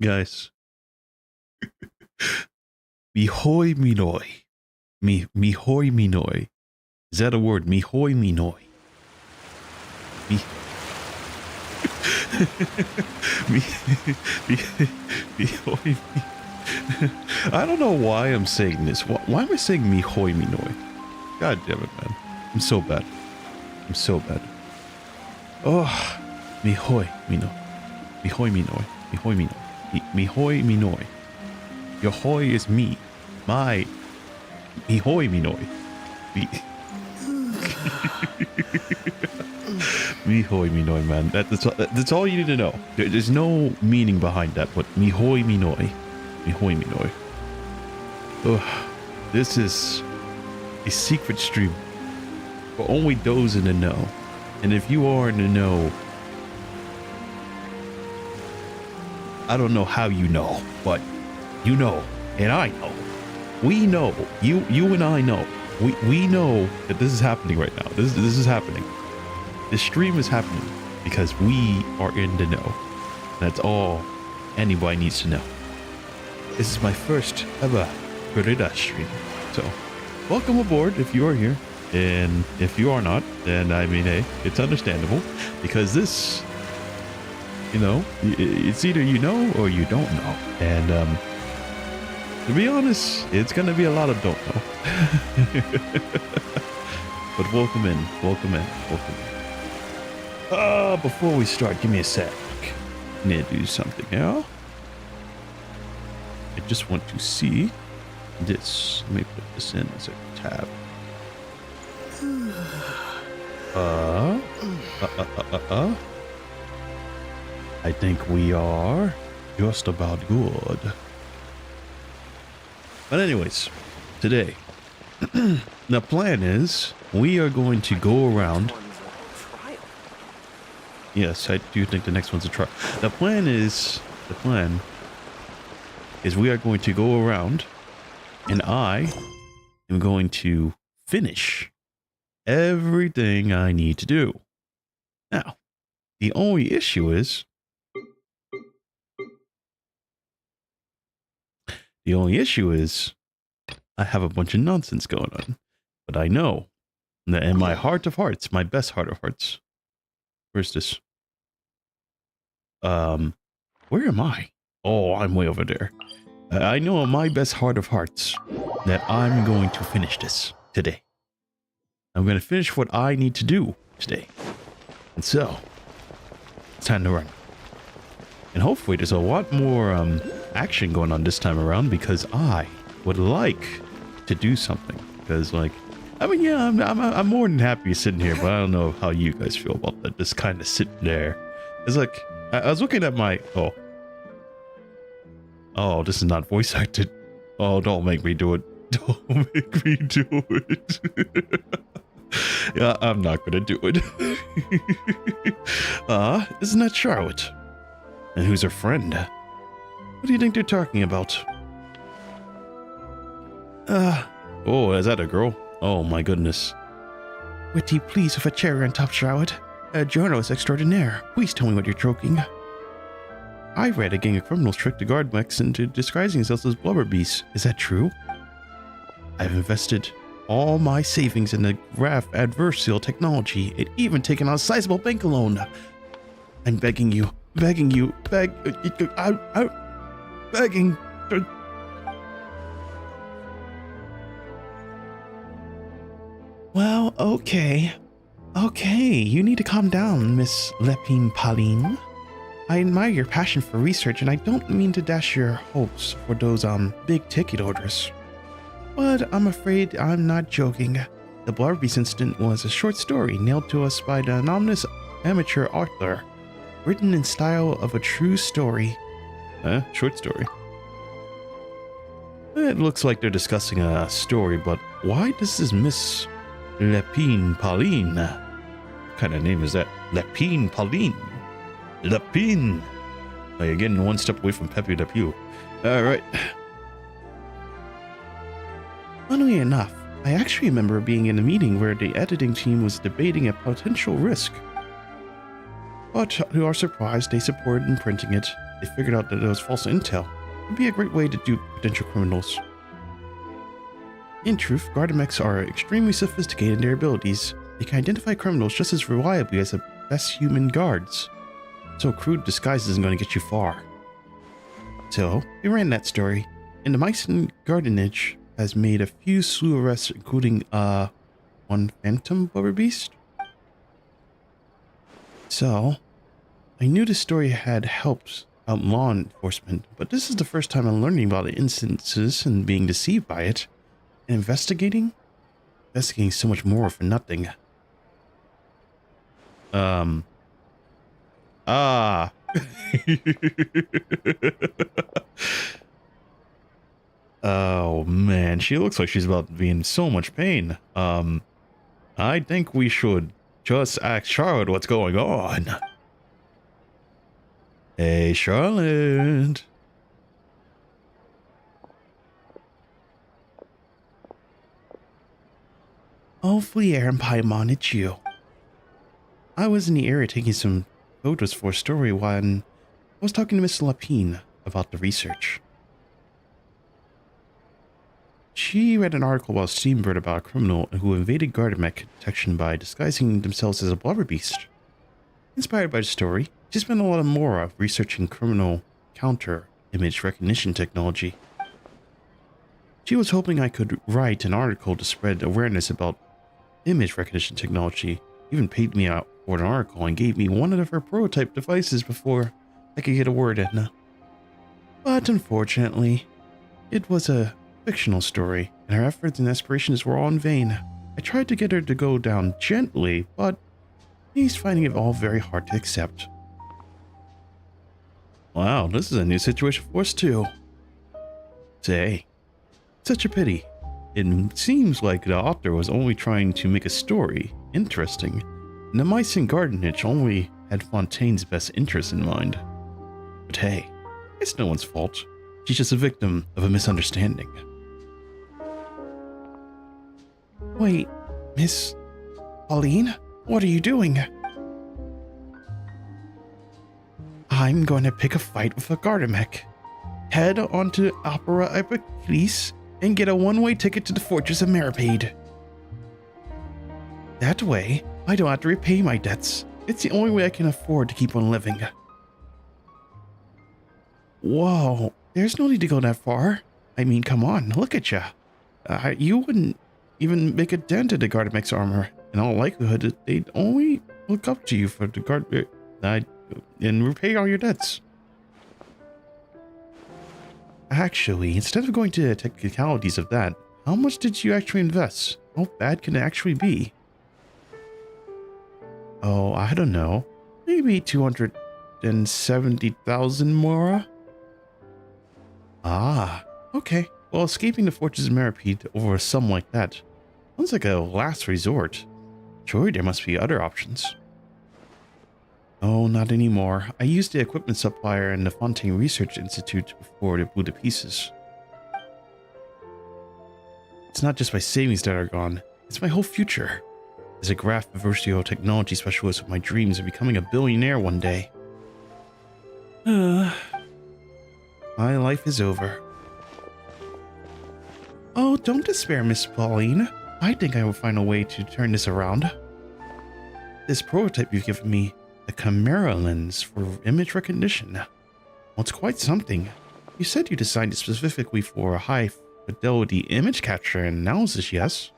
Guys. Mihoi minoi. Mihoi minoi. Is that a word? Mihoi minoi. Mi. Mihoi. I don't know why I'm saying this. Why am I saying mihoi minoi? God damn it, man. I'm so bad. I'm so bad. Oh, mihoi minoi. Mihoi minoi. Mihoi minoi. Mihoi minoi. Your hoi is me. My mihoi minoi. Mihoi minoi, man. That's all you need to know. There's no meaning behind that, but mihoi minoi. Mihoi minoi. Ugh. This is a secret stream for only those in the know. And if you are in the know, I don't know how you know, but you know, and I know. We know. You and I know. We know that this is happening right now. This is happening. This stream is happening because we are in the know. That's all anybody needs to know. This is my first ever Gorilla stream. So, welcome aboard if you are here. And if you are not, then I mean, hey, it's understandable. Because this, you know, it's either you know or you don't know. And, to be honest, it's going to be a lot of don't know. But welcome in, welcome in, welcome in. Before we start, give me a sec. I need to do something now. I just want to see this. Let me put this in as a tab. I think we are just about good. But anyways, today, the plan is we are going to go around. Yes, I do think the next one's a trial. The plan is we are going to go around and I am going to finish everything I need to do. Now, the only issue is I have a bunch of nonsense going on. But I know that in my heart of hearts, my best heart of hearts. Where's this? Where am I? Oh, I'm way over there. I know in my best heart of hearts that I'm going to finish this today. I'm going to finish what I need to do today. And so, it's time to run. And hopefully there's a lot more action going on this time around because I would like to do something. Because, like, I mean, yeah, I'm more than happy sitting here, but I don't know how you guys feel about that. Just kind of sitting there. It's like, I was looking at my, oh, this is not voice acted. Oh, don't make me do it. Don't make me do it. Yeah, I'm not gonna do it. Isn't that Charlotte? And who's her friend? What do you think they're talking about? Oh, is that a girl? Oh my goodness. Would you please with a cherry on top, Charlotte? A journalist extraordinaire. Please tell me what you're joking. I read a gang of criminals tricked the guard mechs into disguising themselves as blubber beasts. Is that true? I've invested all my savings in the graph adversarial technology. It even taken on a sizable bank loan. I'm begging you, begging. Well, okay, you need to calm down, Miss Lepine Pauline. I admire your passion for research, and I don't mean to dash your hopes for those big ticket orders. But I'm afraid I'm not joking. The Blarbeast incident was a short story nailed to us by the anonymous amateur author, written in style of a true story. Short story. It looks like they're discussing a story, but why does this Miss Lepine Pauline? What kind of name is that? Lepine Pauline. Lepine. Oh, you're getting one step away from Pepe Le Pew. Alright. Funnily enough, I actually remember being in a meeting where the editing team was debating a potential risk. But to our surprise, they supported in printing it. they figured out that it was false intel. It would be a great way to dupe potential criminals. In truth, Gardamex are extremely sophisticated in their abilities. They can identify criminals just as reliably as the best human guards. So a crude disguise isn't going to get you far. So, we ran that story, and the Meissen Gardenage has made a few slew arrests, including, one phantom wildebeest. So, I knew this story had helped out law enforcement, but this is the first time I'm learning about the instances and being deceived by it. And investigating so much more for nothing. Oh man, she looks like she's about to be in so much pain. I think we should just ask Charlotte what's going on. Hey, Charlotte. Hopefully, Aaron Paimon, it's you. I was in the area taking some photos for a story when I was talking to Miss Lapine about the research. She read an article about Steambird about a criminal who invaded Gardamek detection by disguising themselves as a blubberbeast. Inspired by the story, she spent a lot more researching criminal counter image recognition technology. She was hoping I could write an article to spread awareness about image recognition technology, even paid me out for an article and gave me one of her prototype devices before I could get a word in. But unfortunately, it was a fictional story, and her efforts and aspirations were all in vain. I tried to get her to go down gently, but he's finding it all very hard to accept. Wow, this is a new situation for us too. Say, such a pity. It seems like the author was only trying to make a story interesting, and the Meissen Gardenage only had Fontaine's best interest in mind. But hey, it's no one's fault. She's just a victim of a misunderstanding. Wait, Miss Pauline? What are you doing? I'm going to pick a fight with a Gardamek. Head onto Opera Epiclesis and get a one-way ticket to the Fortress of Meripede. That way, I don't have to repay my debts. It's the only way I can afford to keep on living. Whoa, there's no need to go that far. I mean, come on, look at ya. You wouldn't even make a dent in the Gardamek's armor. In all likelihood, they'd only look up to you for the guard and repay all your debts. Actually, instead of going to the technicalities of that, how much did you actually invest? How bad can it actually be? Oh, I don't know. Maybe 270,000 Mora? Ah, okay. Well, escaping the Fortress of Meripede over a sum like that sounds like a last resort. Surely there must be other options. Oh, not anymore. I used the equipment supplier and the Fontaine Research Institute before they blew to pieces. It's not just my savings that are gone, it's my whole future. As a graph Versio technology specialist with my dreams of becoming a billionaire one day. My life is over. Oh, don't despair, Miss Pauline. I think I will find a way to turn this around. This prototype you've given me, the camera lens for image recognition. Well, it's quite something. You said you designed it specifically for a high fidelity image capture and analysis, yes?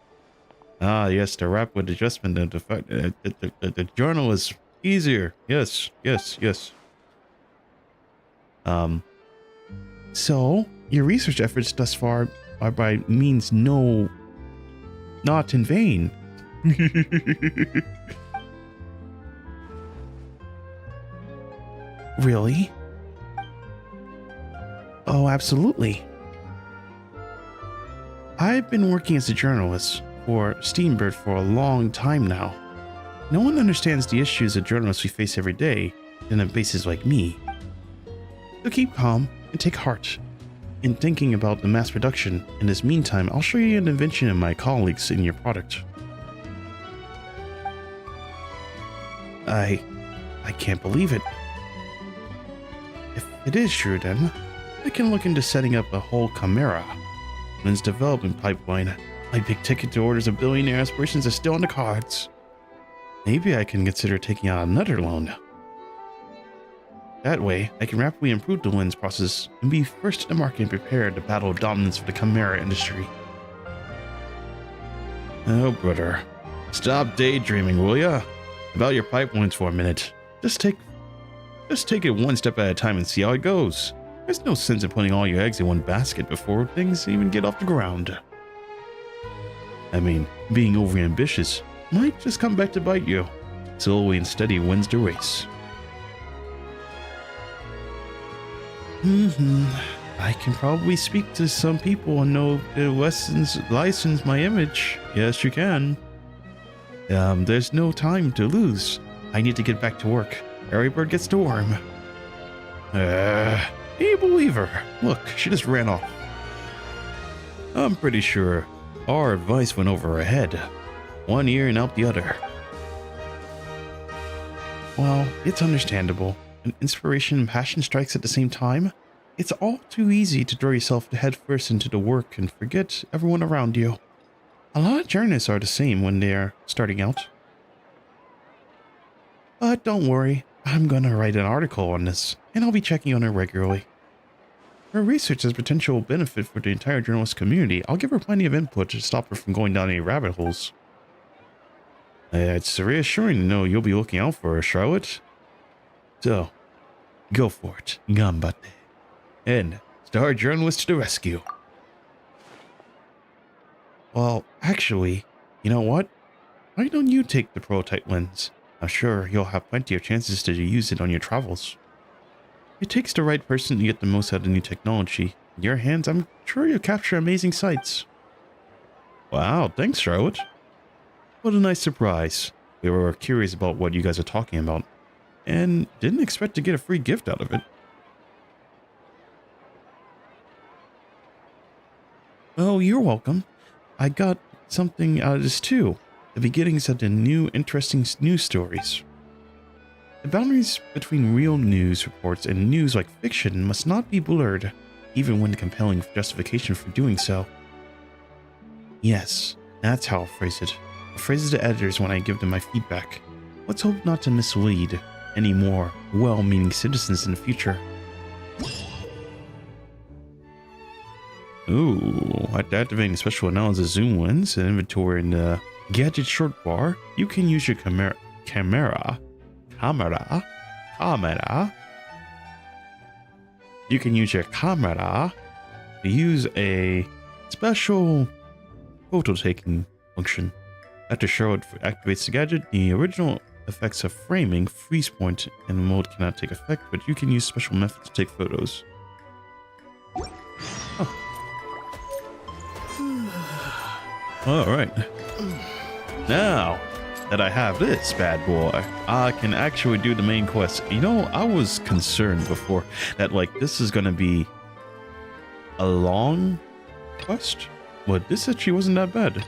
Ah, yes, the rapid adjustment of the journal is easier. Yes. So, your research efforts thus far are by means not in vain. Really? Oh, absolutely. I've been working as a journalist for Steambird for a long time now. No one understands the issues that journalists we face every day than a basis like me. So keep calm and take heart in thinking about the mass production. In this meantime, I'll show you an invention of my colleagues in your product. I can't believe it. If it is true then. I can look into setting up a whole chimera. Lens development pipeline. My big ticket to orders of billionaire aspirations are still on the cards. Maybe I can consider taking out another loan. That way, I can rapidly improve the lens process and be first in the market and prepared to battle dominance for the chimera industry. Oh, brother. Stop daydreaming, will ya? About your pipelines for a minute. Just take it one step at a time and see how it goes. There's no sense in putting all your eggs in one basket before things even get off the ground. I mean, being overambitious might just come back to bite you. Slowly and steady wins the race. I can probably speak to some people and know the license my image. Yes, you can. There's no time to lose. I need to get back to work. Every bird gets the worm. Can you believe her? Look, she just ran off. I'm pretty sure our advice went over her head. One ear and out the other. Well, it's understandable. When inspiration and passion strikes at the same time, it's all too easy to throw yourself head first into the work and forget everyone around you. A lot of journalists are the same when they're starting out. But don't worry, I'm gonna write an article on this, and I'll be checking on her regularly. Her research has potential benefit for the entire journalist community. I'll give her plenty of input to stop her from going down any rabbit holes. It's reassuring to know you'll be looking out for her, Charlotte. So, go for it, gambate. And star journalist to the rescue. Well, actually, you know what? Why don't you take the prototype lens? I'm sure you'll have plenty of chances to use it on your travels. It takes the right person to get the most out of new technology. In your hands, I'm sure you'll capture amazing sights. Wow, thanks, Charlotte. What a nice surprise. We were curious about what you guys are talking about, and didn't expect to get a free gift out of it. Oh, you're welcome. I got something out of this too. The beginnings of the new interesting news stories. The boundaries between real news reports and news like fiction must not be blurred, even when compelling justification for doing so. Yes, that's how I'll phrase it. I'll phrase it to editors when I give them my feedback. Let's hope not to mislead any more well-meaning citizens in the future. Ooh, after activating special analysis zoom lens and inventory in the gadget short bar, you can use your camera. You can use your camera to use a special photo taking function. After Charlotte activates the gadget, the original effects of framing, freeze point, and mode cannot take effect, but you can use special methods to take photos. Oh. Alright. Now that I have this bad boy, I can actually do the main quest. You know, I was concerned before that, like, this is gonna be a long quest, but this actually wasn't that bad.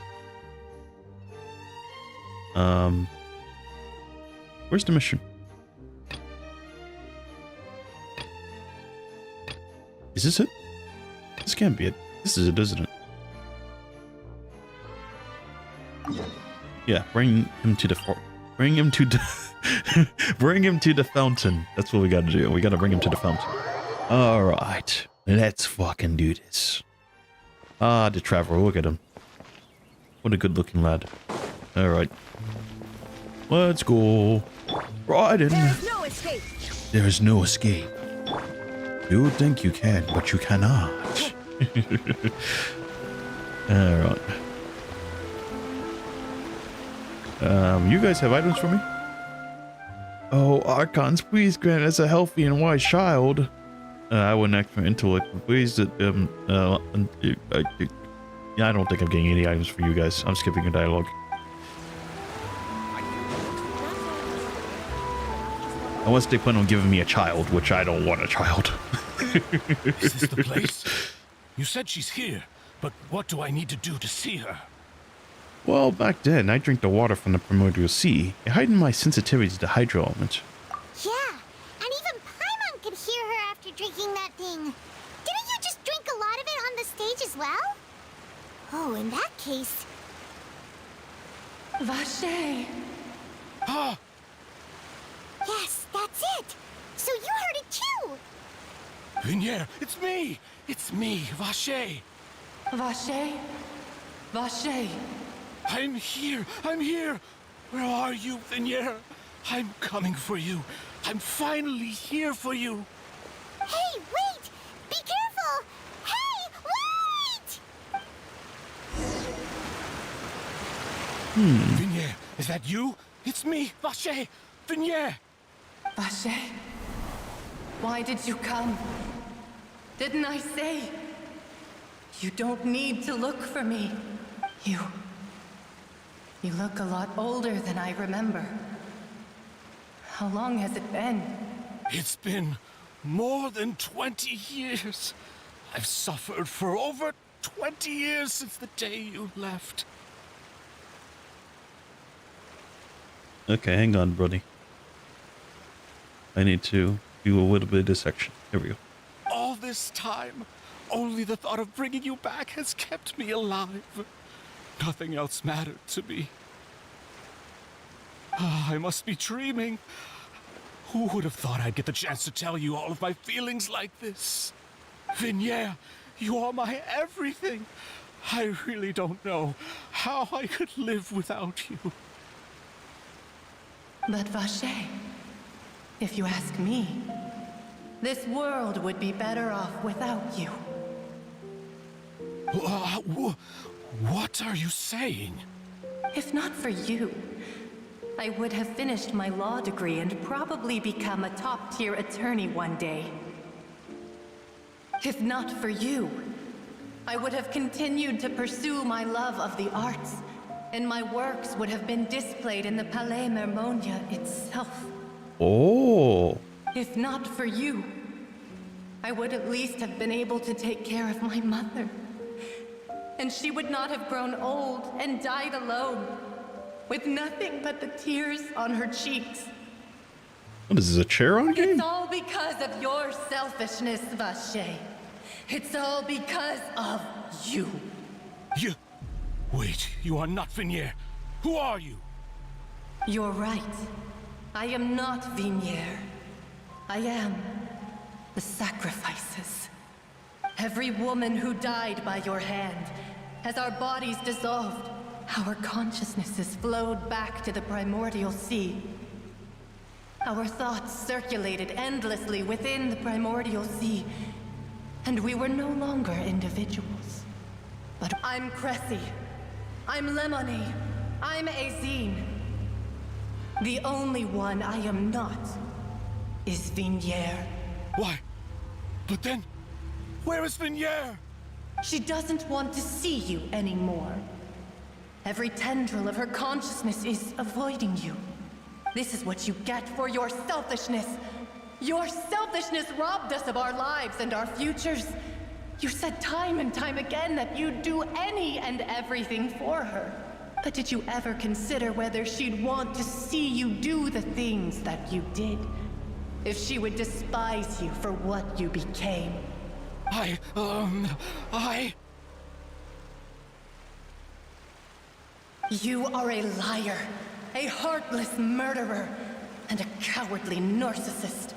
Where's the mission? Is this it? This can't be it. This is it, isn't it? Yeah, bring him to the bring him to the fountain. That's what we gotta do. We gotta bring him to the fountain. Alright, let's fucking do this. Ah, the traveler, look at him. What a good looking lad. Alright. Let's go. Right in. There's no escape. There's no escape. You think you can, but you cannot. Alright. You guys have items for me? Oh, Archons, please grant us a healthy and wise child. I wouldn't act for intellect, but please, yeah, I don't think I'm getting any items for you guys. I'm skipping a dialogue. Unless they plan on giving me a child, which I don't want a child. Is this the place? You said she's here, but what do I need to do to see her? Well, back then, I drank the water from the primordial sea. It heightened my sensitivity to the hydro element. Yeah, and even Paimon could hear her after drinking that thing. Didn't you just drink a lot of it on the stage as well? Oh, in that case... Vache! Ah! Yes, that's it! So you heard it too! Vinier, it's me! It's me, Vache! Vache? Vache! I'm here! I'm here! Where are you, Vinier? I'm coming for you. I'm finally here for you. Hey, wait! Be careful! Hey, wait! Vinier, is that you? It's me, Vache! Vinier! Vache? Why did you come? Didn't I say? You don't need to look for me. You look a lot older than I remember. How long has it been? It's been more than 20 years. I've suffered for over 20 years since the day you left. Okay, hang on, buddy. I need to do a little bit of dissection. Here we go. All this time, only the thought of bringing you back has kept me alive. Nothing else mattered to me. I must be dreaming. Who would have thought I'd get the chance to tell you all of my feelings like this? Vinier, you are my everything. I really don't know how I could live without you. But Vache, if you ask me, this world would be better off without you. What are you saying? If not for you, I would have finished my law degree and probably become a top-tier attorney one day. If not for you, I would have continued to pursue my love of the arts, and my works would have been displayed in the Palais Mermonia itself. Oh. If not for you, I would at least have been able to take care of my mother. And she would not have grown old and died alone, with nothing but the tears on her cheeks. What is this, a Charon game? It's all because of your selfishness, Vache. It's all because of you. You... Wait, you are not Vinier. Who are you? You're right. I am not Vinier. I am the sacrifices. Every woman who died by your hand, as our bodies dissolved, our consciousnesses flowed back to the primordial sea. Our thoughts circulated endlessly within the primordial sea, and we were no longer individuals. But I'm Cressy. I'm Lemony. I'm Azine. The only one I am not is Vinier. Why? But then, where is Vinier? She doesn't want to see you anymore. Every tendril of her consciousness is avoiding you. This is what you get for your selfishness. Your selfishness robbed us of our lives and our futures. You said time and time again that you'd do any and everything for her. But did you ever consider whether she'd want to see you do the things that you did? If she would despise you for what you became? You are a liar, a heartless murderer, and a cowardly narcissist.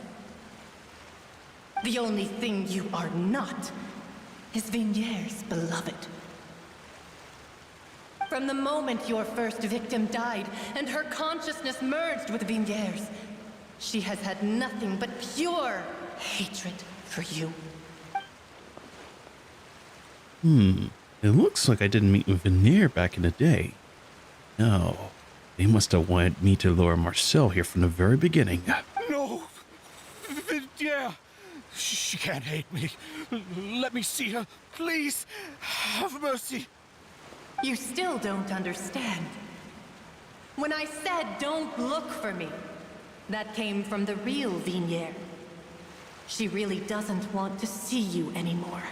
The only thing you are not is Vinier's beloved. From the moment your first victim died and her consciousness merged with Vinier's, she has had nothing but pure hatred for you. It looks like I didn't meet with Vinier back in the day. No, they must have wanted me to lure Marcel here from the very beginning. No! Vinier! She can't hate me. Let me see her. Please, have mercy. You still don't understand. When I said don't look for me, that came from the real Vinier. She really doesn't want to see you anymore.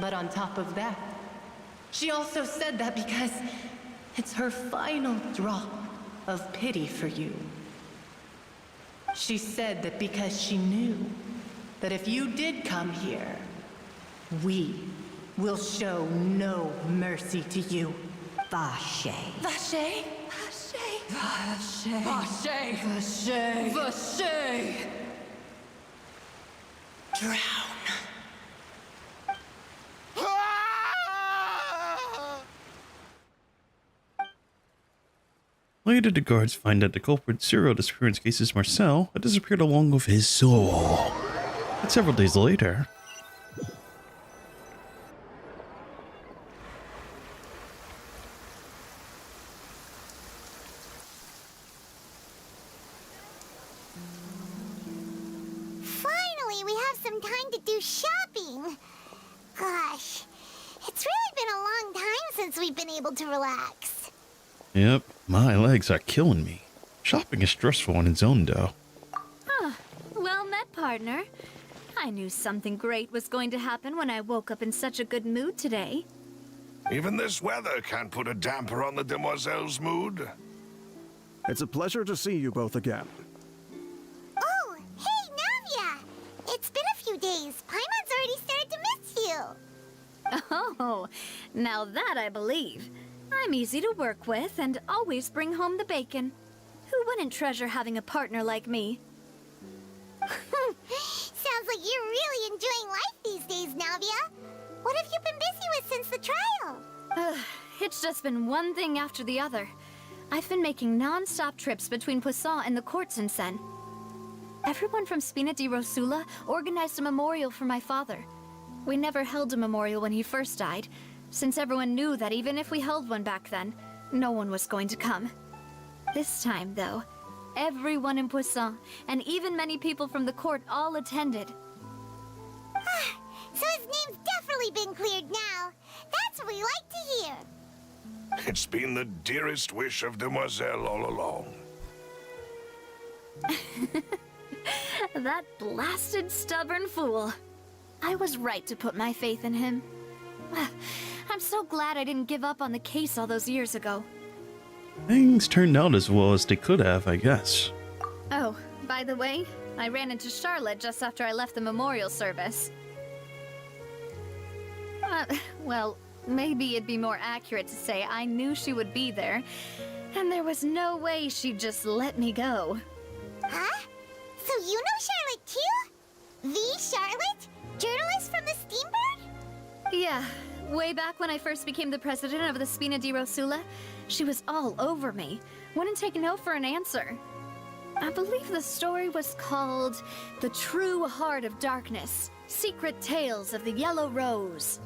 But on top of that, she also said that because it's her final drop of pity for you. She said that because she knew that if you did come here, we will show no mercy to you. Vache. Vache? Vache. Vache. Vache. Vache. Drown. Later, the guards find that the culprit's serial disappearance case is Marcel, had disappeared along with his soul. And several days later, Finally, we have some time to do shopping. Gosh, it's really been a long time since we've been able to relax. yep, my legs are killing me. Shopping is stressful on its own, though. Well met, partner. I knew something great was going to happen when I woke up in such a good mood today. Even this weather can't put a damper on the demoiselle's mood. It's a pleasure to see you both again. Oh, hey, Navia! It's been a few days. Paimon's already started to miss you. Oh, now that I believe. I'm easy to work with and always bring home the bacon. Who wouldn't treasure having a partner like me? Sounds like you're really enjoying life these days, Navia. What have you been busy with since the trial? It's just been one thing after the other. I've been making non-stop trips between Poisson and the courts in Sen. Everyone from Spina di Rosula organized a memorial for my father. We never held a memorial when he first died, since everyone knew that even if we held one back then, no one was going to come. This time, though, everyone in Poisson, and even many people from the court, all attended. So his name's definitely been cleared now. That's what we like to hear. It's been the dearest wish of Demoiselle all along. That blasted stubborn fool. I was right to put my faith in him. I'm so glad I didn't give up on the case all those years ago. Things turned out as well as they could have, I guess. Oh, by the way, I ran into Charlotte just after I left the memorial service. Well, maybe it'd be more accurate to say I knew she would be there, and there was no way she'd just let me go. Huh? So you know Charlotte too? The Charlotte? Journalist from the Steambird? Yeah, way back when I first became the president of the Spina di Rosula, she was all over me. Wouldn't take no for an answer. I believe the story was called The True Heart of Darkness, Secret Tales of the Yellow Rose.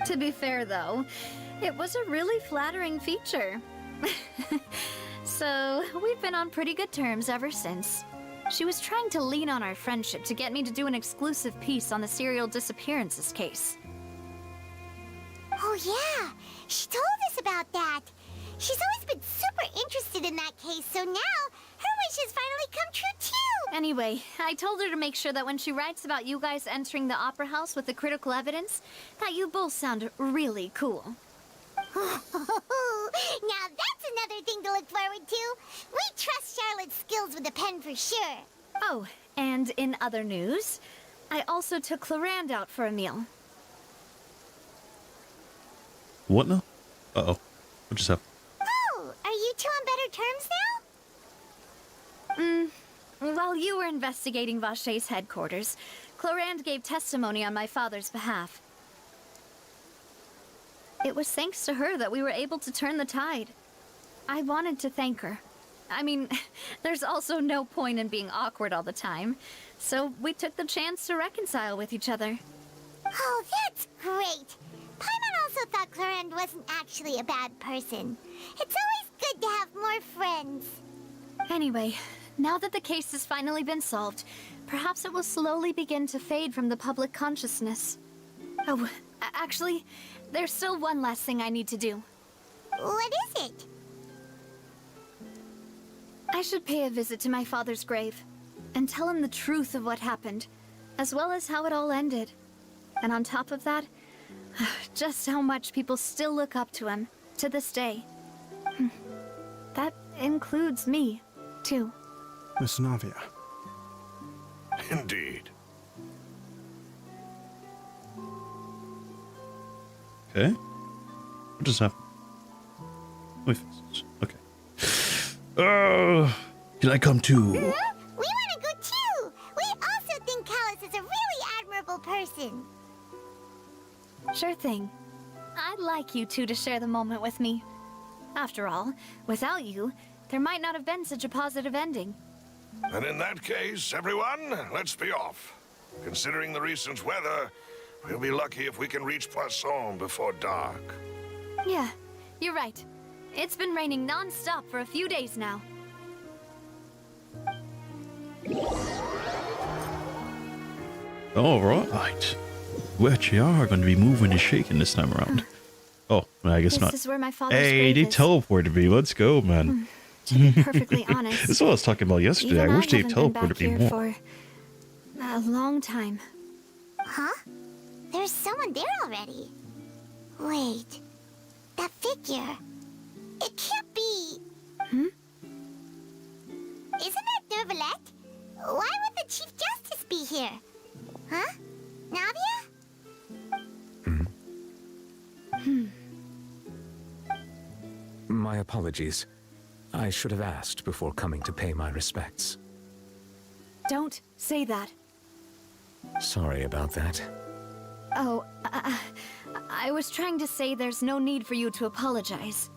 To be fair, though, it was a really flattering feature. So, we've been on pretty good terms ever since. She was trying to lean on our friendship to get me to do an exclusive piece on the serial disappearances case. Oh yeah, she told us about that. She's always been super interested in that case, so now her wish has finally come true too. Anyway, I told her to make sure that when she writes about you guys entering the opera house with the critical evidence, that you both sound really cool. Now that's another thing to look forward to. We trust Charlotte's skills with a pen for sure. Oh, and in other news, I also took Clarand out for a meal. What now? Uh-oh. What just happened? Oh, are you two on better terms now? While you were investigating Vache's headquarters, Clarand gave testimony on my father's behalf. It was thanks to her that we were able to turn the tide. I wanted to thank her. I mean, there's also no point in being awkward all the time, so we took the chance to reconcile with each other. Oh, that's great. Paimon also thought Clarand wasn't actually a bad person. It's always good to have more friends. Anyway, now that the case has finally been solved, perhaps it will slowly begin to fade from the public consciousness. Oh, actually, there's still one last thing I need to do. What is it? I should pay a visit to my father's grave and tell him the truth of what happened, as well as how it all ended. And on top of that, just how much people still look up to him to this day. That includes me, too. Miss Navia. Indeed. Okay. What just happened? Let me fix this. Okay. Can I come too? We want to go too. We also think Callus is a really admirable person. Sure thing. I'd like you two to share the moment with me. After all, without you, there might not have been such a positive ending. And in that case, everyone, let's be off. Considering the recent weather, we'll be lucky if we can reach Poisson before dark. Yeah, you're right. It's been raining non-stop for a few days now. All right. We actually are going to be moving and shaking this time around. Oh, I guess not. This is where my father's Hey, grave they is. teleported me. Let's go, man. To be perfectly honest, This is what I was talking about yesterday. even I wish they haven't been teleported back me here more. for a long time. Huh? There's someone there already. Wait. That figure. It can't be. Isn't that Nervalette? Why would the Chief Justice be here? Huh? Navia? My apologies. I should have asked before coming to pay my respects. Don't say that. Sorry about that. Oh, I was trying to say there's no need for you to apologize.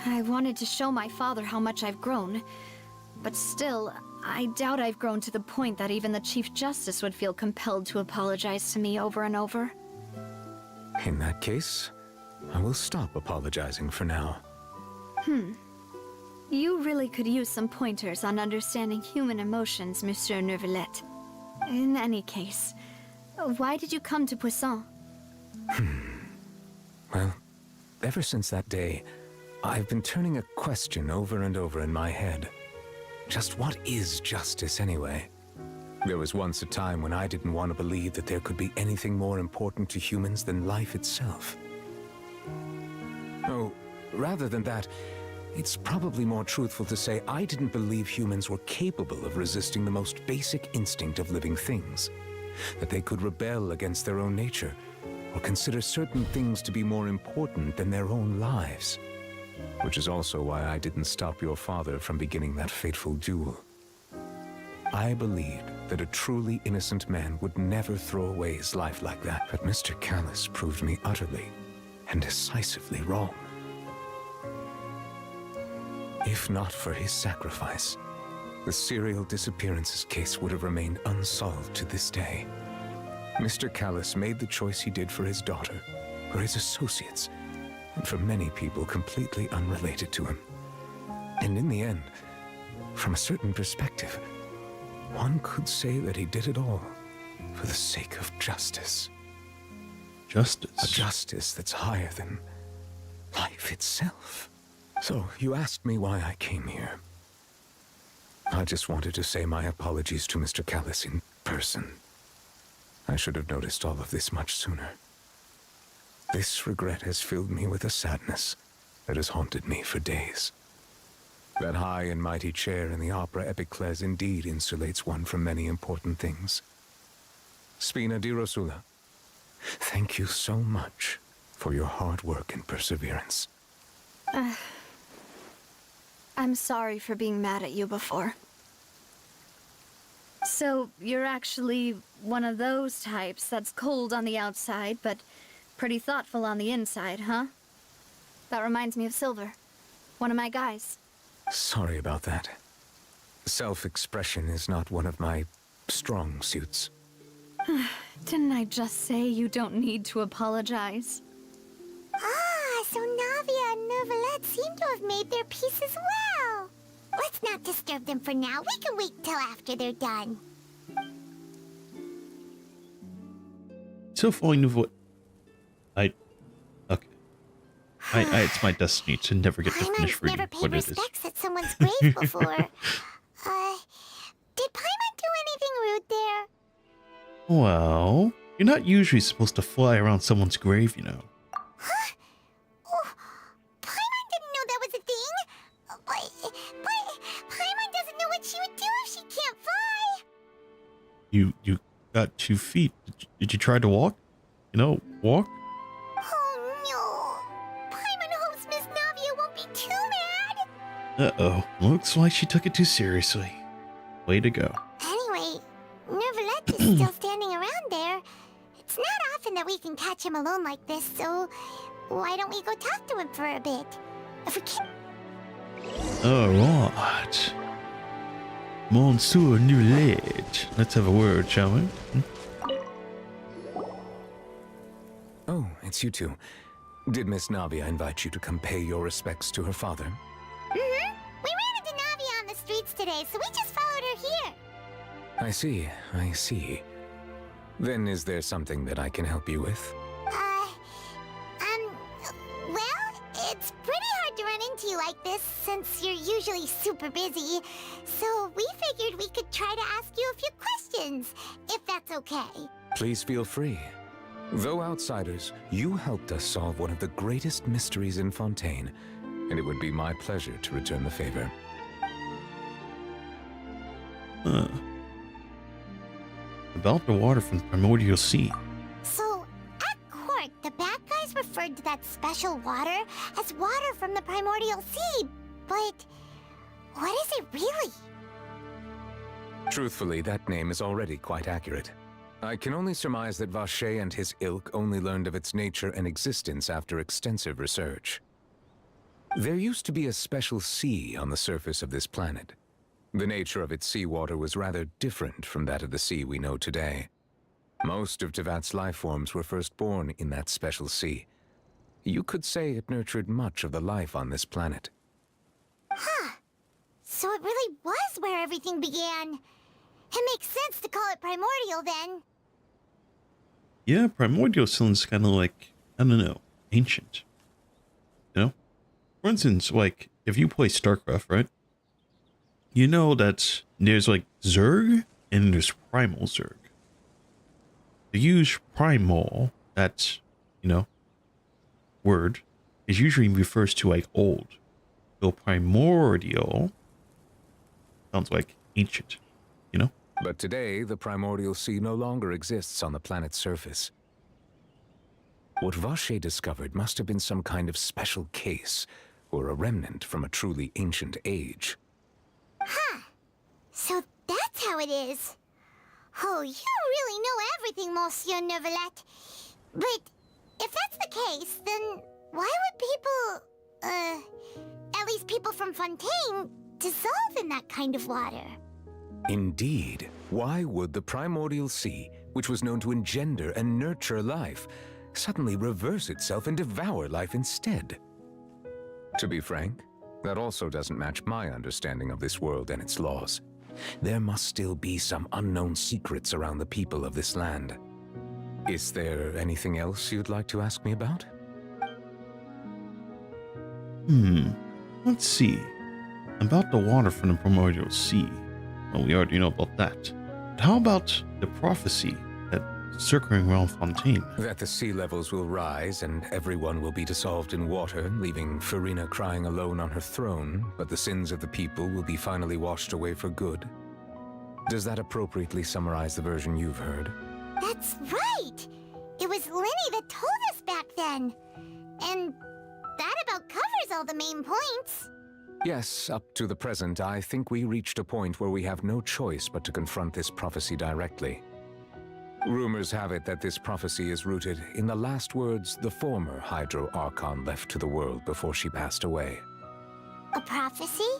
I wanted to show my father how much I've grown, but still, I doubt I've grown to the point that even the Chief Justice would feel compelled to apologize to me over and over. In that case, I will stop apologizing for now. You really could use some pointers on understanding human emotions, Monsieur Nervalette. In any case, why did you come to Poisson? Well, ever since that day, I've been turning a question over and over in my head. Just what is justice anyway? There was once a time when I didn't want to believe that there could be anything more important to humans than life itself. Oh, rather than that, it's probably more truthful to say I didn't believe humans were capable of resisting the most basic instinct of living things. That they could rebel against their own nature, or consider certain things to be more important than their own lives. Which is also why I didn't stop your father from beginning that fateful duel. I believed that a truly innocent man would never throw away his life like that, but Mr. Callus proved me utterly and decisively wrong. If not for his sacrifice, the serial disappearances case would have remained unsolved to this day. Mr. Callus made the choice he did for his daughter, for his associates, and for many people completely unrelated to him. And in the end, from a certain perspective, one could say that he did it all for the sake of justice. Justice. A justice that's higher than life itself. So, you asked me why I came here. I just wanted to say my apologies to Mr. Callus in person. I should have noticed all of this much sooner. This regret has filled me with a sadness that has haunted me for days. That high and mighty chair in the Opera Epiclese indeed insulates one from many important things. Spina di Rosula, thank you so much for your hard work and perseverance. I'm sorry for being mad at you before. So, you're actually one of those types that's cold on the outside, but pretty thoughtful on the inside, huh? That reminds me of Silver, one of my guys. Sorry about that. Self-expression is not one of my strong suits. Didn't I just say you don't need to apologize? Ah, so Navia and Nervalette seem to have made their peace as well. Let's not disturb them for now. We can wait till after they're done. So falling of what? Okay. It's my destiny to never get to finish Paimon's reading never paid what it is. respects at someone's grave before. Did Paimon do anything rude there? Well, you're not usually supposed to fly around someone's grave, you know. Huh? Oh, Paimon didn't know that was a thing. But You got 2 feet. Did you try to walk? You know, walk? Oh no. Paimon hopes Miss Navia won't be too mad. Uh-oh. Looks like she took it too seriously. Way to go. Anyway, Nervalette is still standing around there. It's not often that we can catch him alone like this, so why don't we go talk to him for a bit? If we can. Alright. Monsieur Newlet. Let's have a word, shall we? Oh, it's you two. Did Miss Navia invite you to come pay your respects to her father? Mm-hmm. We ran into Navia on the streets today, so we just followed her here. I see. Then is there something that I can help you with? Well, it's pretty hard to run into you like this since you're usually super busy. So we figured we could try to ask you a few questions, if that's okay. Please feel free. Though outsiders, you helped us solve one of the greatest mysteries in Fontaine, and it would be my pleasure to return the favor. About the water from the Primordial Sea. So, at court, the bad guys referred to that special water as water from the Primordial Sea, but what is it really? Truthfully, that name is already quite accurate. I can only surmise that Vacher and his ilk only learned of its nature and existence after extensive research. There used to be a special sea on the surface of this planet. The nature of its seawater was rather different from that of the sea we know today. Most of Teyvat's life forms were first born in that special sea. You could say it nurtured much of the life on this planet. Huh. So it really was where everything began. It makes sense to call it primordial then. Yeah, Primordial sounds kind of like, I don't know, ancient. You know? For instance, like, if you play StarCraft, right? You know that there's like Zerg and there's Primal Zerg. To use primal, that, you know, word is usually refers to like old. So primordial sounds like ancient, you know? But today, the primordial sea no longer exists on the planet's surface. What Vacher discovered must have been some kind of special case, or a remnant from a truly ancient age. Huh. So that's how it is. Oh, you really know everything, Monsieur Nervalette. But if that's the case, then why would people, at least people from Fontaine, dissolve in that kind of water? Indeed. Why would the primordial sea, which was known to engender and nurture life, suddenly reverse itself and devour life instead? To be frank, that also doesn't match my understanding of this world and its laws. There must still be some unknown secrets around the people of this land. Is there anything else you'd like to ask me about? Let's see. About the water from the Primordial Sea. Well, we already know about that. But how about the prophecy that's circling around Fontaine? That the sea levels will rise and everyone will be dissolved in water, leaving Farina crying alone on her throne, but the sins of the people will be finally washed away for good. Does that appropriately summarize the version you've heard? That's right! It was Lenny that told us back then. And that about covers all the main points. Yes, up to the present, I think we reached a point where we have no choice but to confront this prophecy directly. Rumors have it that this prophecy is rooted in the last words the former Hydro Archon left to the world before she passed away. A prophecy?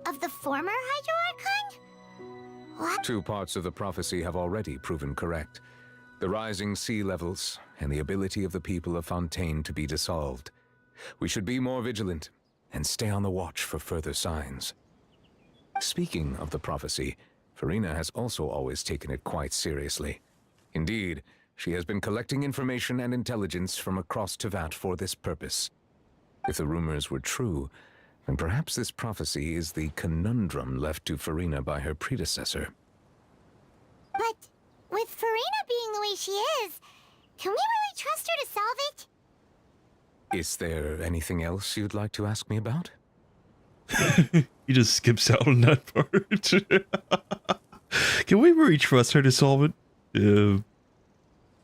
Of the former Hydro Archon? What? 2 parts of the prophecy have already proven correct. The rising sea levels and the ability of the people of Fontaine to be dissolved. We should be more vigilant and stay on the watch for further signs. Speaking of the prophecy, Farina has also always taken it quite seriously. Indeed, she has been collecting information and intelligence from across Teyvat for this purpose. If the rumors were true, then perhaps this prophecy is the conundrum left to Farina by her predecessor. But with Farina being the way she is, can we really trust her to solve it? Is there anything else you'd like to ask me about? He just skips out on that part. Can we really trust her to solve it?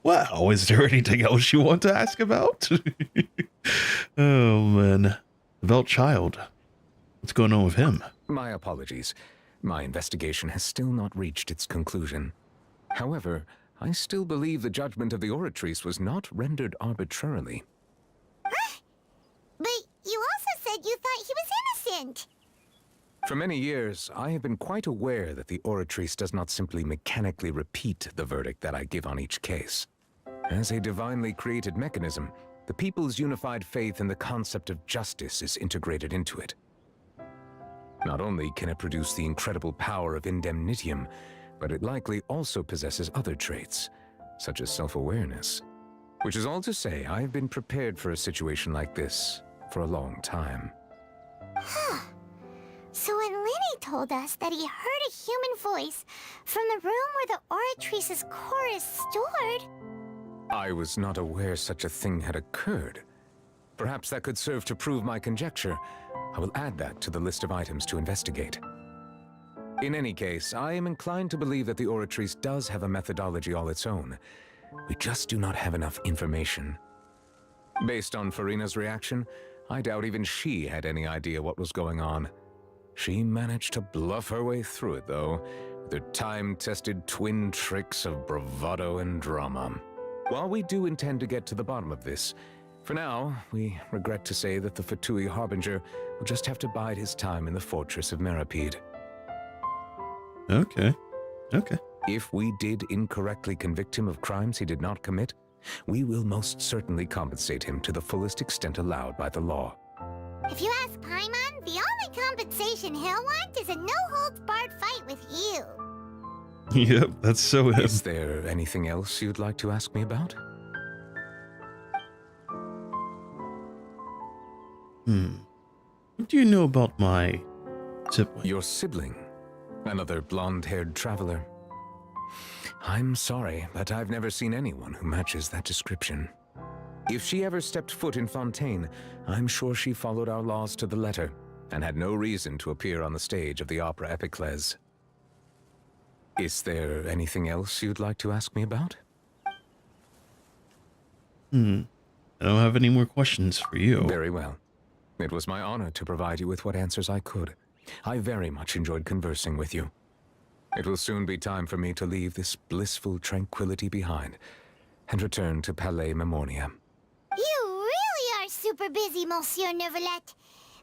Wow, is there anything else you want to ask about? Oh, man. About Child. What's going on with him? My apologies. My investigation has still not reached its conclusion. However, I still believe the judgment of the Oratrice was not rendered arbitrarily. But you also said you thought he was innocent. For many years, I have been quite aware that the Oratrice does not simply mechanically repeat the verdict that I give on each case. As a divinely created mechanism, the people's unified faith in the concept of justice is integrated into it. Not only can it produce the incredible power of indemnitium, but it likely also possesses other traits, such as self-awareness. Which is all to say, I have been prepared for a situation like this for a long time. Huh. So when Lenny told us that he heard a human voice from the room where the Oratrice's core is stored... I was not aware such a thing had occurred. Perhaps that could serve to prove my conjecture. I will add that to the list of items to investigate. In any case, I am inclined to believe that the Oratrice does have a methodology all its own. We just do not have enough information. Based on Farina's reaction, I doubt even she had any idea what was going on. She managed to bluff her way through it, though, with her time-tested twin tricks of bravado and drama. While we do intend to get to the bottom of this, for now, we regret to say that the Fatui Harbinger will just have to bide his time in the fortress of Meripede. Okay. Okay. If we did incorrectly convict him of crimes he did not commit, we will most certainly compensate him to the fullest extent allowed by the law. If you ask Paimon, the only compensation he'll want is a no-holds-barred fight with you. Yep, that's so him. Is there anything else you'd like to ask me about? What do you know about my sibling? Your sibling? Another blonde-haired traveler? I'm sorry, but I've never seen anyone who matches that description. If she ever stepped foot in Fontaine, I'm sure she followed our laws to the letter, and had no reason to appear on the stage of the opera Epiclese. Is there anything else you'd like to ask me about? I don't have any more questions for you. Very well. It was my honor to provide you with what answers I could. I very much enjoyed conversing with you. It will soon be time for me to leave this blissful tranquility behind and return to Palais Memornia. You really are super busy, Monsieur Neuvillette.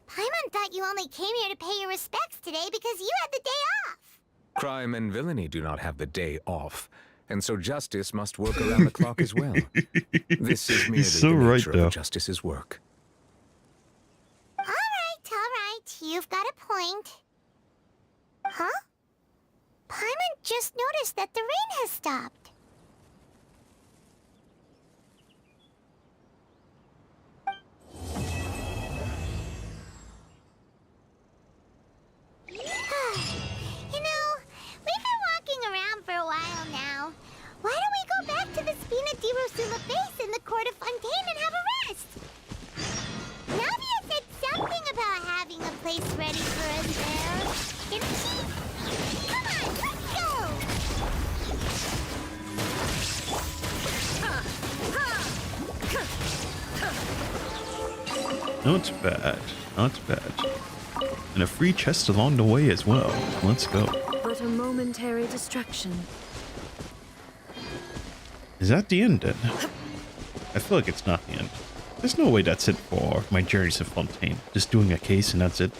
Paimon thought you only came here to pay your respects today because you had the day off. Crime and villainy do not have the day off, and so justice must work around the clock as well. This is merely so the right, nature though. of justice's work. All right. You've got a point. Huh? Paimon just noticed that the rain has stopped. You know, we've been walking around for a while now. Why don't we go back to the Spina di Rosula base in the court of Fontaine and have a rest? Navia said something about having a place ready for us there, didn't she? Come on, let's go! Not bad. Not bad. And a free chest along the way as well. Let's go. But a momentary distraction. Is that the end then? I feel like it's not the end. There's no way that's it for my journeys to Fontaine. Just doing a case and that's it.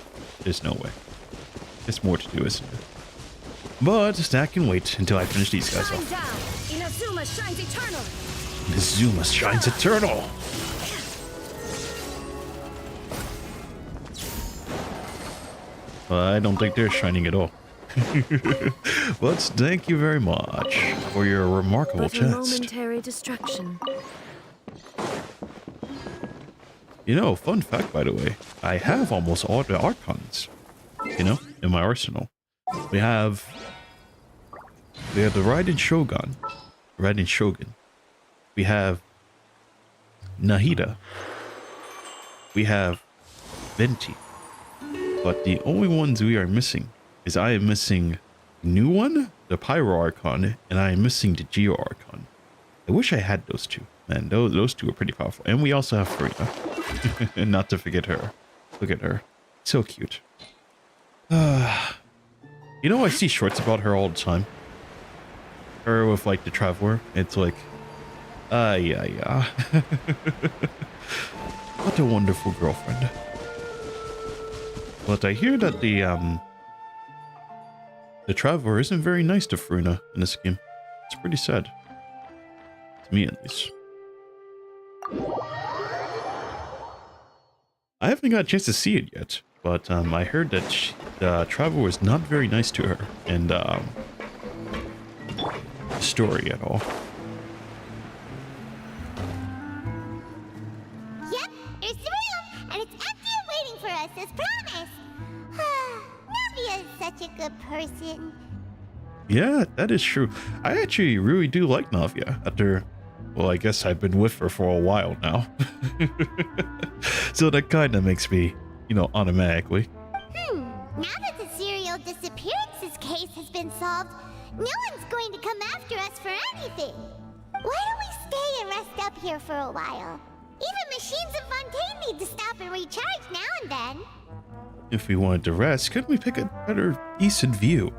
There's no way. There's more to do, isn't there? But that can wait until I finish these guys off. Down. Inazuma shines eternal. Inazuma shines eternal. I don't think they're shining at all. But thank you very much for your remarkable But a chest. momentary distraction. You know, fun fact, by the way, I have almost all the Archons, you know, in my arsenal. We have the Raiden Shogun. We have Nahida. We have Venti. But the only ones we are missing is I am missing New One the Pyro Archon, and I am missing the Geo Archon. I wish I had those two. Man, those two are pretty powerful. And we also have Frida. And not to forget her. Look at her. So cute. You know, I see shorts about her all the time. Her with, like, the Traveler. It's like, yeah. What a wonderful girlfriend. But I hear that the Traveler isn't very nice to Fruna in this game. It's pretty sad. To me, at least. I haven't got a chance to see it yet, but I heard that the Traveler was not very nice to her in the story at all. Yep, there's the room, and it's empty and waiting for us as promised. Navia is such a good person. Yeah, that is true. I actually really do like Navia after, well, I guess I've been with her for a while now. So that kind of makes me, you know, automatically. Now that the serial disappearances case has been solved, no one's going to come after us for anything. Why don't we stay and rest up here for a while? Even machines in Fontaine need to stop and recharge now and then. If we wanted to rest, couldn't we pick a better, decent view?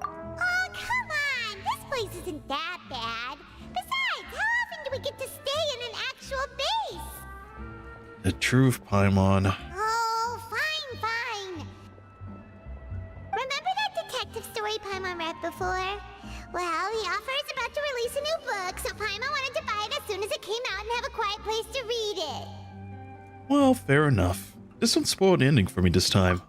Oh, come on! This place isn't that bad. Besides, how often do we get to stay in an actual base? The truth, Paimon. Oh, fine. Remember that detective story Paimon read before? Well, the author is about to release a new book, so Paimon wanted to buy it as soon as it came out and have a quiet place to read it. Well, fair enough. This won't spoil the ending for me this time.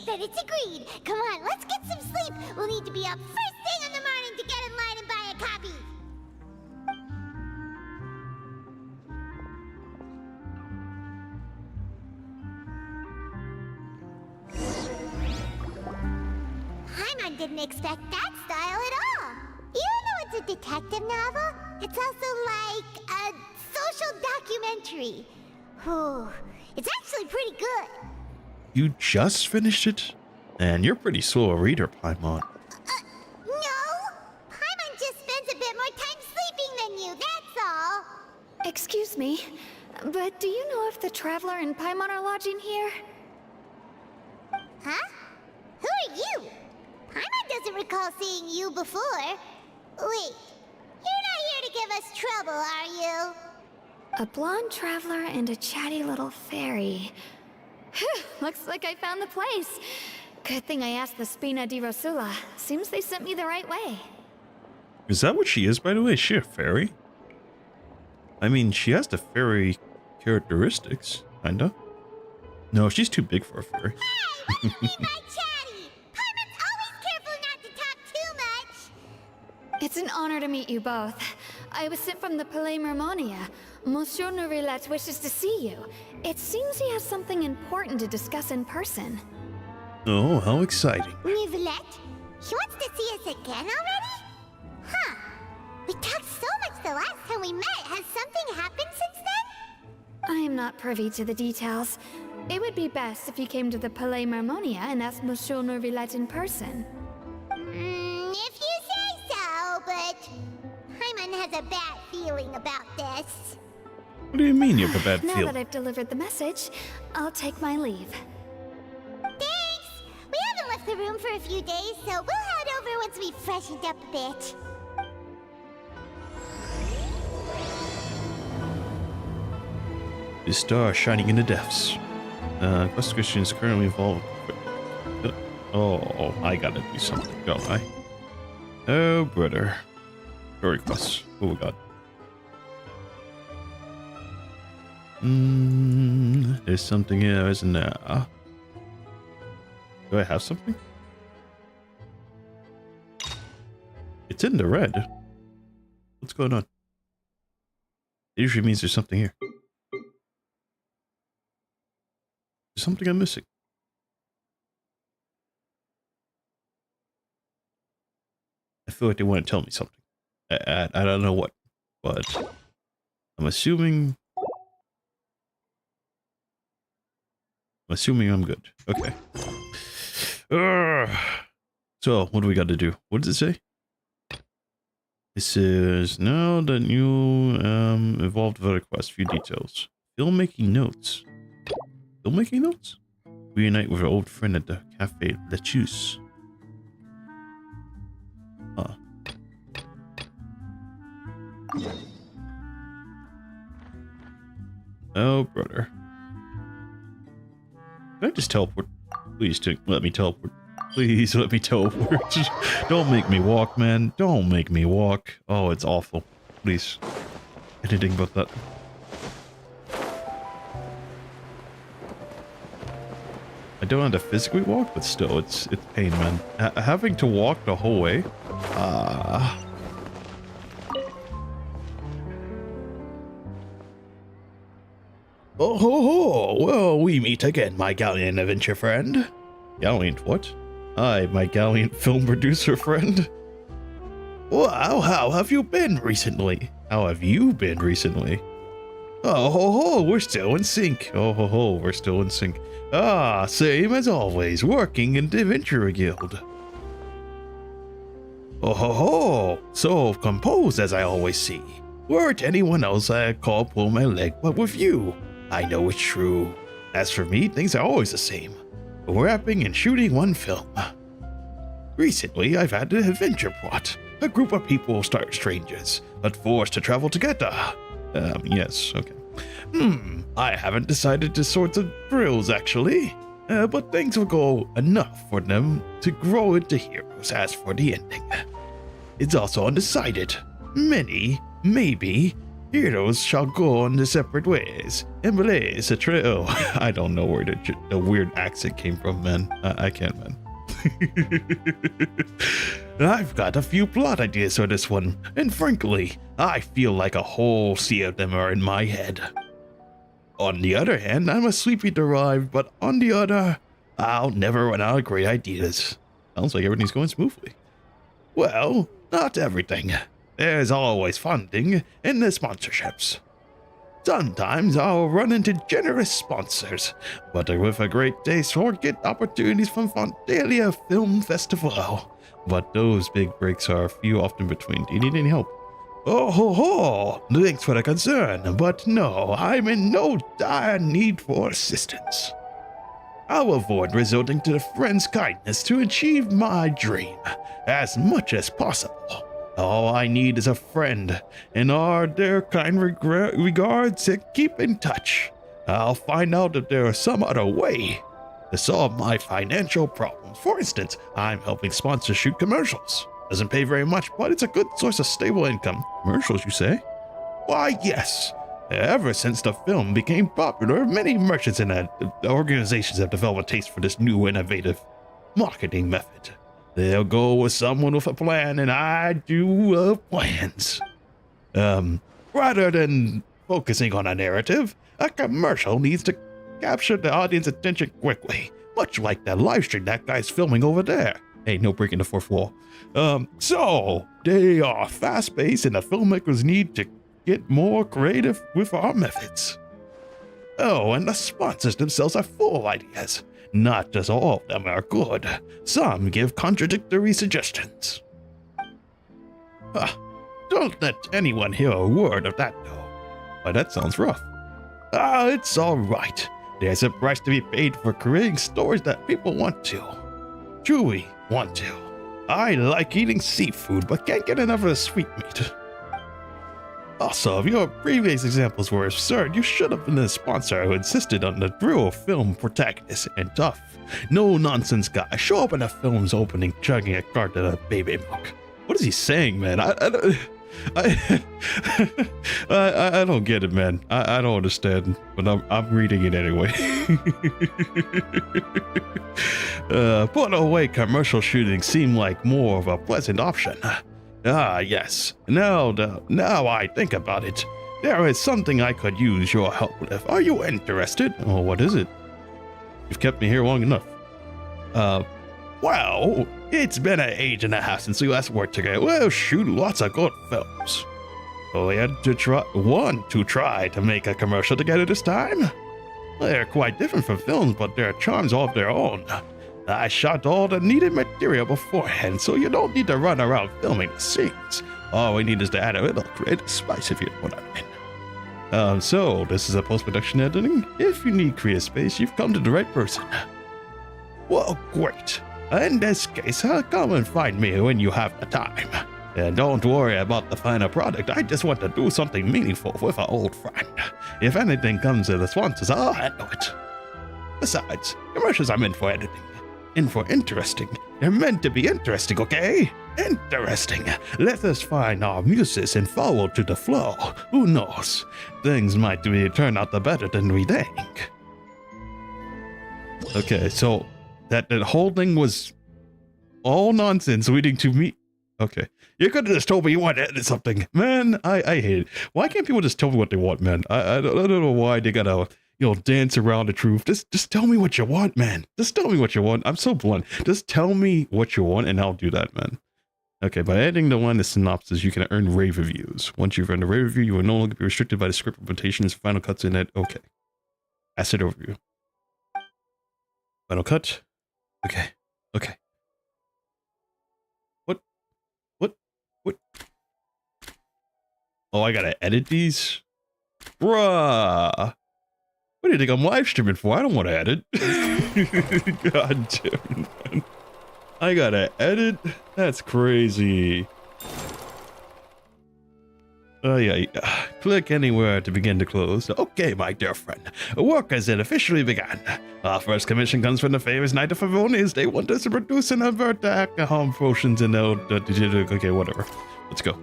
Then it's agreed. Come on, let's get some sleep. We'll need to be up first thing in the morning to get in line and buy a copy. Paimon didn't expect that style at all. Even though it's a detective novel, it's also like a social documentary. Whew. It's actually pretty good. You just finished it? And you're pretty slow a reader, Paimon. No! Paimon just spends a bit more time sleeping than you, that's all. Excuse me, but do you know if the Traveler and Paimon are lodging here? Huh? Who are you? Paimon doesn't recall seeing you before. Wait, you're not here to give us trouble, are you? A blonde traveler and a chatty little fairy. Phew, looks like I found the place. Good thing I asked the Spina di Rosula. Seems they sent me the right way. Is that what she is, by the way? Is she a fairy? I mean, she has the fairy characteristics, kinda. No, she's too big for a fairy. Hey, what do you mean by chatty? Paimon's always careful not to talk too much. It's an honor to meet you both. I was sent from the Palais Mermonia. Monsieur Nourillet wishes to see you. It seems he has something important to discuss in person. Oh, how exciting. Nouvelette? He wants to see us again already? Huh. We talked so much the last time we met. Has something happened since then? I am not privy to the details. It would be best if you came to the Palais Mermonia and asked Monsieur Nourillet in person. If you say so, but Paimon has a bad feeling about this. What do you mean you have a bad Now feel? that I've delivered the message, I'll take my leave. Thanks! We haven't left the room for a few days, so we'll head over once we've freshened up a bit. The star shining in the depths. Quest Christian is currently involved. Oh, I gotta do something, don't I? Oh, brother. Story quests. What we got? There's something here, isn't there? Do I have something? It's in the red. What's going on? It usually means there's something here. There's something I'm missing. I feel like they want to tell me something. I don't know what, but I'm assuming I'm good. Okay. Ugh. So, what do we got to do? What does it say? It says, now that you evolved the request, few details. Filmmaking notes. Filmmaking notes? Reunite with our old friend at the Cafe Lettuce. Huh. Oh, brother. Can I just teleport? Please let me teleport. Please let me teleport. Don't make me walk, man. Don't make me walk. Oh, it's awful. Please. Anything but that. I don't have to physically walk, but still, it's pain, man. Having to walk the whole way. Oh ho ho! Well, we meet again, my gallant adventure friend. Gallant what? Hi, my gallant film producer friend. Wow, how have you been recently? How have you been recently? Oh ho ho, we're still in sync. Oh ho ho, we're still in sync. Ah, same as always, working in the Adventurer Guild. Oh ho ho, so composed as I always see. Weren't anyone else I'd call pull my leg, but with you, I know it's true. As for me, things are always the same. Wrapping and shooting one film. Recently, I've had an adventure plot. A group of people start strangers, but forced to travel together. Yes, okay. I haven't decided the sorts of thrills, actually. But things will go enough for them to grow into heroes. As for the ending, it's also undecided. Many, maybe, heroes shall go on their separate ways and blaze a trail. I don't know where the weird accent came from, man. I can't, man. I've got a few plot ideas for this one, and frankly, I feel like a whole sea of them are in my head. On the other hand, I'm a sleepy derived, but on the other, I'll never run out of great ideas. Sounds like everything's going smoothly. Well, not everything. There's always funding and the sponsorships. Sometimes I'll run into generous sponsors, but with a great taste or get opportunities from Fontaine Film Festival. But those big breaks are few often between. Do you need any help? Oh ho ho! Thanks for the concern, but no, I'm in no dire need for assistance. I'll avoid resorting to the friend's kindness to achieve my dream as much as possible. All I need is a friend, and are their kind regards and keep in touch. I'll find out if there is some other way to solve my financial problems. For instance, I'm helping sponsors shoot commercials. Doesn't pay very much, but it's a good source of stable income. Commercials, you say? Why, yes. Ever since the film became popular, many merchants and organizations have developed a taste for this new innovative marketing method. They'll go with someone with a plan, and I do love plans. Rather than focusing on a narrative, a commercial needs to capture the audience attention quickly, much like that live stream that guy's filming over there. Hey, no breaking the fourth wall. So they are fast-paced, and the filmmakers need to get more creative with our methods. Oh, and the sponsors themselves are full of ideas. Not just all of them are good. Some give contradictory suggestions. Don't let anyone hear a word of that, though. Why, that sounds rough. It's all right. There's a price to be paid for creating stories that people want to. Truly want to. I like eating seafood, but can't get enough of the sweetmeat. Also, if your previous examples were absurd, you should have been the sponsor who insisted on the real film protagonist and tough, no-nonsense guy show up in the film's opening chugging a carton of baby milk. What is he saying, man? I don't get it, man. I don't understand, but I'm reading it anyway. Put away commercial shooting seemed like more of a pleasant option. Yes. Now I think about it, there is something I could use your help with. Are you interested? Oh, what is it? You've kept me here long enough. Well, it's been an age and a half since we last worked together. We'll shoot lots of good films. We had to try to make a commercial together this time. They're quite different from films, but they're charms all of their own. I shot all the needed material beforehand, so you don't need to run around filming the scenes. All we need is to add a little creative spice, if you know what I mean. So this is a post-production editing. If you need creative space, you've come to the right person. Well, great. In this case, come and find me when you have the time. And don't worry about the final product. I just want to do something meaningful with an old friend. If anything comes to the sponsors, I'll handle it. Besides, commercials are meant for editing. And for interesting. They're meant to be interesting, okay? Interesting. Let us find our muses and follow to the flow. Who knows? Things might turn out the better than we think. Okay, so that whole thing was all nonsense leading to me. Okay. You could have just told me you wanted to edit something. Man, I hate it. Why can't people just tell me what they want, man? I don't know why they gotta, dance around the truth. Just tell me what you want, man. Just tell me what you want. I'm so blunt. Just tell me what you want and I'll do that, man. Okay, by adding the line to synopsis, you can earn rave reviews. Once you've earned a rave review, you will no longer be restricted by the script implementations, final cuts in it. Okay. Asset overview. Final cut. Okay. Okay. What? Oh, I gotta edit these? Bruh. What do you think I'm live streaming for? I don't want to edit. God damn it, man. I gotta edit? That's crazy. Oh, yeah. Click anywhere to begin to close. Okay, my dear friend. Work has officially begun. Our first commission comes from the famous Knight of Favonius. They want us to produce and avert the alcohol potions and okay, whatever. Let's go.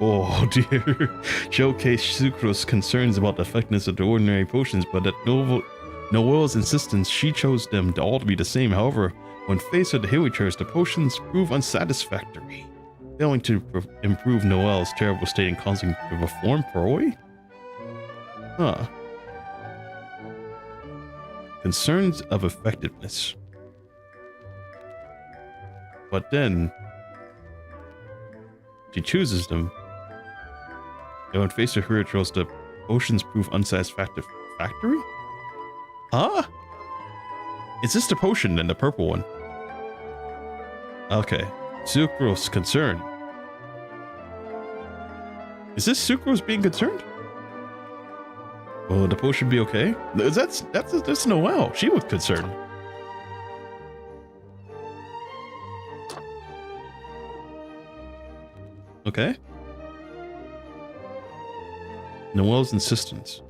Oh dear. Showcase Sucro's concerns about the effectiveness of the ordinary potions, but at Noel's insistence, she chose them to all to be the same. However, when faced with the Hilichurls, the potions prove unsatisfactory, failing to improve Noel's terrible state and causing to reform Peroi? Huh. Concerns of effectiveness. But then she chooses them. And when faced with Hilichurls, the potions prove unsatisfactory. Huh? Is this the potion then, the purple one? Okay. Sucrose concern. Is this Sucrose being concerned? Will the potion be okay? That's Noelle. She was concerned. Okay. Noelle's insistence.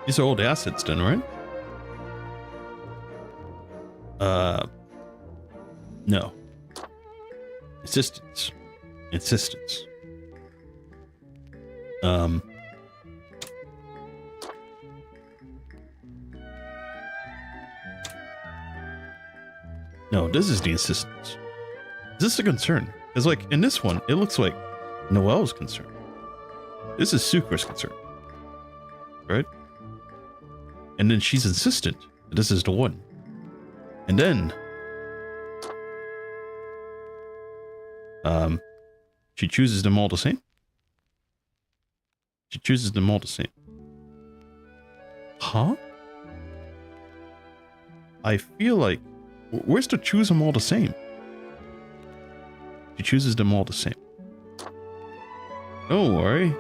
These are old assets then, right? No. Insistence. No, this is the insistence. Is this a concern? Because, like, in this one, it looks like Noelle's concern. This is Sucre's concern. Right? And then she's insistent that this is the one. And then she chooses them all the same. She chooses them all the same. Huh? I feel like, where's to choose them all the same? She chooses them all the same. Don't worry,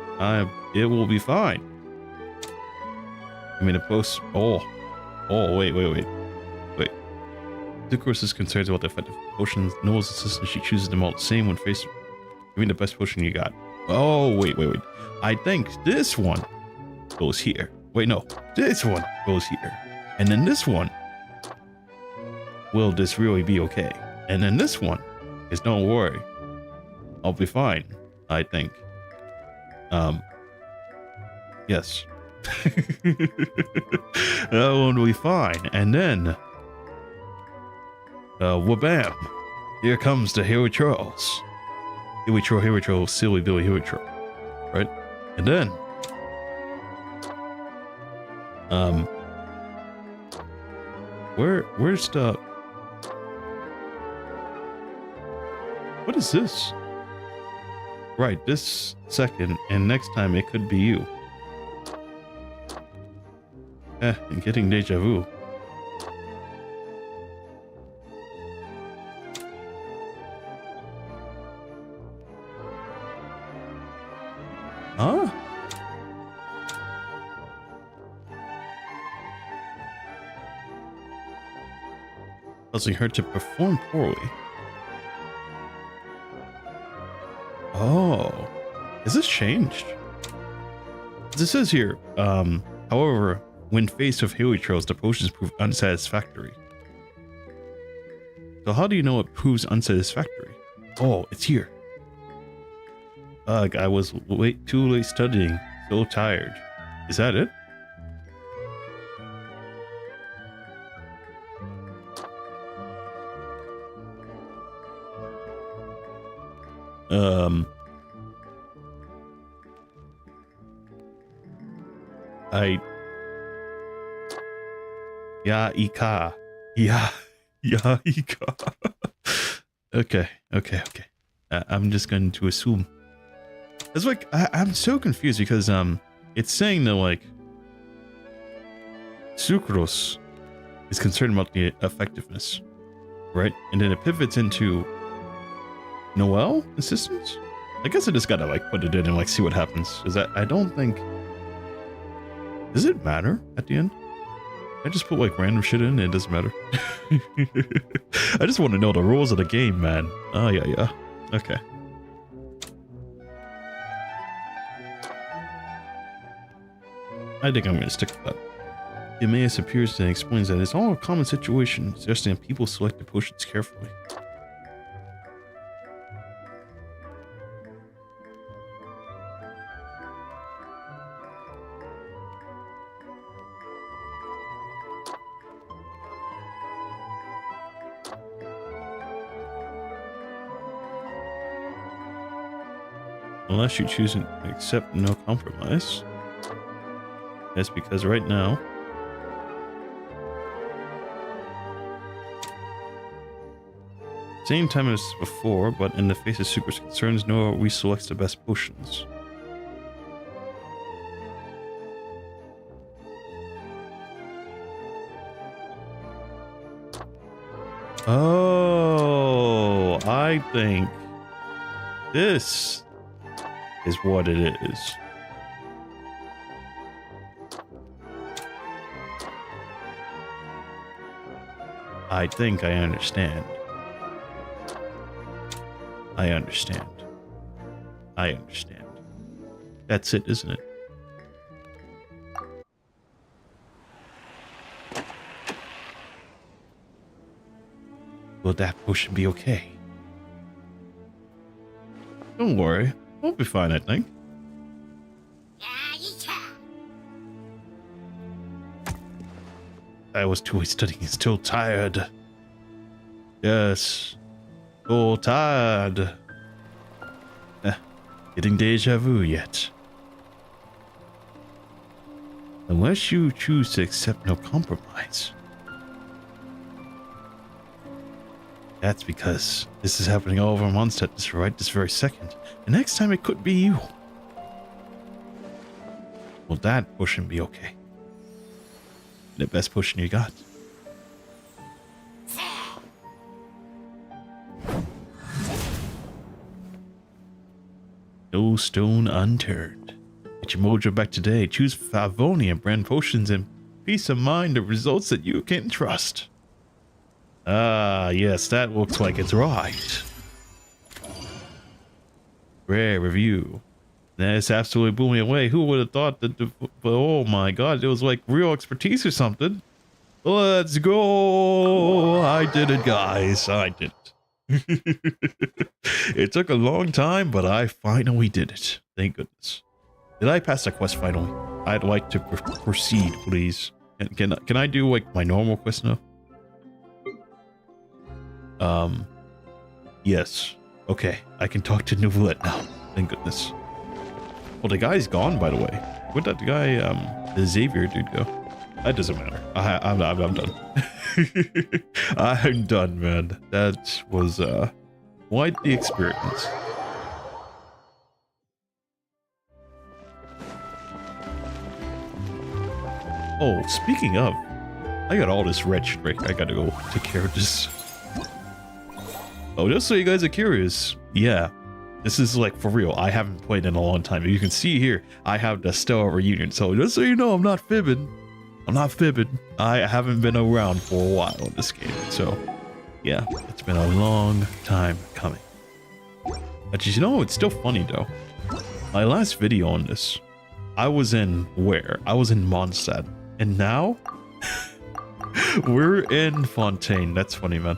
it will be fine. I mean, the post. Oh, wait. Sucrose is concerned about the effective potions. Noel's assistant, she chooses them all the same when faced. I mean, the best potion you got. Oh, wait. I think this one goes here. Wait, no. This one goes here. And then this one. Will this really be okay? And then this one is don't worry. I'll be fine, I think. Yes. That one will be fine. And then wha-bam. Here comes the Hilichurls. Hilichurl, silly Billy Hilichurl. Right? And then Where's the... What is this? Right, this second, and next time it could be you. I'm getting deja vu. Huh? Causing her to perform poorly. Oh, is this changed? This says here, however, when faced with Haley trails, the potions prove unsatisfactory. So how do you know it proves unsatisfactory? Oh, it's here. Ugh, I was too late studying, so tired. Is that it? Ika. Yeah, Ika. Okay. I'm just going to assume. It's like, I'm so confused because, it's saying that, like, Sucrose is concerned about the effectiveness, right? And then it pivots into Noelle assistance? I guess I just gotta, like, put it in and, like, see what happens. Is that, I don't think... Does it matter at the end? I just put, like, random shit in and it doesn't matter. I just want to know the rules of the game, man. Oh, yeah. Okay. I think I'm gonna stick with that. Emmaus appears and explains that it's all a common situation, suggesting that people select the potions carefully. Unless you choose to accept no compromise. That's because right now... Same time as before, but in the face of Sucro's concerns, Noah reselects the best potions. Oh, I think this is what it is. I think I understand. I understand. That's it, isn't it? Will that potion be okay? Don't worry. We'll be fine, I think. I was too late studying, still tired. Yes. So tired. Getting deja vu yet. Unless you choose to accept no compromise. That's because this is happening all over Mondstadt this very second. And next time it could be you. Will that potion be okay? The best potion you got. No stone unturned. Get your mojo back today. Choose Favonian brand potions and peace of mind of results that you can trust. Ah, yes, that looks like it's right. Rare review. That's absolutely blew me away. Who would have thought that oh my god, it was like real expertise or something. Let's go. I did it, guys. I did it. It took a long time, but I finally did it. Thank goodness. Did I pass the quest finally? I'd like to proceed, please. Can I do like my normal quest now? Yes. Okay, I can talk to Nouvellette now. Thank goodness. Well, the guy's gone, by the way. Where'd that guy, the Xavier dude go? That doesn't matter. I'm done. I'm done, man. That was quite the experience. Oh, speaking of, I got all this red shit right. I gotta go take care of this. Oh, just so you guys are curious, yeah, this is like for real. I haven't played in a long time. You can see here, I have the Stella reunion. So just so you know, I'm not fibbing. I'm not fibbing. I haven't been around for a while in this game. So yeah, it's been a long time coming. But you know, it's still funny though. My last video on this, I was in where? I was in Mondstadt. And now, we're in Fontaine. That's funny, man.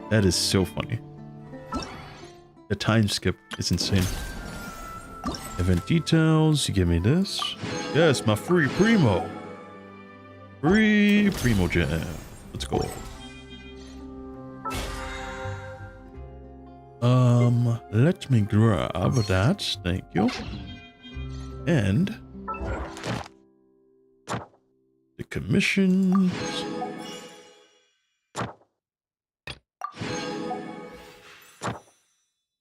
That is so funny. The time skip is insane. Event details, you give me this. Yes, my free Primo. Free Primo Jam. Let's go. Let me grab that. Thank you. And the commissions.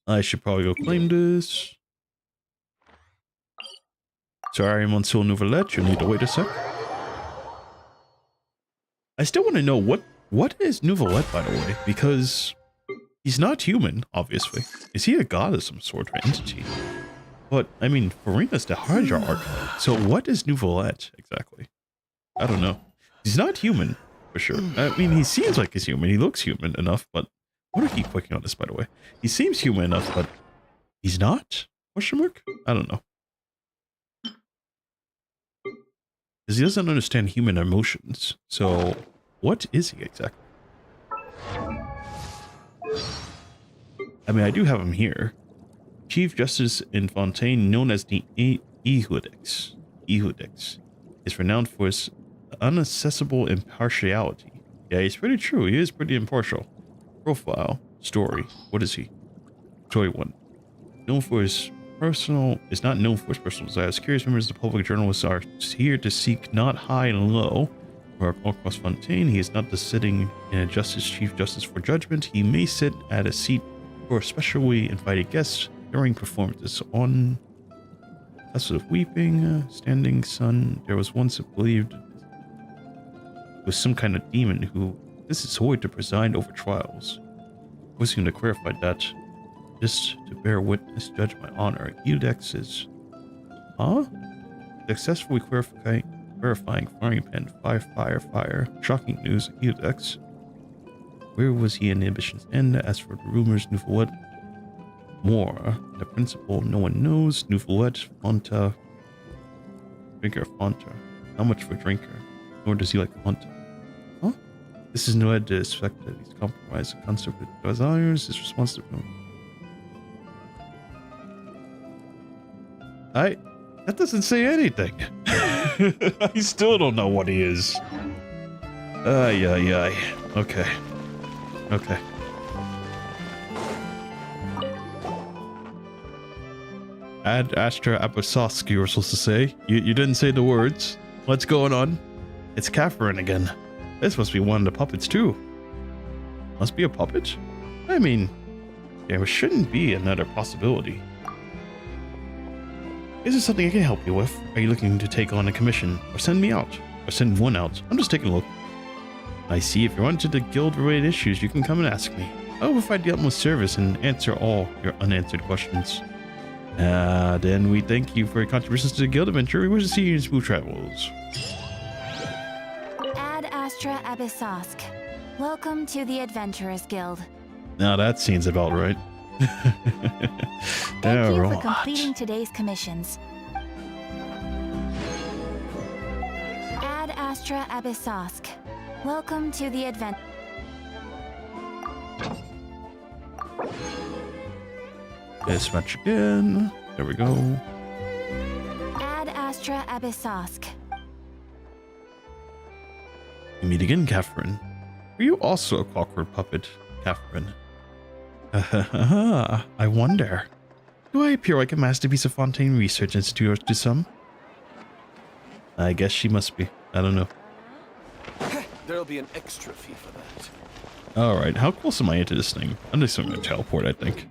I should probably go claim this. Sorry, Monsieur Nouvellette, you need to wait a sec. I still want to know what is Nouvellette, by the way, because he's not human, obviously. Is he a god of some sort or entity? But, I mean, Farina's the Hydra, so what is Nouvellette, exactly? I don't know. He's not human, for sure. I mean, he seems like he's human. He looks human enough, but... What do I keep clicking on this, by the way? He seems human enough, but... He's not? Question mark? I don't know. Because he doesn't understand human emotions. So, what is he exactly? I mean, I do have him here. Chief Justice in Fontaine, known as the Ehudix, is renowned for his unaccessible impartiality. Yeah, he's pretty true. He is pretty impartial. Profile. Story. What is he? Story 1. Known for his personal... Is not known for his personal desires. Curious members of the public journalists are here to seek not high and low. For across Fontaine, he is not the sitting in a Chief Justice for judgment. He may sit at a seat for specially invited guests during performances. On House of Weeping, Standing Sun, there was once believed it was some kind of demon who this is Hoy to preside over trials. Wishing to clarify that, just to bear witness, judge my honor. Eudex is... Huh? Successfully clarifying frying pan, fire. Shocking news, Eudex. Where was he in the ambition's end? As for the rumors, Nouvellette, more. The principle no one knows. Nouvellette, Fanta. Drinker Fanta. How much for drinker? Nor does he like Fanta. Huh? This is no head to suspect that he's compromised the concept of desires. His response to him. That doesn't say anything. I still don't know what he is. Ay. Okay. Ad Astra Abasoski, you were supposed to say. You didn't say the words. What's going on? It's Catherine again. This must be one of the puppets too. Must be a puppet? I mean, there shouldn't be another possibility. Is there something I can help you with? Are you looking to take on a commission? Or send me out? Or send one out? I'm just taking a look. I see. If you're onto the guild-related issues, you can come and ask me. I will provide the utmost service and answer all your unanswered questions. Then we thank you for your contributions to the guild adventure. We wish to see you in smooth travels. Ad Astra Abyssosque. Welcome to the Adventurers Guild. Now that seems about right. Thank you for completing today's commissions. Ad Astra Abyssosque. Welcome to the advent. This match again. There we go. Ad Astra Abyssosque. You meet again, Catherine. Were you also a clockwork puppet, Catherine? I wonder. Do I appear like a masterpiece of Fontaine Research Institute to some? I guess she must be. I don't know. There'll be an extra fee for that. Alright, how close am I into this thing? I'm just going to teleport, I think.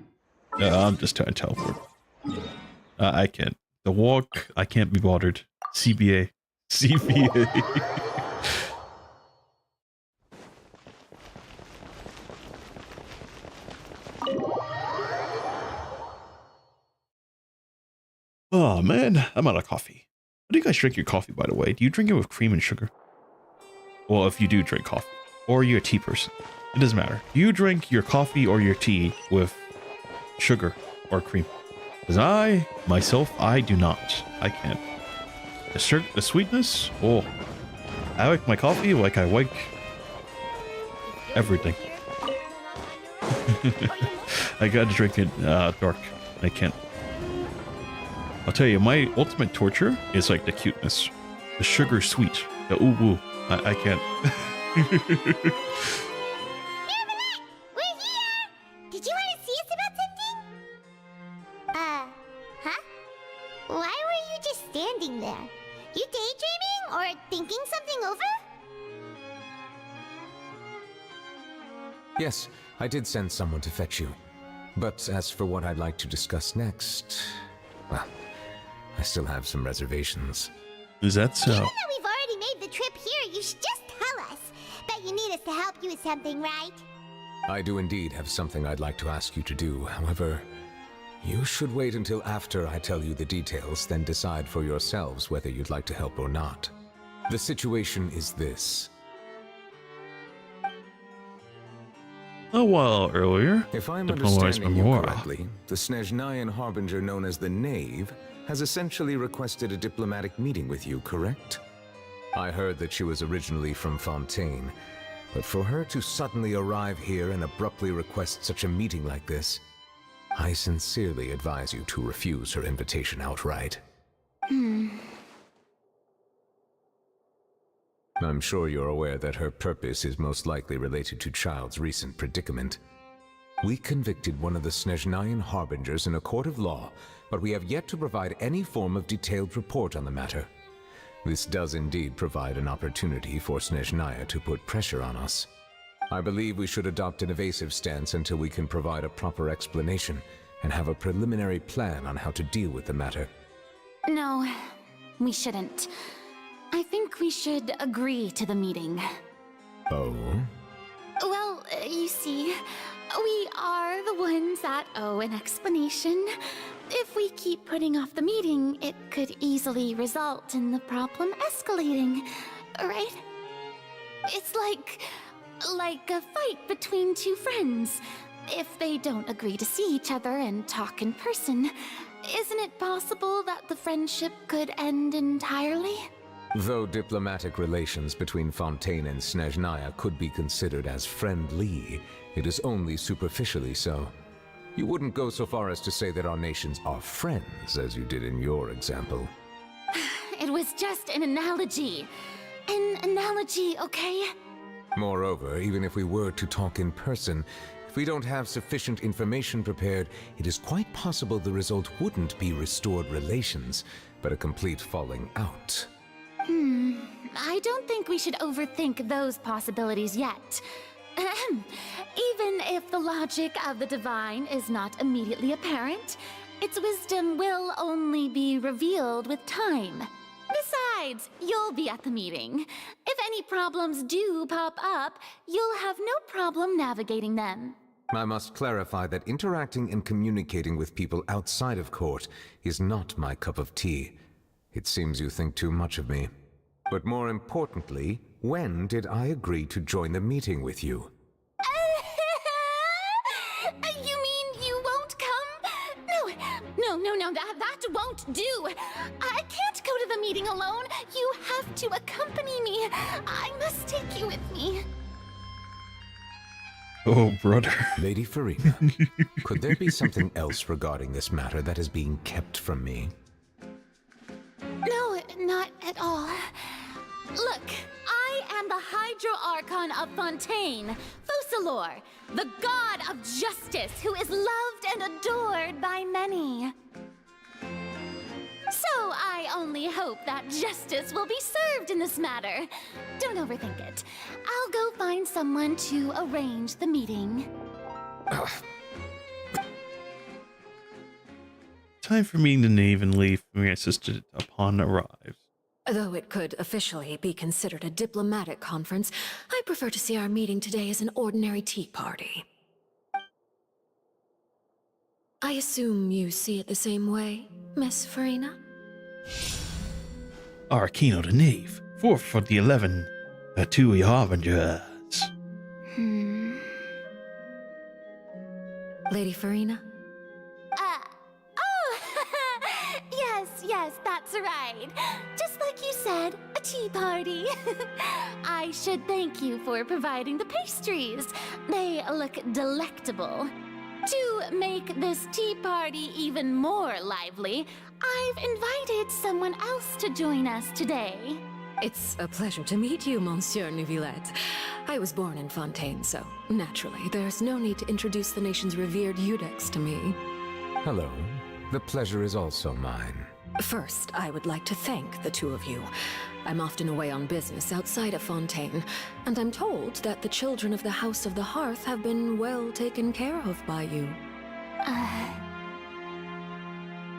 I'm just trying to teleport. I can't. The walk, I can't be bothered. CBA. CBA. Oh man, I'm out of coffee. How do you guys drink your coffee, by the way? Do you drink it with cream and sugar? Well, if you do drink coffee. Or you're a tea person. It doesn't matter. Do you drink your coffee or your tea with sugar or cream? Because I, myself, I do not. I can't. The sweetness? Oh. I like my coffee like I like everything. I gotta drink it dark. I can't. I'll tell you, my ultimate torture is like the cuteness. The sugar sweet. The ooh woo. I can't. Neverland, we're here! Did you want to see us about something? Huh? Why were you just standing there? You daydreaming or thinking something over? Yes, I did send someone to fetch you. But as for what I'd like to discuss next, well, I still have some reservations. Is that so? Given that we've already made the trip here, you should just tell us. Bet you need us to help you with something, right? I do indeed have something I'd like to ask you to do. However, you should wait until after I tell you the details, then decide for yourselves whether you'd like to help or not. The situation is this. A while earlier, If I'm Diploma's understanding you Memora. correctly, the Snezhnayan Harbinger known as the Knave has essentially requested a diplomatic meeting with you, correct? I heard that she was originally from Fontaine, but for her to suddenly arrive here and abruptly request such a meeting like this, I sincerely advise you to refuse her invitation outright. I'm sure you're aware that her purpose is most likely related to Child's recent predicament. We convicted one of the Snezhnayan Harbingers in a court of law, but we have yet to provide any form of detailed report on the matter. This does indeed provide an opportunity for Snezhnaya to put pressure on us. I believe we should adopt an evasive stance until we can provide a proper explanation and have a preliminary plan on how to deal with the matter. No, we shouldn't. I think we should agree to the meeting. Oh? Well, you see, we are the ones that owe an explanation. If we keep putting off the meeting, it could easily result in the problem escalating, right? It's like a fight between two friends. If they don't agree to see each other and talk in person, isn't it possible that the friendship could end entirely? Though diplomatic relations between Fontaine and Snezhnaya could be considered as friendly, it is only superficially so. You wouldn't go so far as to say that our nations are friends, as you did in your example. It was just an analogy. An analogy, okay? Moreover, even if we were to talk in person, if we don't have sufficient information prepared, it is quite possible the result wouldn't be restored relations, but a complete falling out. I don't think we should overthink those possibilities yet. Ahem. Even if the logic of the divine is not immediately apparent, its wisdom will only be revealed with time. Besides, you'll be at the meeting. If any problems do pop up, you'll have no problem navigating them. I must clarify that interacting and communicating with people outside of court is not my cup of tea. It seems you think too much of me. But more importantly, when did I agree to join the meeting with you? You mean you won't come? No, that won't do. I can't go to the meeting alone. You have to accompany me. I must take you with me. Oh, brother. Lady Farina, could there be something else regarding this matter that is being kept from me? No, not at all. Look, I am the Hydro-Archon of Fontaine, Focalor, the god of justice who is loved and adored by many. So I only hope hope that justice will be served in this matter. Don't overthink it. I'll go find someone to arrange the meeting. Time for meeting the knave and leave Mary assisted upon arrives. Though it could officially be considered a diplomatic conference, I prefer to see our meeting today as an ordinary tea party. I assume you see it the same way, Miss Farina? Arcano the knave, 4 for the 11, 2 harbingers. Lady Farina? Yes, that's right. Just like you said, a tea party. I should thank you for providing the pastries. They look delectable. To make this tea party even more lively, I've invited someone else to join us today. It's a pleasure to meet you, Monsieur Neuvillette. I was born in Fontaine, so naturally, there's no need to introduce the nation's revered Eudex to me. Hello. The pleasure is also mine. First, I would like to thank the two of you. I'm often away on business outside of Fontaine, and I'm told that the children of the House of the Hearth have been well taken care of by you.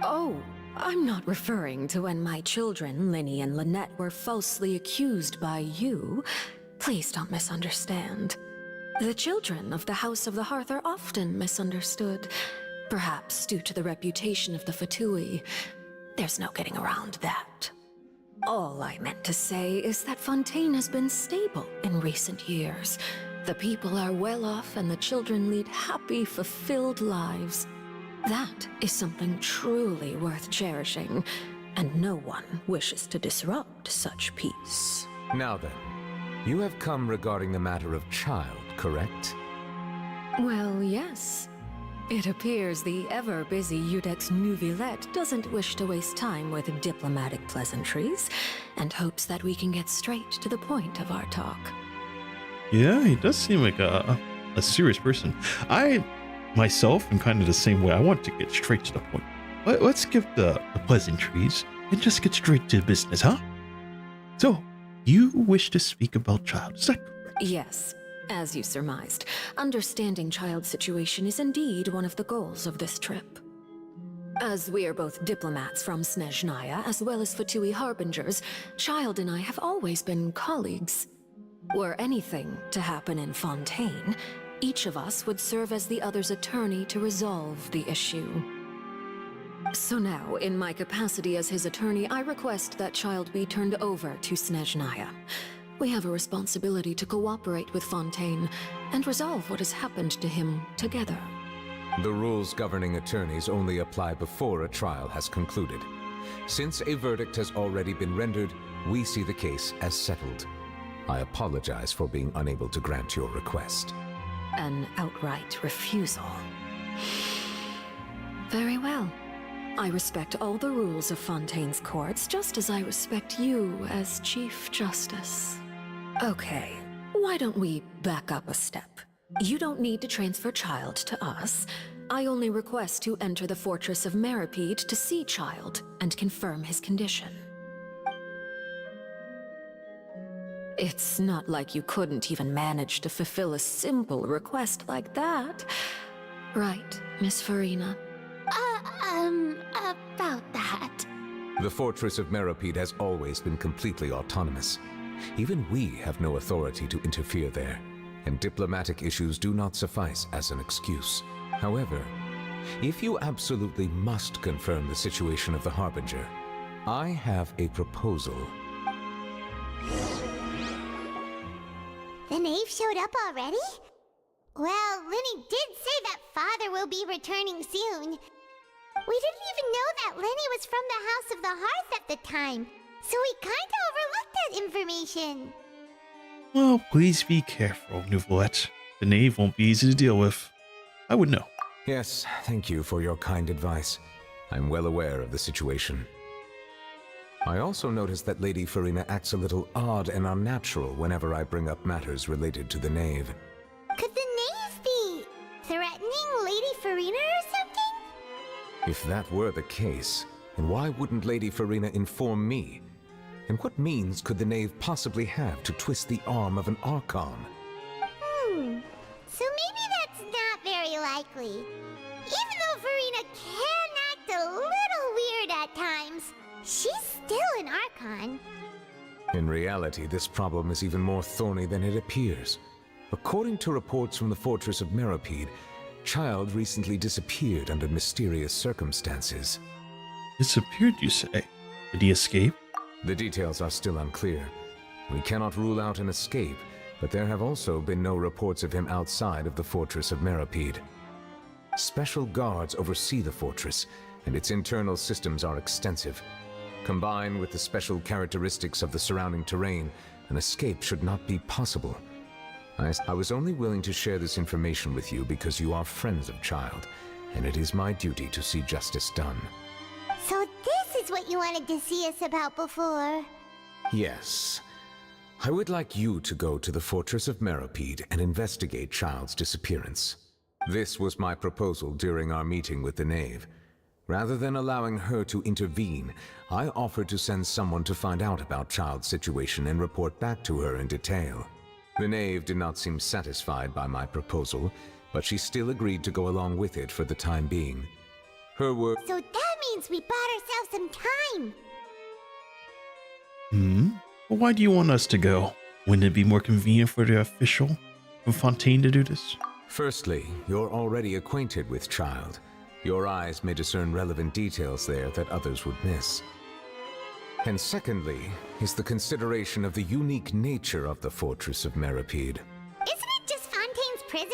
Oh, I'm not referring to when my children, Linny and Lynette, were falsely accused by you. Please don't misunderstand. The children of the House of the Hearth are often misunderstood, perhaps due to the reputation of the Fatui. There's no getting around that. All I meant to say is that Fontaine has been stable in recent years. The people are well off and the children lead happy, fulfilled lives. That is something truly worth cherishing, and no one wishes to disrupt such peace. Now then, you have come regarding the matter of child, correct? Well, yes. It appears the ever-busy Eudex Neuvillette doesn't wish to waste time with diplomatic pleasantries, and hopes that we can get straight to the point of our talk. Yeah, he does seem like a serious person. I, myself, am kind of the same way. I want to get straight to the point. Let's skip the pleasantries and just get straight to business, huh? So, you wish to speak about child, is that correct? Yes. As you surmised, understanding Child's situation is indeed one of the goals of this trip. As we are both diplomats from Snezhnaya, as well as Fatui Harbingers, Child and I have always been colleagues. Were anything to happen in Fontaine, each of us would serve as the other's attorney to resolve the issue. So now, in my capacity as his attorney, I request that Child be turned over to Snezhnaya. We have a responsibility to cooperate with Fontaine and resolve what has happened to him together. The rules governing attorneys only apply before a trial has concluded. Since a verdict has already been rendered, we see the case as settled. I apologize for being unable to grant your request. An outright refusal. Very well. I respect all the rules of Fontaine's courts, just as I respect you as Chief Justice. Okay, why don't we back up a step? You don't need to transfer Child to us. I only request to enter the fortress of Meripede to see Child and confirm his condition. It's not like you couldn't even manage to fulfill a simple request like that. Right, Miss Farina? About that. The fortress of Meripede has always been completely autonomous. Even we have no authority to interfere there, and diplomatic issues do not suffice as an excuse. However, if you absolutely must confirm the situation of the Harbinger, I have a proposal. The knave showed up already? Well, Linny did say that father will be returning soon. We didn't even know that Lenny was from the House of the Hearth at the time, so we kinda overlooked that information. Well, please be careful, Neuvillette. The knave won't be easy to deal with. I would know. Yes, thank you for your kind advice. I'm well aware of the situation. I also noticed that Lady Farina acts a little odd and unnatural whenever I bring up matters related to the knave. Could the knave be threatening Lady Farina or something? If that were the case, And why wouldn't Lady Farina inform me? And what means could the knave possibly have to twist the arm of an Archon? So maybe that's not very likely. Even though Farina can act a little weird at times, she's still an Archon. In reality, this problem is even more thorny than it appears. According to reports from the fortress of Meropide, Child recently disappeared under mysterious circumstances. Disappeared, you say? Did he escape? The details are still unclear. We cannot rule out an escape, but there have also been no reports of him outside of the fortress of Meropide. Special guards oversee the fortress, and its internal systems are extensive. Combined with the special characteristics of the surrounding terrain, an escape should not be possible. I was only willing to share this information with you because you are friends of Child, and it is my duty to see justice done. So this is what you wanted to see us about before. Yes. I would like you to go to the fortress of Meropide and investigate Child's disappearance. This was my proposal during our meeting with the knave. Rather than allowing her to intervene, I offered to send someone to find out about Child's situation and report back to her in detail. The knave did not seem satisfied by my proposal, but she still agreed to go along with it for the time being. Her word— So that means we bought ourselves some time. Well, why do you want us to go? Wouldn't it be more convenient for the official from Fontaine to do this? Firstly, you're already acquainted with Child. Your eyes may discern relevant details there that others would miss. And secondly, is the consideration of the unique nature of the fortress of Meropide. Isn't it just Fontaine's prison?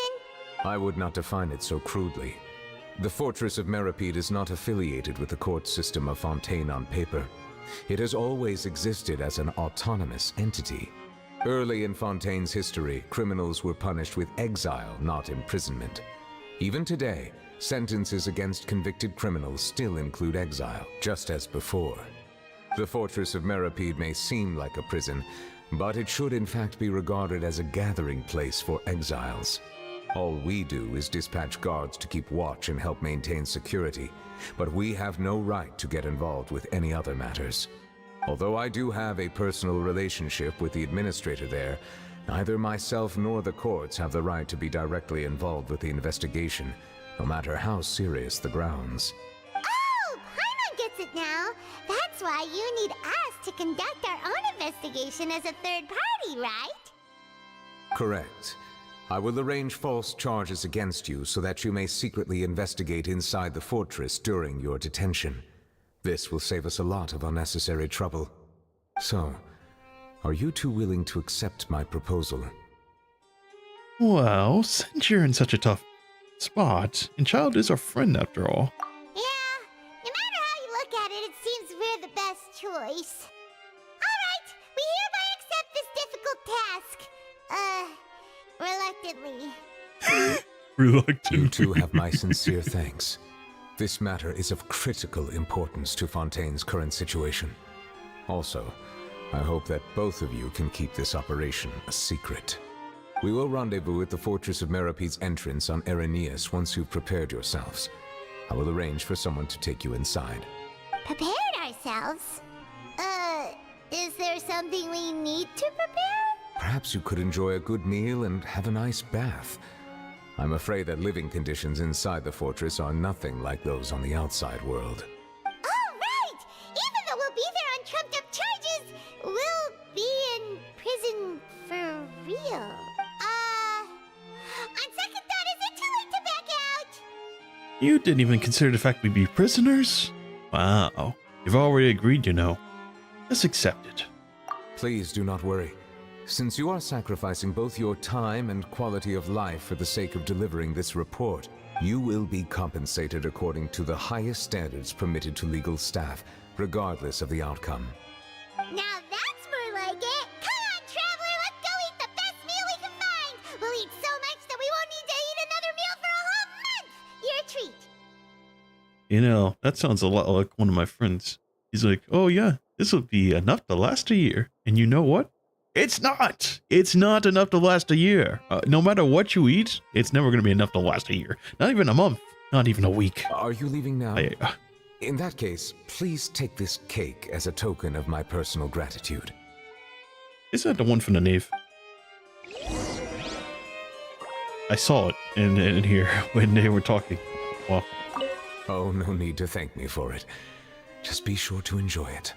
I would not define it so crudely. The fortress of Meropide is not affiliated with the court system of Fontaine on paper. It has always existed as an autonomous entity. Early in Fontaine's history, criminals were punished with exile, not imprisonment. Even today, sentences against convicted criminals still include exile, just as before. The fortress of Meropide may seem like a prison, but it should in fact be regarded as a gathering place for exiles. All we do is dispatch guards to keep watch and help maintain security, but we have no right to get involved with any other matters. Although I do have a personal relationship with the administrator there, neither myself nor the courts have the right to be directly involved with the investigation, no matter how serious the grounds. Oh, Paimon gets it now. That's why you need us to conduct our own investigation as a third party, right? Correct. I will arrange false charges against you so that you may secretly investigate inside the fortress during your detention. This will save us a lot of unnecessary trouble. So, are you two willing to accept my proposal? Well, since you're in such a tough spot, and Child is our friend after all. Yeah, no matter how you look at it, it seems we're the best choice. Alright, we hereby accept this difficult task. Reluctantly. Reluctant. You two have my sincere thanks. This matter is of critical importance to Fontaine's current situation. Also, I hope that both of you can keep this operation a secret. We will rendezvous at the Fortress of Meropide's entrance on Erinius once you've prepared yourselves. I will arrange for someone to take you inside. Prepared ourselves? Is there something we need to prepare? Perhaps you could enjoy a good meal and have a nice bath. I'm afraid that living conditions inside the fortress are nothing like those on the outside world. Oh, right! Even though we'll be there on trumped-up charges, we'll be in prison for real. On second thought, is it too late to back out? You didn't even consider the fact we'd be prisoners? Wow. You've already agreed, you know. Let's accept it. Please do not worry. Since you are sacrificing both your time and quality of life for the sake of delivering this report, you will be compensated according to the highest standards permitted to legal staff, regardless of the outcome. Now that's more like it! Come on, traveler, let's go eat the best meal we can find! We'll eat so much that we won't need to eat another meal for a whole month! You're a treat! You know, that sounds a lot like one of my friends. He's like, oh yeah, this will be enough to last a year. And you know what? It's not! It's not enough to last a year. No matter what you eat, it's never going to be enough to last a year. Not even a month. Not even a week. Are you leaving now? In that case, please take this cake as a token of my personal gratitude. Is that the one from the Nave? I saw it in here when they were talking. Wow. Oh, no need to thank me for it. Just be sure to enjoy it.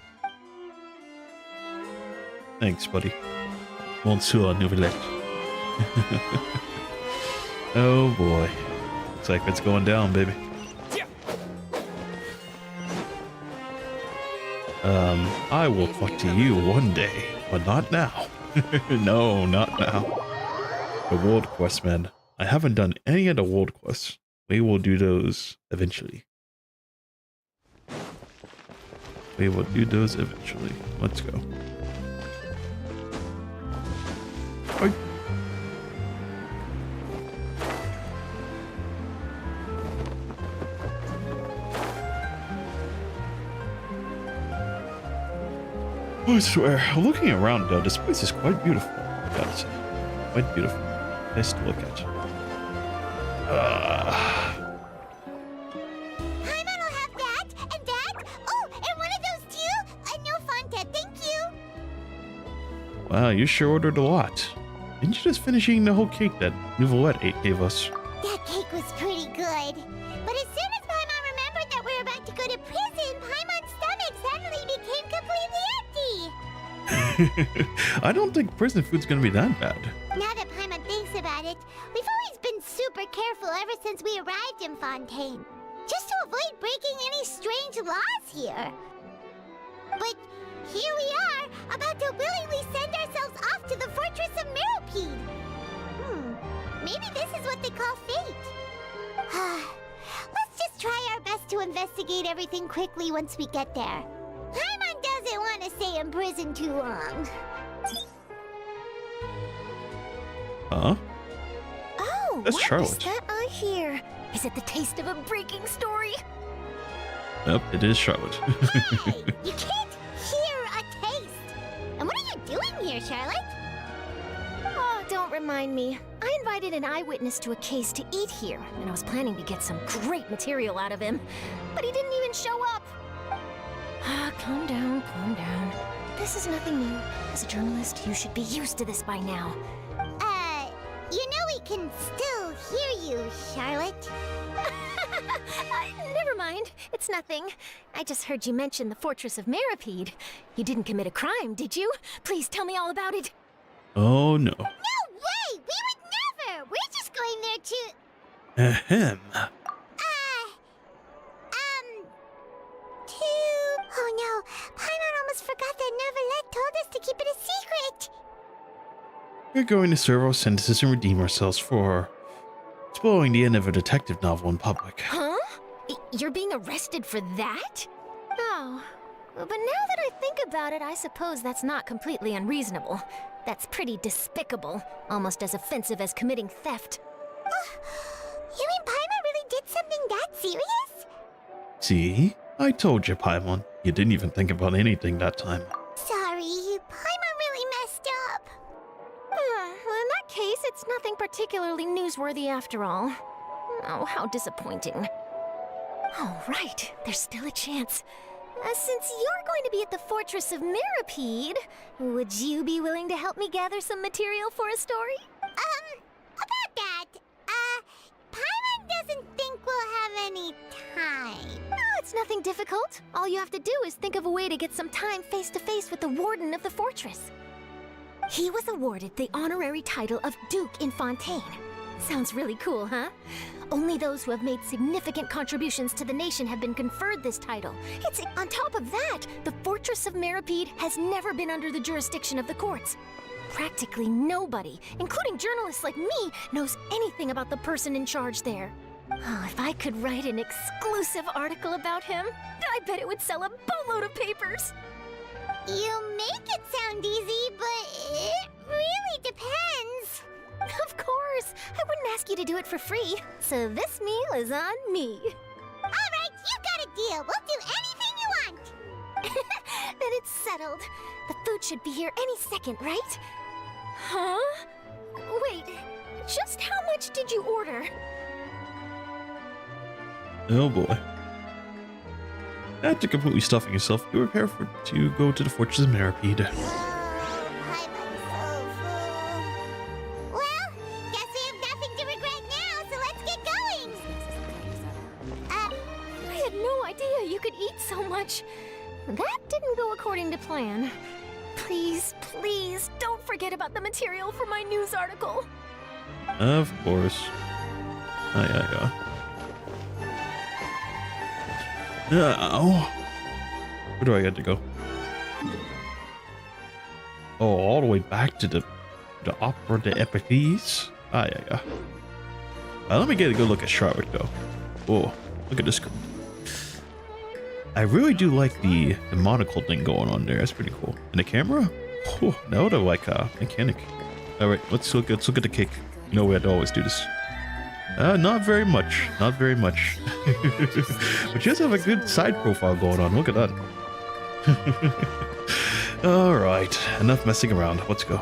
Thanks, buddy. Bonsoir, nouvelle. Oh boy. Looks like it's going down, baby. I will talk to you one day, but not now. No, not now. The world quest, man. I haven't done any of the world quests. We will do those eventually. We will do those eventually. Let's go. Oi. I swear, looking around, this place is quite beautiful. I gotta say, quite beautiful. Nice to look at. Paimon will have that, and that. Oh, and one of those too. No Fontaine, thank you. Wow, you sure ordered a lot. Didn't you just finish eating the whole cake that Nouvellette gave us? That cake was pretty good. But as soon as Paimon remembered that we were about to go to prison, Paimon's stomach suddenly became completely empty. I don't think prison food's gonna be that bad. Now that Paimon thinks about it, we've always been super careful ever since we arrived in Fontaine. Just to avoid breaking any strange laws here. But here we are, about to willingly send ourselves off to the Fortress of Mirapede. Maybe this is what they call fate. Let's just try our best to investigate everything quickly once we get there. Paimon doesn't want to stay in prison too long. Huh? Oh, That's what Charlotte. is that I hear? Is it the taste of a breaking story? Nope, it is Charlotte. Hey, you can't hear a taste. And what are you doing here, Charlotte? Oh, don't remind me. I invited an eyewitness to a case to eat here, and I was planning to get some great material out of him. But he didn't even show up. Calm down, calm down. This is nothing new. As a journalist, you should be used to this by now. You know we can still hear you, Charlotte. Never mind. It's nothing. I just heard you mention the Fortress of Mirapede. You didn't commit a crime, did you? Please tell me all about it. Oh no. No way! We would never! We're just going there to... Ahem. Oh no, Paimon almost forgot that Nouvellette told us to keep it a secret! We're going to serve our sentences and redeem ourselves for spoiling the end of a detective novel in public. Huh? You're being arrested for that? Oh. But now that I think about it, I suppose that's not completely unreasonable. That's pretty despicable. Almost as offensive as committing theft. You mean Paimon really did something that serious? See? I told you, Paimon. You didn't even think about anything that time. Sorry, Paimon really messed up. Well, in that case, it's nothing particularly newsworthy after all. Oh, how disappointing. Oh, right. There's still a chance. Since you're going to be at the Fortress of Mirapede, would you be willing to help me gather some material for a story? About that, Paimon doesn't think we'll have any time. No, it's nothing difficult. All you have to do is think of a way to get some time face-to-face with the warden of the fortress. He was awarded the honorary title of Duke in Fontaine. Sounds really cool, huh? Only those who have made significant contributions to the nation have been conferred this title. It's on top of that, the Fortress of Mirapede has never been under the jurisdiction of the courts. Practically nobody, including journalists like me, knows anything about the person in charge there. Oh, if I could write an exclusive article about him, I bet it would sell a boatload of papers. You make it sound easy, but it really depends. Of course, I wouldn't ask you to do it for free, so this meal is on me. All right, you got a deal. We'll do anything you want. Then it's settled. The food should be here any second, right? Huh? Wait, just how much did you order? Oh boy. After completely stuffing yourself, you prepare to go to the Fortress of Meripede. Oh, Paimon's so full. Well, guess we have nothing to regret now, so let's get going. I had no idea you could eat so much. That didn't go according to plan. Please, please, don't forget about the material for my news article. Of course. Now, where do I get to go? Oh, all the way back to the Opera de Epiphanies. Let me get a good look at Charlotte, though. Oh, look at this. I really do like the monocle thing going on there. That's pretty cool. And the camera? Oh, that would have like a mechanic. All right, let's look at the cake. You know we had to always do this. Not very much. Not very much. But you guys have a good side profile going on. Look at that. Alright. Enough messing around. Let's go.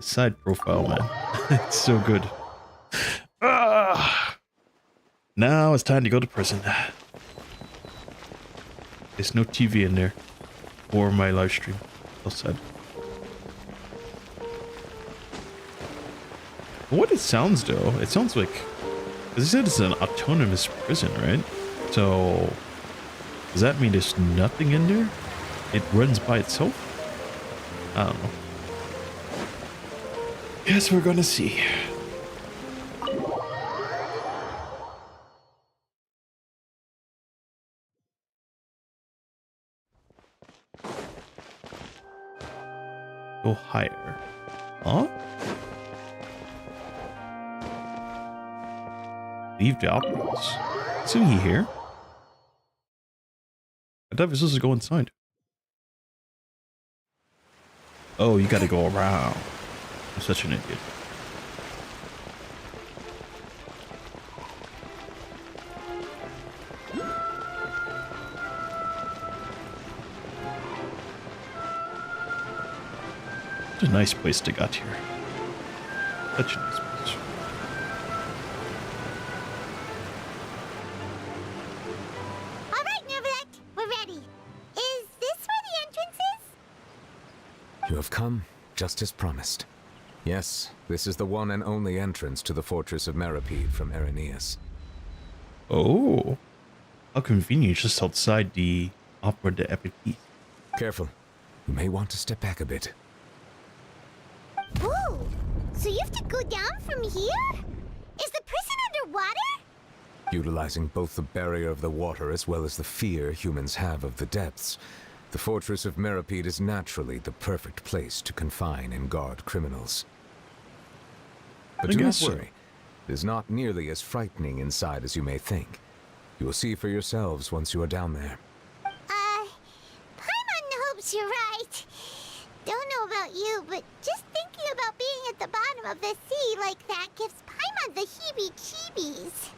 Side profile, man. It's so good. Now it's time to go to prison. There's no TV in there. Or my live stream. So sad. What it sounds though, it sounds like, as I said, it's an autonomous prison, right? So, does that mean there's nothing in there? It runs by itself? I don't know. Guess we're gonna see. Go higher. Huh? Leave the outpost. Isn't he here? I thought we were supposed to go inside. Oh, you gotta go around. I'm such an idiot. It's a nice place to get here. Such a nice place. You have come, just as promised. Yes, this is the one and only entrance to the Fortress of Meripede from Araneus. Oh, how convenient, just outside the Opera de Epiphanies. Careful, you may want to step back a bit. Whoa, so you have to go down from here? Is the prison underwater? Utilizing both the barrier of the water as well as the fear humans have of the depths, the Fortress of Meripede is naturally the perfect place to confine and guard criminals. But do not worry, it is not nearly as frightening inside as you may think. You will see for yourselves once you are down there. Paimon hopes you're right. Don't know about you, but just thinking about being at the bottom of the sea like that gives Paimon the heebie-jeebies.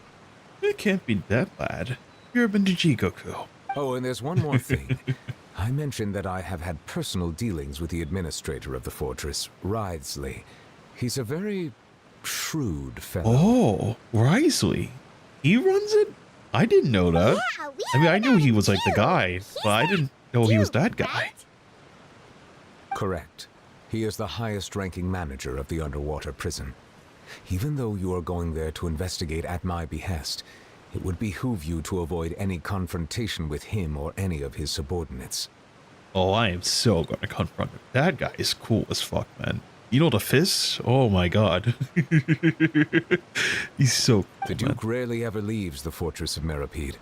It can't be that bad. You're a Benji Goku. Oh, and there's one more thing. I mentioned that I have had personal dealings with the administrator of the fortress, Wriothesley. He's a very shrewd fellow. Oh, Wriothesley. He runs it? I didn't know that. Yeah, I mean, I knew he was like the guy, but I didn't know he was that guy. Correct. He is the highest-ranking manager of the underwater prison. Even though you are going there to investigate at my behest, it would behoove you to avoid any confrontation with him or any of his subordinates. Oh, I am so gonna confront him. That guy is cool as fuck, man. You know the fists? Oh my god. He's so cool, The Duke rarely ever leaves the Fortress of Meripede,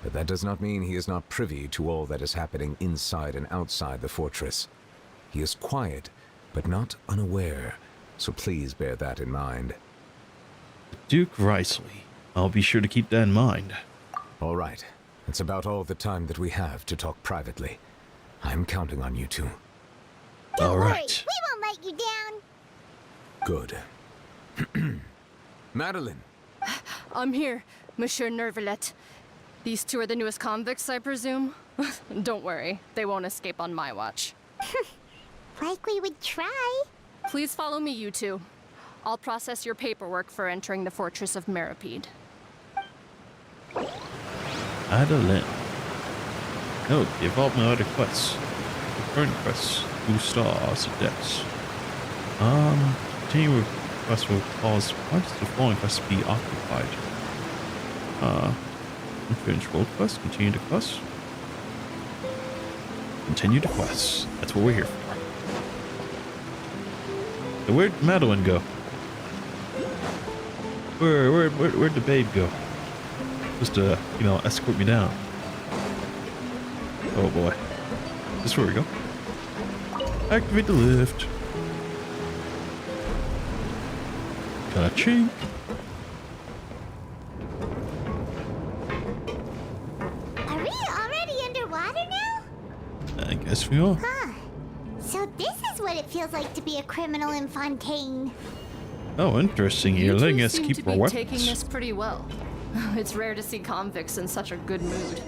but that does not mean he is not privy to all that is happening inside and outside the fortress. He is quiet, but not unaware, so please bear that in mind. Duke Wriothesley. I'll be sure to keep that in mind. All right. It's about all the time that we have to talk privately. I'm counting on you two. All right. We won't let you down. Good. Madeline! I'm here, Monsieur Nervalet. These two are the newest convicts, I presume? Don't worry, they won't escape on my watch. Like we would try. Please follow me, you two. I'll process your paperwork for entering the Fortress of Meripede. Adeline. No, give up my other quests. Current quests. 2 stars of deaths. Continue with quest will cause parts of the following quests to be occupied. Unfinished world quest. Continue the quest. Continue the quest. That's what we're here for. So where'd Madeline go? Where'd the babe go? Just to, escort me down. Oh boy. This is where we go. Activate the lift. Ka-ching. Are we already underwater now? I guess we are. Huh. So this is what it feels like to be a criminal in Fontaine. Oh, interesting. You're letting us seem keep to our be weapons. taking this pretty well. It's rare to see convicts in such a good mood.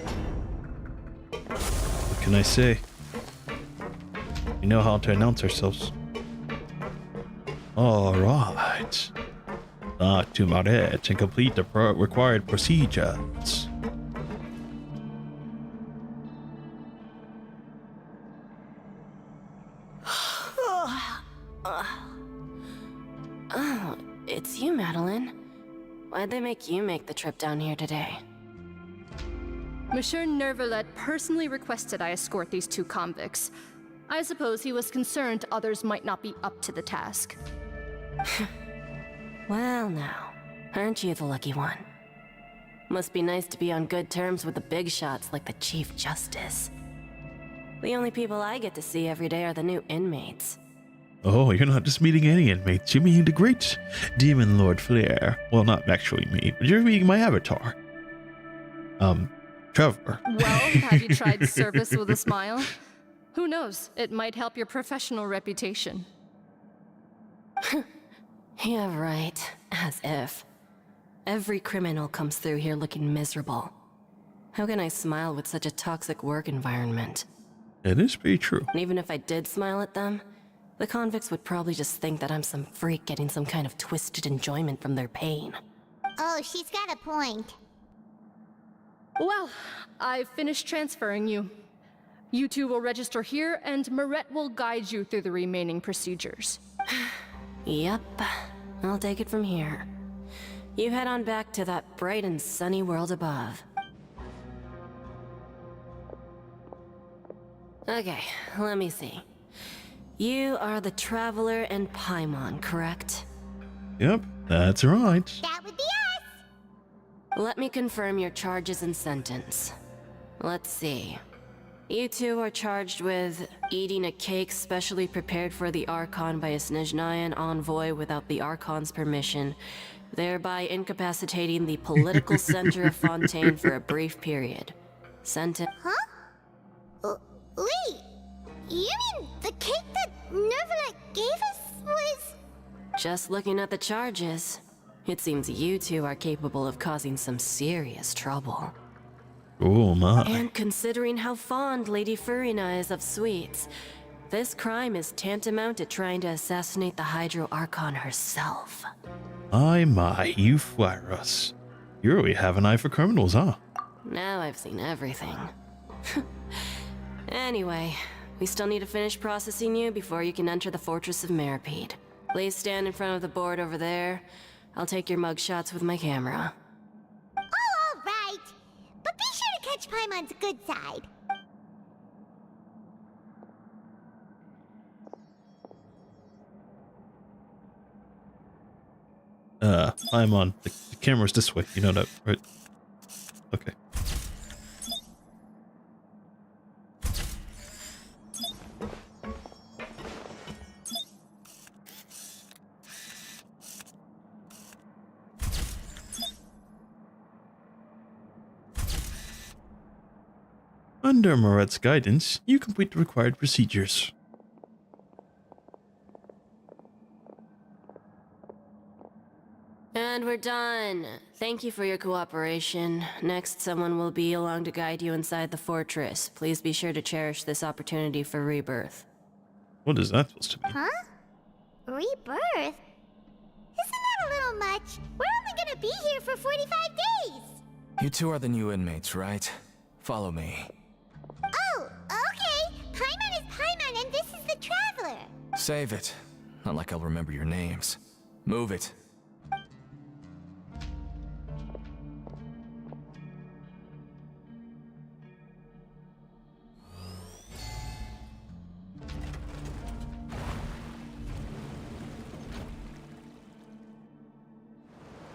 What can I say? We know how to announce ourselves. Alright. Back to Maret and complete the required procedures. Oh, it's you, Madeline. Why'd they make you make the trip down here today? Monsieur Nervalet personally requested I escort these 2 convicts. I suppose he was concerned others might not be up to the task. Well now, aren't you the lucky one? Must be nice to be on good terms with the big shots like the Chief Justice. The only people I get to see every day are the new inmates. Oh, you're not just meeting any inmates. You're meeting the great Demon Lord Flair. Well, not actually me, but you're meeting my avatar. Trevor. Well, have you tried service with a smile? Who knows? It might help your professional reputation. Yeah, right. As if. Every criminal comes through here looking miserable. How can I smile with such a toxic work environment? It is pretty true. And even if I did smile at them, the convicts would probably just think that I'm some freak getting some kind of twisted enjoyment from their pain. Oh, she's got a point. Well, I've finished transferring you. You 2 will register here, and Maret will guide you through the remaining procedures. Yep, I'll take it from here. You head on back to that bright and sunny world above. Okay, let me see. You are the Traveler and Paimon, correct? Yep, that's right. That would be us. Let me confirm your charges and sentence. Let's see. You 2 are charged with eating a cake specially prepared for the Archon by a Snezhnayan envoy without the Archon's permission, thereby incapacitating the political center of Fontaine for a brief period. Sentence. Huh? Wait. You mean the cake that Nervalet gave us was... Just looking at the charges, it seems you 2 are capable of causing some serious trouble. Oh my. And considering how fond Lady Furina is of sweets, this crime is tantamount to trying to assassinate the Hydro Archon herself. My, you flatter us. You really have an eye for criminals, huh? Now I've seen everything. Anyway, we still need to finish processing you before you can enter the Fortress of Meripede. Please stand in front of the board over there. I'll take your mugshots with my camera. Oh, all right. But be sure to catch Paimon's good side. I'm on. The camera's this way. You know that, right? Okay. Under Maret's guidance, you complete the required procedures. And we're done. Thank you for your cooperation. Next, someone will be along to guide you inside the fortress. Please be sure to cherish this opportunity for rebirth. What is that supposed to be? Huh? Rebirth? Isn't that a little much? We're only gonna be here for 45 days! You two are the new inmates, right? Follow me. Oh, okay. Paimon is Paimon, and this is the Traveler. Save it. Not like I'll remember your names. Move it.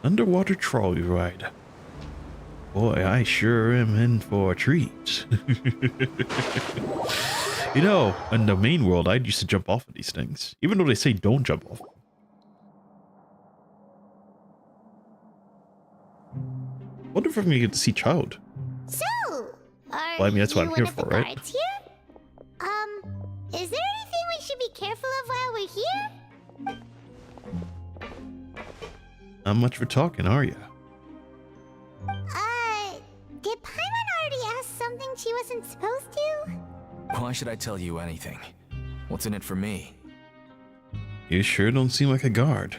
Underwater trolley ride. Boy, I sure am in for a treat. You know, in the main world, I used to jump off of these things, even though they say don't jump off. Wonder if I'm gonna get to see Child. So, are Well, I mean, that's what you I'm here one of for, the right? guards here? Is there anything we should be careful of while we're here? Not much for talking, are you? Did Paimon already ask something she wasn't supposed to? Why should I tell you anything? What's in it for me? You sure don't seem like a guard.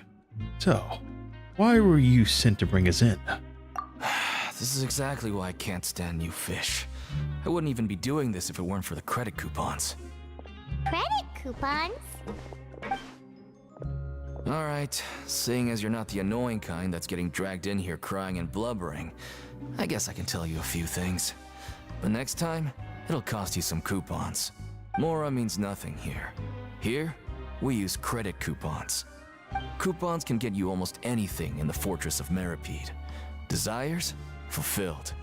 So, why were you sent to bring us in? This is exactly why I can't stand new fish. I wouldn't even be doing this if it weren't for the credit coupons. Credit coupons? Alright, seeing as you're not the annoying kind that's getting dragged in here crying and blubbering, I guess I can tell you a few things. But next time, it'll cost you some coupons. Mora means nothing here. Here, we use credit coupons. Coupons can get you almost anything in the Fortress of Meripede. Desires? Fulfilled.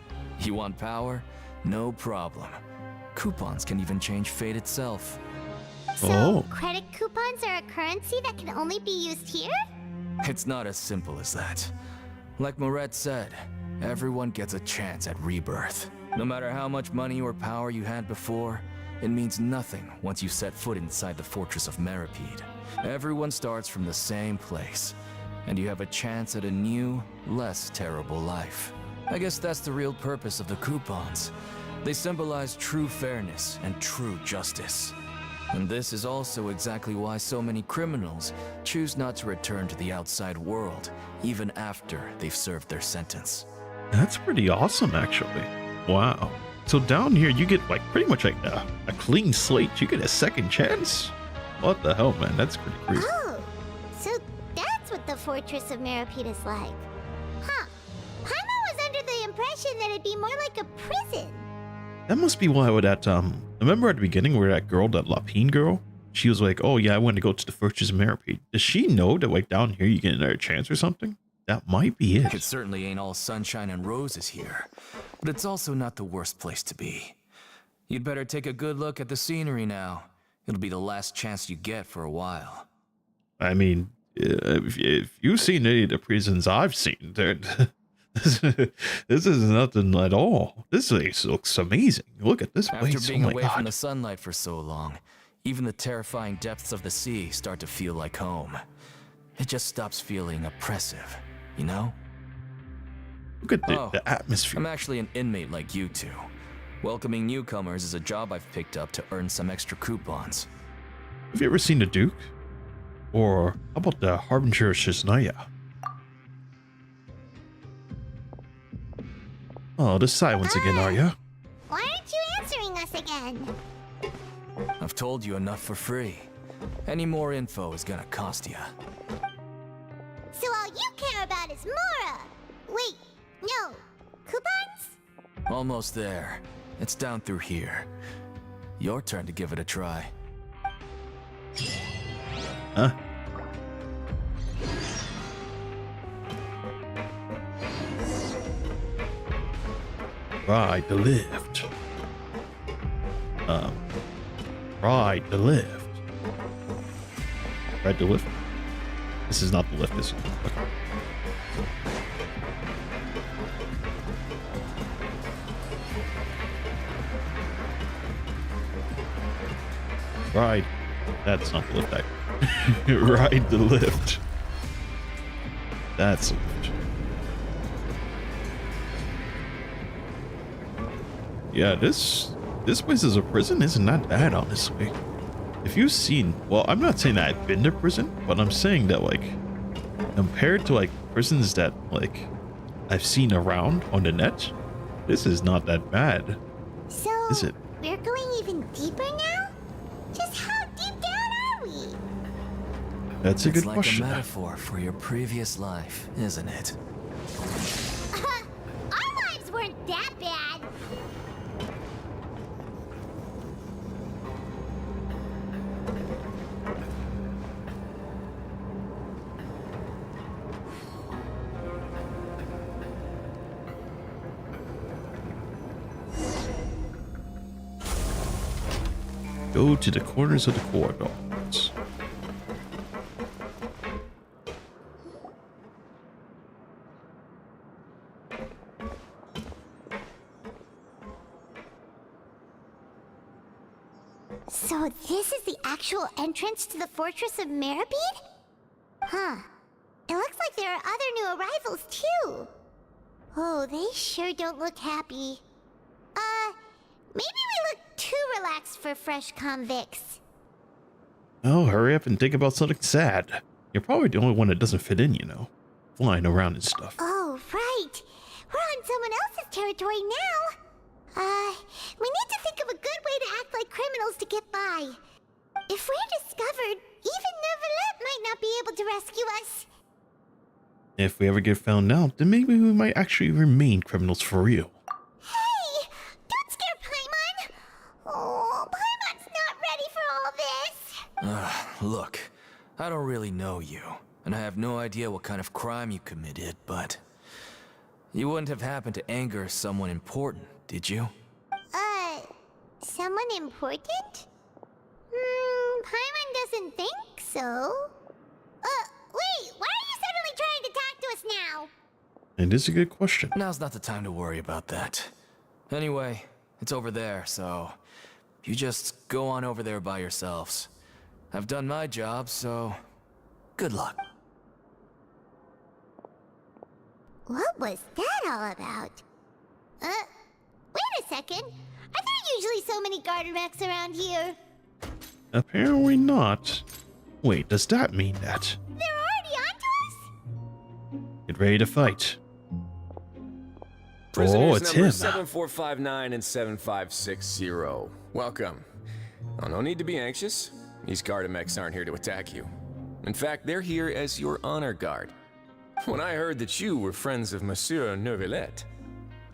You want power? No problem. Coupons can even change fate itself. So, credit coupons are a currency that can only be used here? It's not as simple as that. Like Moret said, everyone gets a chance at rebirth. No matter how much money or power you had before, it means nothing once you set foot inside the Fortress of Meripede. Everyone starts from the same place, and you have a chance at a new, less terrible life. I guess that's the real purpose of the coupons. They symbolize true fairness and true justice. And this is also exactly why so many criminals choose not to return to the outside world, even after they've served their sentence. That's pretty awesome, actually. Wow. So down here, you get like pretty much like a clean slate. You get a second chance? What the hell, man? That's pretty crazy. Oh, so that's what the Fortress of Meripede is like. Huh. Paimon was under the impression that it'd be more like a prison. That must be why with that, remember at the beginning where that girl, that Lapine girl, she was like, oh yeah, I want to go to the Fortress of Meripede. Does she know that like down here you get another chance or something? That might be it. It certainly ain't all sunshine and roses here, but it's also not the worst place to be. You'd better take a good look at the scenery now. It'll be the last chance you get for a while. I mean, if you've seen any of the prisons I've seen, this is nothing at all. This place looks amazing. Look at this place. After being oh my away God. from the sunlight for so long, even the terrifying depths of the sea start to feel like home. It just stops feeling oppressive, you know? Look at the atmosphere. I'm actually an inmate like you two. Welcoming newcomers is a job I've picked up to earn some extra coupons. Have you ever seen the Duke? Or how about the Harbinger of Shiznaya? Oh, this silence again, are you? Why aren't you answering us again? I've told you enough for free. Any more info is gonna cost you. So all you care about is Mora! Wait, no. Coupons? Almost there. It's down through here. Your turn to give it a try. Huh? Ride the lift. Ride the lift. Ride the lift. This is not the lift, is it? Okay. Ride. That's not the lift. Ride the lift. That's the lift. Yeah, this place is a prison isn't that bad, honestly. If you've seen, well, I'm not saying that I've been to prison, but I'm saying that like compared to like prisons that like I've seen around on the net, this is not that bad, So, is it? we're going even deeper now? Just how deep down are we? That's a It's good like question. a metaphor for your previous life, isn't it? Our lives weren't that bad. Go to the corners of the corridors. So this is the actual entrance to the Fortress of Meribed? Huh. It looks like there are other new arrivals, too. Oh, they sure don't look happy. Maybe we look too relaxed for fresh convicts. Oh, hurry up and think about something sad. You're probably the only one that doesn't fit in, you know. Flying around and stuff. Oh, right. We're on someone else's territory now. We need to think of a good way to act like criminals to get by. If we're discovered, even Neuvillette might not be able to rescue us. If we ever get found out, then maybe we might actually remain criminals for real. Hey! Don't scare Paimon! Oh, Paimon's not ready for all this! Look, I don't really know you, and I have no idea what kind of crime you committed, but you wouldn't have happened to anger someone important, did you? Someone important? Paimon doesn't think so. Wait, why are you suddenly trying to talk to us now? And it's a good question. Now's not the time to worry about that. Anyway, it's over there, so you just go on over there by yourselves. I've done my job, so good luck. What was that all about? Wait a second. Are there usually so many Garderex around here? Apparently not. Wait, does that mean that? They're already onto us? Get ready to fight. Prisoners it's number him. 7459 and 7560. Welcome. Oh, no need to be anxious. These Gardemex aren't here to attack you. In fact, they're here as your honor guard. When I heard that you were friends of Monsieur Neuvillette,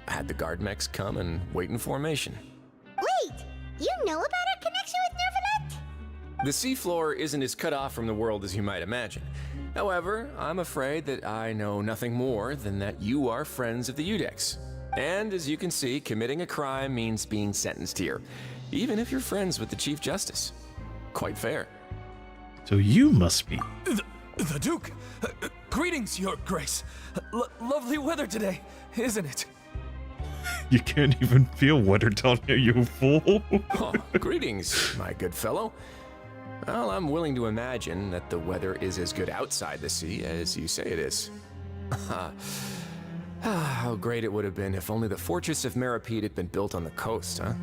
I had the Gardemex come and wait in formation. Wait, you know about our connection with Neuvillette? The seafloor isn't as cut off from the world as you might imagine. However, I'm afraid that I know nothing more than that you are friends of the Udex. And as you can see, committing a crime means being sentenced here, even if you're friends with the Chief Justice. Quite fair. So you must be. The Duke! Greetings, Your Grace. Lovely weather today, isn't it? You can't even feel weather down here, you fool. Oh, greetings, my good fellow. Well, I'm willing to imagine that the weather is as good outside the sea as you say it is. How great it would have been if only the Fortress of Meribed had been built on the coast, huh?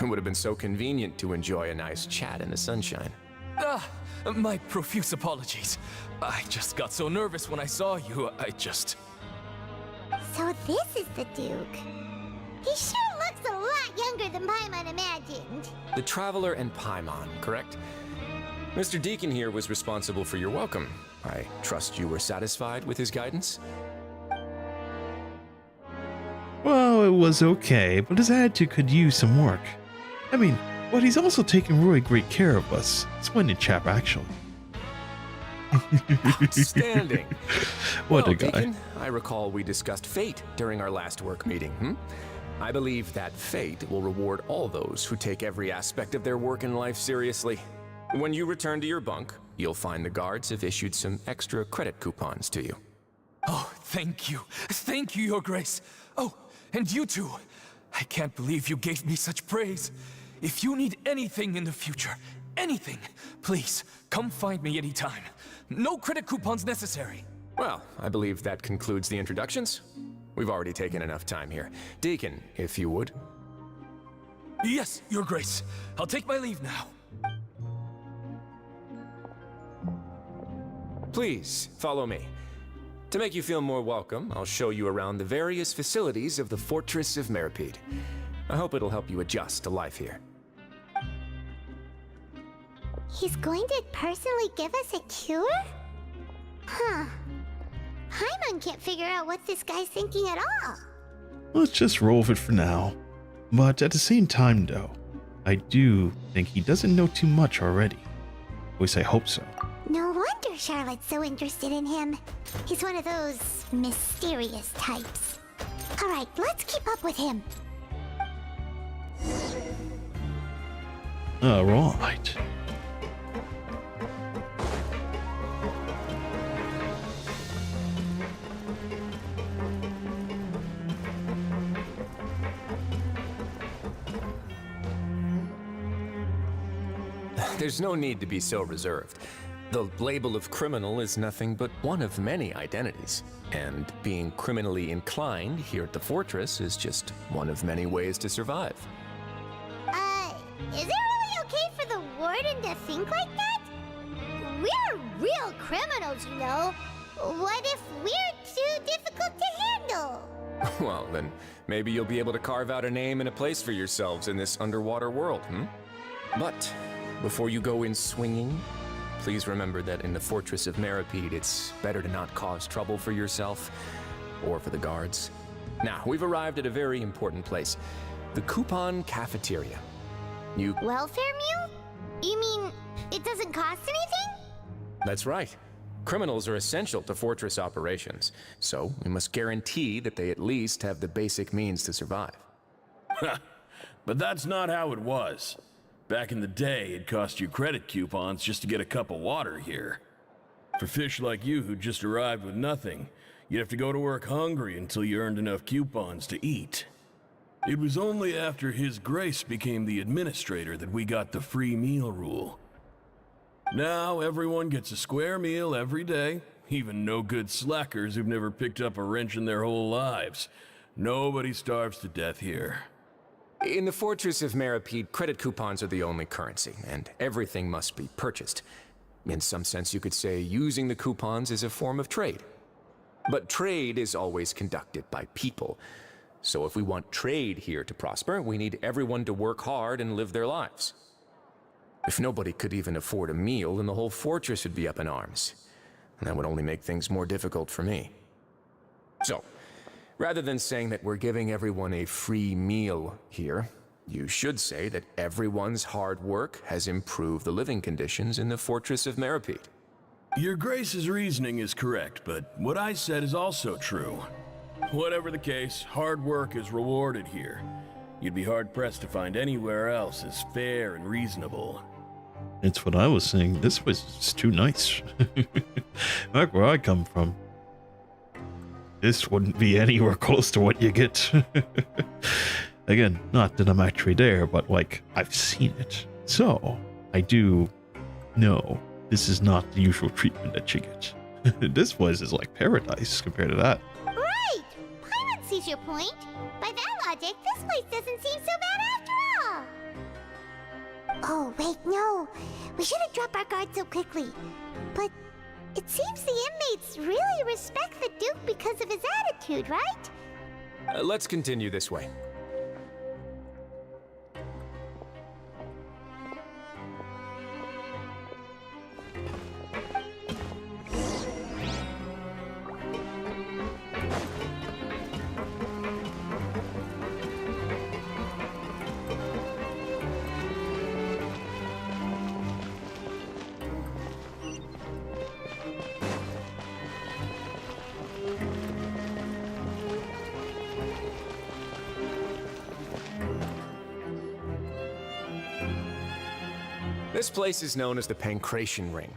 It would have been so convenient to enjoy a nice chat in the sunshine. My profuse apologies. I just got so nervous when I saw you, So this is the Duke. He sure looks a lot younger than Paimon imagined. The Traveler and Paimon, correct? Mr. Deacon here was responsible for your welcome. I trust you were satisfied with his guidance? Well, it was okay, but his attitude could use some work. I mean, but he's also taking really great care of us. Splendid chap, actually. Outstanding. What well, a guy. Deacon, I recall we discussed fate during our last work meeting, I believe that fate will reward all those who take every aspect of their work in life seriously. When you return to your bunk, you'll find the guards have issued some extra credit coupons to you. Oh, thank you. Thank you, Your Grace. Oh, and you too. I can't believe you gave me such praise. If you need anything in the future, anything, please, come find me anytime. No credit coupons necessary. Well, I believe that concludes the introductions. We've already taken enough time here. Deacon, if you would. Yes, Your Grace. I'll take my leave now. Please, follow me. To make you feel more welcome, I'll show you around the various facilities of the Fortress of Meripede. I hope it'll help you adjust to life here. He's going to personally give us a cure? Huh. Paimon can't figure out what this guy's thinking at all. Let's just roll with it for now. But at the same time, though, I do think he doesn't know too much already. At least I hope so. No wonder Charlotte's so interested in him. He's one of those mysterious types. Alright, let's keep up with him. Alright. There's no need to be so reserved. The label of criminal is nothing but one of many identities. And being criminally inclined here at the Fortress is just one of many ways to survive. Is it really okay for the warden to think like that? We're real criminals, you know. What if we're too difficult to handle? Well, then maybe you'll be able to carve out a name and a place for yourselves in this underwater world, But before you go in swinging, please remember that in the Fortress of Meripede, it's better to not cause trouble for yourself or for the guards. Now, we've arrived at a very important place, the Coupon Cafeteria. Welfare meal? You mean it doesn't cost anything? That's right. Criminals are essential to Fortress operations, so we must guarantee that they at least have the basic means to survive. But that's not how it was. Back in the day, it cost you credit coupons just to get a cup of water here. For fish like you who just arrived with nothing, you'd have to go to work hungry until you earned enough coupons to eat. It was only after His Grace became the administrator that we got the free meal rule. Now everyone gets a square meal every day, even no-good slackers who've never picked up a wrench in their whole lives. Nobody starves to death here. In the Fortress of Meripede, credit coupons are the only currency, and everything must be purchased. In some sense, you could say using the coupons is a form of trade. But trade is always conducted by people. So if we want trade here to prosper, we need everyone to work hard and live their lives. If nobody could even afford a meal, then the whole fortress would be up in arms. And that would only make things more difficult for me. So, rather than saying that we're giving everyone a free meal here, you should say that everyone's hard work has improved the living conditions in the Fortress of Meripede. Your Grace's reasoning is correct, but what I said is also true. Whatever the case, hard work is rewarded here. You'd be hard-pressed to find anywhere else as fair and reasonable. It's what I was saying. This place is too nice. Back where I come from, this wouldn't be anywhere close to what you get. Again, not that I'm actually there, but like, I've seen it. So, I do know this is not the usual treatment that you get. This place is like paradise compared to that. Right! Paimon sees your point. By that logic, this place doesn't seem so bad after all. Oh, wait, no. We shouldn't drop our guard so quickly. But it seems the inmates really respect the Duke because of his attitude, right? Let's continue this way. This place is known as the Pancration Ring.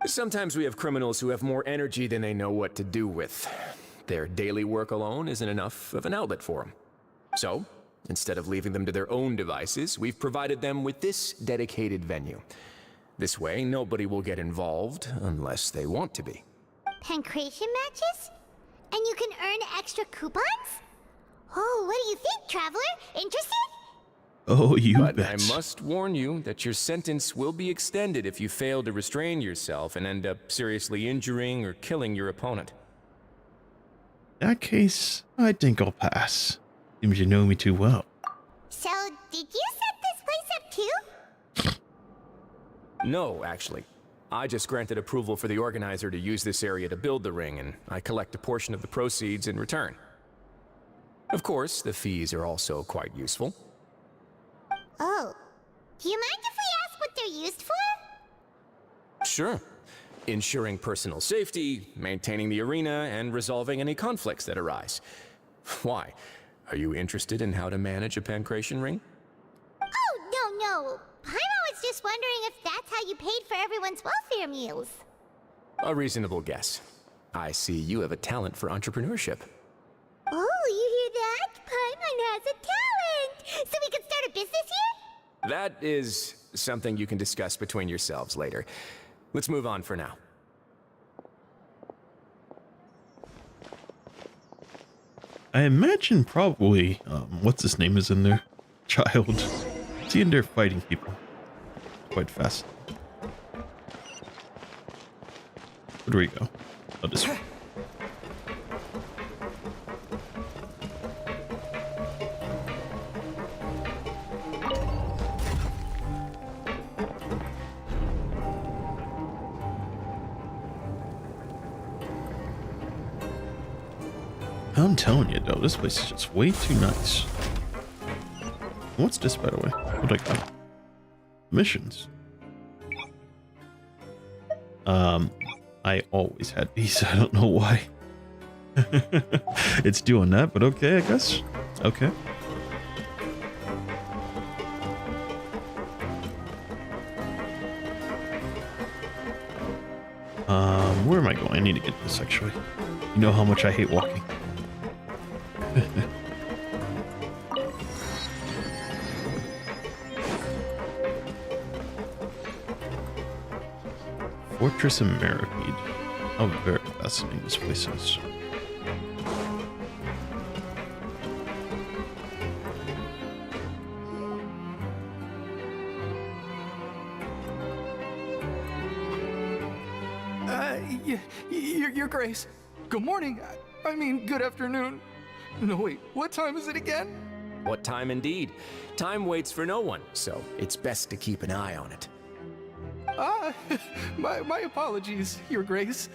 Sometimes we have criminals who have more energy than they know what to do with. Their daily work alone isn't enough of an outlet for them. So, instead of leaving them to their own devices, we've provided them with this dedicated venue. This way, nobody will get involved unless they want to be. Pancration matches? And you can earn extra coupons? Oh, what do you think, traveler? Interested? Oh, you But bet. I must warn you that your sentence will be extended if you fail to restrain yourself and end up seriously injuring or killing your opponent. In that case, I think I'll pass. Seems you know me too well. So, did you set this place up too? No, actually. I just granted approval for the organizer to use this area to build the ring, and I collect a portion of the proceeds in return. Of course, the fees are also quite useful. Oh. Do you mind if we ask what they're used for? Sure. Ensuring personal safety, maintaining the arena, and resolving any conflicts that arise. Why? Are you interested in how to manage a pancration ring? Oh, no. I was just wondering if that's how you paid for everyone's welfare meals. A reasonable guess. I see you have a talent for entrepreneurship. Oh, you hear that? Paimon has a talent! So we can start a business here? That is something you can discuss between yourselves later. Let's move on for now. I imagine probably, what's his name is in there? Child. Is he in there fighting people? Quite fast. Where do we go? Oh, this way. I'm telling you, though, this place is just way too nice. What's this, by the way? What do I got? Missions. I always had these. I don't know why. It's doing that, but okay, I guess. Okay. Where am I going? I need to get this, actually. You know how much I hate walking. Fortress of Maripede. How very fascinating this place is. Your Grace. Good morning. I mean, good afternoon. No, wait, what time is it again? What time indeed? Time waits for no one, so it's best to keep an eye on it. My apologies, Your Grace.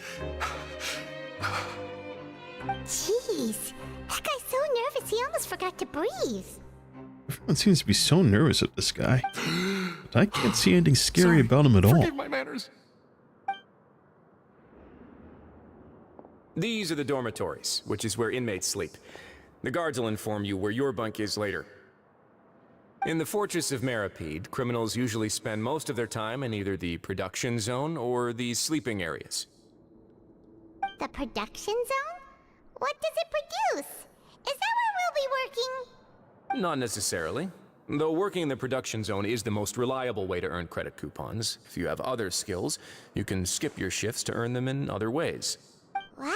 Jeez, that guy's so nervous he almost forgot to breathe. Everyone seems to be so nervous at this guy. But I can't see anything scary about him at all. Forgive my manners. These are the dormitories, which is where inmates sleep. The guards will inform you where your bunk is later. In the Fortress of Maripede, criminals usually spend most of their time in either the production zone or the sleeping areas. The production zone? What does it produce? Is that where we'll be working? Not necessarily. Though working in the production zone is the most reliable way to earn credit coupons, if you have other skills, you can skip your shifts to earn them in other ways. Wow.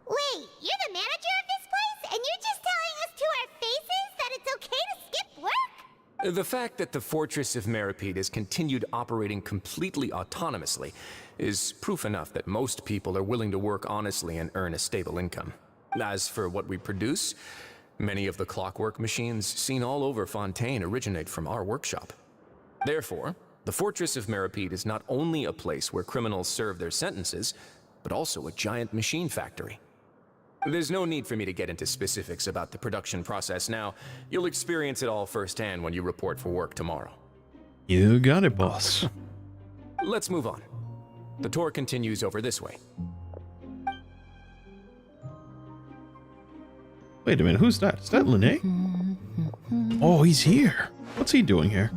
Wait, you're the manager of this place, and you're just telling us to our faces that it's okay to skip work? The fact that the Fortress of Maripede has continued operating completely autonomously is proof enough that most people are willing to work honestly and earn a stable income. As for what we produce, many of the clockwork machines seen all over Fontaine originate from our workshop. Therefore, the Fortress of Maripede is not only a place where criminals serve their sentences, but also a giant machine factory. There's no need for me to get into specifics about the production process now. You'll experience it all firsthand when you report for work tomorrow. You got it, boss. Let's move on. The tour continues over this way. Wait a minute, who's that? Is that Linné? Oh, he's here. What's he doing here?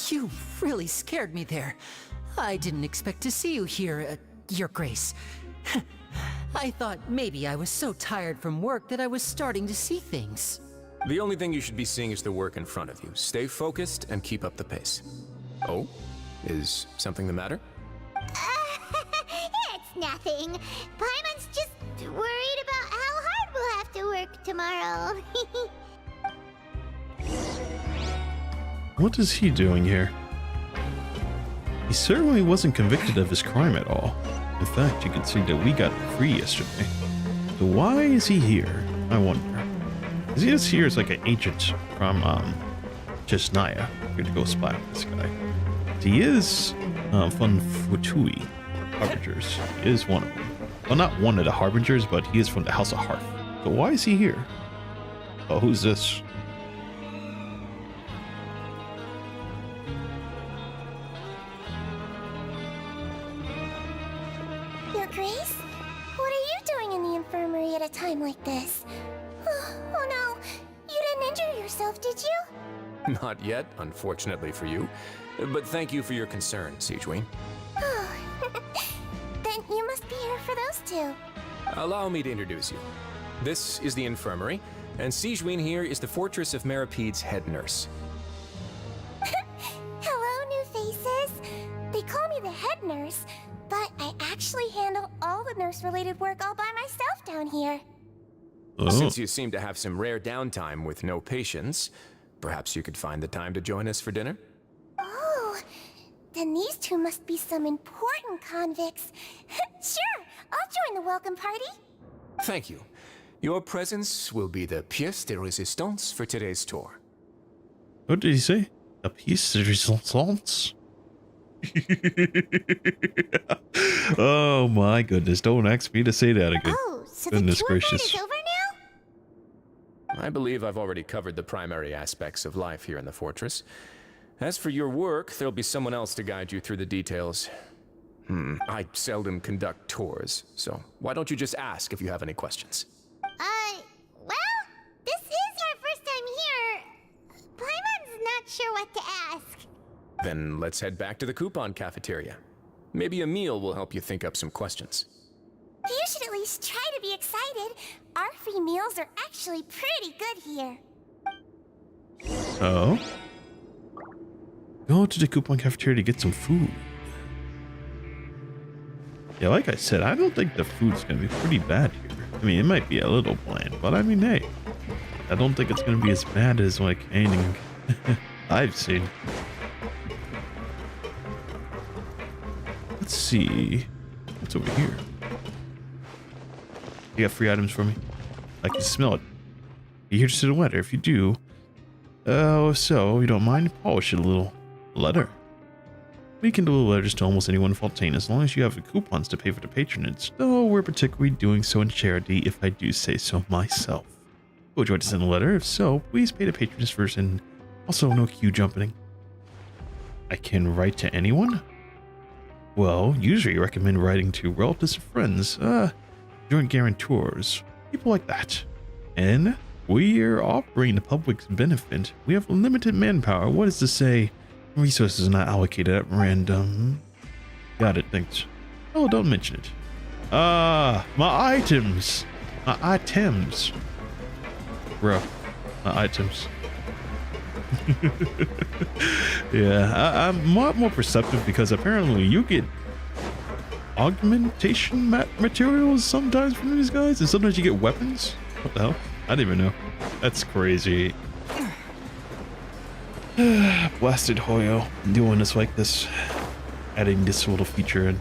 You really scared me there. I didn't expect to see you here, Your Grace. I thought maybe I was so tired from work that I was starting to see things. The only thing you should be seeing is the work in front of you. Stay focused and keep up the pace. Oh? Is something the matter? nothing. Paimon's just worried about how hard we'll have to work tomorrow. What is he doing here? He certainly wasn't convicted of his crime at all. In fact, you can see that we got free yesterday. So why is he here? I wonder. Is he just here as like an agent from Chesnaya? We're gonna go spy on this guy. He is Funfutui Harbingers. He is one of them. Well, not one of the Harbingers, but he is from the House of Hearth. So why is he here? Oh, who's this? Your Grace? What are you doing in the infirmary at a time like this? Oh no, you didn't injure yourself, did you? Not yet, unfortunately for you. But thank you for your concern, Sigewinne. Oh, then you must be here for those two. Allow me to introduce you. This is the infirmary, and Sigewinne here is the Fortress of Merapede's head nurse. Hello, new faces. They call me the head nurse, but I actually handle all the nurse-related work all by myself down here. Oh. Since you seem to have some rare downtime with no patients, perhaps you could find the time to join us for dinner? Oh, then these two must be some important convicts. Sure, I'll join the welcome party. Thank you. Your presence will be the pièce de résistance for today's tour. What did he say? A piece de resistance? Oh my goodness, don't ask me to say that again. Oh, so Goodness the tour gracious. guide is over now? I believe I've already covered the primary aspects of life here in the fortress. As for your work, there'll be someone else to guide you through the details. I seldom conduct tours, so why don't you just ask if you have any questions? Well, this is our first time here. Paimon's not sure what to ask. Then let's head back to the coupon cafeteria. Maybe a meal will help you think up some questions. You should at least try to be excited. Our free meals are actually pretty good here. Oh? Go to the coupon cafeteria to get some food. Yeah, like I said, I don't think the food's gonna be pretty bad here. I mean, it might be a little bland, but I mean, hey, I don't think it's gonna be as bad as like anything I've seen. Let's see. What's over here? You got free items for me? I can smell it. You hear just a letter? If you do, so you don't mind, polish it a little. Letter. We can deliver letters to almost anyone in Fontaine as long as you have the coupons to pay for the patronage, though we're particularly doing so in charity if I do say so myself. Would you like to send a letter? If so, please pay the patronage first and also no queue jumping. I can write to anyone? Well, usually I recommend writing to relatives or friends, joint guarantors, people like that. And we're offering the public's benefit. We have limited manpower. What is to say? Resources are not allocated at random. Got it, thanks. Oh, don't mention it. My items. My items. Bro, my items. Yeah, I'm a lot more perceptive because apparently you get augmentation materials sometimes from these guys, and sometimes you get weapons. What the hell? I didn't even know. That's crazy. Blasted Hoyo doing this like this, adding this little feature in.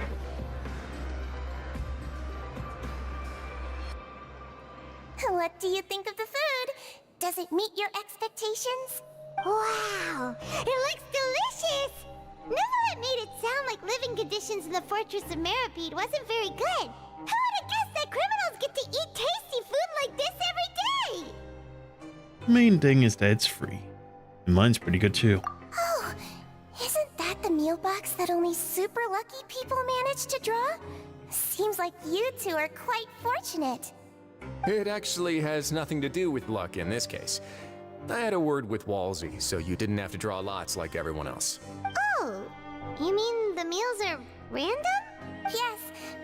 What do you think of the food? Does it meet your expectations? Wow, it looks delicious! Neverlet made it sound like living conditions in the Fortress of Meripede wasn't very good. Who would have guessed that criminals get to eat tasty food like this every day? The main thing is that it's free. And mine's pretty good too. Oh, isn't that the meal box that only super lucky people manage to draw? Seems like you two are quite fortunate. It actually has nothing to do with luck in this case. I had a word with Walsey, so you didn't have to draw lots like everyone else. Oh, you mean the meals are random? Yes,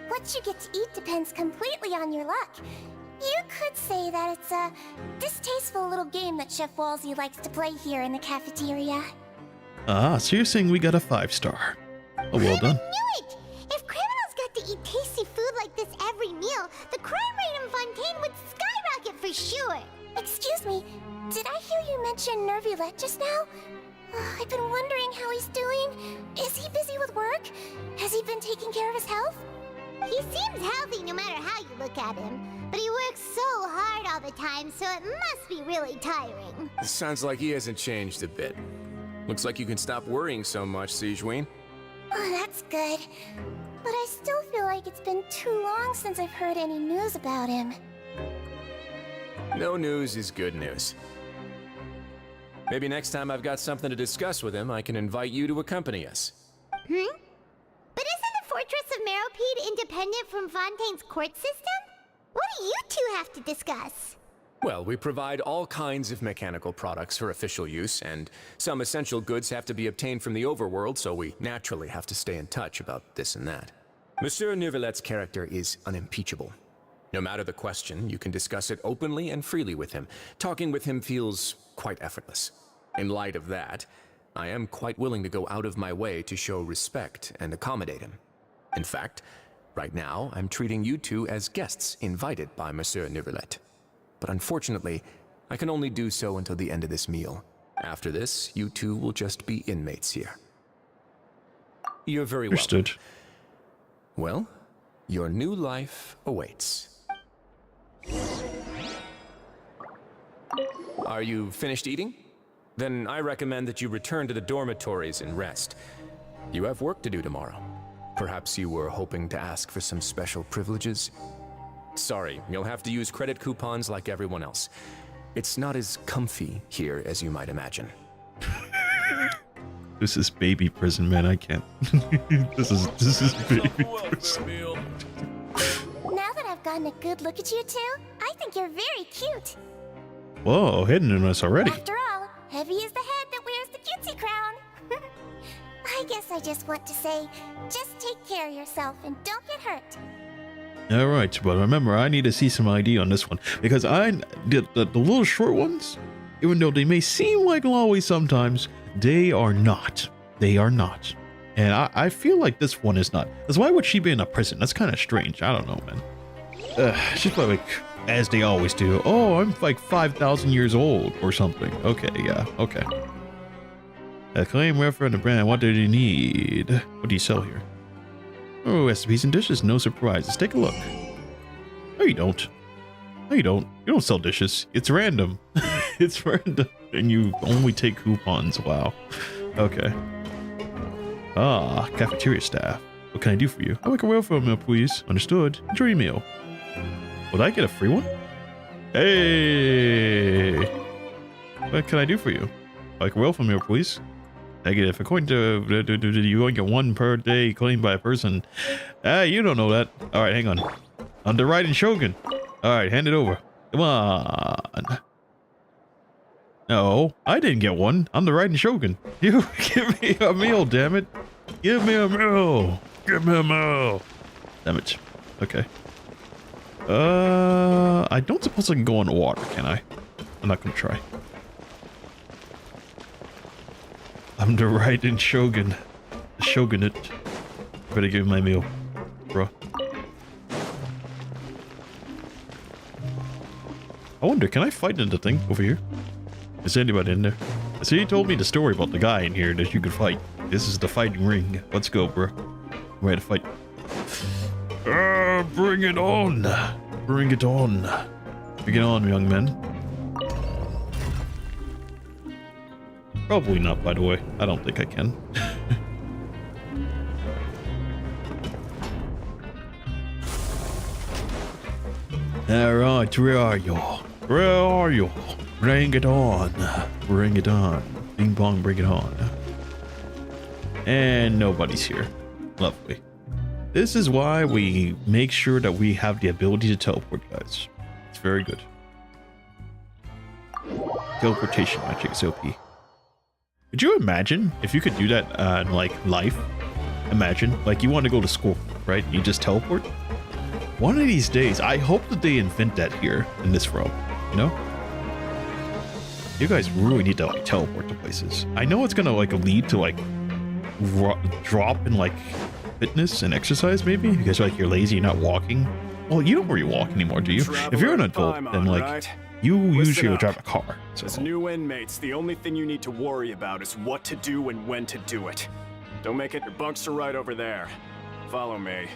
what you get to eat depends completely on your luck. You could say that it's a distasteful little game that Chef Walsey likes to play here in the cafeteria. Ah, so you're saying we got a 5-star. Oh, well done. I knew it! If criminals got to eat tasty food Neuvillette just now? I've been wondering how he's doing. Is he busy with work? Has he been taking care of his health? He seems healthy no matter how you look at him. But he works so hard all the time, so it must be really tiring. Sounds like he hasn't changed a bit. Looks like you can stop worrying so much, Sigewinne. Oh, that's good. But I still feel like it's been too long since I've heard any news about him. No news is good news. Maybe next time I've got something to discuss with him, I can invite you to accompany us. But isn't the Fortress of Meropide independent from Fontaine's court system? What do you two have to discuss? Well, we provide all kinds of mechanical products for official use, and some essential goods have to be obtained from the overworld, so we naturally have to stay in touch about this and that. Monsieur Neuvillette's character is unimpeachable. No matter the question, you can discuss it openly and freely with him. Talking with him feels quite effortless. In light of that, I am quite willing to go out of my way to show respect and accommodate him. In fact, right now, I'm treating you two as guests invited by Monsieur Neuvillette. But unfortunately, I can only do so until the end of this meal. After this, you two will just be inmates here. You're very welcome. Understood. Well, your new life awaits. Are you finished eating? Then I recommend that you return to the dormitories and rest. You have work to do tomorrow. Perhaps you were hoping to ask for some special privileges? Sorry, you'll have to use credit coupons like everyone else. It's not as comfy here as you might imagine. This is baby prison, man. I can't. This is baby prison. Now that I've gotten a good look at you two, I think you're very cute. Whoa, hidden in us already. After all, heavy is the head that wears the cutesy crown. I guess I just want to say, just take care of yourself and don't get hurt. All right, but remember, I need to see some ID on this one because the little short ones, even though they may seem like lollies sometimes, they are not. They are not. And I feel like this one is not. Because why would she be in a prison? That's kind of strange. I don't know, man. She's probably like, as they always do. Oh, I'm like 5,000 years old or something. Okay, yeah, okay. Claim reference the brand. What do you need? What do you sell here? Oh, recipes and dishes. No surprises. Take a look. No, you don't. No, you don't. You don't sell dishes. It's random. It's random. And you only take coupons. Wow. Okay. Ah, cafeteria staff. What can I do for you? I'd like a welfare meal, please. Understood. Enjoy your meal. Would I get a free one? Hey! What can I do for you? I'd like a welfare meal, please. Negative. According to you only get one per day claimed by a person. You don't know that. Alright, hang on. Underwriting Shogun. Alright, hand it over. Come on. No, I didn't get one. I'm the riding Shogun. You give me a meal, damn it. Give me a meal. Give me a meal. Damn it. Okay. I don't suppose I can go on the water, can I? I'm not gonna try. I'm the riding Shogun. The Shogunate. Better give me my meal, bro. I wonder, can I fight in the thing over here? Is anybody in there? See, he told me the story about the guy in here that you could fight. This is the fighting ring. Let's go, bro. I'm ready to fight. Bring it on. Bring it on. Bring it on, young men. Probably not, by the way. I don't think I can. Alright, where are you? Where are you? Bring it on. Bring it on. Bing bong, bring it on. And nobody's here. Lovely. This is why we make sure that we have the ability to teleport, guys. It's very good. Teleportation magic is OP. Could you imagine if you could do that in like life? Imagine, like you want to go to school, right? You just teleport. One of these days, I hope that they invent that here in this realm, you know? You guys really need to like teleport to places. I know it's gonna like lead to like drop in like fitness and exercise maybe because like you're lazy, you're not walking. Well, you don't really walk anymore, do you? If you're an adult, then like You usually Listen would drive up. a car. So. As new inmates, the only thing you need to worry about is what to do and when to do it. Don't make it. Your bunks are right over there. Follow me.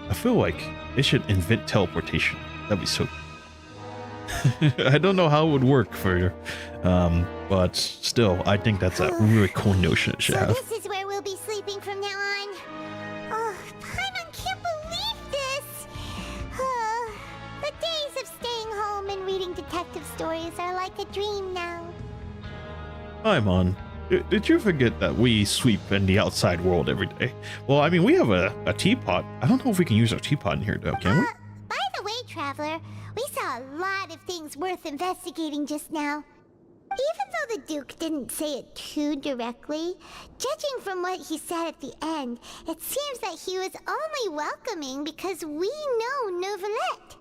I feel like they should invent teleportation. That'd be so. I don't know how it would work for, but still, I think that's a really cool notion it should So have. this is where we'll be sleeping from now on. Oh, Paimon can't believe this. The days of staying home and reading detective stories are like a dream now. Paimon, did you forget that we sweep in the outside world every day? Well, I mean, we have a teapot. I don't know if we can use our teapot in here, though, can we? By the way, Traveler, we saw a lot of things worth investigating just now. Even though the Duke didn't say it too directly, judging from what he said at the end, it seems that he was only welcoming because we know Novelette.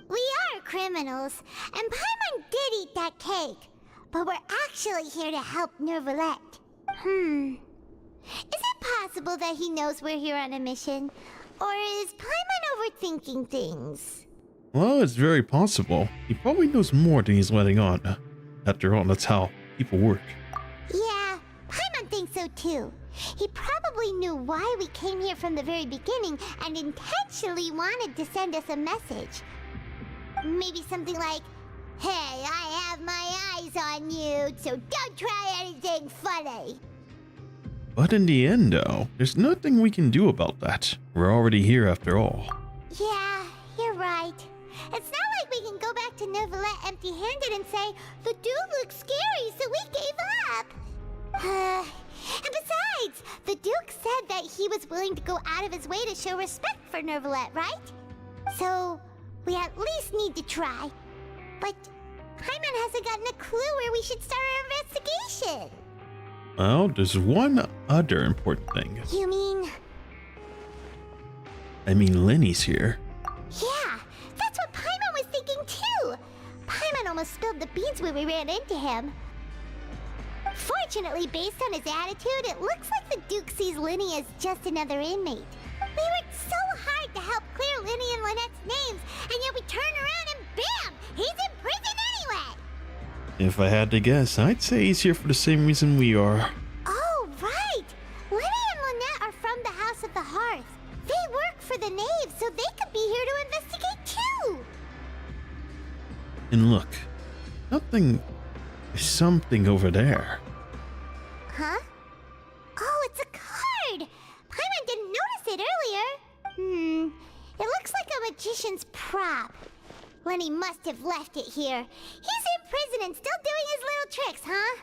We are criminals, and Paimon did eat that cake, but we're actually here to help Novelette. Is it possible that he knows we're here on a mission? Or is Paimon overthinking things? Well, it's very possible. He probably knows more than he's letting on. After all, that's how people work. Yeah, Paimon thinks so too. He probably knew why we came here from the very beginning and intentionally wanted to send us a message. Maybe something like, "Hey, I have my eyes on you, so don't try anything funny." But in the end, though, there's nothing we can do about that. We're already here after all. Yeah, you're right. It's not like we can go back to Novelette empty-handed and say, "The dude looks scary, so we gave up." And besides, the Duke said that he was willing to go out of his way to show respect for Novelette, right? So, we at least need to try. But Paimon hasn't gotten a clue where we should start our investigation. Well, there's one other important thing. You mean? I mean, Lenny's here. Yeah, that's what Paimon was thinking too. Paimon almost spilled the beans when we ran into him. Fortunately, based on his attitude, it looks like the Duke sees Lenny as just another inmate. We worked so hard to help clear Lenny and Lynette's names, and yet we turn around and bam! He's in prison anyway! If I had to guess, I'd say he's here for the same reason we are. Oh, right! Lenny and Lynette are from the House of the Hearth. They work for the Knave, so they could be here to investigate too! And look, something over there. Huh? Oh, it's a card! Paimon didn't notice it earlier. It looks like a magician's prop. Lenny must have left it here. He's in prison and still doing his little tricks, huh?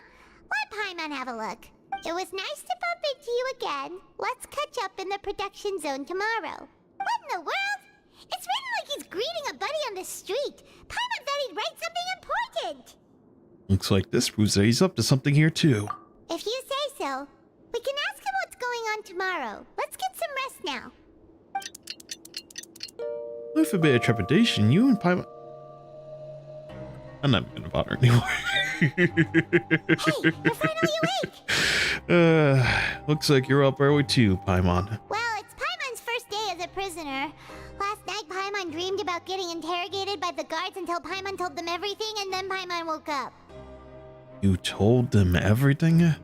Let Paimon have a look. It was nice to bump into you again. Let's catch up in the production zone tomorrow. What in the world? It's written like he's greeting a buddy on the street. Paimon thought he'd write something important. Looks like this proves that he's up to something here too. If you say so. We can ask him what's going on tomorrow. Let's get some rest now. With a bit of trepidation, you and Paimon... I'm not gonna bother anymore. Hey, you're finally awake! Looks like you're up early too, Paimon. Well, it's Paimon's first day as a prisoner. Last night, Paimon dreamed about getting interrogated by the guards until Paimon told them everything, and then Paimon woke up. You told them everything?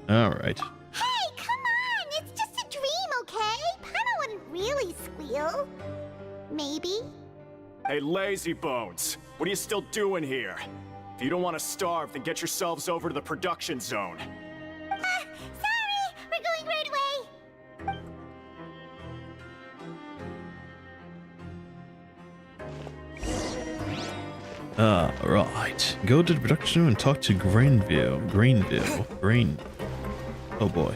Alright. Hey, come on! It's just a dream, okay? Paimon wouldn't really squeal. Maybe. Hey, lazy bones. What are you still doing here? If you don't want to starve, then get yourselves over to the production zone. Sorry! We're going right away! Right. Go to the production room and talk to Grain. Oh boy.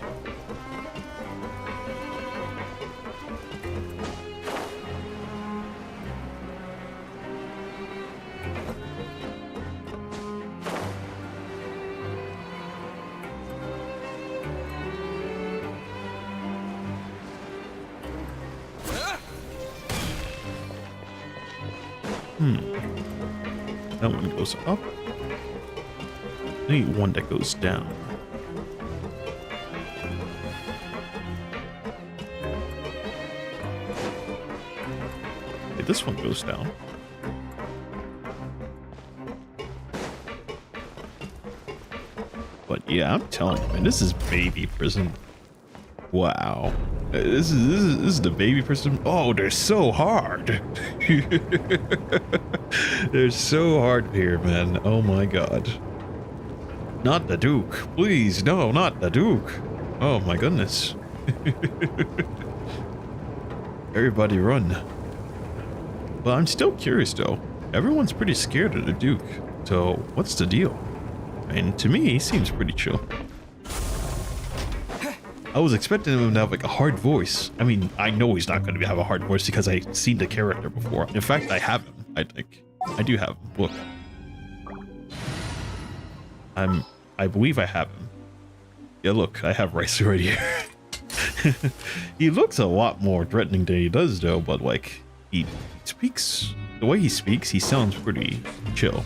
That one goes up. I need one that goes down. this one goes down. But yeah, I'm telling you, man, this is baby prison. Wow. This is the baby prison. Oh, they're so hard. They're so hard here, man. Oh my god. Not the Duke. Please, no, not the Duke. Oh my goodness. Everybody run. But I'm still curious though. Everyone's pretty scared of the Duke. So what's the deal? And to me, he seems pretty chill. I was expecting him to have like a hard voice. I mean, I know he's not going to have a hard voice because I've seen the character before. In fact, I have him. I think I do have him. Look, I believe I have him. Yeah, look, I have Rice right here. He looks a lot more threatening than he does, though. But like, he speaks. The way he speaks, he sounds pretty chill.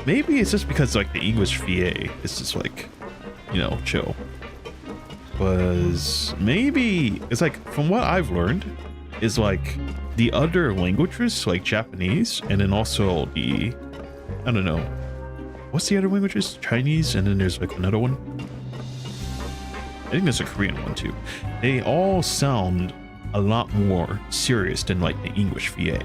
Maybe it's just because like the English VA is just like, you know, chill. Was maybe it's like from what I've learned is like the other languages like Japanese and then also the I don't know what's the other languages, Chinese, and then there's like another one. I think there's a Korean one too. They all sound a lot more serious than like the English VA.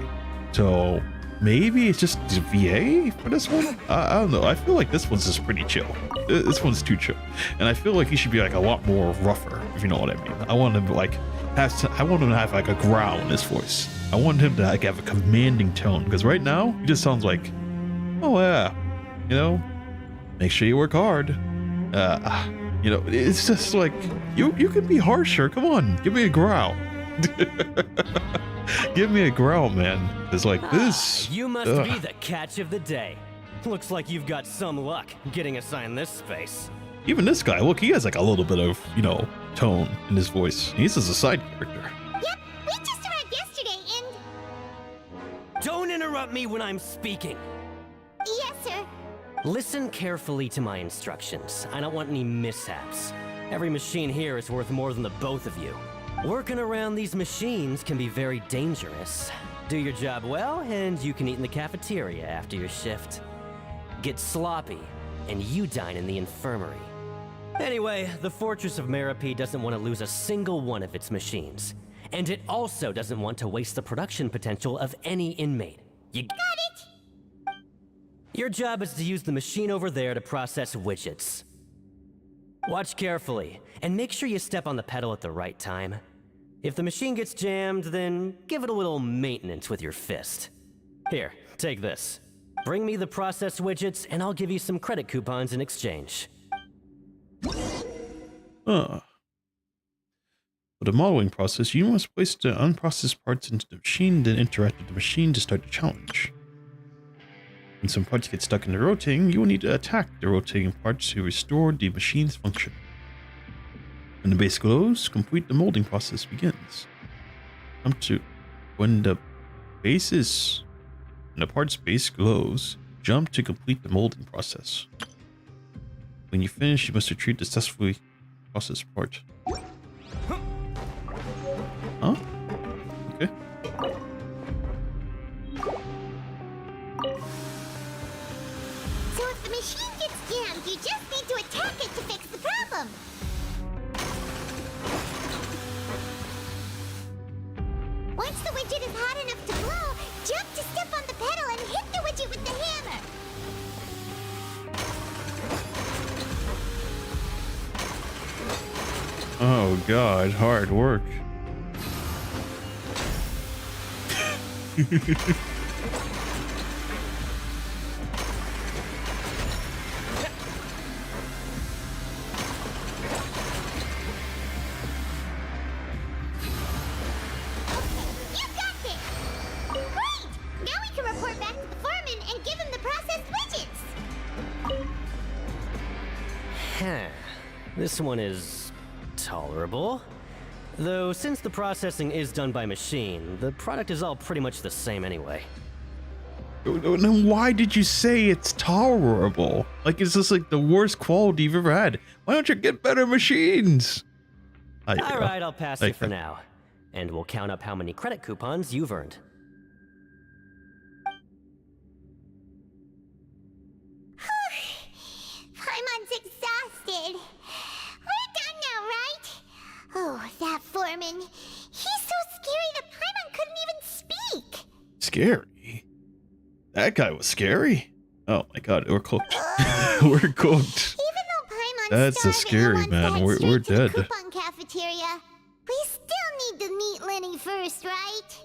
So maybe it's just the VA for this one. I don't know. I feel like this one's just pretty chill. This one's too chill, and I feel like he should be like a lot more rougher, if you know what I mean. I want him to like I want him to have like a growl in his voice. I want him to like have a commanding tone, because right now he just sounds like, oh yeah, you know, make sure you work hard. You know, it's just like you can be harsher. Come on, give me a growl. Give me a growl, man. It's like this. You must be the catch of the day. Looks like you've got some luck getting assigned this space. Even this guy, look, he has like a little bit of, you know, tone in his voice. He's just a side character. Yep, we just arrived yesterday and... Don't interrupt me when I'm speaking. Yes, sir. Listen carefully to my instructions. I don't want any mishaps. Every machine here is worth more than the both of you. Working around these machines can be very dangerous. Do your job well, and you can eat in the cafeteria after your shift. Get sloppy, and you dine in the infirmary. Anyway, the Fortress of Merope doesn't want to lose a single one of its machines. And it also doesn't want to waste the production potential of any inmate. You got it? Your job is to use the machine over there to process widgets. Watch carefully, and make sure you step on the pedal at the right time. If the machine gets jammed, then give it a little maintenance with your fist. Here, take this. Bring me the processed widgets, and I'll give you some credit coupons in exchange. For the modeling process, you must place the unprocessed parts into the machine, then interact with the machine to start the challenge. When some parts get stuck in the rotating, you will need to attack the rotating parts to restore the machine's function. When the base glows, complete the molding process begins. When the part's base glows, jump to complete the molding process. When you finish, you must retrieve the successfully processed part. Huh? Okay. So if the machine gets jammed, you just need to attack it to fix the problem. Once the widget is hot enough to blow, jump to step on the pedal and hit the widget with the hammer. Oh god, hard work. This one is tolerable. Though since the processing is done by machine, the product is all pretty much the same anyway. Then why did you say it's tolerable? Like, it's just like the worst quality you've ever had. Why don't you get better machines? Alright, I'll pass it for now. And we'll count up how many credit coupons you've earned. scary. That guy was scary. Oh my god, we're cooked. We're cooked. Even though Paimon's That's a scary, man. We're dead. the coupon cafeteria, we still need to meet Lenny first, right?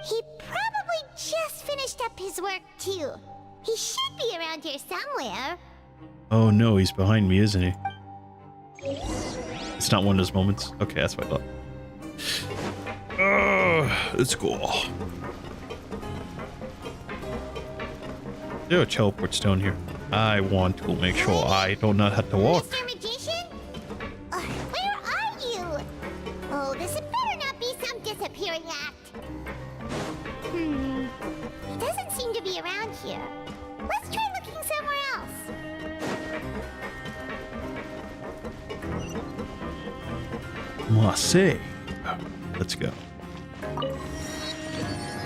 He probably just finished up his work too. He should be around here somewhere. Oh no, he's behind me, isn't he? It's not one of those moments. Okay, that's what I thought. Let's go. There are teleports down here. I want to make sure I do not have to walk. Mr. Magician? Where are you? Oh, this had better not be some disappearing act. He doesn't seem to be around here. Let's try looking somewhere else. Marseille. Let's go.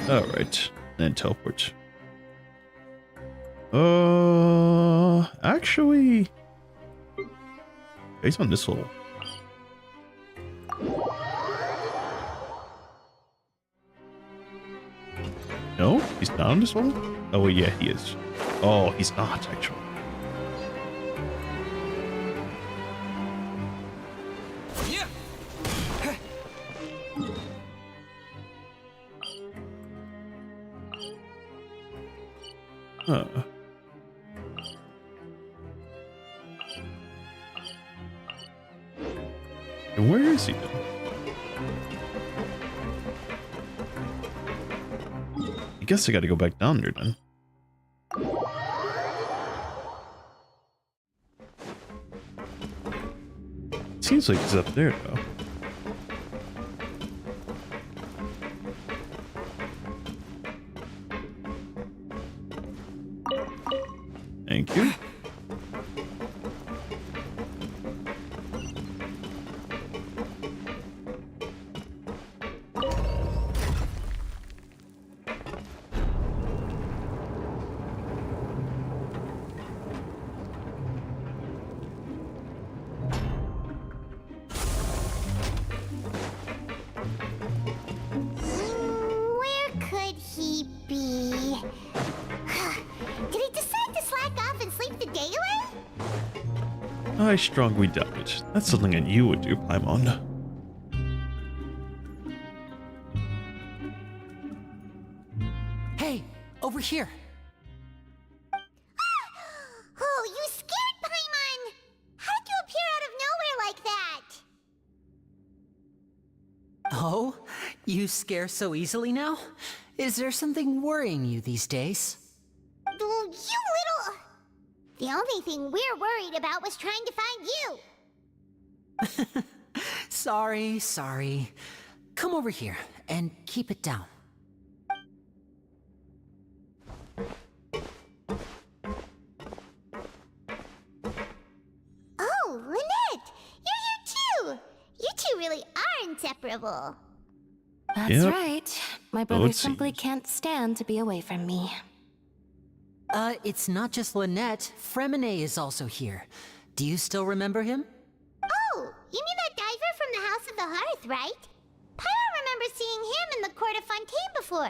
Alright. Then teleport. Actually... He's on this level. No? He's not on this level? Oh, yeah, he is. Oh, he's not, actually. Huh. And where is he then? I guess I gotta go back down there then. Seems like he's up there though. Thank you. Where could he be? Did he decide to slack off and sleep the day away? I strongly doubt it. That's something that you would do, Paimon. Hey, over here. Oh, you scared Paimon! How did you appear out of nowhere like that? Oh, you scare so easily now? Is there something worrying you these days? Oh, you little... The only thing we're worried about was trying to find you. Sorry. Come over here and keep it down. Oh, Lynette! You're here too! You two really are inseparable. That's Yep. right. My Oh, brother it simply can't stand to be away from me. It's not just Lynette. Fremine is also here. Do you still remember him? Oh, you mean that diver from the House of the Hearth, right? Pyro remembers seeing him in the court of Fontaine before.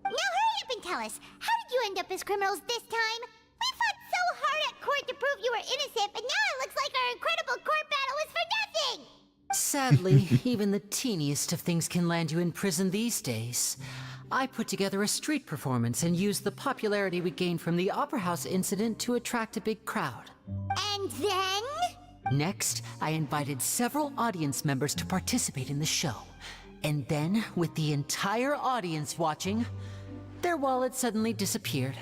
Now hurry up and tell us, how did you end up as criminals this time? We fought so hard at court to prove you were innocent, but now it looks like our incredible court battle was for nothing! Sadly, even the teeniest of things can land you in prison these days. I put together a street performance and used the popularity we gained from the Opera House incident to attract a big crowd. And then? Next, I invited several audience members to participate in the show. And then, with the entire audience watching, their wallet suddenly disappeared.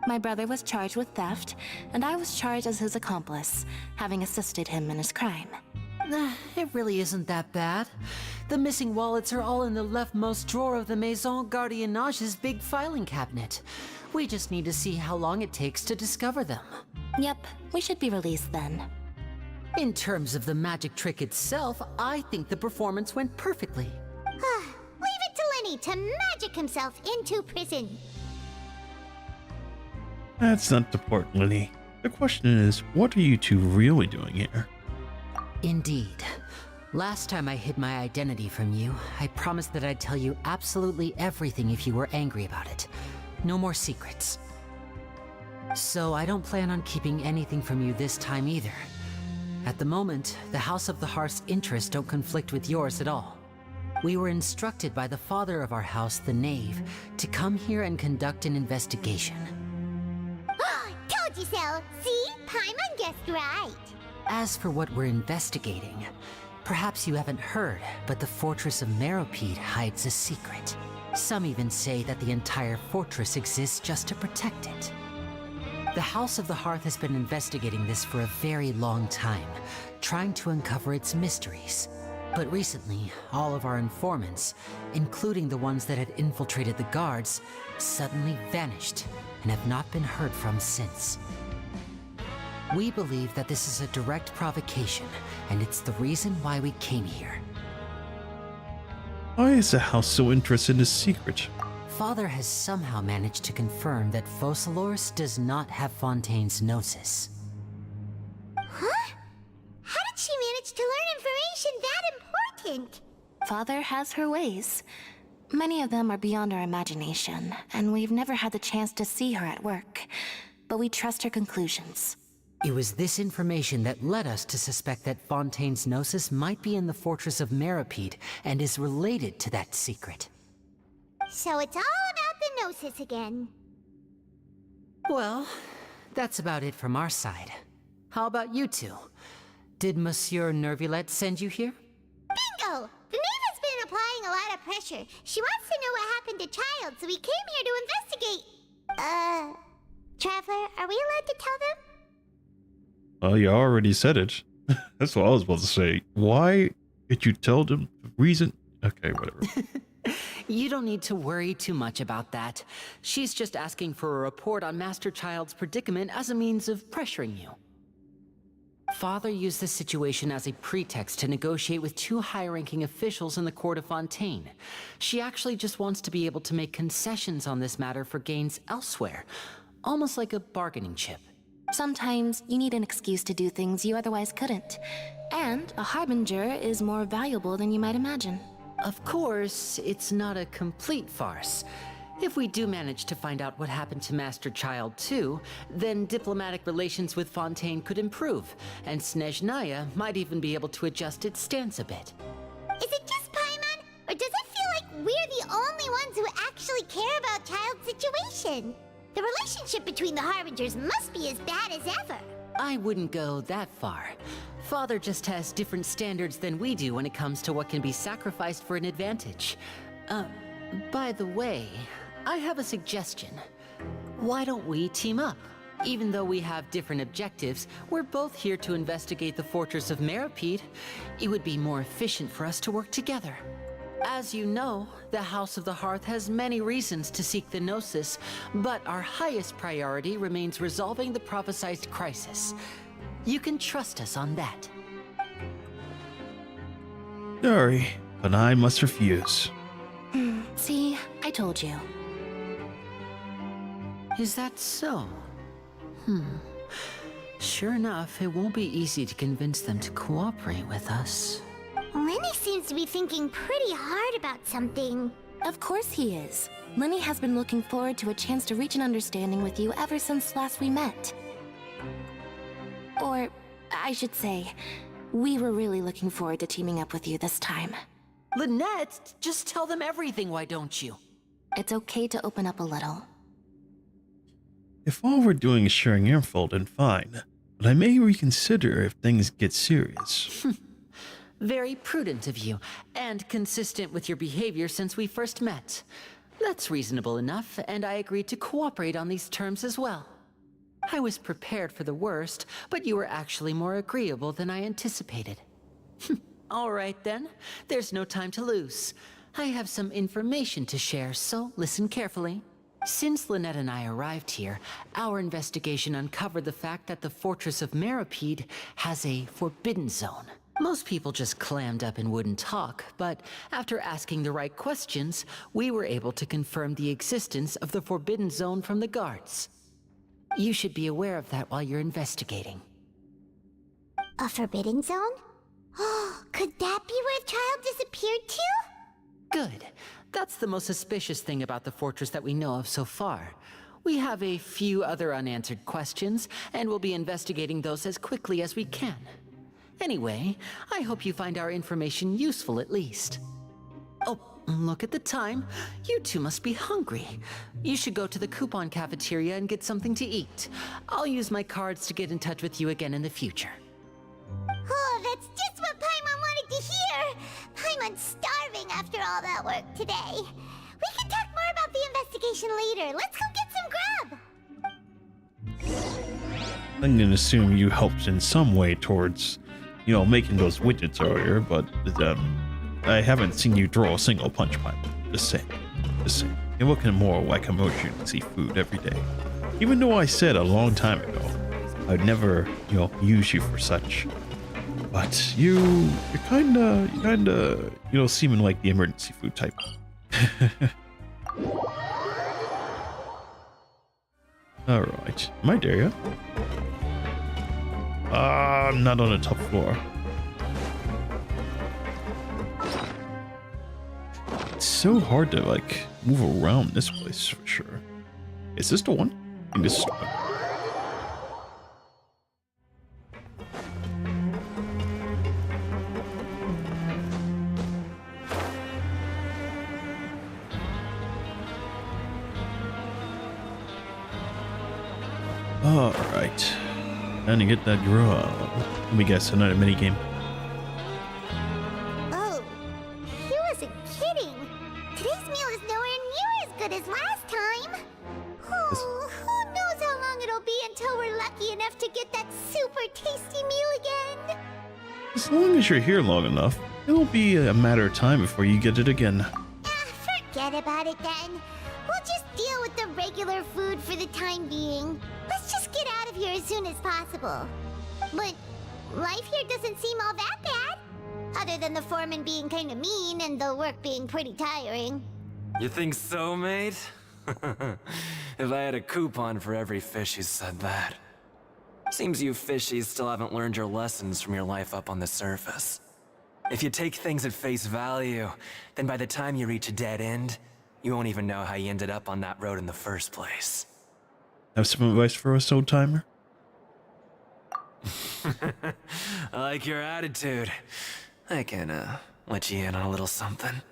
My brother was charged with theft, and I was charged as his accomplice, having assisted him in his crime. It really isn't that bad. The missing wallets are all in the leftmost drawer of the Maison Gardiennage's big filing cabinet. We just need to see how long it takes to discover them. Yep, we should be released then. In terms of the magic trick itself, I think the performance went perfectly. Leave it to Lenny to magic himself into prison. That's not the point, Lily. The question is, what are you two really doing here? Indeed. Last time I hid my identity from you, I promised that I'd tell you absolutely everything if you were angry about it. No more secrets. So I don't plan on keeping anything from you this time either. At the moment, the House of the Hearth's interests don't conflict with yours at all. We were instructed by the father of our house, the Knave, to come here and conduct an investigation. Told you so! See? Paimon guessed right! As for what we're investigating, perhaps you haven't heard, but the Fortress of Meropide hides a secret. Some even say that the entire fortress exists just to protect it. The House of the Hearth has been investigating this for a very long time, trying to uncover its mysteries. But recently, all of our informants, including the ones that had infiltrated the guards, suddenly vanished and have not been heard from since. We believe that this is a direct provocation, and it's the reason why we came here. Why is the house so interested in this secret? Father has somehow managed to confirm that Focalors does not have Fontaine's Gnosis. Huh? How did she manage to learn information that important? Father has her ways. Many of them are beyond our imagination, and we've never had the chance to see her at work. But we trust her conclusions. It was this information that led us to suspect that Fontaine's Gnosis might be in the Fortress of Meropide and is related to that secret. So it's all about the Gnosis again. Well, that's about it from our side. How about you two? Did Monsieur Nervulette send you here? Bingo! The Knave has been applying a lot of pressure. She wants to know what happened to Child, so we came here to investigate. Traveler, are we allowed to tell them? Well, you already said it. That's what I was about to say. Why did you tell them the reason? Okay, whatever. You don't need to worry too much about that. She's just asking for a report on Master Child's predicament as a means of pressuring you. Father used this situation as a pretext to negotiate with two high-ranking officials in the court of Fontaine. She actually just wants to be able to make concessions on this matter for gains elsewhere, almost like a bargaining chip. Sometimes you need an excuse to do things you otherwise couldn't. And a harbinger is more valuable than you might imagine. Of course, it's not a complete farce. If we do manage to find out what happened to Master Child too, then diplomatic relations with Fontaine could improve, and Snezhnaya might even be able to adjust its stance a bit. Is it just Paimon, or does it feel like we're the only ones who actually care about Child's situation? The relationship between the Harbingers must be as bad as ever. I wouldn't go that far. Father just has different standards than we do when it comes to what can be sacrificed for an advantage. By the way, I have a suggestion. Why don't we team up? Even though we have different objectives, we're both here to investigate the Fortress of Meropide. It would be more efficient for us to work together. As you know, the House of the Hearth has many reasons to seek the Gnosis, but our highest priority remains resolving the prophesized crisis. You can trust us on that. Sorry, but I must refuse. See, I told you. Is that so? Sure enough, it won't be easy to convince them to cooperate with us. Lenny seems to be thinking pretty hard about something. Of course he is. Lenny has been looking forward to a chance to reach an understanding with you ever since last we met. Or, I should say, we were really looking forward to teaming up with you this time. Lynette, just tell them everything, why don't you? It's okay to open up a little. If all we're doing is sharing info, then fine. But I may reconsider if things get serious. Very prudent of you, and consistent with your behavior since we first met. That's reasonable enough, and I agreed to cooperate on these terms as well. I was prepared for the worst, but you were actually more agreeable than I anticipated. All right then, there's no time to lose. I have some information to share, so listen carefully. Since Lynette and I arrived here, our investigation uncovered the fact that the Fortress of Meropide has a forbidden zone. Most people just clammed up and wouldn't talk, but after asking the right questions, we were able to confirm the existence of the Forbidden Zone from the guards. You should be aware of that while you're investigating. A forbidden zone? Could that be where the child disappeared to? Good. That's the most suspicious thing about the fortress that we know of so far. We have a few other unanswered questions, and we'll be investigating those as quickly as we can. Anyway, I hope you find our information useful at least. Oh, look at the time. You two must be hungry. You should go to the coupon cafeteria and get something to eat. I'll use my cards to get in touch with you again in the future. Oh, that's just what Paimon wanted to hear! Paimon's starving after all that work today. We can talk more about the investigation later. Let's go get some grub! I'm gonna assume you helped in some way towards, you know, making those widgets earlier, but I haven't seen you draw a single punch pipe. Just saying. Just saying. You're looking more like emotion to see food every day. Even though I said a long time ago I'd never, you know, use you for such. But you're kinda, you know, seeming like the emergency food type. Alright. Am I there yet? I'm not on the top floor. It's so hard to, like, move around this place for sure. Is this the one? I think this is the one. Alright. Time to get that grub. Let me guess, another minigame. Oh, he wasn't kidding. Today's meal is nowhere near as good as last time. Oh, who knows how long it'll be until we're lucky enough to get that super tasty meal again. As long as you're here long enough, it'll be a matter of time before you get it again. Forget about it then. We'll just deal with the regular food for the time being. Let's just get out of here as soon as possible. But life here doesn't seem all that bad. Other than the foreman being kind of mean and the work being pretty tiring. You think so, mate? If I had a coupon for every fish who said that. Seems you fishies still haven't learned your lessons from your life up on the surface. If you take things at face value, then by the time you reach a dead end, you won't even know how you ended up on that road in the first place. Have some advice for us, old timer? I like your attitude. I can, let you in on a little something.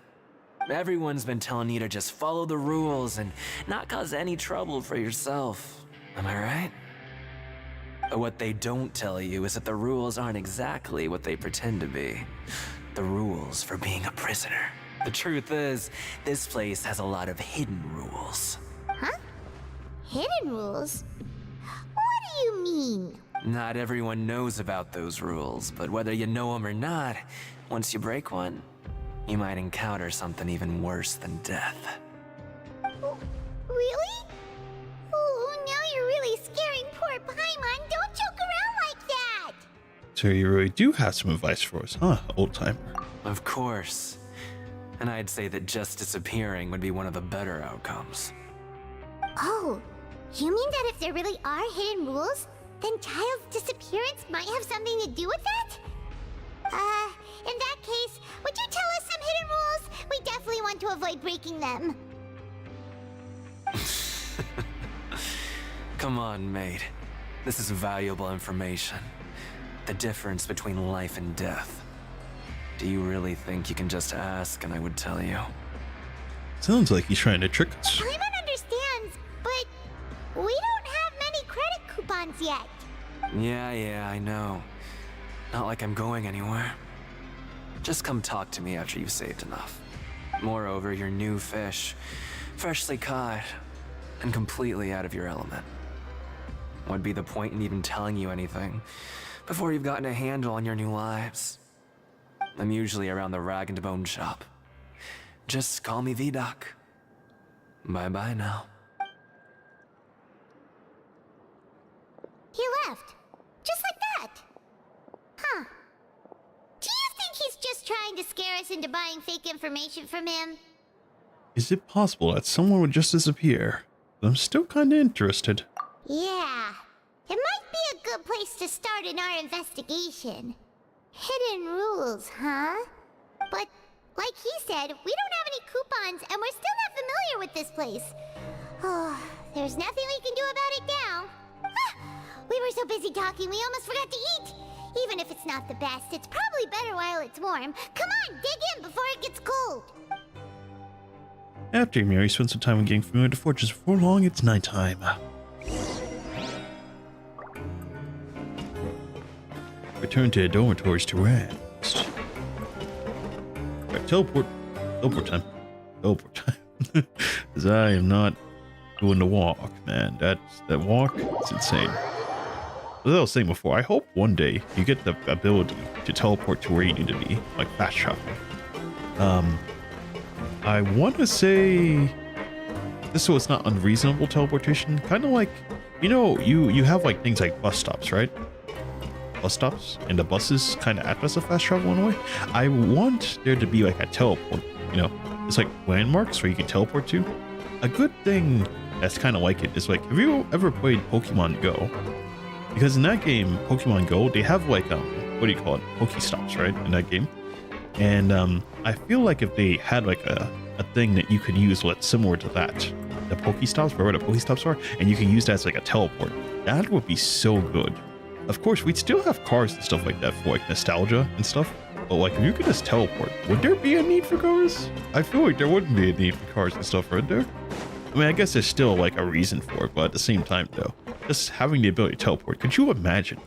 Everyone's been telling you to just follow the rules and not cause any trouble for yourself. Am I right? But what they don't tell you is that the rules aren't exactly what they pretend to be. The rules for being a prisoner. The truth is, this place has a lot of hidden rules. Huh? Hidden rules? What do you mean? Not everyone knows about those rules, but whether you know them or not, once you break one, you might encounter something even worse than death. Really? Oh, now you're really scaring poor Paimon. Don't joke around like that! So you really do have some advice for us, huh, old timer? Of course. And I'd say that just disappearing would be one of the better outcomes. Oh, you mean that if there really are hidden rules, then Child's disappearance might have something to do with that? In that case, would you tell us some hidden rules? We definitely want to avoid breaking them. Come on, mate. This is valuable information. The difference between life and death. Do you really think you can just ask and I would tell you? Sounds like he's trying to trick us. Paimon understands, but we don't have many credit coupons yet. Yeah, I know. Not like I'm going anywhere. Just come talk to me after you've saved enough. Moreover, you're new fish, freshly caught, and completely out of your element. What'd be the point in even telling you anything before you've gotten a handle on your new lives? I'm usually around the rag and bone shop. Just call me V-Doc. Bye-bye now. He left. Just like that. Huh. Do you think he's just trying to scare us into buying fake information from him? Is it possible that someone would just disappear? I'm still kinda interested. Yeah. It might be a good place to start in our investigation. Hidden rules, huh? But, like he said, we don't have any coupons, and we're still not familiar with this place. Oh, there's nothing we can do about it now. We were so busy talking, we almost forgot to eat. Even if it's not the best, it's probably better while it's warm. Come on, dig in before it gets cold. After Mary spends some time getting familiar with the fortress, before long, it's nighttime. Return to the dormitories to rest. Right, teleport time. Teleport time. Because I am not doing the walk, man. That walk, it's insane. As I was saying before, I hope one day you get the ability to teleport to where you need to be, like fast travel. I want to say this, so it's not unreasonable teleportation. Kind of like, you know, you have like things like bus stops, right? Bus stops, and the buses kind of act as a fast travel in a way. I want there to be like a teleport, you know, it's like landmarks where you can teleport to. A good thing that's kind of like it is like, have you ever played Pokemon Go? Because in that game, Pokemon Go, they have like, what do you call it? Pokestops, right? In that game. And I feel like if they had like a thing that you could use what's similar to that, the Pokestops, wherever the Pokestops are, and you can use that as like a teleport, that would be so good. Of course, we'd still have cars and stuff like that for like nostalgia and stuff, but like if you could just teleport, would there be a need for cars? I feel like there wouldn't be a need for cars and stuff, right there? I mean, I guess there's still like a reason for it, but at the same time though, just having the ability to teleport, could you imagine?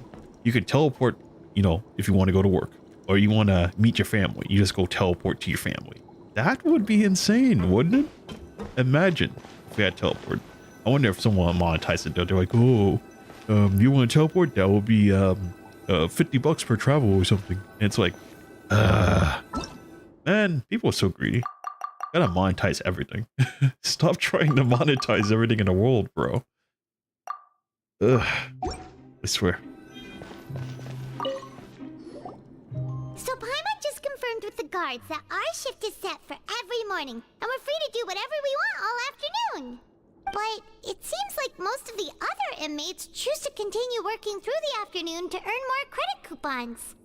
You could teleport, you know, if you want to go to work, or you want to meet your family, you just go teleport to your family. That would be insane, wouldn't it? Imagine if we had teleport. I wonder if someone monetized it though. They're like, oh, you want to teleport? That will be $50 per travel or something. And it's like, man, people are so greedy. Gotta monetize everything. Stop trying to monetize everything in the world, bro. Ugh. I swear. So Paimon just confirmed with the guards that our shift is set for every morning, and we're free to do whatever we want all afternoon. But it seems like most of the other inmates choose to continue working through the afternoon to earn more credit coupons.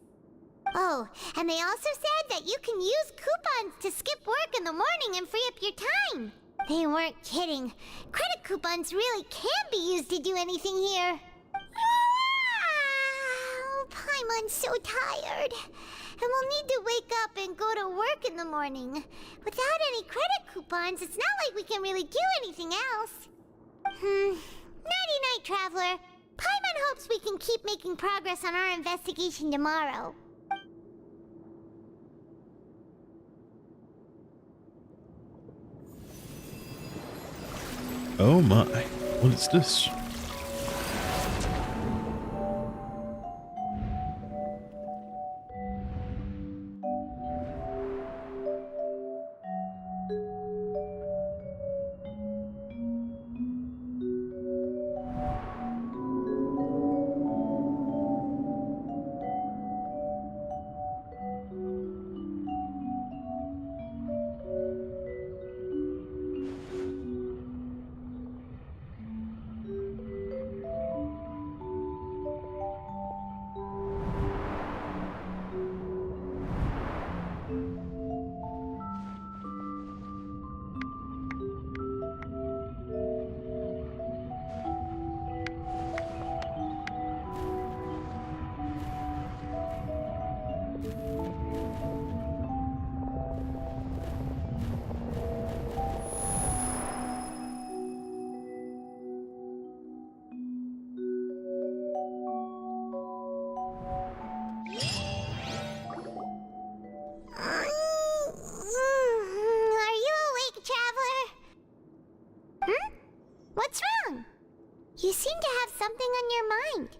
Oh, and they also said that you can use coupons to skip work in the morning and free up your time. They weren't kidding. Credit coupons really can be used to do anything here. Paimon's so tired. And we'll need to wake up and go to work in the morning. Without any credit coupons, it's not like we can really do anything else. Nighty-night, Traveler. Paimon hopes we can keep making progress on our investigation tomorrow. Oh my, what is this? What's wrong? You seem to have something on your mind.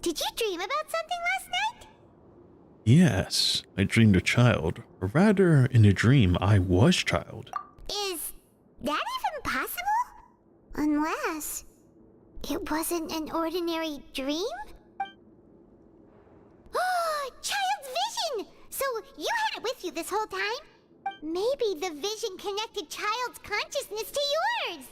Did you dream about something last night? Yes, I dreamed a child. Or rather, in a dream, I was child. Is that even possible? Unless it wasn't an ordinary dream? Oh, child's vision! So you had it with you this whole time? Maybe the vision connected child's consciousness to yours.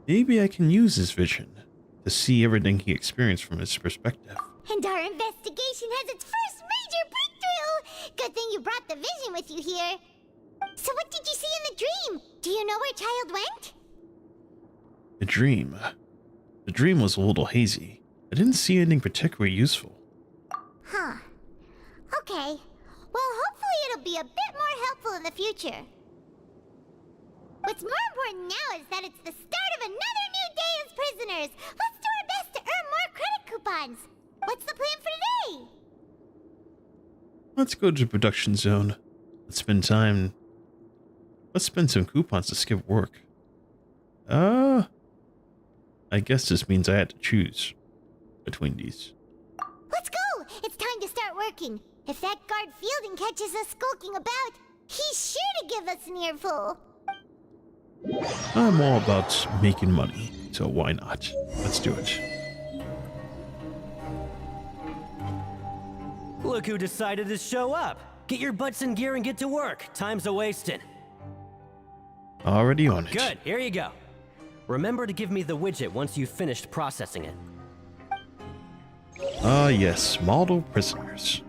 Maybe I can use his vision to see everything he experienced from his perspective. And our investigation has its first major breakthrough! Good thing you brought the vision with you here. So what did you see in the dream? Do you know where Child went? The dream. The dream was a little hazy. I didn't see anything particularly useful. Huh. Okay. Well, hopefully it'll be a bit more helpful in the future. What's more important now is that it's the start of another new day as prisoners. Let's do our best to earn more credit coupons. What's the plan for today? Let's go to the production zone. Let's spend time. Let's spend some coupons to skip work. I guess this means I had to choose between these. Let's go! It's time to start working. If that guard Fielding catches us skulking about, he's sure to give us an earful. I'm all about making money, so why not? Let's do it. Look who decided to show up. Get your butts in gear and get to work. Time's a-wasting. Already on it. Good, here you go. Remember to give me the widget once you've finished processing it. Ah, yes, model prisoners.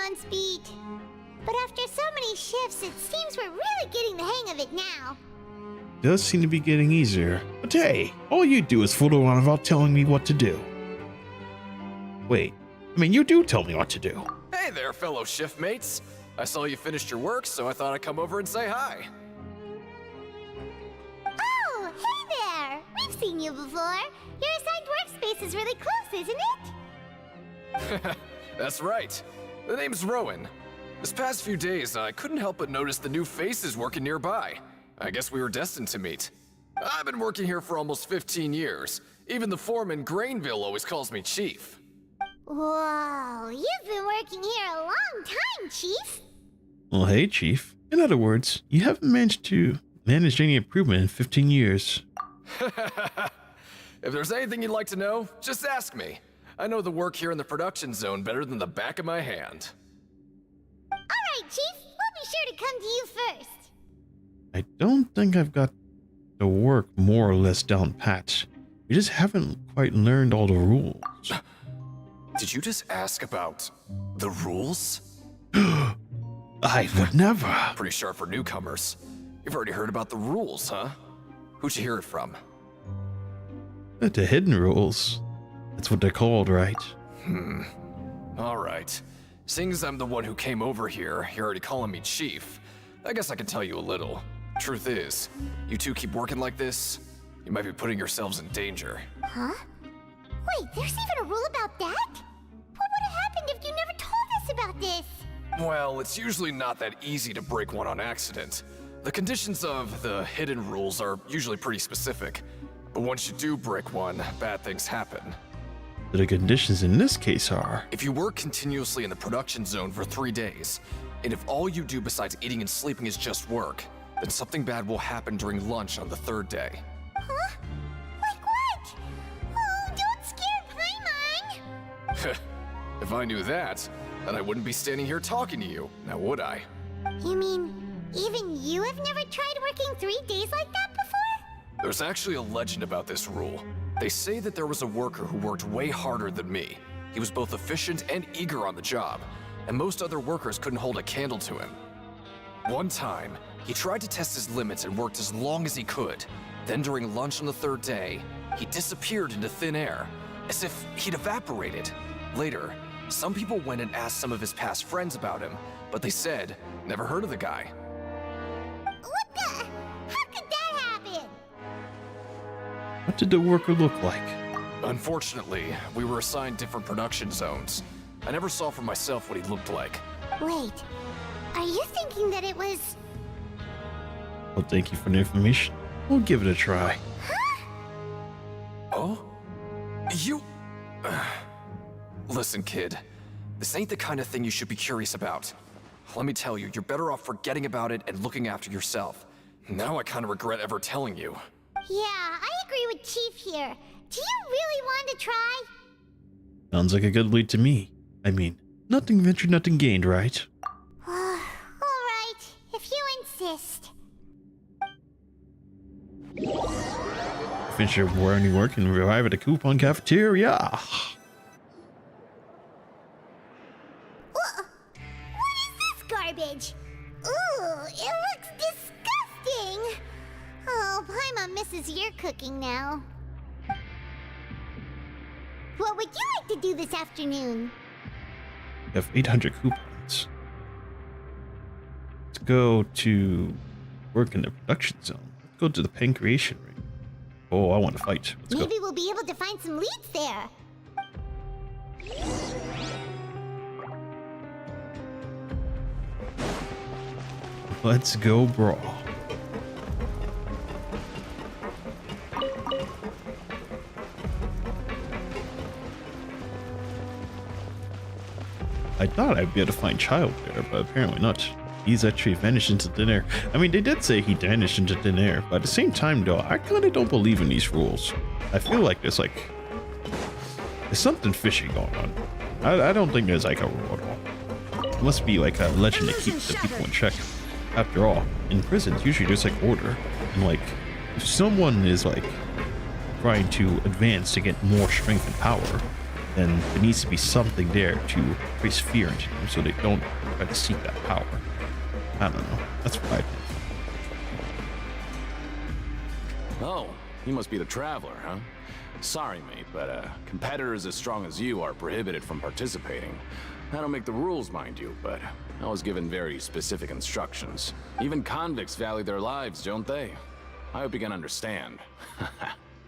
On speed. But after so many shifts, it seems we're really getting the hang of it now. Does seem to be getting easier. But hey, all you do is fool around without telling me what to do. Wait, I mean, you do tell me what to do. Hey there, fellow shift mates. I saw you finished your work, so I thought I'd come over and say hi. Oh, hey there! We've seen you before. Your assigned workspace is really close, isn't it? That's right. The name's Rowan. This past few days, I couldn't help but notice the new faces working nearby. I guess we were destined to meet. I've been working here for almost 15 years. Even the foreman, Grainville, always calls me Chief. Whoa, you've been working here a long time, Chief. Well, hey, Chief. In other words, you haven't managed to manage any improvement in 15 years. If there's anything you'd like to know, just ask me. I know the work here in the production zone better than the back of my hand. Alright, Chief. We'll be sure to come to you first. I don't think I've got the work more or less down pat. We just haven't quite learned all the rules. Did you just ask about the rules? I would never. Pretty sharp for newcomers. You've already heard about the rules, huh? Who'd you hear it from? The hidden rules. That's what they're called, right? Alright. Seeing as I'm the one who came over here, you're already calling me Chief. I guess I can tell you a little. Truth is, you two keep working like this, you might be putting yourselves in danger. Huh? Wait, there's even a rule about that? What would have happened if you never told us about this? Well, it's usually not that easy to break one on accident. The conditions of the hidden rules are usually pretty specific. But once you do break one, bad things happen. The conditions in this case are... If you work continuously in the production zone for 3 days, and if all you do besides eating and sleeping is just work, then something bad will happen during lunch on the 3rd day. Huh? Like what? Oh, don't scare Paimon! If I knew that, then I wouldn't be standing here talking to you, now would I? You mean, even you have never tried working 3 days like that before? There's actually a legend about this rule. They say that there was a worker who worked way harder than me. He was both efficient and eager on the job, and most other workers couldn't hold a candle to him. One time, he tried to test his limits and worked as long as he could. Then during lunch on the 3rd day, he disappeared into thin air, as if he'd evaporated. Later, some people went and asked some of his past friends about him, but they said, never heard of the guy. What the? How could that happen? What did the worker look like? Unfortunately, we were assigned different production zones. I never saw for myself what he looked like. Wait, are you thinking that it was... Well, thank you for the information. We'll give it a try. Oh? You... Listen, kid. This ain't the kind of thing you should be curious about. Let me tell you, you're better off forgetting about it and looking after yourself. Now I kind of regret ever telling you. Yeah, I agree with Chief here. Do you really want to try? Sounds like a good lead to me. I mean, nothing ventured, nothing gained, right? Alright, if you insist. Finish your morning work and arrive at the coupon cafeteria. What is this garbage? Ooh, it looks disgusting. Oh, Paimon misses your cooking now. What would you like to do this afternoon? You have 800 coupons. Let's go to work in the production zone. Let's go to the pancreation ring. Oh, I want to fight. Let's Maybe go. we'll be able to find some leads there. Let's go brawl. I thought I'd be able to find Child there, but apparently not. He's actually vanished into thin air. I mean, they did say he vanished into thin air, but at the same time, though, I kind of don't believe in these rules. I feel like there's something fishy going on. I don't think there's like a rule at all. It must be like a legend to keep the people in check. After all, in prisons, usually there's like order, and like if someone is like trying to advance to get more strength and power, then there needs to be something there to increase fear into them so they don't try to seek that power. I don't know. That's what I think. Oh, you must be the Traveler, huh? Sorry, mate, but competitors as strong as you are prohibited from participating. I don't make the rules, mind you, but I was given very specific instructions. Even convicts value their lives, don't they? I hope you can understand.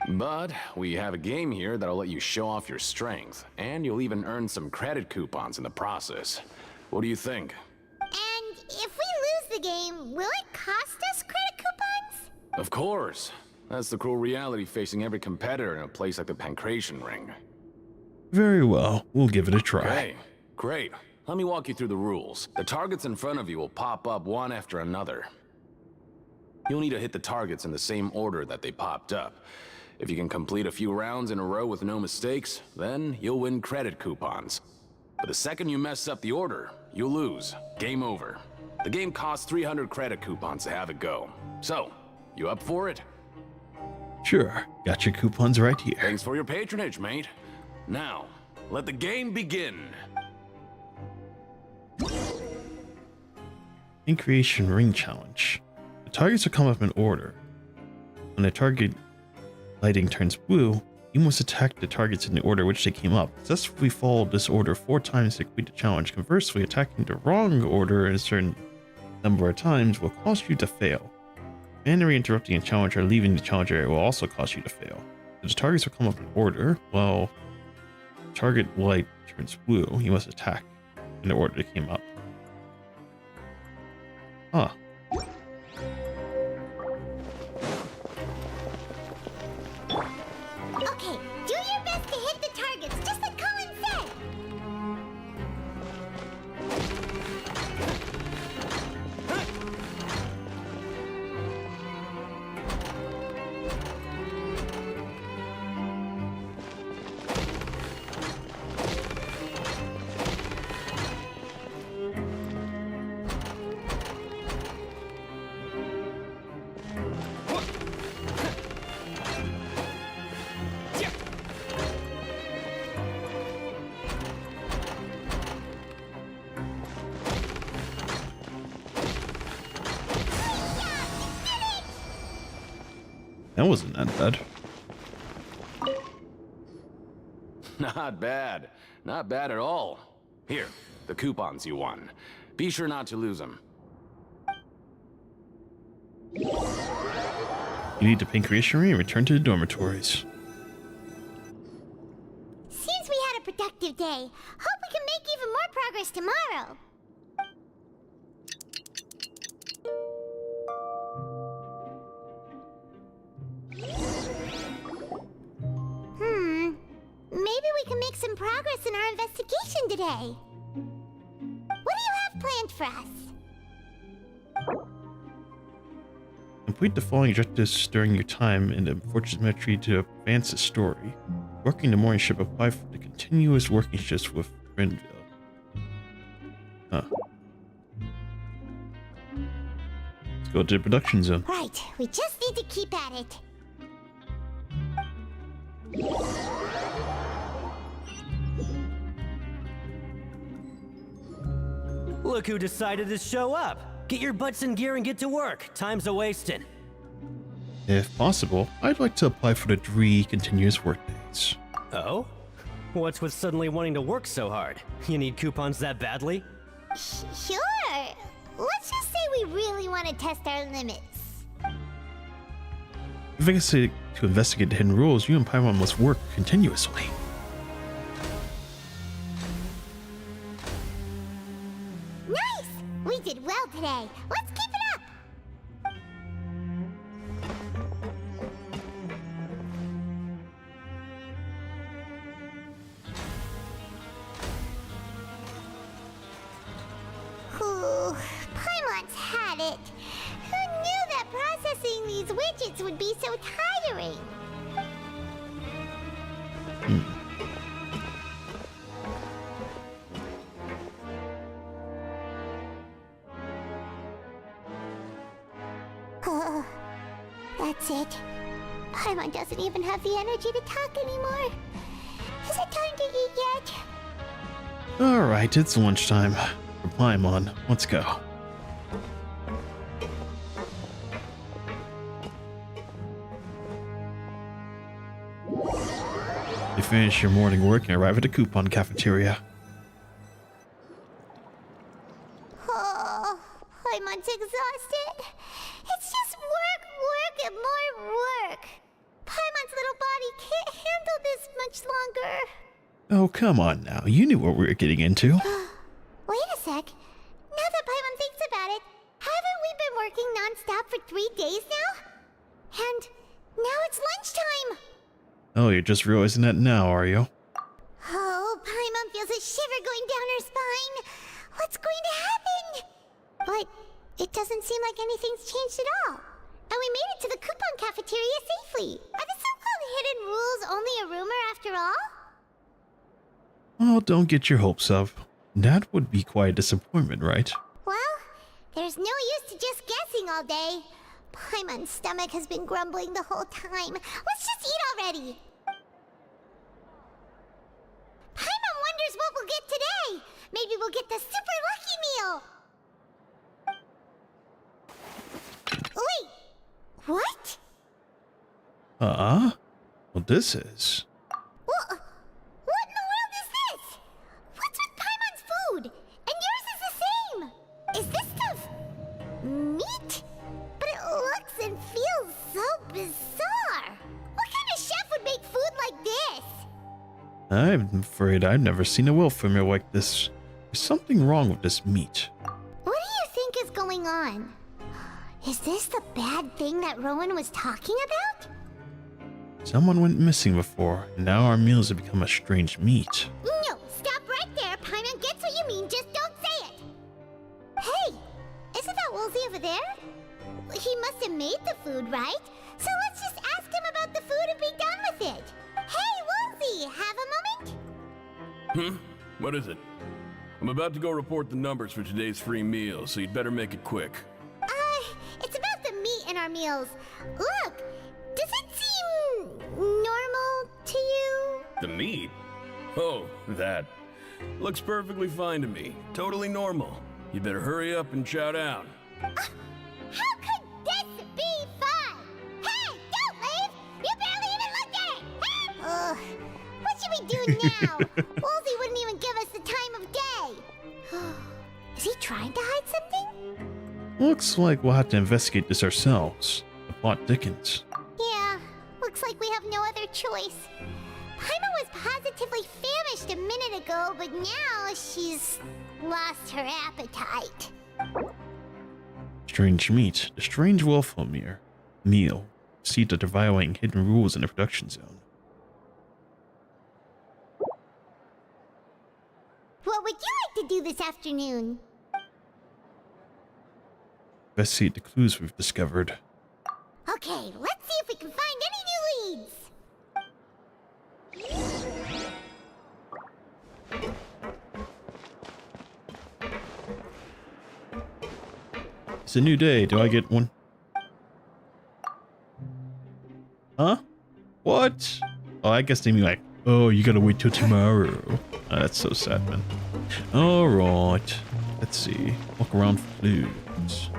But we have a game here that'll let you show off your strength, and you'll even earn some credit coupons in the process. What do you think? And if we lose the game, will it cost us credit coupons? Of course. That's the cruel reality facing every competitor in a place like the Pancration Ring. Very well. We'll give it a try. Okay, great. Let me walk you through the rules. The targets in front of you will pop up one after another. You'll need to hit the targets in the same order that they popped up. If you can complete a few rounds in a row with no mistakes, then you'll win credit coupons. But the second you mess up the order, you'll lose. Game over. The game costs 300 credit coupons to have it go. So, you up for it? Sure. Got your coupons right here. Thanks for your patronage, mate. Now, let the game begin. In Creation Ring Challenge. The targets will come up in order. When the target lighting turns blue, you must attack the targets in the order which they came up. Successfully follow this order 4 times to complete the challenge. Conversely, attacking the wrong order in a certain number of times will cause you to fail. Randomly interrupting a challenge or leaving the challenge area will also cause you to fail. If the targets will come up in order, well, target light turns blue, you must attack in the order they came up. Huh. Okay, do your best to hit the targets, just like Colin said. That wasn't that bad. Not bad. Not bad at all. Here, the coupons you won. Be sure not to lose them. You need the Pancreation Ring and return to the dormitories. Seems we had a productive day. Hope we can make even more progress tomorrow. make some progress in our investigation today. What do you have planned for us? Complete the following objectives during your time in the Fortress Cemetery to advance the story. Working the morning shift, apply for the continuous working shifts with Grenville. Huh. Let's go to the production zone. Right, we just need to keep at it. Look who decided to show up. Get your butts in gear and get to work. Time's a-wasting. If possible, I'd like to apply for the 3 continuous workdays. Oh? What's with suddenly wanting to work so hard? You need coupons that badly? Sure. Let's just say we really want to test our limits. If I can say to investigate the hidden rules, you and Paimon must work continuously. Nice! We did well today. Let's keep it up! Ooh, Paimon's had it. Who knew that processing these widgets would be so tiring? That's it. Paimon doesn't even have the energy to talk anymore. Is it time to eat yet? Alright, it's lunchtime. For Paimon, let's go. You finish your morning work and arrive at the coupon cafeteria. Oh, Paimon's exhausted. It's just work, and more work. Paimon's little body can't handle this much longer. Oh, come on now. You knew what we were getting into. Wait a sec. Now that Paimon thinks about it, haven't we been working non-stop for 3 days now? And now it's lunchtime. Oh, you're just realizing that now, are you? Oh, Paimon feels a shiver going down her spine. What's going to happen? But it doesn't seem like anything's changed at all. And we made it to the coupon cafeteria safely. Are the so-called hidden rules only a rumor after all? Oh, don't get your hopes up. That would be quite a disappointment, right? Well, there's no use to just guessing all day. Paimon's stomach has been grumbling the whole time. Let's just eat already. Paimon wonders what we'll get today. Maybe we'll get the super lucky meal. Wait, what? Well, this is... What in the world is this? What's with Paimon's food? And yours is the same. Is this stuff meat? But it looks and feels so bizarre. What kind of chef would make food like this? I'm afraid I've never seen a will formula like this. There's something wrong with this meat. What do you think is going on? Is this the bad thing that Rowan was talking about? Someone went missing before, and now our meals have become a strange meat. No, stop right there. Paimon gets what you mean, just don't say it. Hey, isn't that Woolsey over there? He must have made the food, right? So let's just ask him about the food and be done with it. Hey, Woolsey, have a moment? What is it? I'm about to go report the numbers for today's free meal, so you'd better make it quick. It's about the meat in our meals. Look, does it seem normal to you? The meat? Oh, that. Looks perfectly fine to me. Totally normal. You better hurry up and chow down. How could this be fun? Hey, don't leave! You barely even looked at it! Ugh, what should we do now? Woolsey wouldn't even give us the time of day. Is he trying to hide something? Looks like we'll have to investigate this ourselves. The plot thickens. Yeah, looks like we have no other choice. Paimon was positively famished a minute ago, but now she's lost her appetite. Strange meat. The strange wolf meal. See that they're violating hidden rules in the production zone. What would you like to do this afternoon? Investigate the clues we've discovered. Okay, let's see if we can find any new leads. It's a new day. Do I get one? Huh? What? Oh, I guess they mean like, oh, you gotta wait till tomorrow. Oh, that's so sad, man. Alright. Let's see. Walk around for clues.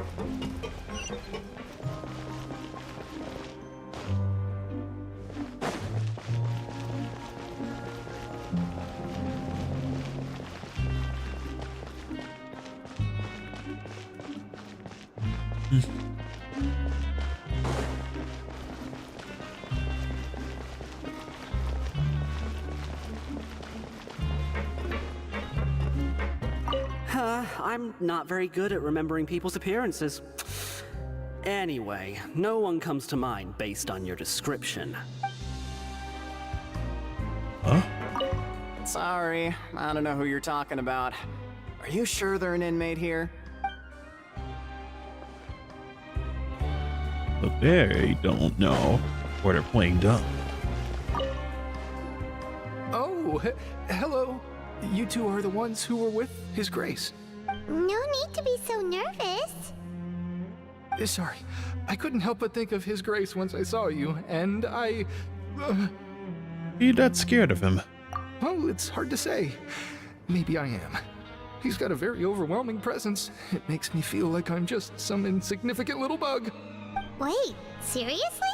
I'm not very good at remembering people's appearances. Anyway, no one comes to mind based on your description. Huh? Sorry, I don't know who you're talking about. Are you sure they're an inmate here? But they don't know, or they're playing dumb. Oh, hello. You two are the ones who were with His Grace. No need to be so nervous. Sorry, I couldn't help but think of His Grace once I saw you, and I... You're not scared of him. Oh, it's hard to say. Maybe I am. He's got a very overwhelming presence. It makes me feel like I'm just some insignificant little bug. Wait, seriously?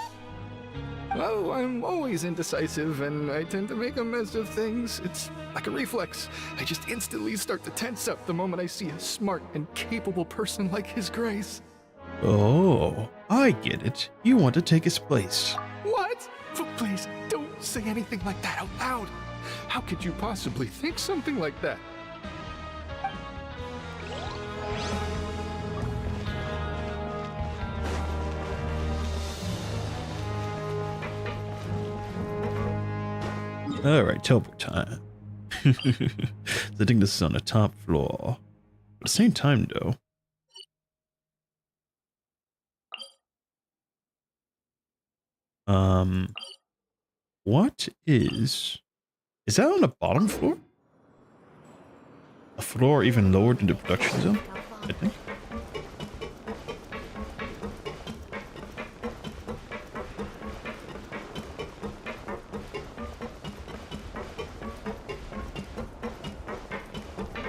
Oh, I'm always indecisive, and I tend to make a mess of things. It's like a reflex. I just instantly start to tense up the moment I see a smart and capable person like His Grace. Oh, I get it. You want to take his place. What? Please, don't say anything like that out loud. How could you possibly think something like that? Alright, teleport time. I think this is on the top floor. At the same time, though. What is that on the bottom floor? A floor even lower than the production zone, I think.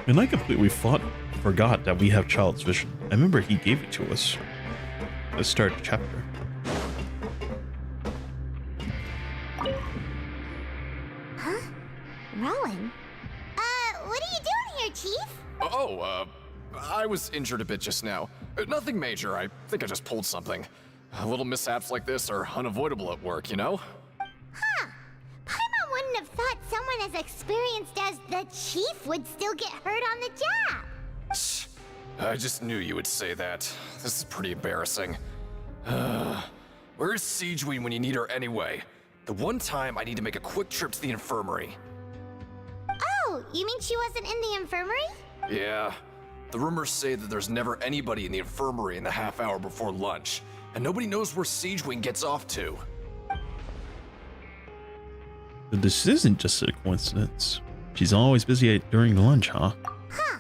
And I completely forgot that we have Child's Vision. I remember he gave it to us at the start of the chapter. Huh? Rowan? What are you doing here, Chief? Oh, I was injured a bit just now. Nothing major, I think I just pulled something. Little mishaps like this are unavoidable at work, you know? Huh. Paimon wouldn't have thought someone as experienced as the Chief would still get hurt on the job. I just knew you would say that. This is pretty embarrassing. Where's Siegeween when you need her anyway? The one time I need to make a quick trip to the infirmary. Oh, you mean she wasn't in the infirmary? Yeah. The rumors say that there's never anybody in the infirmary in the half hour before lunch, and nobody knows where Siegeween gets off to. But this isn't just a coincidence. She's always busy during lunch, huh? Huh.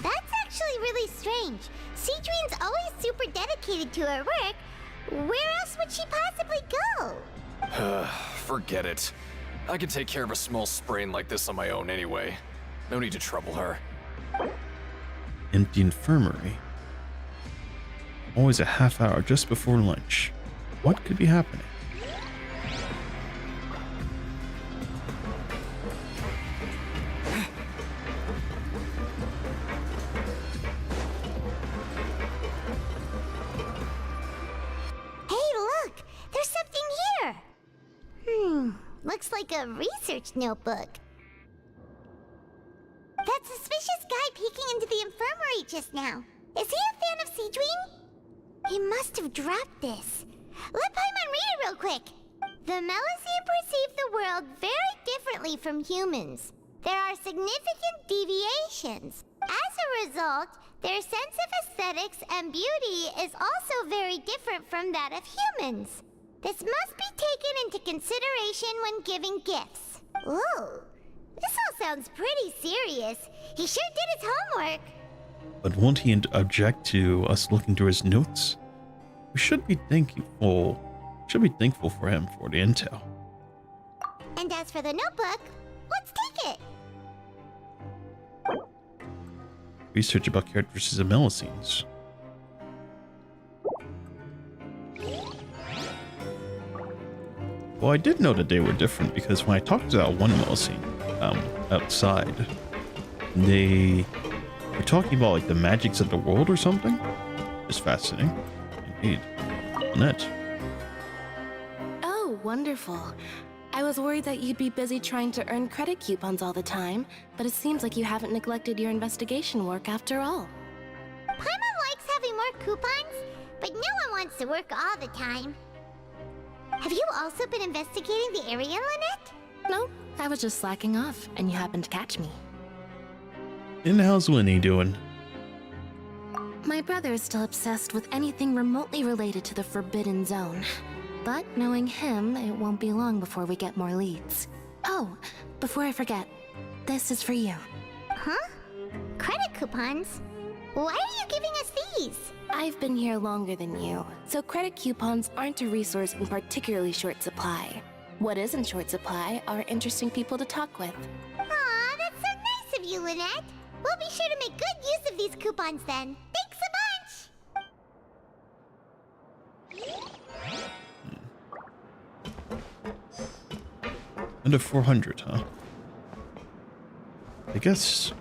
That's actually really strange. Siegeween's always super dedicated to her work. Where else would she possibly go? Forget it. I can take care of a small sprain like this on my own anyway. No need to trouble her. Empty infirmary. Always a half hour just before lunch. What could be happening? Looks like a research notebook. That suspicious guy peeking into the infirmary just now. Is he a fan of Siegeween? He must have dropped this. Let Paimon read it real quick. The Melusine perceive the world very differently from humans. there are significant deviations. As a result, their sense of aesthetics and beauty is also very different from that of humans. This must be taken into consideration when giving gifts. Ooh, this all sounds pretty serious. He sure did his homework. But won't he object to us looking through his notes? We should be thankful for him for the intel. And as for the notebook, let's take it. Research about characteristics of Melusines. Well, I did know that they were different because when I talked to that one Melusine outside, they were talking about like the magics of the world or something. It's fascinating, indeed. Annette. Oh, wonderful. I was worried that you'd be busy trying to earn credit coupons all the time, but it seems like you haven't neglected your investigation work after all. Paimon likes having more coupons, but no one wants to work all the time. Have you also been investigating the area, Lynette? No, I was just slacking off, and you happened to catch me. And how's Winnie doing? My brother is still obsessed with anything remotely related to the Forbidden Zone. But knowing him, it won't be long before we get more leads. Oh, before I forget, this is for you. Huh? Credit coupons? Why are you giving us these? I've been here longer than you, so credit coupons aren't a resource in particularly short supply. What is in short supply are interesting people to talk with. Aw, that's so nice of you, Lynette. We'll be sure to make good use of these coupons then. Thanks a bunch! Under 400, huh? I guess.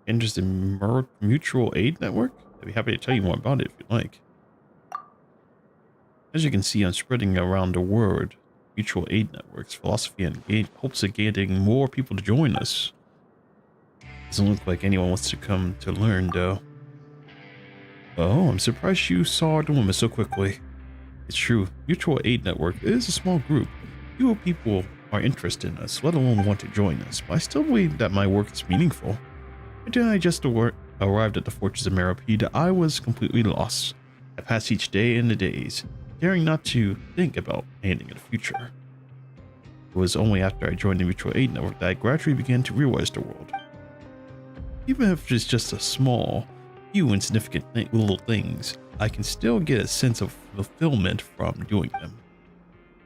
Interested in mutual aid network? I'd be happy to tell you more about it if you'd like. As you can see, I'm spreading around the word. Mutual aid networks, philosophy, and hopes of getting more people to join us. Doesn't look like anyone wants to come to learn, though. Oh, I'm surprised you saw the woman so quickly. It's true, Mutual Aid Network is a small group. Few people are interested in us, let alone want to join us, but I still believe that my work is meaningful. Until I just arrived at the Fortress of Meropide, I was completely lost. I passed each day and the days, daring not to think about anything in the future. It was only after I joined the Mutual Aid Network that I gradually began to realize the world. Even if it's just a small, few insignificant little things, I can still get a sense of fulfillment from doing them.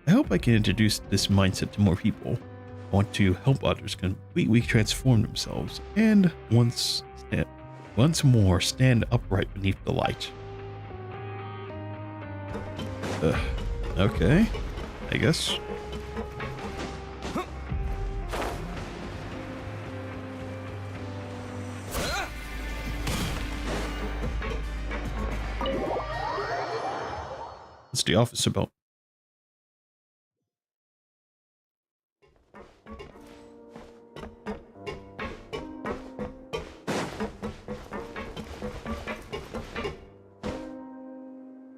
I hope I can introduce this mindset to more people. I want to help others completely transform themselves and once more stand upright beneath the light. Okay, I guess. What's the office about?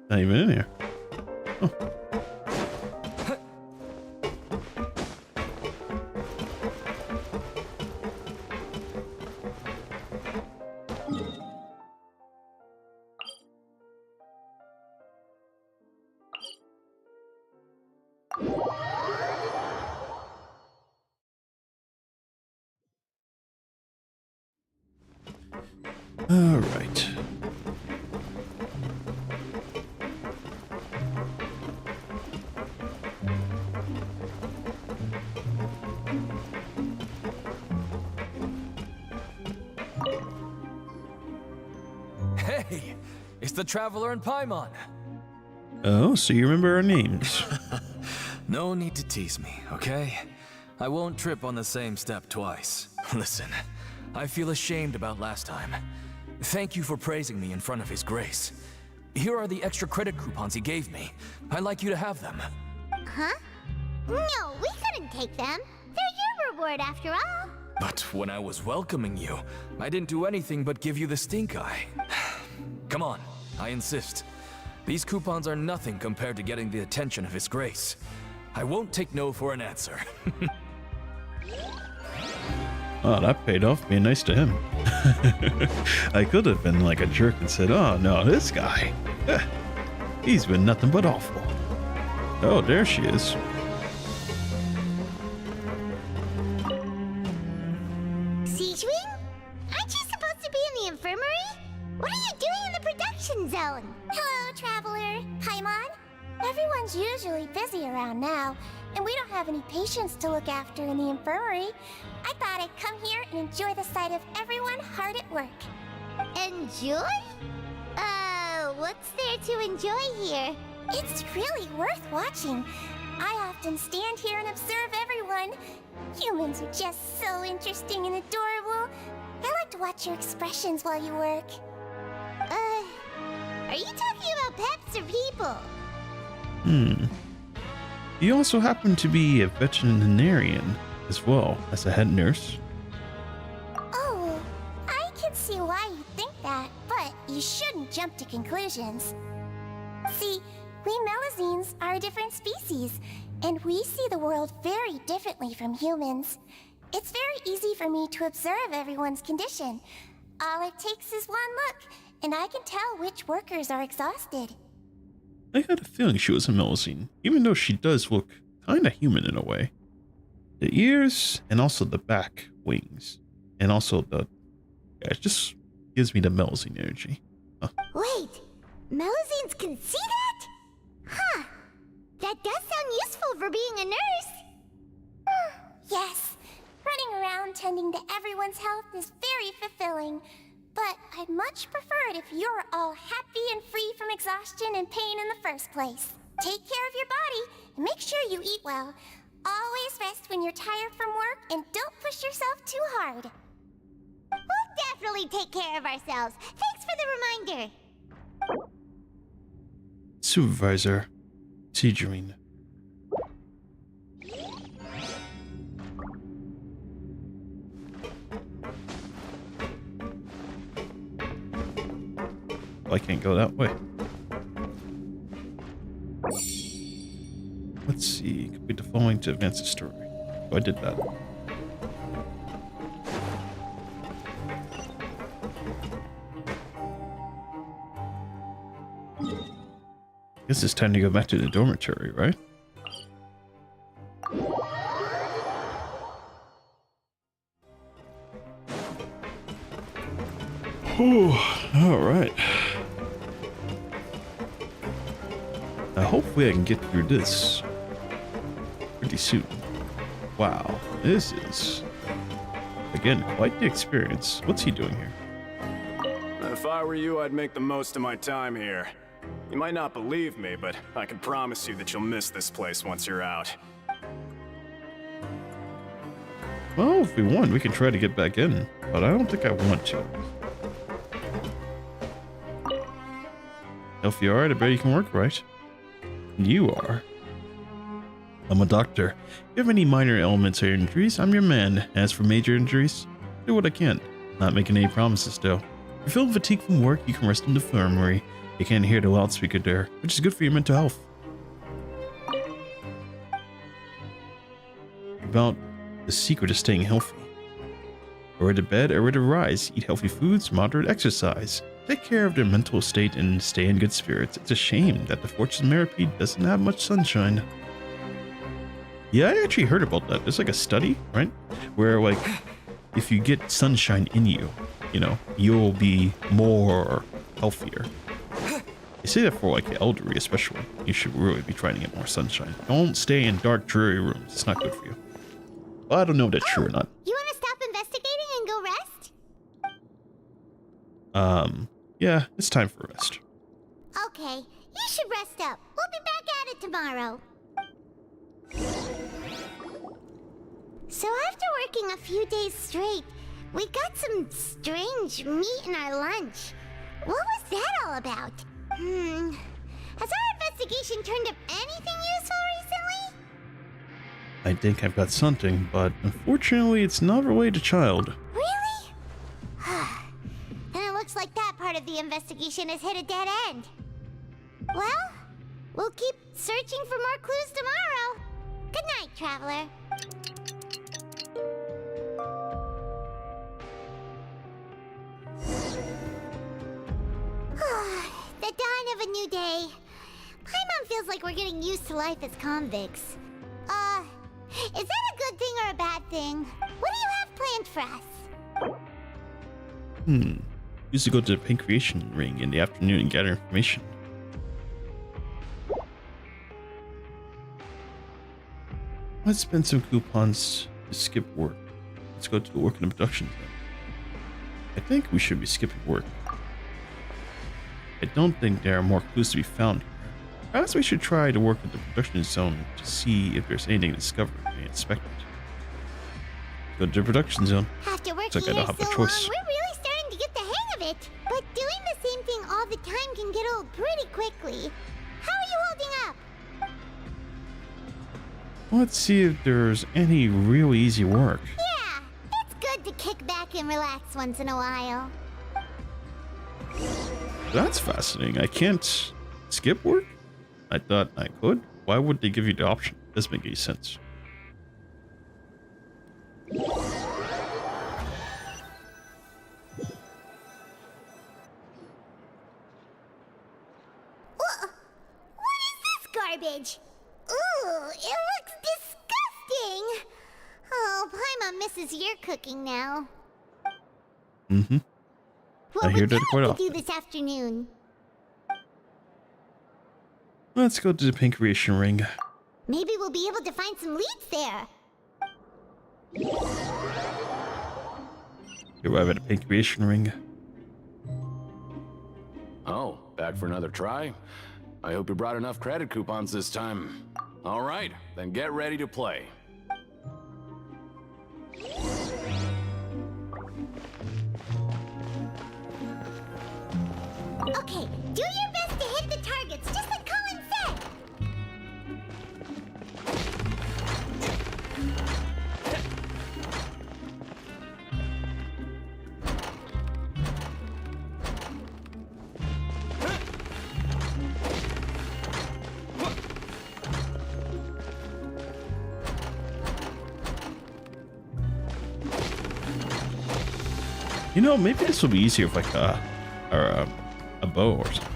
Not even in here. Oh. All right. Hey, it's the Traveler and Paimon. Oh, so you remember our names. No need to tease me, okay? I won't trip on the same step twice. Listen, I feel ashamed about last time. Thank you for praising me in front of His Grace. Here are the extra credit coupons he gave me. I'd like you to have them. Huh? No, we couldn't take them. They're your reward after all. But when I was welcoming you, I didn't do anything but give you the stink eye. Come on, I insist. These coupons are nothing compared to getting the attention of His Grace. I won't take no for an answer. Oh, that paid off being nice to him. I could have been like a jerk and said, oh no, this guy, he's been nothing but awful. Oh, there she is. Siegewing? Aren't you supposed to be in the infirmary? What are you doing in the production zone? Hello, Traveler. Paimon? Everyone's usually busy around now, and we don't have any patients to look after in the infirmary. I thought I'd come here and enjoy the sight of everyone hard at work. Enjoy? What's there to enjoy here? It's really worth watching. I often stand here and observe everyone. Humans are just so interesting and adorable. I like to watch your expressions while you work. Are you talking about pets or people? You also happen to be a veterinarian as well as a head nurse. Oh, I can see why you think that, but you shouldn't jump to conclusions. See, we Melazines are a different species, and we see the world very differently from humans. It's very easy for me to observe everyone's condition. All it takes is one look, and I can tell which workers are exhausted. I had a feeling she was a Melazine, even though she does look kinda human in a way. The ears, and also the back wings, and also the... yeah, it just gives me the Melazine energy. Huh. Wait, Melazines can see that? Huh, that does sound useful for being a nurse. Yes, running around tending to everyone's health is very fulfilling. But I'd much prefer it if you're all happy and free from exhaustion and pain in the first place. Take care of your body and make sure you eat well. Always rest when you're tired from work and don't push yourself too hard. We'll definitely take care of ourselves. Thanks for the reminder. Supervisor, Siegewing. I can't go that way. Let's see. Complete the following to advance the story. Oh, I did that. Guess it's time to go back to the dormitory, right? All right. Hopefully I can get through this pretty soon. Wow, this is, again, quite the experience. What's he doing here? If I were you, I'd make the most of my time here. You might not believe me, but I can promise you that you'll miss this place once you're out. Well, if we want, we can try to get back in, but I don't think I want to. If you are, I bet you can work right. You are. I'm a doctor. If you have any minor ailments or injuries, I'm your man. As for major injuries, do what I can. Not making any promises, though. If you're feeling fatigued from work, you can rest in the infirmary. You can't hear the loudspeaker there, which is good for your mental health. About the secret of staying healthy. Or to bed, or to rise. Eat healthy foods, moderate exercise. Take care of their mental state and stay in good spirits. It's a shame that the Fortune Meripede doesn't have much sunshine. Yeah, I actually heard about that. There's like a study, right? Where like, if you get sunshine in you, you know, you'll be more healthier. They say that for like the elderly especially. You should really be trying to get more sunshine. Don't stay in dark, dreary rooms. It's not good for you. Well, I don't know if that's true or not. You want to stop investigating and go rest? Yeah, it's time for rest. Okay, you should rest up. We'll be back at it tomorrow. So after working a few days straight, we got some strange meat in our lunch. What was that all about? Has our investigation turned up anything useful recently? I think I've got something, but unfortunately it's not related to child. Really? Then it looks like that part of the investigation has hit a dead end. Well, we'll keep searching for more clues tomorrow. Good night, traveler. The dawn of a new day. Paimon feels like we're getting used to life as convicts. Is that a good thing or a bad thing? What do you have planned for us? Used to go to the pancreation ring in the afternoon and gather information. Let's spend some coupons to skip work. Let's go to the work and abduction zone. I think we should be skipping work. I don't think there are more clues to be found here. Perhaps we should try to work at the production zone to see if there's anything to discover and inspect it. Go to the production zone. After working Looks like I don't have a so choice. long, we're really starting to get the hang of it. But doing the same thing all the time can get old pretty quickly. How are you holding up? Let's see if there's any real easy work. Yeah, it's good to kick back and relax once in a while. That's fascinating. I can't skip work? I thought I could. Why would they give you the option? Doesn't make any sense. What is this garbage? Ooh, it looks disgusting. Oh, Paimon misses your cooking now. Mm-hmm. What I hear would that you quite like to often. do this afternoon? Let's go to the pancreation ring. Maybe we'll be able to find some leads there. You arrive at a pancreation ring. Oh, back for another try? I hope you brought enough credit coupons this time. All right, then get ready to play. Okay, do your best to hit the targets, just like Colin said. You know, maybe this will be easier with like a bow or something.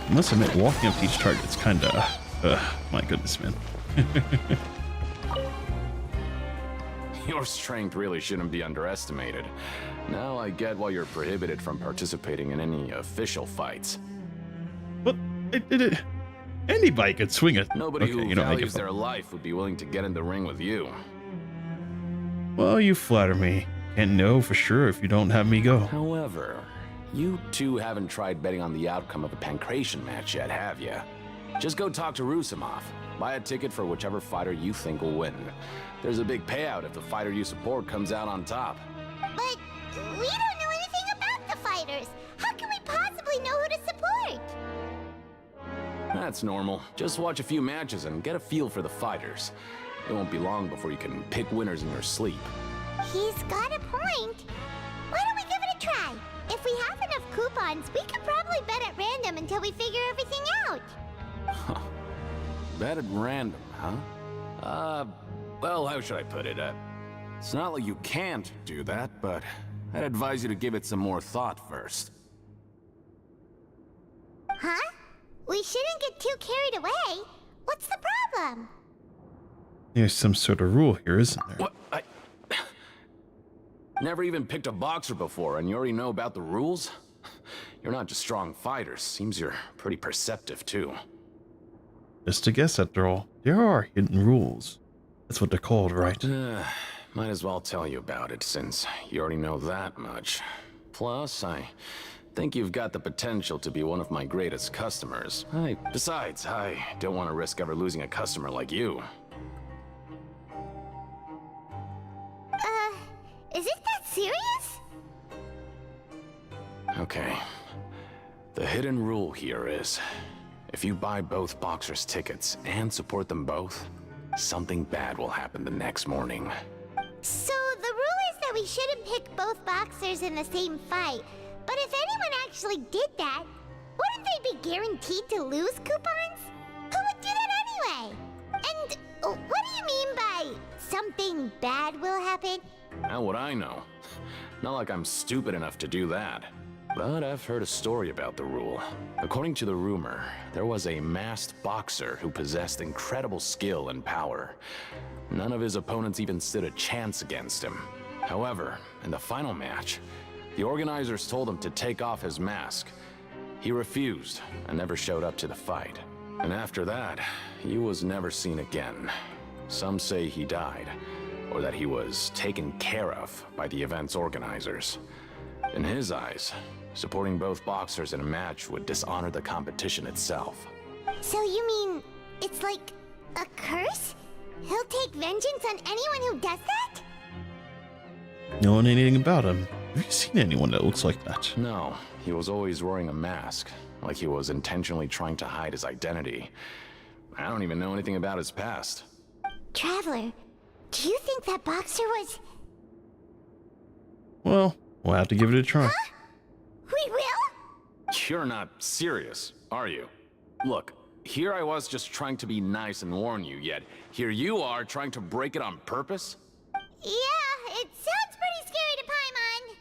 I must admit, walking up to each target is kind of, my goodness, man. Your strength really shouldn't be underestimated. Now I get why you're prohibited from participating in any official fights. But anybody could swing it. Nobody Okay, who you don't make values it their life would be willing to get in the ring with you. Well, you flatter me. Can't know for sure if you don't have me go. However, you two haven't tried betting on the outcome of a pancreation match yet, have you? Just go talk to Rusimov. Buy a ticket for whichever fighter you think will win. There's a big payout if the fighter you support comes out on top. But we don't know anything about the fighters. How can we possibly know who to support? That's normal. Just watch a few matches and get a feel for the fighters. It won't be long before you can pick winners in your sleep. He's got a point. Why don't we give it a try? If we have enough coupons, we could probably bet at random until we figure everything out. Bet at random, huh? Well, how should I put it? It's not like you can't do that, but I'd advise you to give it some more thought first. Huh? We shouldn't get too carried away. What's the problem? There's some sort of rule here, isn't there? What? Never even picked a boxer before, and you already know about the rules? You're not just strong fighters. Seems you're pretty perceptive, too. Just a guess, after all. There are hidden rules. That's what they're called, right? Might as well tell you about it, since you already know that much. Plus, I think you've got the potential to be one of my greatest customers. Besides, I don't want to risk ever losing a customer like you. Is it that serious? Okay. The hidden rule here is, if you buy both boxers' tickets and support them both, something bad will happen the next morning. So the rule is that we shouldn't pick both boxers in the same fight. But if anyone actually did that, Wouldn't they be guaranteed to lose coupons? Who would do that anyway? And what do you mean by something bad will happen? How would I know? Not like I'm stupid enough to do that. But I've heard a story about the rule. According to the rumor, there was a masked boxer who possessed incredible skill and power. None of his opponents even stood a chance against him. However, in the final match, the organizers told him to take off his mask. He refused and never showed up to the fight. And after that, he was never seen again. Some say he died, or that he was taken care of by the event's organizers. In his eyes, supporting both boxers in a match would dishonor the competition itself. So you mean it's like a curse? He'll take vengeance on anyone who does that? Knowing anything about him, have you seen anyone that looks like that? No, he was always wearing a mask, like he was intentionally trying to hide his identity. I don't even know anything about his past. Traveler, do you think that boxer was... Well, we'll have to give it a try. Huh? We will? You're not serious, are you? Look, here I was just trying to be nice and warn you, yet here you are trying to break it on purpose? Yeah, it sounds pretty scary to Paimon.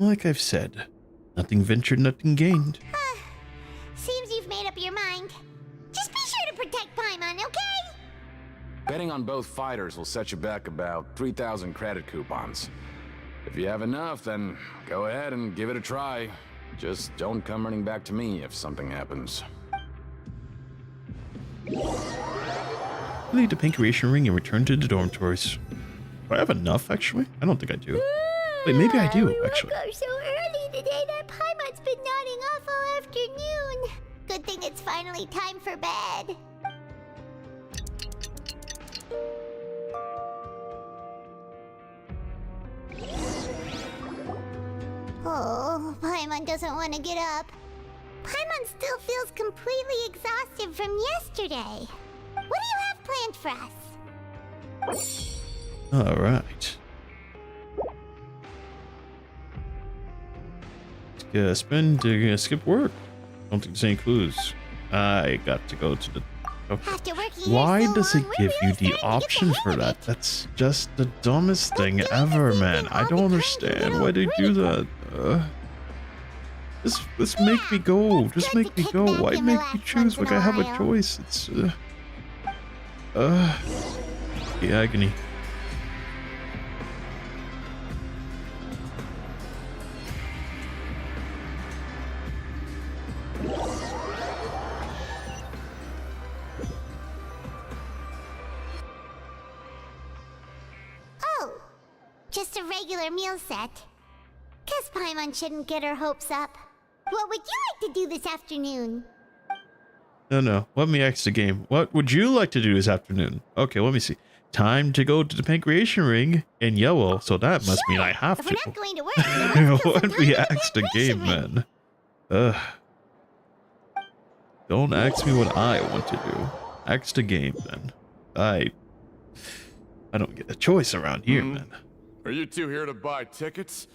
Like I've said, nothing ventured, nothing gained. Seems you've made up your mind. Just be sure to protect Paimon, okay? Betting on both fighters will set you back about 3,000 credit coupons. If you have enough, then go ahead and give it a try. Just don't come running back to me if something happens. Leave the Pancreation Ring and return to the dormitories. Do I have enough, actually? I don't think I do. Wait, maybe I do, actually. We woke up so early today that Paimon's been nodding off all afternoon. Good thing it's finally time for bed. Oh, Paimon doesn't want to get up. Paimon still feels completely exhausted from yesterday. What do you have planned for us? Alright. Skip work. Don't think there's any clues. I got to go to the... Why does it give you the option for that? That's just the dumbest thing ever, man. I don't understand why they do that. Just make me go. Just make me go. Why make me choose like I have a choice? It's the agony. Oh, just a regular meal set. Guess Paimon shouldn't get her hopes up. What would you like to do this afternoon? No. Let me ask the game. What would you like to do this afternoon? Okay, let me see. Time to go to the Pancreation Ring in yellow, so that must mean I have to. If we're not going to work, Let me ask the game, man. Don't ask me what I want to do. Ask the game, then. I don't get a choice around here, man. Are you two here to buy tickets?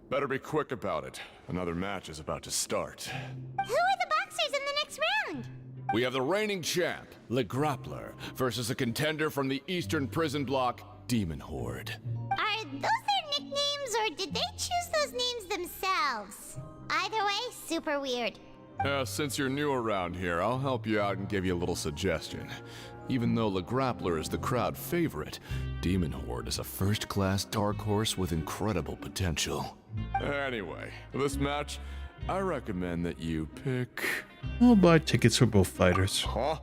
Better be quick about it. Another match is about to start. Who are the boxers in the next round? We have the reigning champ, Le Grappler, versus a contender from the Eastern Prison Block, Demon Horde. Are those their nicknames, or did they choose those names themselves? Either way, super weird. Since you're new around here, I'll help you out and give you a little suggestion. Even though Le Grappler is the crowd favorite, Demon Horde is a first-class dark horse with incredible potential. Anyway, for this match, I recommend that you pick... I'll buy tickets for both fighters. Huh?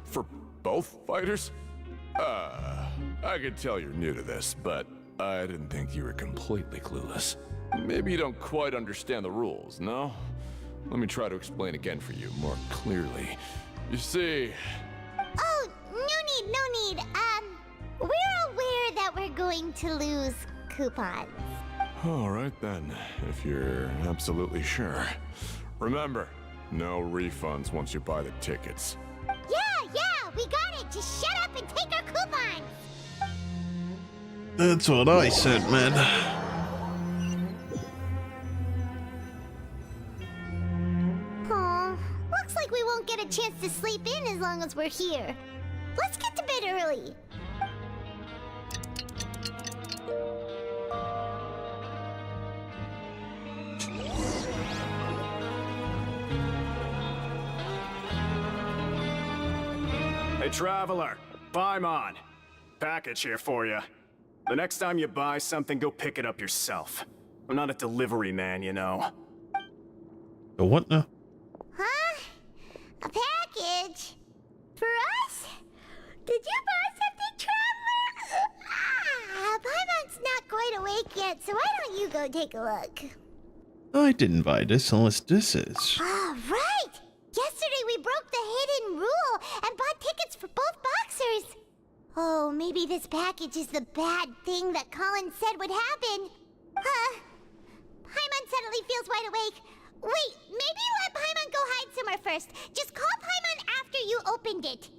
For both fighters? I can tell you're new to this, but I didn't think you were completely clueless. Maybe you don't quite understand the rules, no? Let me try to explain again for you more clearly. You see... Oh, no need. We're aware that we're going to lose coupons. All right then, if you're absolutely sure. Remember, no refunds once you buy the tickets. Yeah, we got it. Just shut up and take our coupons. That's what I said, man. like we won't get a chance to sleep in as long as we're here. Let's get to bed early. Hey, traveler. Paimon. Package here for you. The next time you buy something, go pick it up yourself. I'm not a delivery man, you know. The what now? Huh? A package? For us? Did you buy something, traveler? Paimon's not quite awake yet, so why don't you go take a look? I didn't buy this unless this is. Ah, right! Yesterday we broke the hidden rule and bought tickets for both boxers. Oh, maybe this package is the bad thing that Colin said would happen. Paimon suddenly feels wide awake. Wait, maybe let Paimon go hide somewhere first. Just call Paimon after you opened it.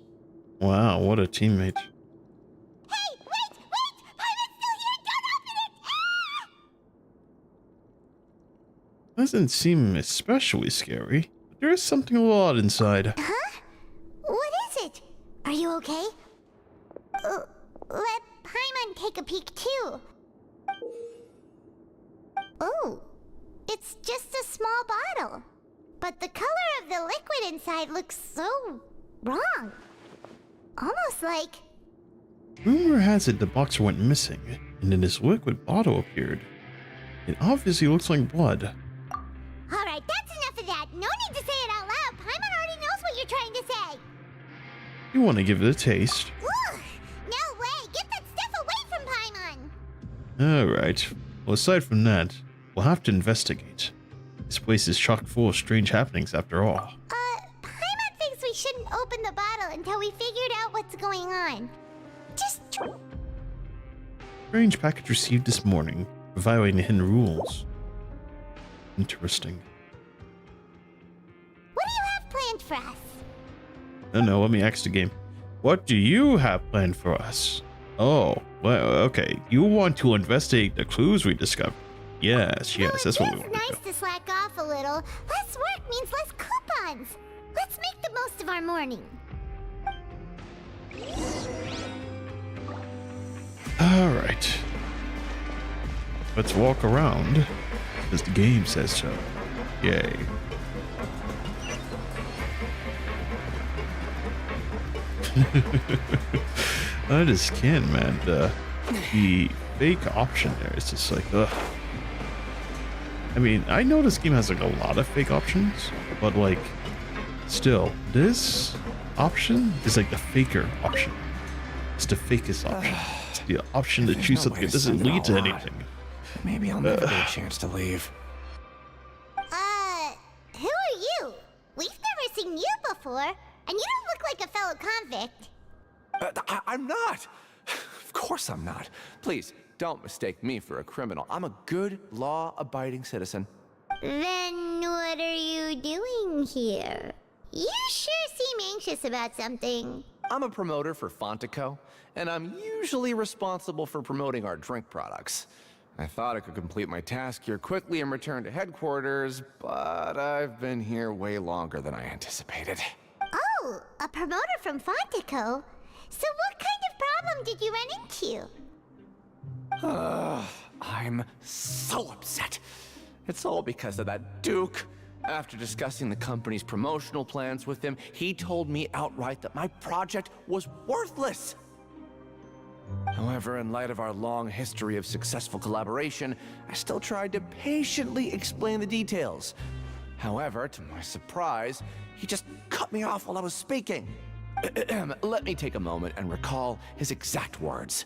Wow, what a teammate. Hey, wait! Paimon's still here! Don't open it! Ah! Doesn't seem especially scary. But there is something a little odd inside. Huh? What is it? Are you okay? Let Paimon take a peek too. Oh, it's just a small bottle. But the color of the liquid inside looks so wrong. Almost like... Rumor has it the boxer went missing, and then this liquid bottle appeared. It obviously looks like blood. Alright, that's enough of that. No need to say it out loud. Paimon already knows what you're trying to say. You want to give it a taste. Ugh, no way. Get that stuff away from Paimon. Alright. Well, aside from that, we'll have to investigate. This place is chock full of strange happenings after all. Paimon thinks we shouldn't open the bottle until we figured out what's going on. Just... Strange package received this morning, violating the hidden rules. Interesting. What do you have planned for us? No, let me ask the game. What do you have planned for us? Oh, well, okay. You want to investigate the clues we discovered. Yes, that's what we want It's nice to slack off a little. Less work means less coupons. Let's make the most of our morning. Alright. Let's walk around, as the game says so. Yay. I just can't, man. The fake option there is just like, ugh. I mean, I know this game has like a lot of fake options, but like, still, this option is like the faker option. It's the fakest option. It's the option to choose something that doesn't lead to anything. Maybe I'll never get a chance to leave. Who are you? We've never seen you before, and you don't look like a fellow convict. I'm not. Of course I'm not. Please, don't mistake me for a criminal. I'm a good, law-abiding citizen. Then what are you doing here? You sure seem anxious about something. I'm a promoter for Fontaine, and I'm usually responsible for promoting our drink products. I thought I could complete my task here quickly and return to headquarters, but I've been here way longer than I anticipated. Oh, a promoter from Fontaine? So what kind of problem did you run into? I'm so upset. It's all because of that Duke. After discussing the company's promotional plans with him, he told me outright that my project was worthless. However, in light of our long history of successful collaboration, I still tried to patiently explain the details. However, to my surprise, he just cut me off while I was speaking. Let me take a moment and recall his exact words.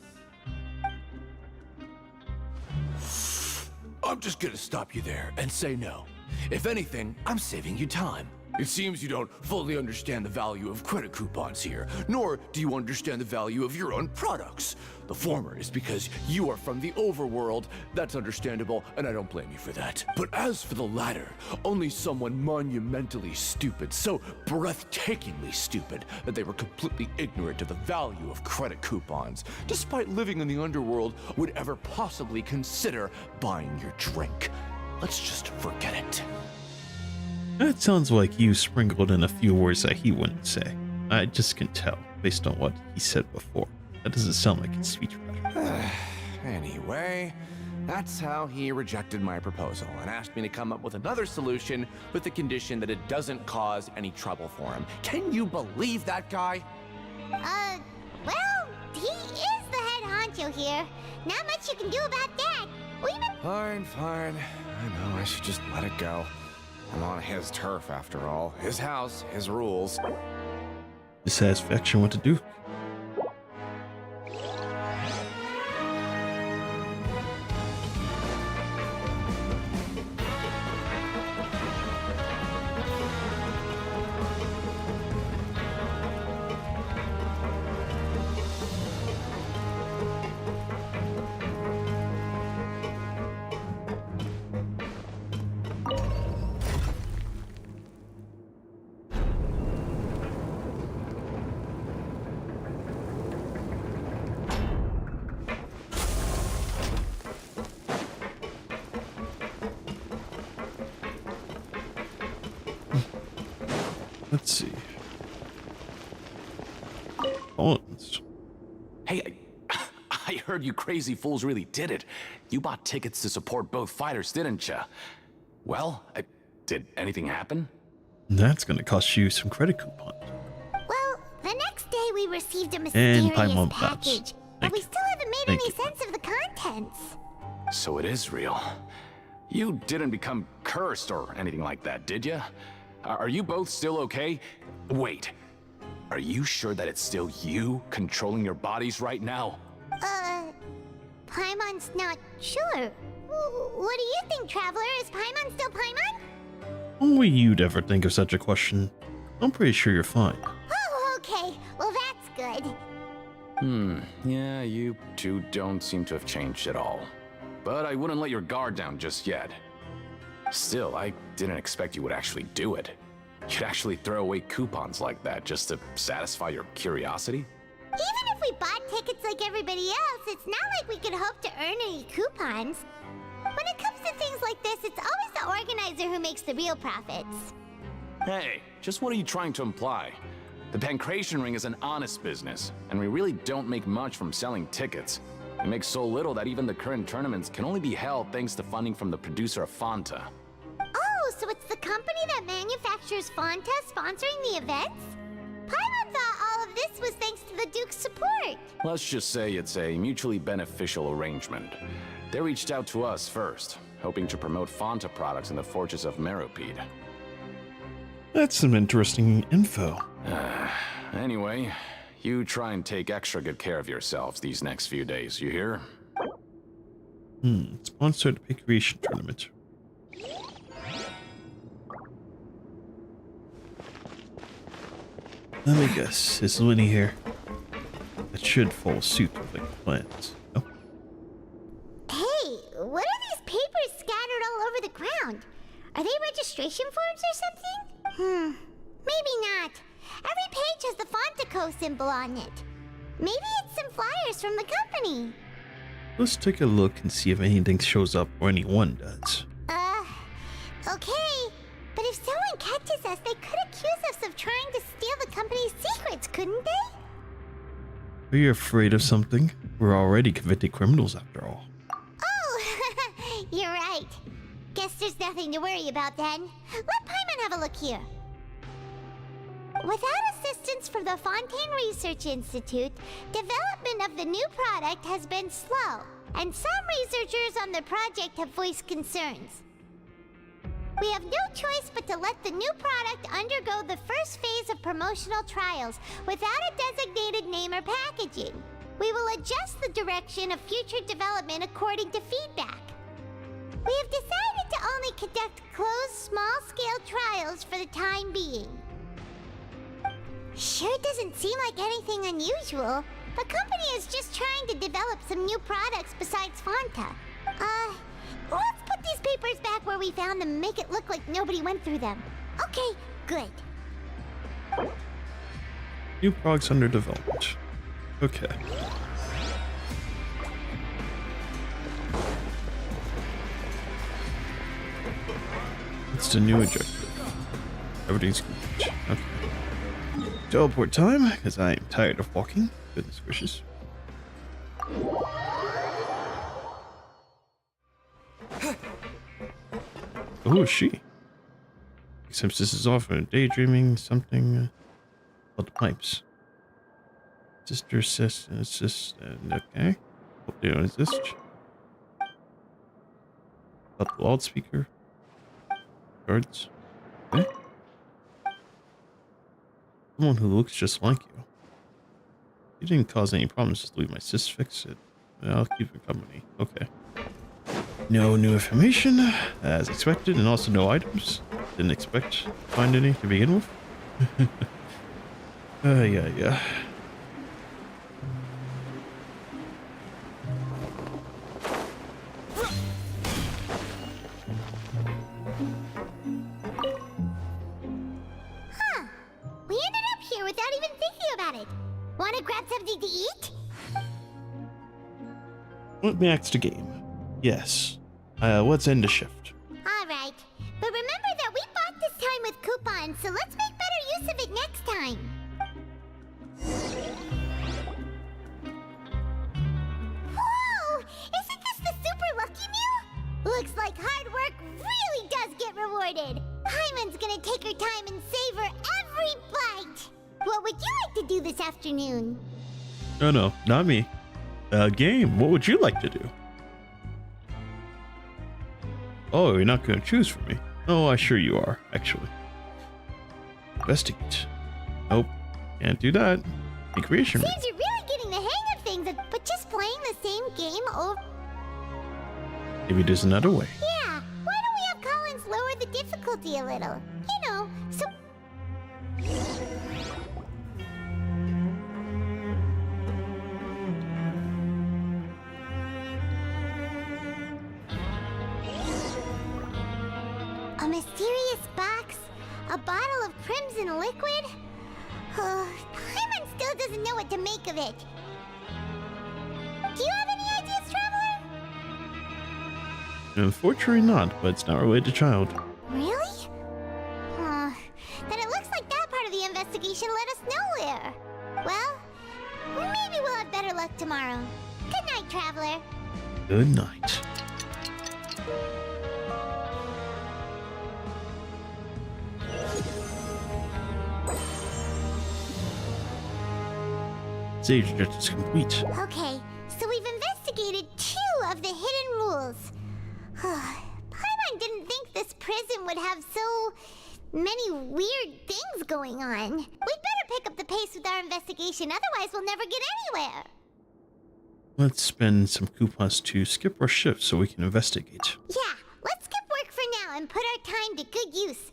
I'm just gonna stop you there and say no. If anything, I'm saving you time. It seems you don't fully understand the value of credit coupons here, nor do you understand the value of your own products. The former is because you are from the overworld. That's understandable, and I don't blame you for that. But as for the latter, only someone monumentally stupid, so breathtakingly stupid, that they were completely ignorant of the value of credit coupons, despite living in the underworld, would ever possibly consider buying your drink. Let's just forget it. That sounds like you sprinkled in a few words that he wouldn't say. I just can tell based on what he said before. That doesn't sound like his speech pattern. Anyway, that's how he rejected my proposal and asked me to come up with another solution with the condition that it doesn't cause any trouble for him. Can you believe that guy? Well, he is the head honcho here. Not much you can do about that. Fine. I know, I should just let it go. I'm on his turf after all. His house, his rules. Dissatisfaction, what to do? Let's see. Hey, I heard you crazy fools really did it. You bought tickets to support both fighters, didn't you? Well, did anything happen? That's gonna cost you some credit coupons. Well, the next day we received a And mysterious Paimon package, but we still haven't made any sense of the contents. So it is real. You didn't become cursed or anything like that, did you? Are you both still okay? Wait, are you sure that it's still you controlling your bodies right now? Paimon's not sure. What do you think, Traveler? Is Paimon still Paimon? Only you'd ever think of such a question. I'm pretty sure you're fine. Oh, okay. Well, that's good. Yeah, you two don't seem to have changed at all. But I wouldn't let your guard down just yet. Still, I didn't expect you would actually do it. You'd actually throw away coupons like that just to satisfy your curiosity? Even if we bought tickets like everybody else, it's not like we could hope to earn any coupons. When it comes to things like this, it's always the organizer who makes the real profits. Hey, just what are you trying to imply? The Pancration Ring is an honest business, and we really don't make much from selling tickets. We make so little that even the current tournaments can only be held thanks to funding from the producer of Fanta. Oh, so it's the company that manufactures Fonta sponsoring the events? Paimon thought all of this was thanks to the Duke's support. Let's just say it's a mutually beneficial arrangement. They reached out to us first, hoping to promote Fonta products in the Fortress of Meropide. That's some interesting info. Anyway, you try and take extra good care of yourselves these next few days, you hear? Sponsored Pick Creation Tournament. Let me guess, is Winnie here? That should follow suit with like plans. Oh. Hey, what are these papers scattered all over the ground? Are they registration forms or something? Maybe not. Every page has the Fontaco symbol on it. Maybe it's some flyers from the company. Let's take a look and see if anything shows up or anyone does. Okay. But if someone catches us, they could accuse us of trying to steal the company's secrets, couldn't they? Are you afraid of something? We're already convicted criminals after all. Oh, you're right. Guess there's nothing to worry about then. Let Paimon have a look here. Without assistance from the Fontaine Research Institute, development of the new product has been slow, and some researchers on the project have voiced concerns. We have no choice but to let the new product undergo the first phase of promotional trials without a designated name or packaging. We will adjust the direction of future development according to feedback. We have decided to only conduct closed, small-scale trials for the time being. Sure doesn't seem like anything unusual. The company is just trying to develop some new products besides Fanta. Let's put these papers back where we found them and make it look like nobody went through them. Okay, good. New products under development. Okay. What's the new objective? Everything's good. Okay. Teleport time, because I am tired of walking. Goodness gracious. Who is she? Except this is often daydreaming something about the pipes. Sister, sis, okay. Hope they don't exist. About the loudspeaker. Guards. Okay. Someone who looks just like you. You didn't cause any problems, just leave my sis fix it. I'll keep you company. Okay. No new information, as expected, and also no items. Didn't expect to find any to begin with. Yeah. We ended up here without even thinking about it. Wanna grab something to eat? Let me ask the game. Yes. Let's end the shift. Alright. But remember that we bought this time with coupons, so let's make better use of it next time. Whoa! Isn't this the super lucky meal? Looks like hard work really does get rewarded. Paimon's gonna take her time and savor every bite. What would you like to do this afternoon? Oh no, not me. Game, what would you like to do? Oh, you're not going to choose for me. Oh, I sure you are, actually. Investigate. Nope, can't do that. Recreation. Seems you're really getting the hang of things, but just playing the same game over... Maybe there's another way. Yeah, why don't we have Collins lower the difficulty a little? You know, so... A mysterious box? A bottle of crimson liquid? Paimon still doesn't know what to make of it. Do you have any ideas, Traveler? Unfortunately not, but it's not related to child. Really? Then it looks like that part of the investigation led us nowhere. Well, maybe we'll have better luck tomorrow. Good night, Traveler. Good night. Stage objective is complete. Okay, so we've investigated 2 of the hidden rules. Paimon didn't think this prison would have so many weird things going on. We'd better pick up the pace with our investigation, otherwise we'll never get anywhere. Let's spend some coupons to skip our shift so we can investigate. Yeah, let's skip work for now and put our time to good use.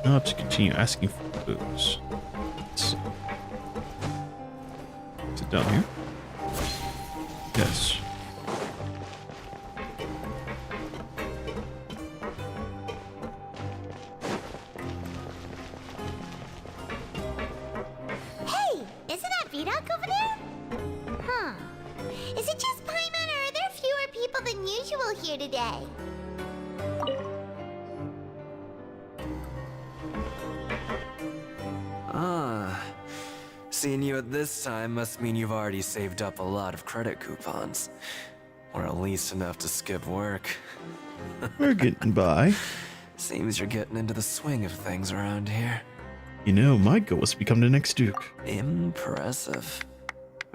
I'll have to continue asking for booze. Let's see. Is it down here? Yes. Hey, isn't that Vidok over there? Huh. Is it just Paimon, or are there fewer people than usual here today? Seeing you at this time must mean you've already saved up a lot of credit coupons. Or at least enough to skip work. We're getting by. Seems you're getting into the swing of things around here. You know, my goal is to become the next Duke. Impressive.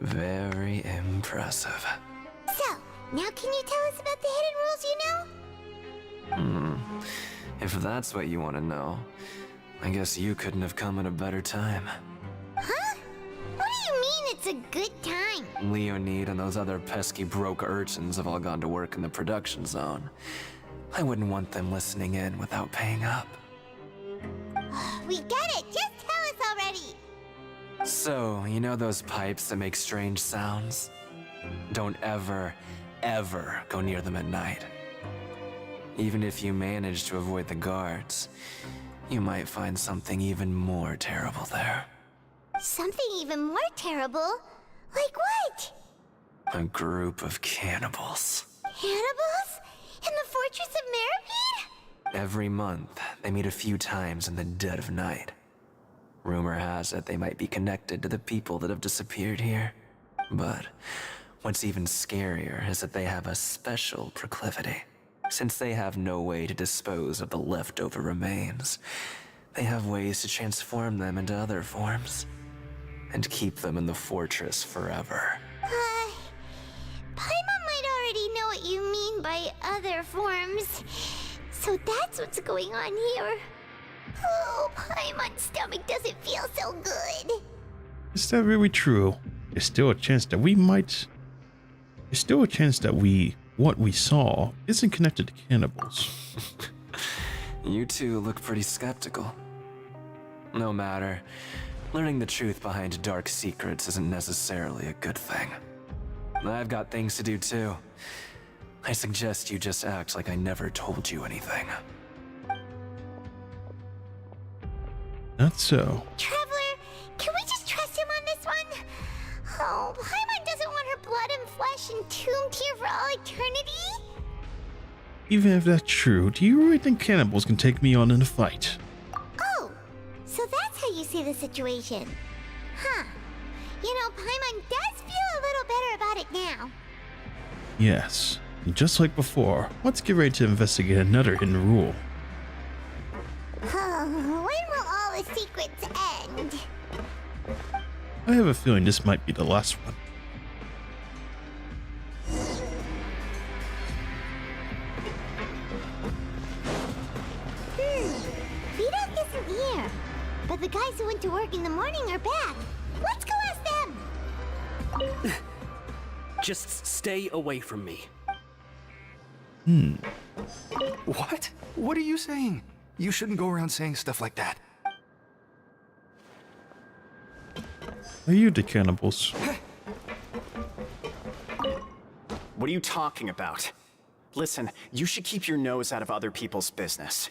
Very impressive. So, now can you tell us about the hidden rules you know? If that's what you want to know, I guess you couldn't have come at a better time. Huh? What do you mean it's a good time? Leonid and those other pesky broke urchins have all gone to work in the production zone. I wouldn't want them listening in without paying up. We get it! Just tell us already! So, you know those pipes that make strange sounds? Don't ever, ever go near them at night. Even if you manage to avoid the guards, you might find something even more terrible there. Something even more terrible? Like what? A group of cannibals. Cannibals? In the Fortress of Meripede? Every month, they meet a few times in the dead of night. Rumor has it they might be connected to the people that have disappeared here. But what's even scarier is that they have a special proclivity. Since they have no way to dispose of the leftover remains, they have ways to transform them into other forms and keep them in the fortress forever. Paimon might already know what you mean by other forms. So that's what's going on here. Oh, Paimon's stomach doesn't feel so good. Is that really true? There's still a chance that we might... There's still a chance that what we saw isn't connected to cannibals. You two look pretty skeptical. No matter, learning the truth behind dark secrets isn't necessarily a good thing. I've got things to do too. I suggest you just act like I never told you anything. Not so. Traveler, can we just trust him on this one? Oh, Paimon doesn't want her blood and flesh entombed here for all eternity? Even if that's true, do you really think cannibals can take me on in a fight? Oh, so that's how you see the situation. Huh. You know, Paimon does feel a little better about it now. Yes. And just like before, let's get ready to investigate another hidden rule. When will all the secrets end? I have a feeling this might be the last one. Vidok isn't here. But the guys who went to work in the morning are back. Let's go ask them. Just stay away from me. What? What are you saying? You shouldn't go around saying stuff like that. Are you the cannibals? What are you talking about? Listen, you should keep your nose out of other people's business.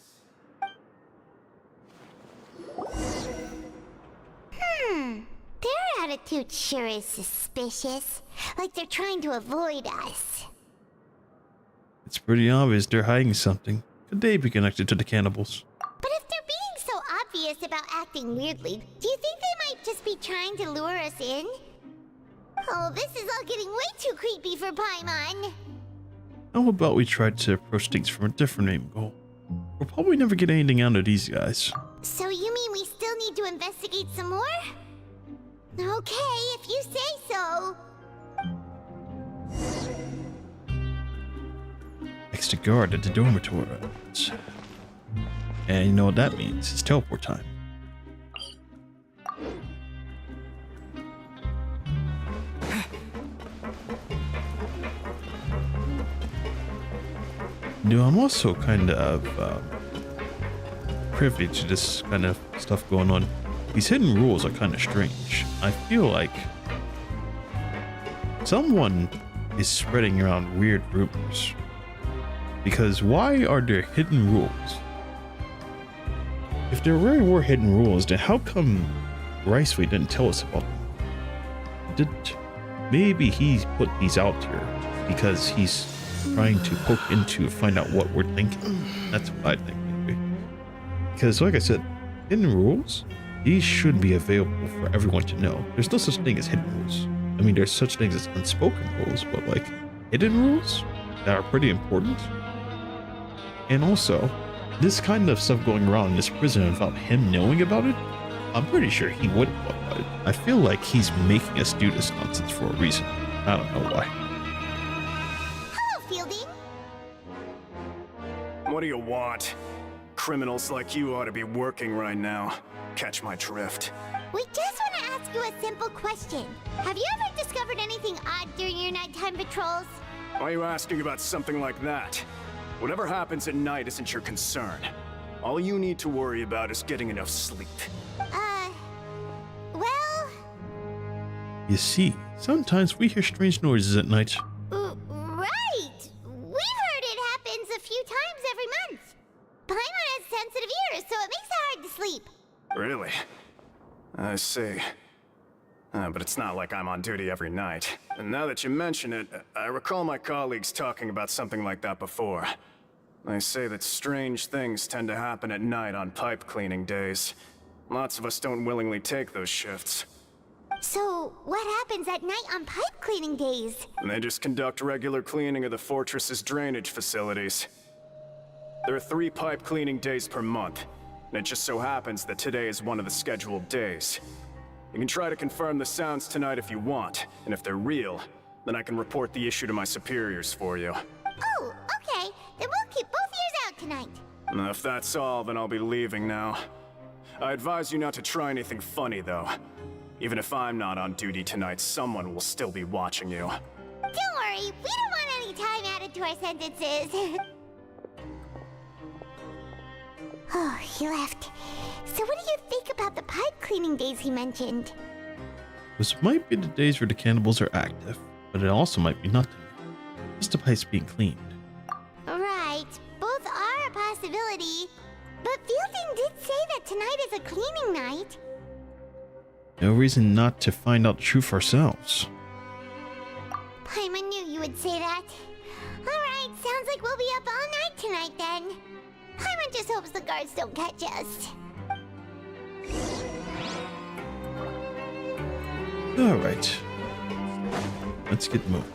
Their attitude sure is suspicious. Like they're trying to avoid us. It's pretty obvious they're hiding something. Could they be connected to the cannibals? But if they're being so obvious about acting weirdly, do you think they might just be trying to lure us in? Oh, this is all getting way too creepy for Paimon. How about we try to approach things from a different angle? We'll probably never get anything out of these guys. So you mean we still need to investigate some more? Okay, if you say so. Extra guard at the dormitory. And you know what that means? It's teleport time. No, I'm also kind of privy to this kind of stuff going on. These hidden rules are kind of strange. I feel like someone is spreading around weird rumors. Because why are there hidden rules? If there really were hidden rules, then how come Riceway didn't tell us about them? Maybe he put these out here because he's trying to poke into find out what we're thinking. That's what I think, maybe. Because like I said, hidden rules, these should be available for everyone to know. There's no such thing as hidden rules. I mean, there's such things as unspoken rules, but like hidden rules that are pretty important. And also, this kind of stuff going around in this prison without him knowing about it, I'm pretty sure he wouldn't know about it. I feel like he's making us do this nonsense for a reason. I don't know why. Hello, Fielding. What do you want? Criminals like you ought to be working right now. Catch my drift. We just want to ask you a simple question. Have you ever discovered anything odd during your nighttime patrols? Why are you asking about something like that? Whatever happens at night isn't your concern. All you need to worry about is getting enough sleep. Well... You see, sometimes we hear strange noises at night. Right! We've heard it happens a few times every month. Paimon has sensitive ears, so it makes it I see. But it's not like I'm on duty every night. And now that you mention it, I recall my colleagues talking about something like that before. They say that strange things tend to happen at night on pipe cleaning days. Lots of us don't willingly take those shifts. So, what happens at night on pipe cleaning days? They just conduct regular cleaning of the fortress's drainage facilities. There are 3 pipe cleaning days per month, and it just so happens that today is one of the scheduled days. You can try to confirm the sounds tonight if you want, and if they're real, then I can report the issue to my superiors for you. Oh, okay. Then we'll keep both ears out tonight. If that's all, then I'll be leaving now. I advise you not to try anything funny, though. Even if I'm not on duty tonight, someone will still be watching you. Don't worry, we don't want any time added to our sentences. Oh, he left. So what do you think about the pipe cleaning days he mentioned? This might be the days where the cannibals are active, but it also might be nothing. Just the pipes being cleaned. Right, both are a possibility. But Fielding did say that tonight is a cleaning night. No reason not to find out the truth ourselves. Paimon knew you would say that. Alright, sounds like we'll be up all night tonight then. Paimon just hopes the guards don't catch us. Alright. Let's get moving.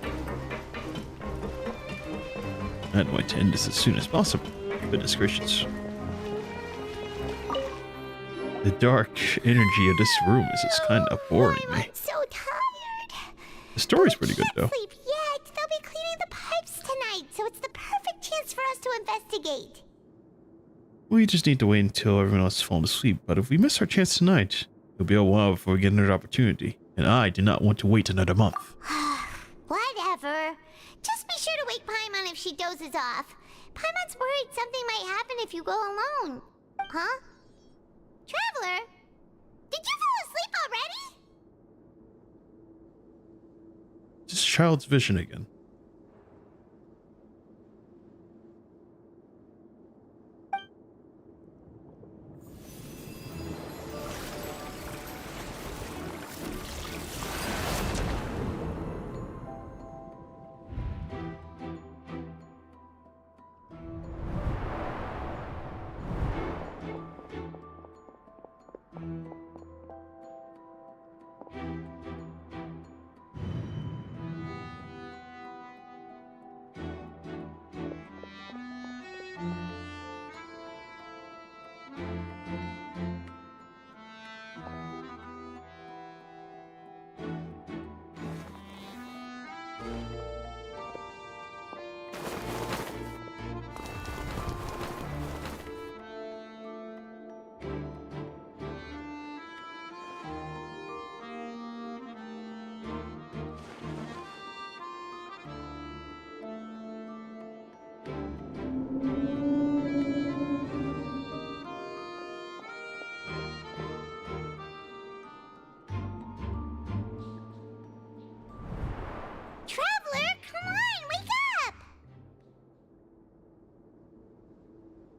I'd like to end this as soon as possible. Goodness gracious. The dark energy of this room is just kind of boring me. I'm so tired. The story's pretty good though. Sleep yet. They'll be cleaning the pipes tonight, so it's the perfect chance for us to investigate. We just need to wait until everyone else has fallen asleep, but if we miss our chance tonight, it'll be a while before we get another opportunity, and I do not want to wait another month. Whatever. Just be sure to wake Paimon if she dozes off. Paimon's worried something might happen if you go alone. Huh? Traveler? Did you fall asleep already? Just child's vision again.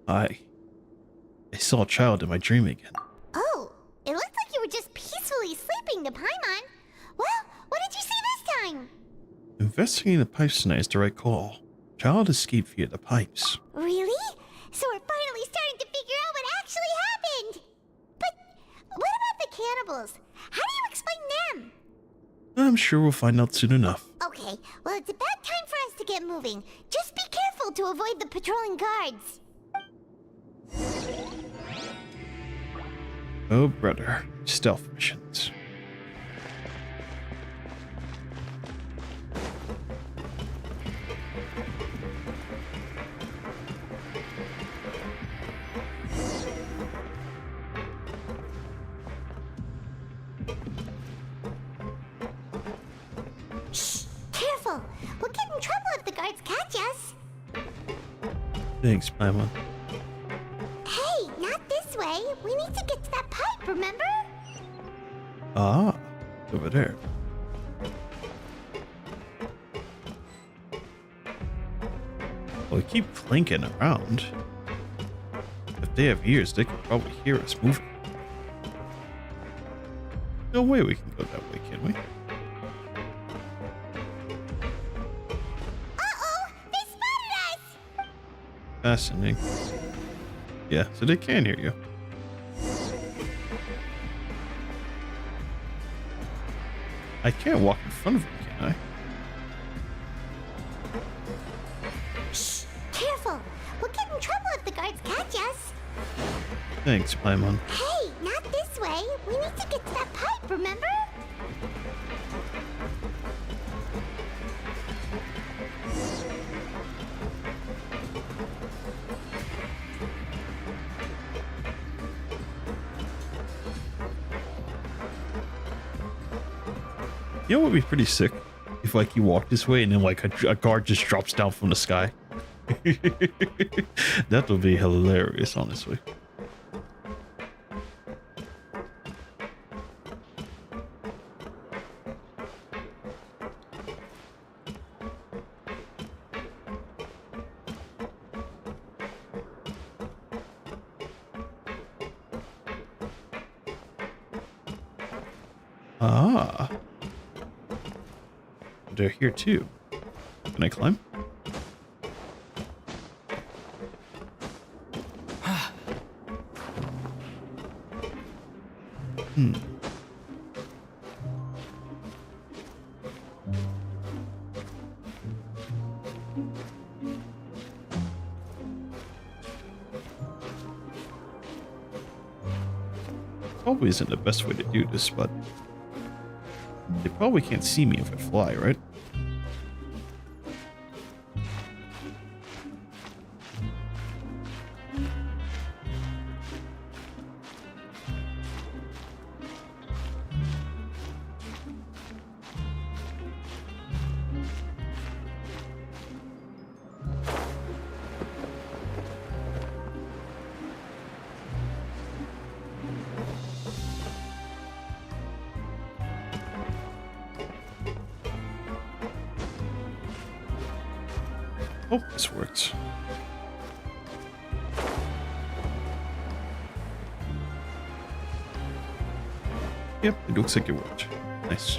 I saw a child in my dream again. Oh, it looked like you were just peacefully sleeping to Paimon. Well, what did you see this time? Investigating the pipes tonight is the right call. Child escaped via the pipes. Really? So we're finally starting to figure out what actually happened. But what about the cannibals? How do you explain them? I'm sure we'll find out soon enough. Okay, well, it's about time for us to get moving. Just be careful to avoid the patrolling guards. Oh, brother. Stealth missions. Shh! Careful! We'll get in trouble if the guards catch us. Thanks, Paimon. Hey, not this way. We need to get to that pipe, remember? Ah, over there. Well, we keep clinking around. If they have ears, they could probably hear us moving. No way we can go that way, can we? Uh-oh! They spotted us! Fascinating. Yeah, so they can hear you. I can't walk in front of them, can I? Shh! Careful! We'll get in trouble if the guards catch us. Thanks, Paimon. Hey, not this way. We need to get to that pipe, remember? You know what would be pretty sick? If like you walk this way and then like a guard just drops down from the sky. That would be hilarious, honestly. Ah. They're here too. Can I climb? Hmm. Probably isn't the best way to do this, but they probably can't see me if I fly, right? Oh, this works. Yep, it looks like it worked. Nice.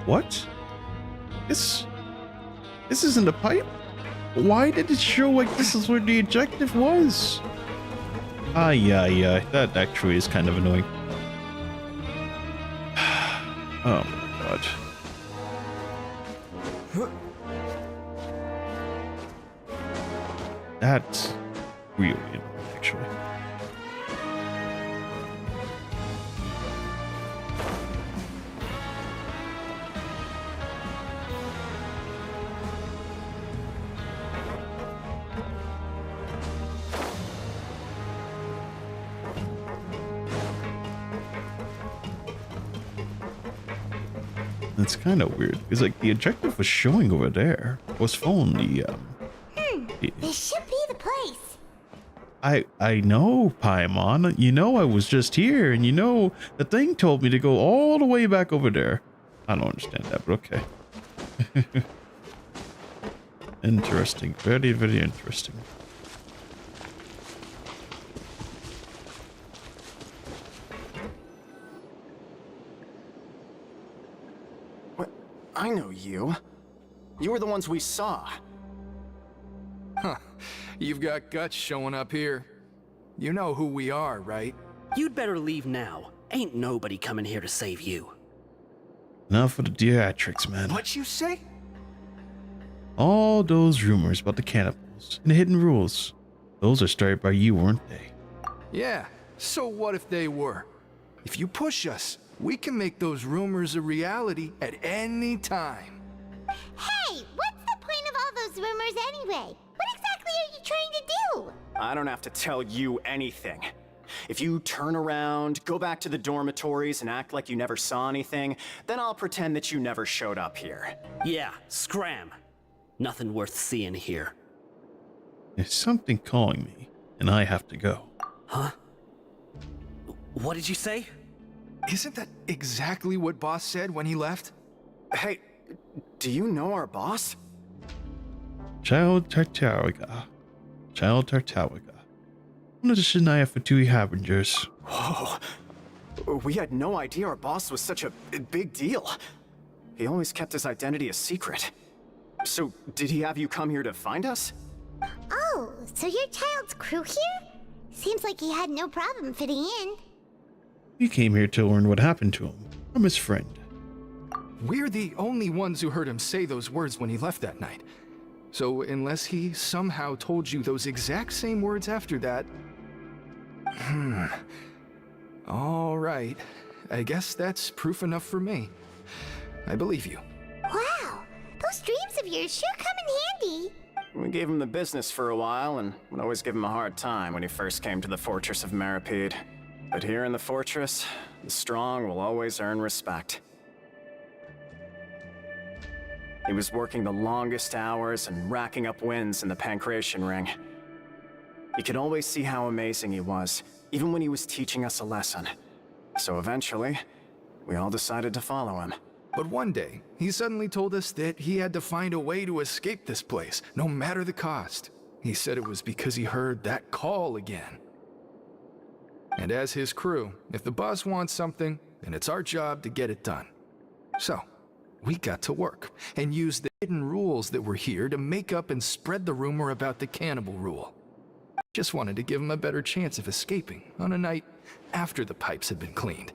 What? This isn't a pipe? Why did it show like this is where the objective was? Yeah, that actually is kind of annoying. Oh my god. That's really annoying, actually. It's kind of weird because like the objective was showing over there. I was following the This should be the place. I know, Paimon. You know I was just here, and you know the thing told me to go all the way back over there. I don't understand that, but okay. Interesting. Very, very interesting. I know you. You were the ones we saw. Huh. You've got guts showing up here. You know who we are, right? You'd better leave now. Ain't nobody coming here to save you. Enough for the theatrics, man. What'd you say? All those rumors about the cannibals and the hidden rules. Those are started by you, weren't they? Yeah, so what if they were? If you push us, we can make those rumors a reality at any time. Hey, what's the point of all those rumors anyway? What exactly are you trying to do? I don't have to tell you anything. If you turn around, go back to the dormitories and act like you never saw anything, then I'll pretend that you never showed up here. Yeah, scram. Nothing worth seeing here. There's something calling me, and I have to go. Huh? What did you say? Isn't that exactly what Boss said when he left? Hey, do you know our boss? Child Tartawiga. Child Tartawiga. One of the Shania Fatui Harbingers. Whoa. We had no idea our boss was such a big deal. He always kept his identity a secret. So, did he have you come here to find us? Oh, so your child's crew here? Seems like he had no problem fitting in. He came here to learn what happened to him from his friend. We're the only ones who heard him say those words when he left that night. So unless he somehow told you those exact same words after that... All right. I guess that's proof enough for me. I believe you. Wow, those dreams of yours sure come in handy. We gave him the business for a while and would always give him a hard time when he first came to the Fortress of Maripede. But here in the fortress, the strong will always earn respect. He was working the longest hours and racking up wins in the Pancration Ring. You could always see how amazing he was, even when he was teaching us a lesson. So eventually, we all decided to follow him. But one day, he suddenly told us that he had to find a way to escape this place, no matter the cost. He said it was because he heard that call again. And as his crew, if the boss wants something, then it's our job to get it done. So, we got to work, and used the hidden rules that were here to make up and spread the rumor about the cannibal rule. Just wanted to give him a better chance of escaping on a night after the pipes had been cleaned.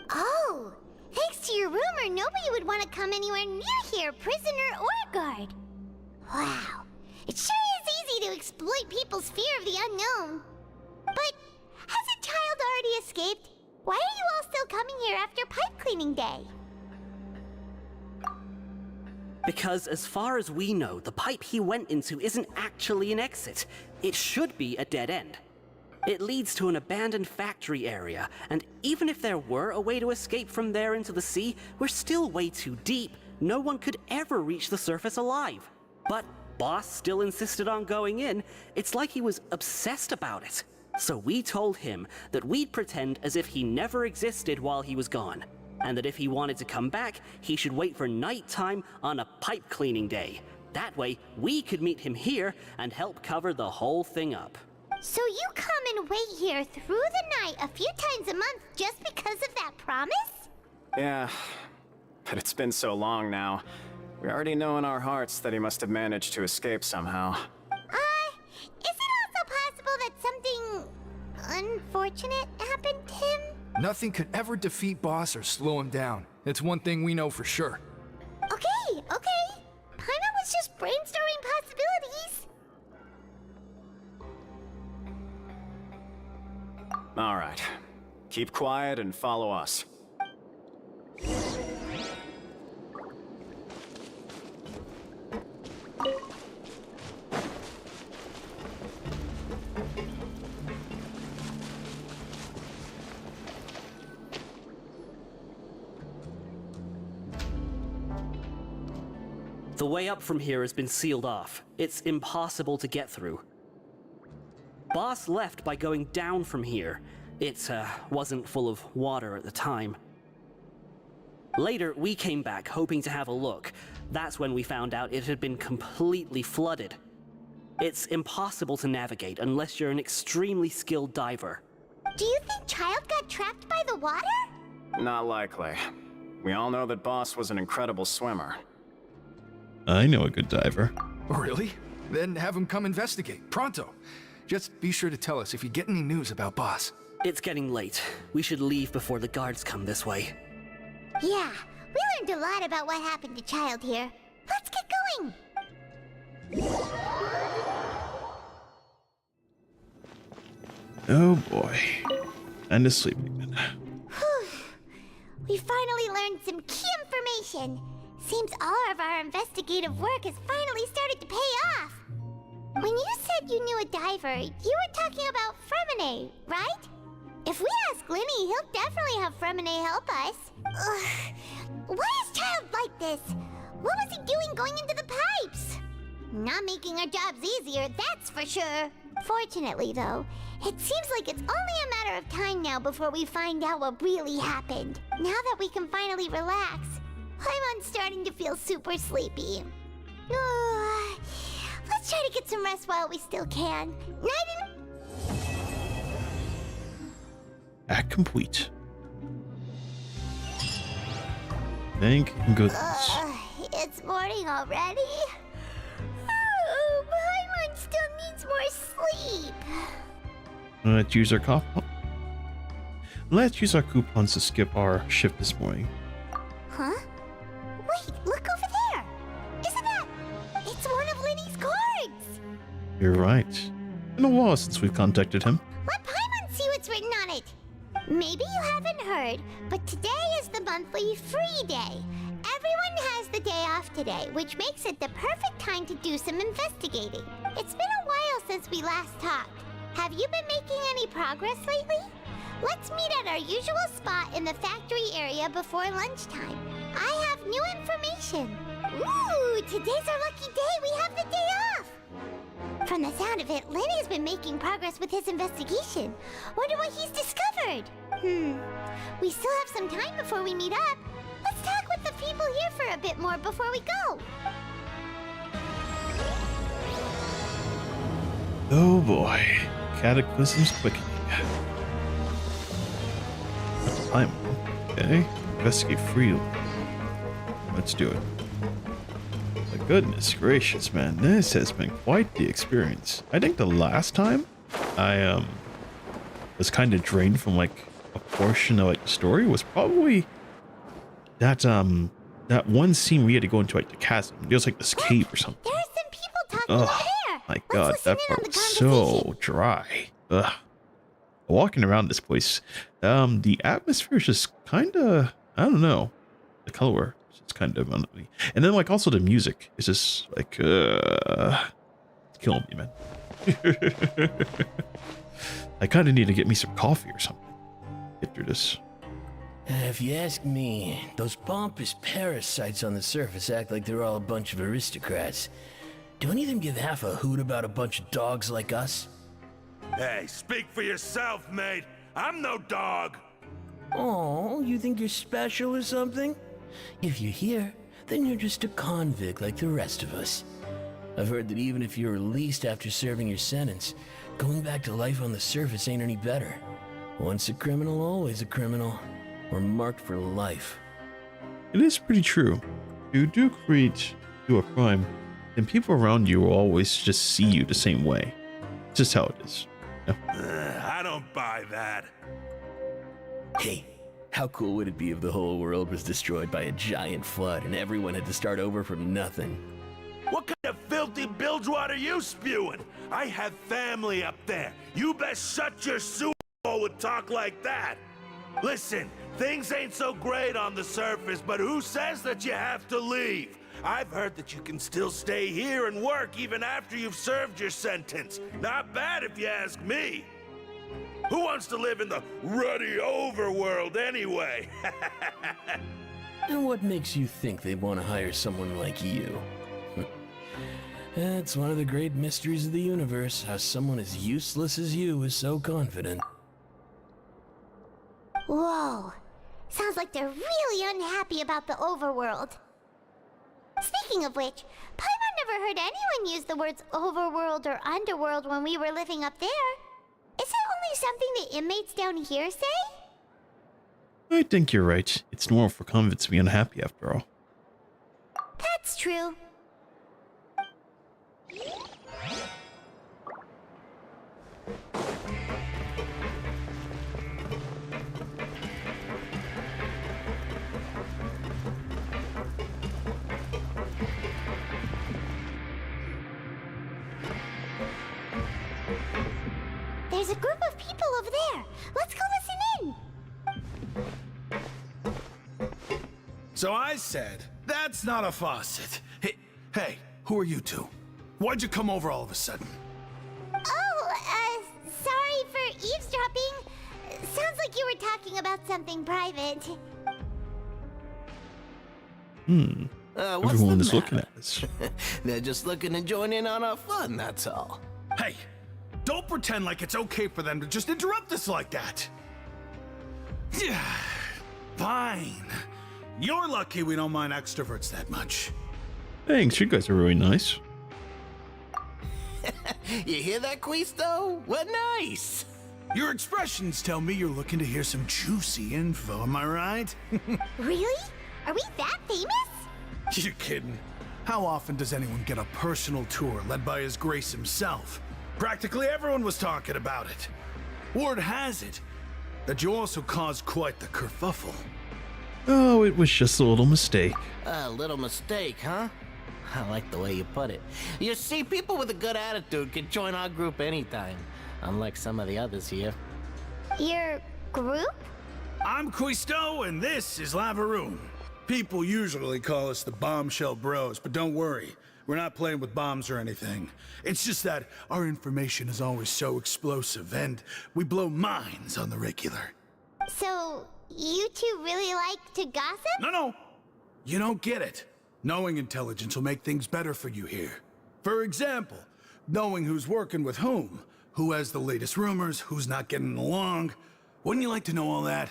Oh, thanks to your rumor, nobody would want to come anywhere near here, prisoner or guard. Wow, it sure is easy to exploit people's fear of the unknown. But has a child already escaped? Why are you all still coming here after pipe cleaning day? Because as far as we know, the pipe he went into isn't actually an exit. It should be a dead end. It leads to an abandoned factory area, and even if there were a way to escape from there into the sea, we're still way too deep. No one could ever reach the surface alive. But Boss still insisted on going in. It's like he was obsessed about it. So we told him that we'd pretend as if he never existed while he was gone, and that if he wanted to come back, he should wait for nighttime on a pipe cleaning day. That way, we could meet him here and help cover the whole thing up. So you come and wait here through the night a few times a month just because of that promise? Yeah, but it's been so long now. We already know in our hearts that he must have managed to escape somehow. Is it also possible that something unfortunate happened to him? Nothing could ever defeat Boss or slow him down. It's one thing we know for sure. Okay. Paimon was just brainstorming possibilities. All right. Keep quiet and follow us. The way up from here has been sealed off. It's impossible to get through. Boss left by going down from here. It wasn't full of water at the time. Later, we came back hoping to have a look. That's when we found out it had been completely flooded. It's impossible to navigate unless you're an extremely skilled diver. Do you think Child got trapped by the water? Not likely. We all know that Boss was an incredible swimmer. I know a good diver. Really? Then have him come investigate, pronto. Just be sure to tell us if you get any news about Boss. It's getting late. We should leave before the guards come this way. Yeah, we learned a lot about what happened to Child here. Let's get going! Oh boy. And a sleeping. We finally learned some key information. Seems all of our investigative work has finally started to pay off. When you said you knew a diver, you were talking about Fremine, right? If we ask Linny, he'll definitely have Fremine help us. Ugh. Why is Child like this? What was he doing going into the pipes? Not making our jobs easier, that's for sure. Fortunately, though, It seems like it's only a matter of time now before we find out what really happened. Now that we can finally relax, I'm starting to feel super sleepy. Let's try to get some rest while we still can. Act complete. Thank goodness. It's morning already? Oh, Paimon still needs more sleep. Let's use our coupon. Let's use our coupons to skip our shift this morning. Huh? Wait, look over there! Isn't that... It's one of Linny's cards! You're right. Been a while since we've contacted him. Let Paimon see what's written on it. Maybe you haven't heard, but today is the monthly free day. Everyone has the day off today, which makes it the perfect time to do some investigating. It's been a while since we last talked. Have you been making any progress lately? Let's meet at our usual spot in the factory area before lunchtime. I have new information. Ooh, today's our lucky day. We have the day off. From the sound of it, Lenny's been making progress with his investigation. Wonder what he's discovered. We still have some time before we meet up. Let's talk with the people here for a bit more before we go. Oh boy. Cataclysm's quickening. Okay. Investigate freely. Let's do it. My goodness gracious, man. This has been quite the experience. I think the last time I was kind of drained from like a portion of like the story was probably that that one scene we had to go into like the chasm. It was like this cave or something. There are some people talking over there. My god, that part was so dry. Ugh. Walking around this place, the atmosphere is just kind of, I don't know, the color is just kind of, and then like also the music is just like, it's killing me, man. I kind of need to get me some coffee or something. Get through this. If you ask me, those pompous parasites on the surface act like they're all a bunch of aristocrats. Do any of them give half a hoot about a bunch of dogs like us? Hey, speak for yourself, mate. I'm no dog. Oh, you think you're special or something? If you're here, then you're just a convict like the rest of us. I've heard that even if you're released after serving your sentence, going back to life on the surface ain't any better. Once a criminal, always a criminal. We're marked for life. It is pretty true. If you do do a crime, then people around you will always just see you the same way. It's just how it is. I don't buy that. Hey, how cool would it be if the whole world was destroyed by a giant flood and everyone had to start over from nothing? What kind of filthy bilgewater are you spewing? I have family up there. You best shut your sewer hole with talk like that. Listen, things ain't so great on the surface, but who says that you have to leave? I've heard that you can still stay here and work even after you've served your sentence. Not bad if you ask me. Who wants to live in the ruddy overworld anyway? And what makes you think they want to hire someone like you? That's one of the great mysteries of the universe, how someone as useless as you is so confident. Whoa. Sounds like they're really unhappy about the overworld. Speaking of which, Paimon never heard anyone use the words overworld or underworld when we were living up there. Is it only something the inmates down here say? I think you're right. It's normal for convicts to be unhappy after all. That's true. There's a group of people over there. Let's go listen in. So I said, that's not a faucet. Hey, who are you two? Why'd you come over all of a sudden? Oh, sorry for eavesdropping. Sounds like you were talking about something private. Everyone is looking at us. They're just looking to join in on our fun, that's all. Hey, Don't pretend like it's okay for them to just interrupt us like that. Yeah, fine. You're lucky we don't mind extroverts that much. Thanks, you guys are really nice. You hear that, Quisto? What nice! Your expressions tell me you're looking to hear some juicy info, am I right? Really? Are we that famous? You're kidding. How often does anyone get a personal tour led by His Grace himself? Practically everyone was talking about it. Word has it that you also caused quite the kerfuffle. Oh, it was just a little mistake. A little mistake, huh? I like the way you put it. You see, people with a good attitude can join our group anytime, unlike some of the others here. Your group? I'm Quisto, and this is Lavaroon. People usually call us the Bombshell Bros, but don't worry. We're not playing with bombs or anything. It's just that our information is always so explosive, and we blow minds on the regular. So, you two really like to gossip? No. You don't get it. Knowing intelligence will make things better for you here. For example, knowing who's working with whom, who has the latest rumors, who's not getting along. Wouldn't you like to know all that?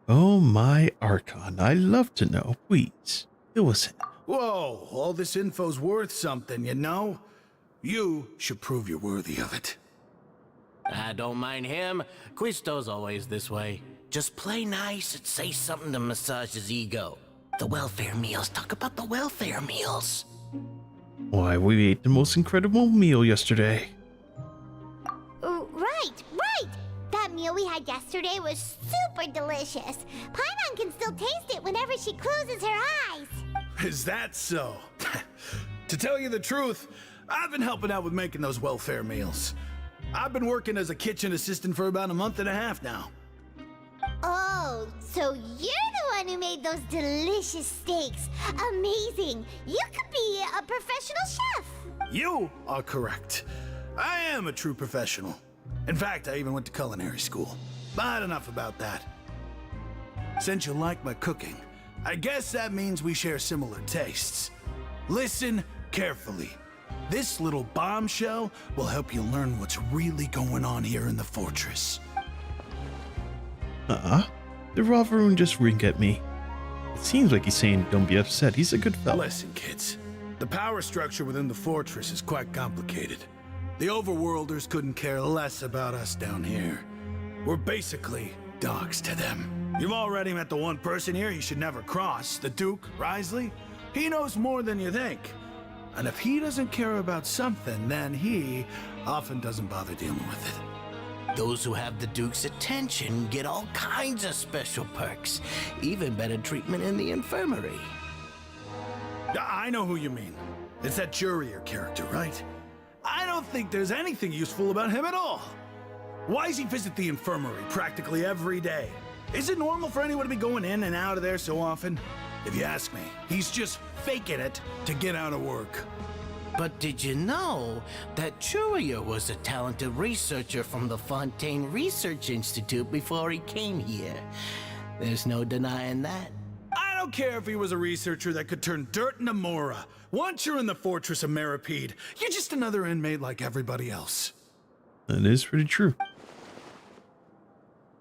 Oh my Archon, I love to know. Please, fill us in. Whoa, all this info's worth something, you know? You should prove you're worthy of it. I don't mind him. Quisto's always this way. Just play nice and say something to massage his ego. The welfare meals. Talk about the welfare meals. Why, we ate the most incredible meal yesterday. Right. That meal we had yesterday was super delicious. Paimon can still taste it whenever she closes her eyes. Is that so? To tell you the truth, I've been helping out with making those welfare meals. I've been working as a kitchen assistant for about a month and a half now. Oh, so you're the one who made those delicious steaks. Amazing. You could be a professional chef. You are correct. I am a true professional. In fact, I even went to culinary school. But enough about that. Since you like my cooking, I guess that means we share similar tastes. Listen carefully. This little bombshell will help you learn what's really going on here in the fortress. The Lavaroon just wink at me. It seems like he's saying don't be upset. He's a good fellow. Listen, kids. The power structure within the fortress is quite complicated. The Overworlders couldn't care less about us down here. We're basically dogs to them. You've already met the one person here you should never cross, the Duke, Risley. He knows more than you think. And if he doesn't care about something, then he often doesn't bother dealing with it. Those who have the Duke's attention get all kinds of special perks, even better treatment in the infirmary. I know who you mean. It's that Jurier character, right? I don't think there's anything useful about him at all. Why does he visit the infirmary practically every day? Is it normal for anyone to be going in and out of there so often? If you ask me, he's just faking it to get out of work. But did you know that Jurier was a talented researcher from the Fontaine Research Institute before he came here? There's no denying that. I don't care if he was a researcher that could turn dirt into Mora. Once you're in the Fortress of Meripede, you're just another inmate like everybody else. That is pretty true.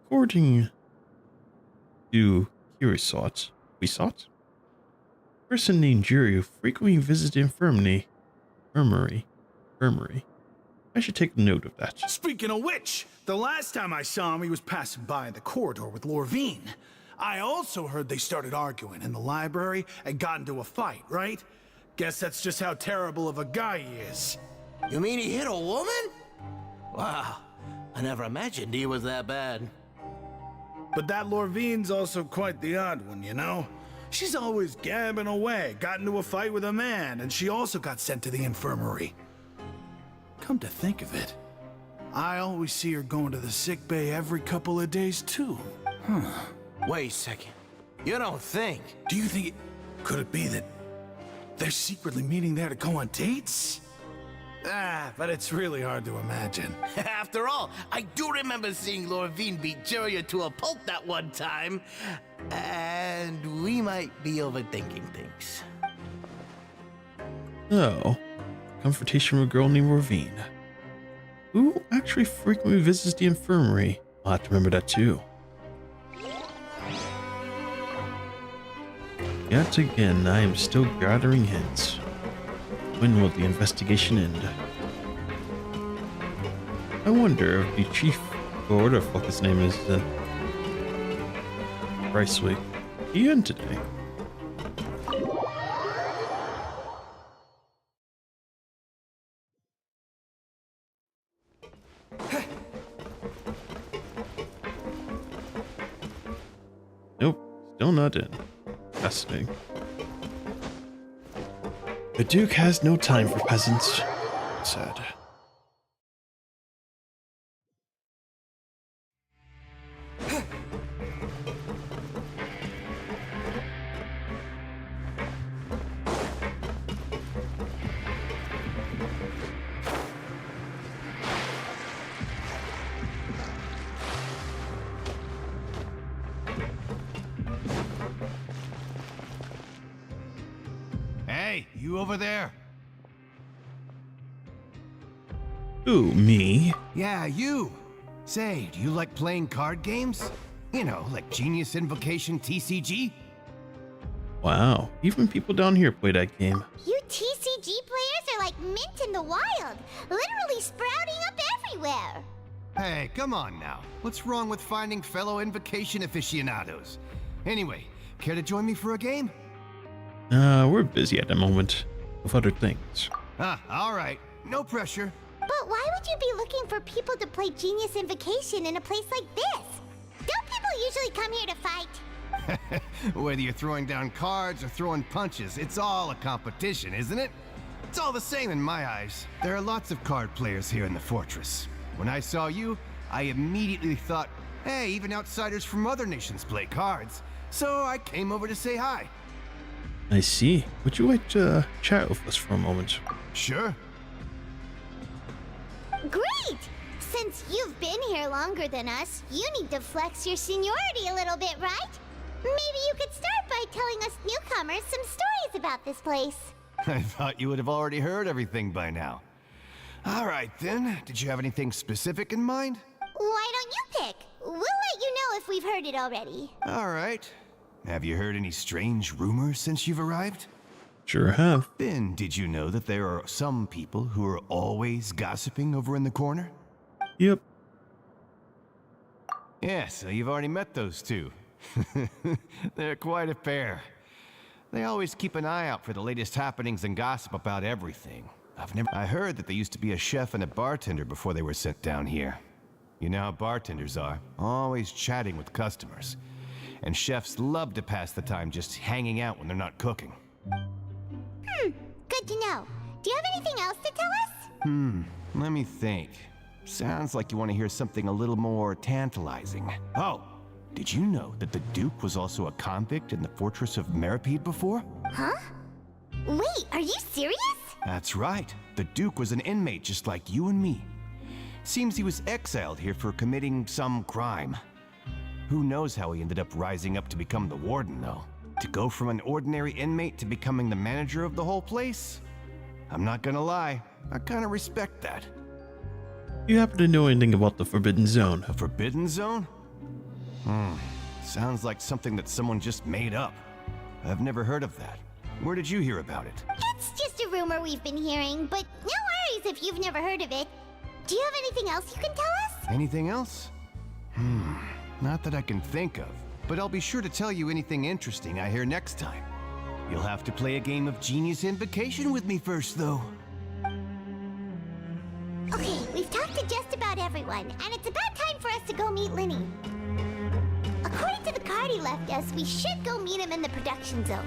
According to Curiosauts, a person named Jury who frequently visits the infirmary. I should take note of that. Speaking of which, the last time I saw him, he was passing by in the corridor with Lorvine. I also heard they started arguing in the library and got into a fight, right? Guess that's just how terrible of a guy he is. You mean he hit a woman? Wow, I never imagined he was that bad. But that Lorvine's also quite the odd one, you know? She's always gabbing away, got into a fight with a man, and she also got sent to the infirmary. Come to think of it, I always see her going to the sick bay every couple of days, too. Wait a second. You don't think? Do you think could it be that they're secretly meeting there to go on dates? But it's really hard to imagine. After all, I do remember seeing Lorvine beat Jurier to a pulp that one time. And we might be overthinking things. Oh, confrontation with a girl named Ravine. Who actually frequently visits the infirmary? I'll have to remember that too. Yet again, I am still gathering hints. When will the investigation end? I wonder if the chief, or whatever the fuck his name is, Briceway, he in today? Nope, still not in. Fascinating. The Duke has no time for peasants. Sad. Hey, you over there? Who, me? Yeah, you. Say, do you like playing card games? You know, like Genius Invocation TCG? Wow, even people down here play that game. You TCG players are like mint in the wild, literally sprouting up everywhere. Hey, come on now. What's wrong with finding fellow Invocation aficionados? Anyway, care to join me for a game? We're busy at the moment with other things. All right. No pressure. But why would you be looking for people to play Genius Invocation in a place like this? Don't people usually come here to fight? Whether you're throwing down cards or throwing punches, it's all a competition, isn't it? It's all the same in my eyes. There are lots of card players here in the fortress. When I saw you, I immediately thought, hey, even outsiders from other nations play cards. So I came over to say hi. I see. Would you like to chat with us for a moment? Sure. Great! Since you've been here longer than us, you need to flex your seniority a little bit, right? Maybe you could start by telling us newcomers some stories about this place. I thought you would have already heard everything by now. All right, then. Did you have anything specific in mind? Why don't you pick? We'll let you know if we've heard it already. All right. Have you heard any strange rumors since you've arrived? Sure have. Then, did you know that there are some people who are always gossiping over in the corner? Yep. Yeah, so you've already met those two. They're quite a pair. They always keep an eye out for the latest happenings and gossip about everything. I heard that they used to be a chef and a bartender before they were sent down here. You know how bartenders are, always chatting with customers. And chefs love to pass the time just hanging out when they're not cooking. Good to know. Do you have anything else to tell us? Let me think. Sounds like you want to hear something a little more tantalizing. Oh, did you know that the Duke was also a convict in the fortress of Meripede before? Huh? Wait, are you serious? That's right. The Duke was an inmate just like you and me. Seems he was exiled here for committing some crime. Who knows how he ended up rising up to become the warden, though? To go from an ordinary inmate to becoming the manager of the whole place? I'm not gonna lie, I kinda respect that. You happen to know anything about the Forbidden Zone? The Forbidden Zone? Sounds like something that someone just made up. I've never heard of that. Where did you hear about it? It's just a rumor we've been hearing, but no worries if you've never heard of it. Do you have anything else you can tell us? Anything else? Not that I can think of, but I'll be sure to tell you anything interesting I hear next time. You'll have to play a game of Genius Invocation with me first, though. Okay, we've talked to just about everyone, and it's about time for us to go meet Linny. According to the card he left us, we should go meet him in the production zone.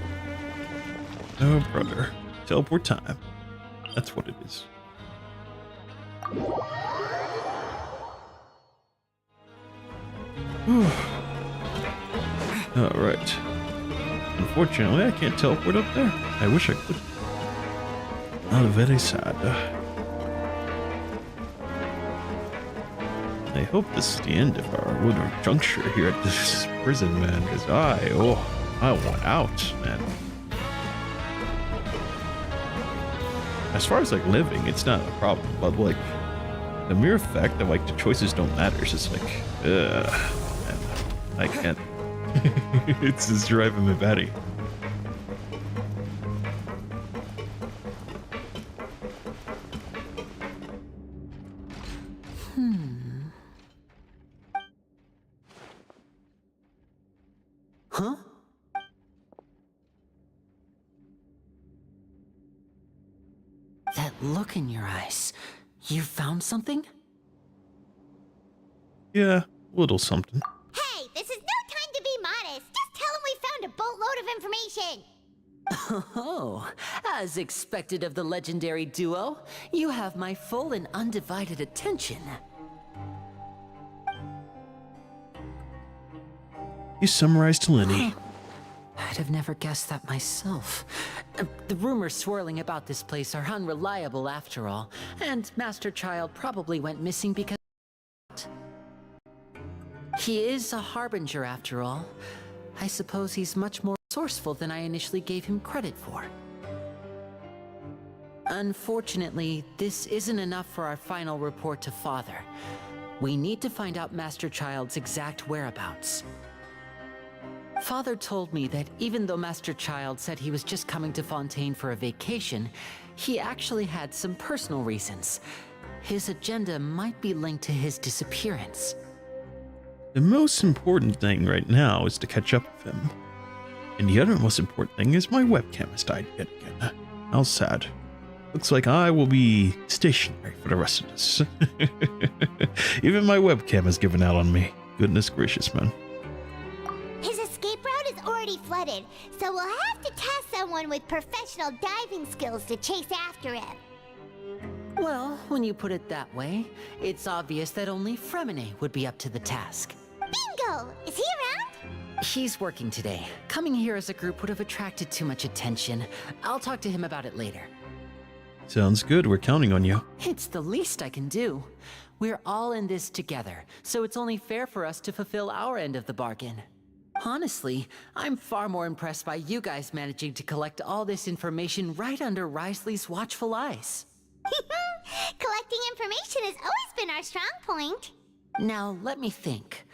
Oh, brother. Teleport time. That's what it is. Alright. Unfortunately, I can't teleport up there. I wish I could. Not very sad. I hope this is the end of our little juncture here at this prison, man, because I want out, man. As far as like living, it's not a problem, but like The mere fact that like the choices don't matter is just like, ugh, man, I can't. It's just driving me batty. Huh? That look in your eyes. You found something? Yeah, a little something. Hey, this is no time to be modest. Just tell him we found a boatload of information. Oh, as expected of the legendary duo, you have my full and undivided attention. You summarized Lenny. I'd have never guessed that myself. The rumors swirling about this place are unreliable after all, and Master Child probably went missing because he is a harbinger after all. I suppose he's much more resourceful than I initially gave him credit for. Unfortunately, this isn't enough for our final report to Father. We need to find out Master Child's exact whereabouts. Father told me that even though Master Child said he was just coming to Fontaine for a vacation, he actually had some personal reasons. His agenda might be linked to his disappearance. The most important thing right now is to catch up with him. And the other most important thing is my webcam has died yet again. How sad. Looks like I will be stationary for the rest of this. Even my webcam has given out on me. Goodness gracious, man. His escape route is already flooded, so we'll have to task someone with professional diving skills to chase after him. Well, when you put it that way, it's obvious that only Fremine would be up to the task. Bingo! Is he around? He's working today. Coming here as a group would have attracted too much attention. I'll talk to him about it later. Sounds good. We're counting on you. It's the least I can do. We're all in this together, so it's only fair for us to fulfill our end of the bargain. Honestly, I'm far more impressed by you guys managing to collect all this information right under Risley's watchful eyes. Collecting information has always been our strong point. Now, let me think.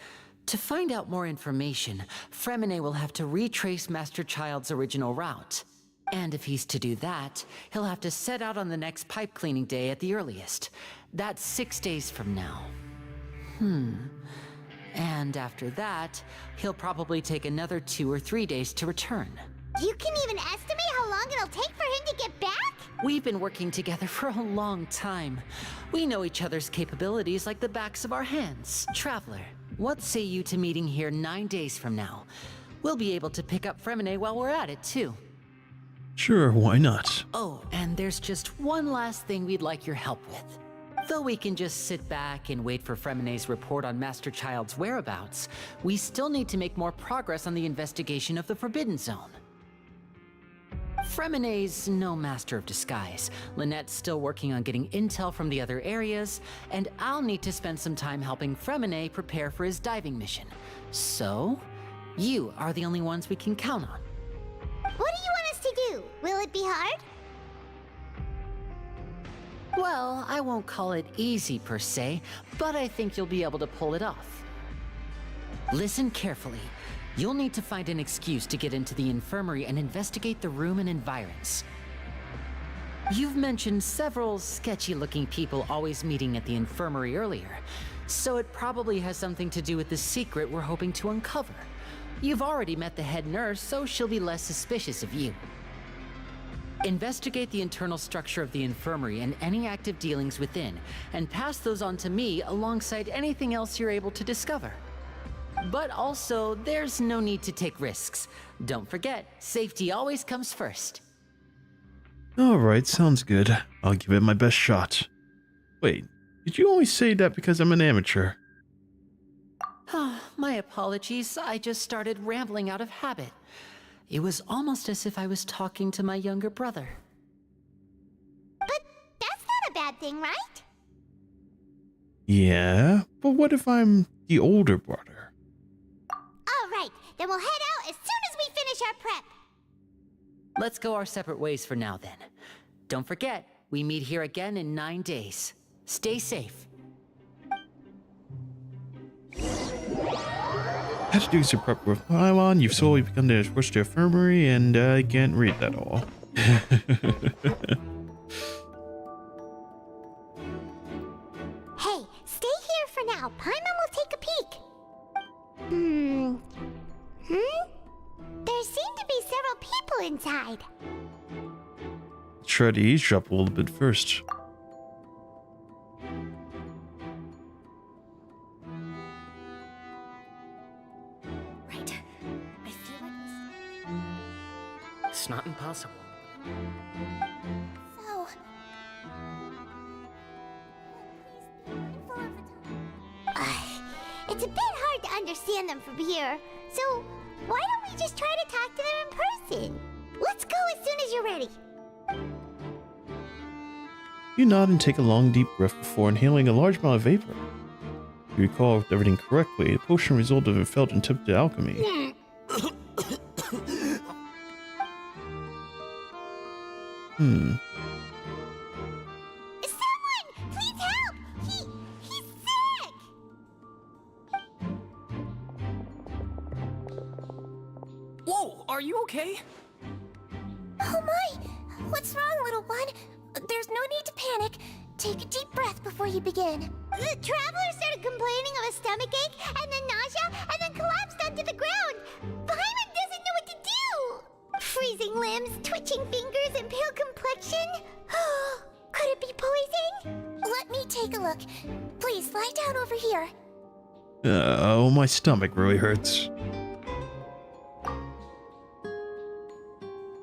To find out more information, Fremine will have to retrace Master Child's original route. And if he's to do that, he'll have to set out on the next pipe cleaning day at the earliest. That's 6 days from now. And after that, he'll probably take another 2 or 3 days to return. You can even estimate how long it'll take for him to get back? We've been working together for a long time. We know each other's capabilities like the backs of our hands. Traveler, what say you to meeting here 9 days from now? We'll be able to pick up Fremine while we're at it, too. Sure, why not? Oh, and there's just one last thing we'd like your help with. Though we can just sit back and wait for Fremine's report on Master Child's whereabouts, we still need to make more progress on the investigation of the Forbidden Zone. Fremine's no master of disguise. Lynette's still working on getting intel from the other areas, and I'll need to spend some time helping Fremine prepare for his diving mission. So, you are the only ones we can count on. What do you want us to do? Will it be hard? Well, I won't call it easy per se, but I think you'll be able to pull it off. Listen carefully. You'll need to find an excuse to get into the infirmary and investigate the room and environs. You've mentioned several sketchy-looking people always meeting at the infirmary earlier, so it probably has something to do with the secret we're hoping to uncover. You've already met the head nurse, so she'll be less suspicious of you. Investigate the internal structure of the infirmary and any active dealings within, and pass those on to me alongside anything else you're able to discover. But also, there's no need to take risks. Don't forget, safety always comes first. Alright, sounds good. I'll give it my best shot. Wait, did you always say that because I'm an amateur? My apologies, I just started rambling out of habit. It was almost as if I was talking to my younger brother. But that's not a bad thing, right? Yeah, but what if I'm the older brother? Alright, then we'll head out as soon as we finish our prep. Let's go our separate ways for now then. Don't forget, we meet here again in 9 days. Stay safe. Had to do some prep with pylon. You've slowly become the approach to the infirmary, and I can't read that all. Hey, stay here for now. Paimon will take a peek. There seem to be several people inside. Let's try to eavesdrop a little bit first. Right. I feel like It's not impossible. So... it's a bit hard to understand them from here. So, why don't we just try to talk to them in person? Let's go as soon as you're ready. You nod and take a long deep breath before inhaling a large amount of vapor. If you recall everything correctly, the potion resulted in failed attempt at alchemy. Someone! Please help! He's sick! Whoa, are you okay? Oh my! What's wrong, little one? There's no need to panic. Take a deep breath before you begin. The traveler started complaining of a stomachache, and then nausea, and then collapsed onto the ground. Paimon doesn't know what to do! Freezing limbs, twitching fingers, and pale complexion? Could it be poison? Let me take a look. Please, lie down over here. Oh, my stomach really hurts.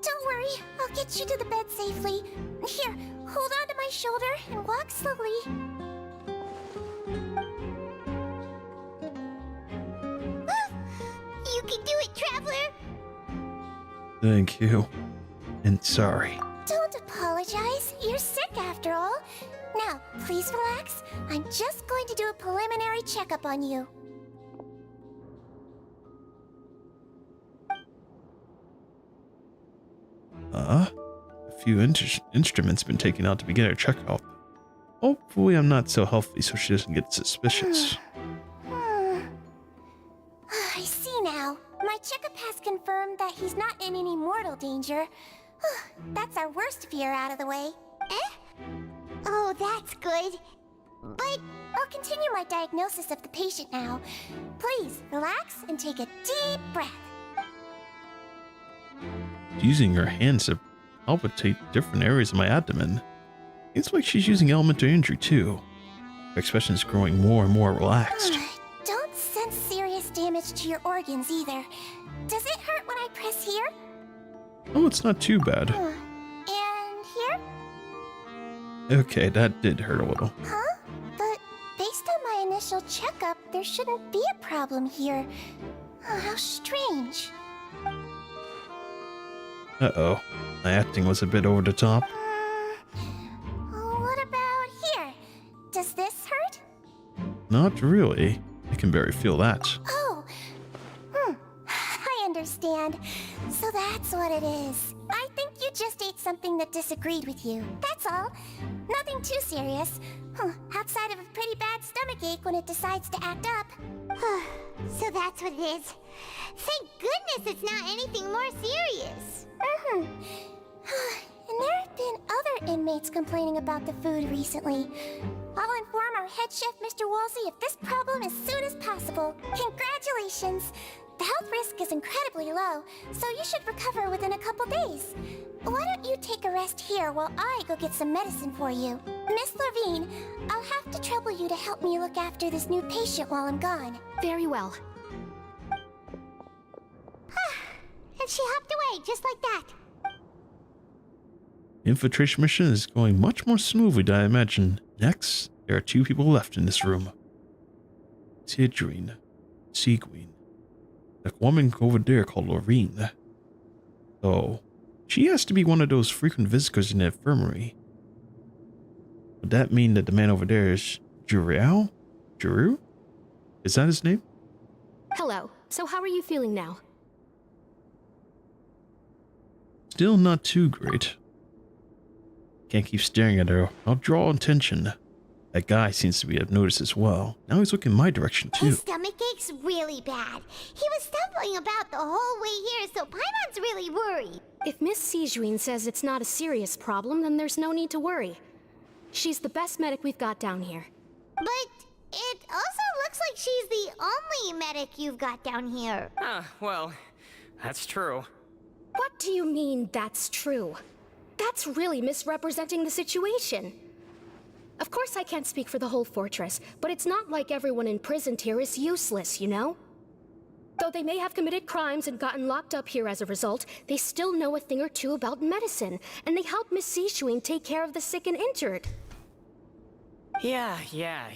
Don't worry, I'll get you to the bed safely. Here, hold on to my shoulder and walk slowly. You can do it, traveler! Thank you. And sorry. Don't apologize. You're sick after all. Now, please relax. I'm just going to do a preliminary checkup on you. A few instruments been taken out to begin her checkup. Hopefully I'm not so healthy so she doesn't get suspicious. I see now. My checkup has confirmed that he's not in any mortal danger. That's our worst fear out of the way. Eh? Oh, that's good. But I'll continue my diagnosis of the patient now. Please, relax and take a deep breath. Using her hands to palpitate different areas of my abdomen. It's like she's using elemental injury too. Her expression is growing more and more relaxed. Don't sense serious damage to your organs either. Does it hurt when I press here? Oh, it's not too bad. And here? Okay, that did hurt a little. Huh? But based on my initial checkup, there shouldn't be a problem here. Oh, how strange. Uh-oh. My acting was a bit over the top. What about here? Does this hurt? Not really. I can barely feel that. Oh. I understand. So that's what it is. I think you just ate something that disagreed with you. That's all. Nothing too serious. Outside of a pretty bad stomachache when it decides to act up. So that's what it is. Thank goodness it's not anything more serious. And there have been other inmates complaining about the food recently. I'll inform our head chef, Mr. Woolsey, of this problem as soon as possible. Congratulations! The health risk is incredibly low, so you should recover within a couple days. Why don't you take a rest here while I go get some medicine for you? Miss Levine, I'll have to trouble you to help me look after this new patient while I'm gone. Very well. And she hopped away, just like that. Infiltration mission is going much more smoothly than I imagined. Next, there are 2 people left in this room. Tidrine, Sequeen, that woman over there called Lorene. So, she has to be one of those frequent visitors in the infirmary. Would that mean that the man over there is Juriel? Juru? Is that his name? Hello. So how are you feeling now? Still not too great. Can't keep staring at her. I'll draw attention. I That guy seems to be have noticed as well. Now he's looking my direction too. His stomach aches really bad. He was stumbling about the whole way here, so Paimon's really worried. If Miss Sijuin says it's not a serious problem, then there's no need to worry. She's the best medic we've got down here. But it also looks like she's the only medic you've got down here. Well, that's true. What do you mean, that's true? That's really misrepresenting the situation. Of course I can't speak for the whole fortress, but it's not like everyone imprisoned here is useless, you know? Though they may have committed crimes and gotten locked up here as a result, they still know a thing or two about medicine, and they help Miss Sishuing take care of the sick and injured. Yeah,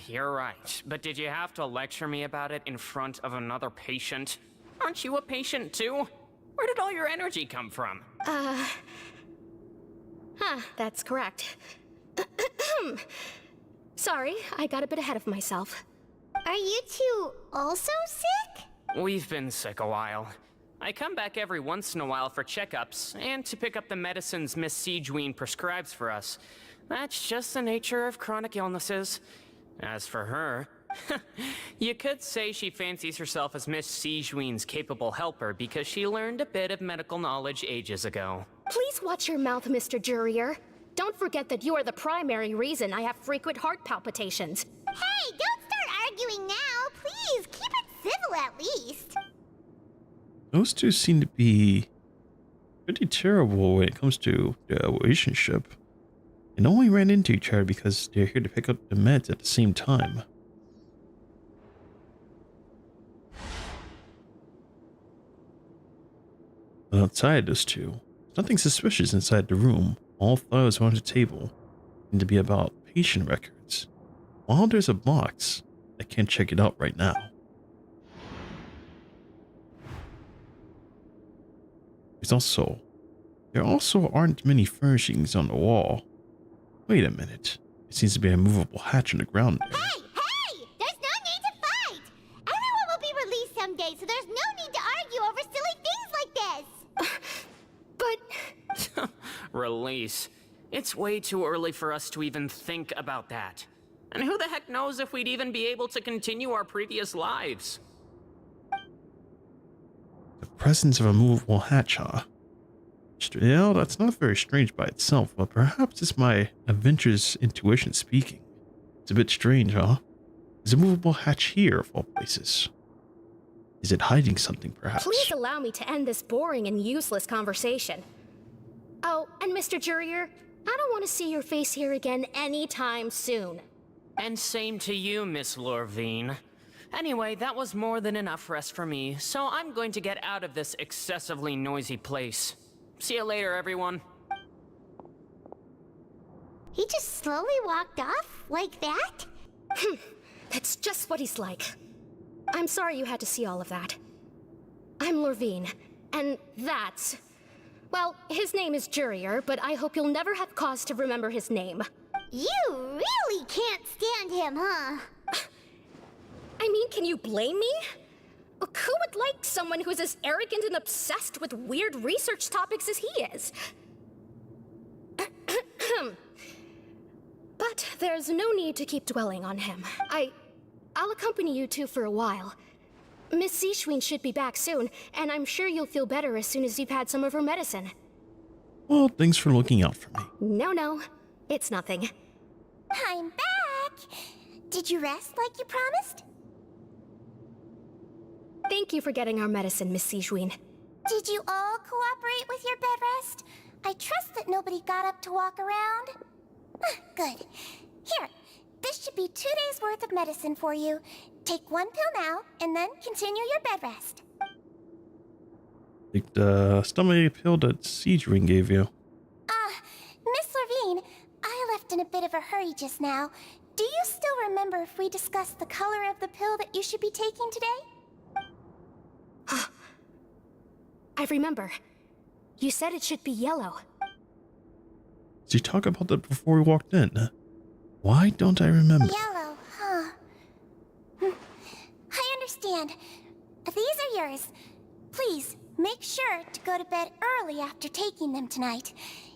you're right. But did you have to lecture me about it in front of another patient? Aren't you a patient too? Where did all your energy come from? That's correct. Sorry, I got a bit ahead of myself. Are you two also sick? We've been sick a while. I come back every once in a while for checkups, and to pick up the medicines Miss Sijuin prescribes for us. That's just the nature of chronic illnesses. As for her, you could say she fancies herself as Miss Sijuin's capable helper because she learned a bit of medical knowledge ages ago. Please watch your mouth, Mr. Jurier. Don't forget that you are the primary reason I have frequent heart palpitations. Hey, don't start arguing now, please. Keep it civil at least. Those two seem to be pretty terrible when it comes to their relationship. And only ran into each other because they're here to pick up the meds at the same time. But outside those two, nothing suspicious inside the room. All files on the table seem to be about patient records. While there's a box, I can't check it out right now. There also aren't many furnishings on the wall. Wait a minute. It seems to be a movable hatch on the ground there. Hey! There's no need to fight! Everyone will be released someday, so there's no need to argue over silly things like this! But... Release. It's way too early for us to even think about that. And who the heck knows if we'd even be able to continue our previous lives? The presence of a movable hatch, huh? Yeah, that's not very strange by itself, but perhaps it's my adventurous intuition speaking. It's a bit strange, huh? There's a movable hatch here, of all places. Is it hiding something, perhaps? Please allow me to end this boring and useless conversation. Oh, and Mr. Jurier, I don't want to see your face here again anytime soon. And same to you, Miss Lorvine. Anyway, that was more than enough rest for me, so I'm going to get out of this excessively noisy place. See you later, everyone. He just slowly walked off like that? That's just what he's like. I'm sorry you had to see all of that. I'm Lorvine, and that's... Well, his name is Jurier, but I hope you'll never have cause to remember his name. You really can't stand him, huh? I mean, can you blame me? Who would like someone who's as arrogant and obsessed with weird research topics as he is? But there's no need to keep dwelling on him. I'll accompany you two for a while. Miss Sishuin should be back soon, and I'm sure you'll feel better as soon as you've had some of her medicine. Well, thanks for looking out for me. No, it's nothing. I'm back! Did you rest like you promised? Thank you for getting our medicine, Miss Sishuin. Did you all cooperate with your bed rest? I trust that nobody got up to walk around. Good. Here, this should be 2 days worth of medicine for you. Take one pill now, and then continue your bed rest. Like the stomach pill that Siege Ring gave you. Miss Lorvine, I left in a bit of a hurry just now. Do you still remember if we discussed the color of the pill that you should be taking today? I remember. You said it should be yellow. Did you talk about that before we walked in? Why don't I remember? Yellow, huh? I understand. These are yours. Please, make sure to go to bed early after taking them tonight.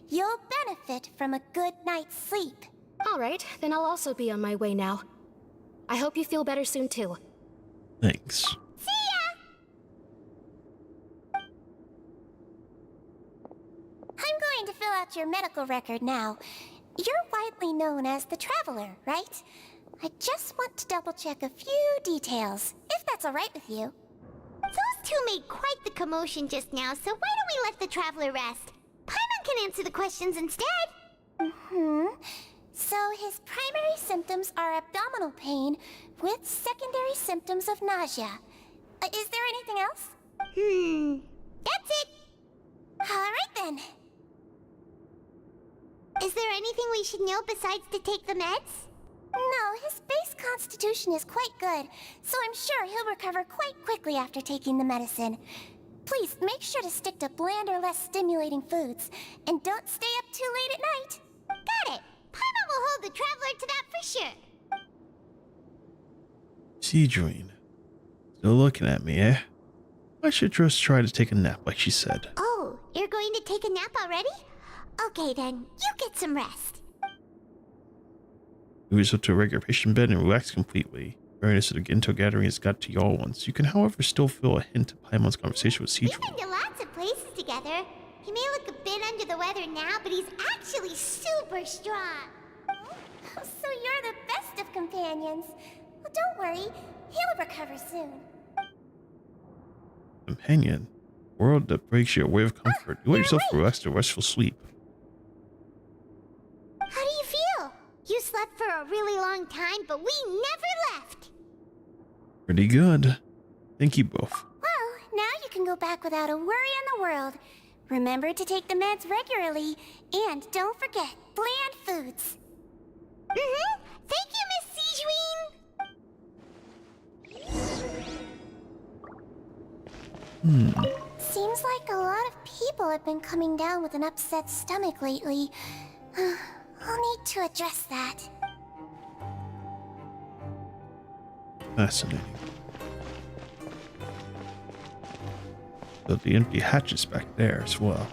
You'll benefit from a good night's sleep. All right, then I'll also be on my way now. I hope you feel better soon too. Thanks. See ya! I'm going to fill out your medical record now. You're widely known as the Traveler, right? I just want to double-check a few details, if that's all right with you. Those two made quite the commotion just now, so why don't we let the Traveler rest? Paimon can answer the questions instead. So his primary symptoms are abdominal pain with secondary symptoms of nausea. Is there anything else? That's it. All right then. Is there anything we should know besides to take the meds? No, his base constitution is quite good, so I'm sure he'll recover quite quickly after taking the medicine. Please make sure to stick to bland or less stimulating foods, and don't stay up too late at night. Got it. Paimon will hold the Traveler to that for sure. Sidrine. Still looking at me, eh? I should just try to take a nap like she said. Oh, you're going to take a nap already? Okay then, you get some rest. Move yourself to a regular patient bed and relax completely. Awareness of the Ginto gathering has got to y'all once. You can, however, still feel a hint of Paimon's conversation with We've Sidrine. been to lots of places together. He may look a bit under the weather now, but he's actually super strong. So you're the best of companions. Well, don't worry, he'll recover soon. Companion. World that breaks your way of comfort. You let yourself relax to restful sleep. How do you feel? You slept for a really long time, but we never left. Pretty good. Thank you both. Well, now you can go back without a worry in the world. Remember to take the meds regularly, and don't forget, bland foods. Thank you, Miss Sidrine. Seems like a lot of people have been coming down with an upset stomach lately. I'll need to address that. Fascinating. So the empty hatch is back there as well.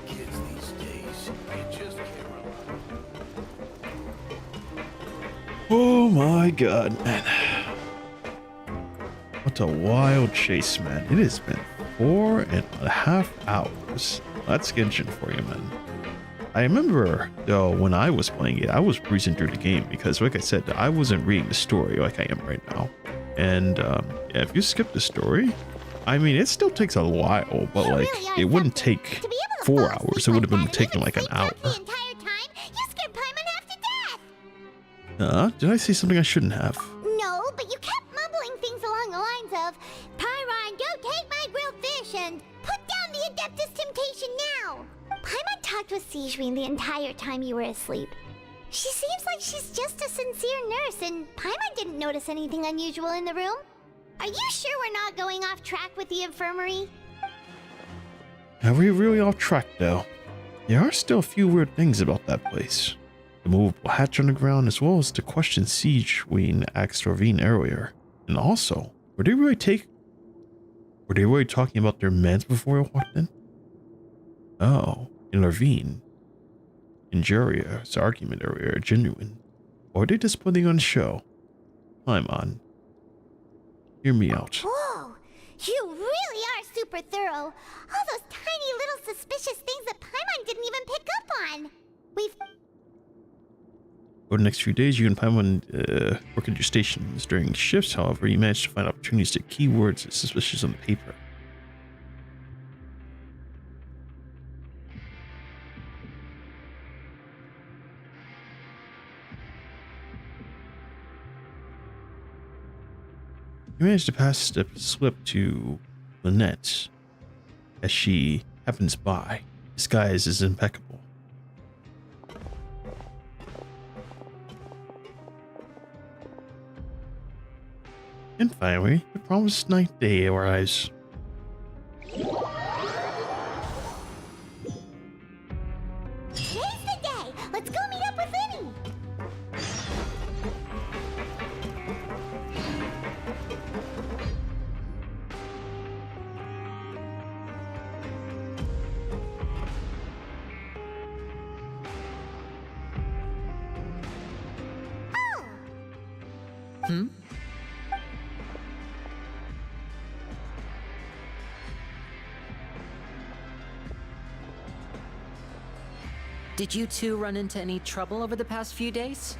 Kids these days, you just can't Oh my god, man. What a wild chase, man. It has been 4.5 hours. That's Genshin for you, man. I remember, though, when I was playing it, I was breezing through the game because, like I said, I wasn't reading the story like I am right now. And yeah, if you skip the story, I mean, it still takes a while, but like, it wouldn't take 4 hours. It would have been taking like an hour. The entire time, you scared Paimon half to death. Did I say something I shouldn't have? No, but you kept mumbling things along the lines of, Pyron, don't take my grilled fish, and put down the Adeptus Temptation now. Paimon talked with Sidrine the entire time you were asleep. She seems like she's just a sincere nurse, and Paimon didn't notice anything unusual in the room. Are you sure we're not going off track with the infirmary? Are we really off track, though? There are still a few weird things about that place. The movable hatch on the ground, as well as the question Sidrine asked Ravine earlier. And also, were they really talking about their meds before I walked in? Oh, in Ravine. Injuria's argument earlier genuine. Or are they just putting on a show? Paimon, hear me out. Whoa, you really are super thorough. All those tiny little suspicious things that Paimon didn't even pick up on. Over the next few days, you and Paimon work at your stations. During shifts, however, you manage to find opportunities to keywords suspicious on the paper. You manage to pass the slip to Lynette as she happens by. Disguise is impeccable. And finally, the promised night day arrives. Today's the day. Let's go meet up with Vinny. Hmm? Did you two run into any trouble over the past few days?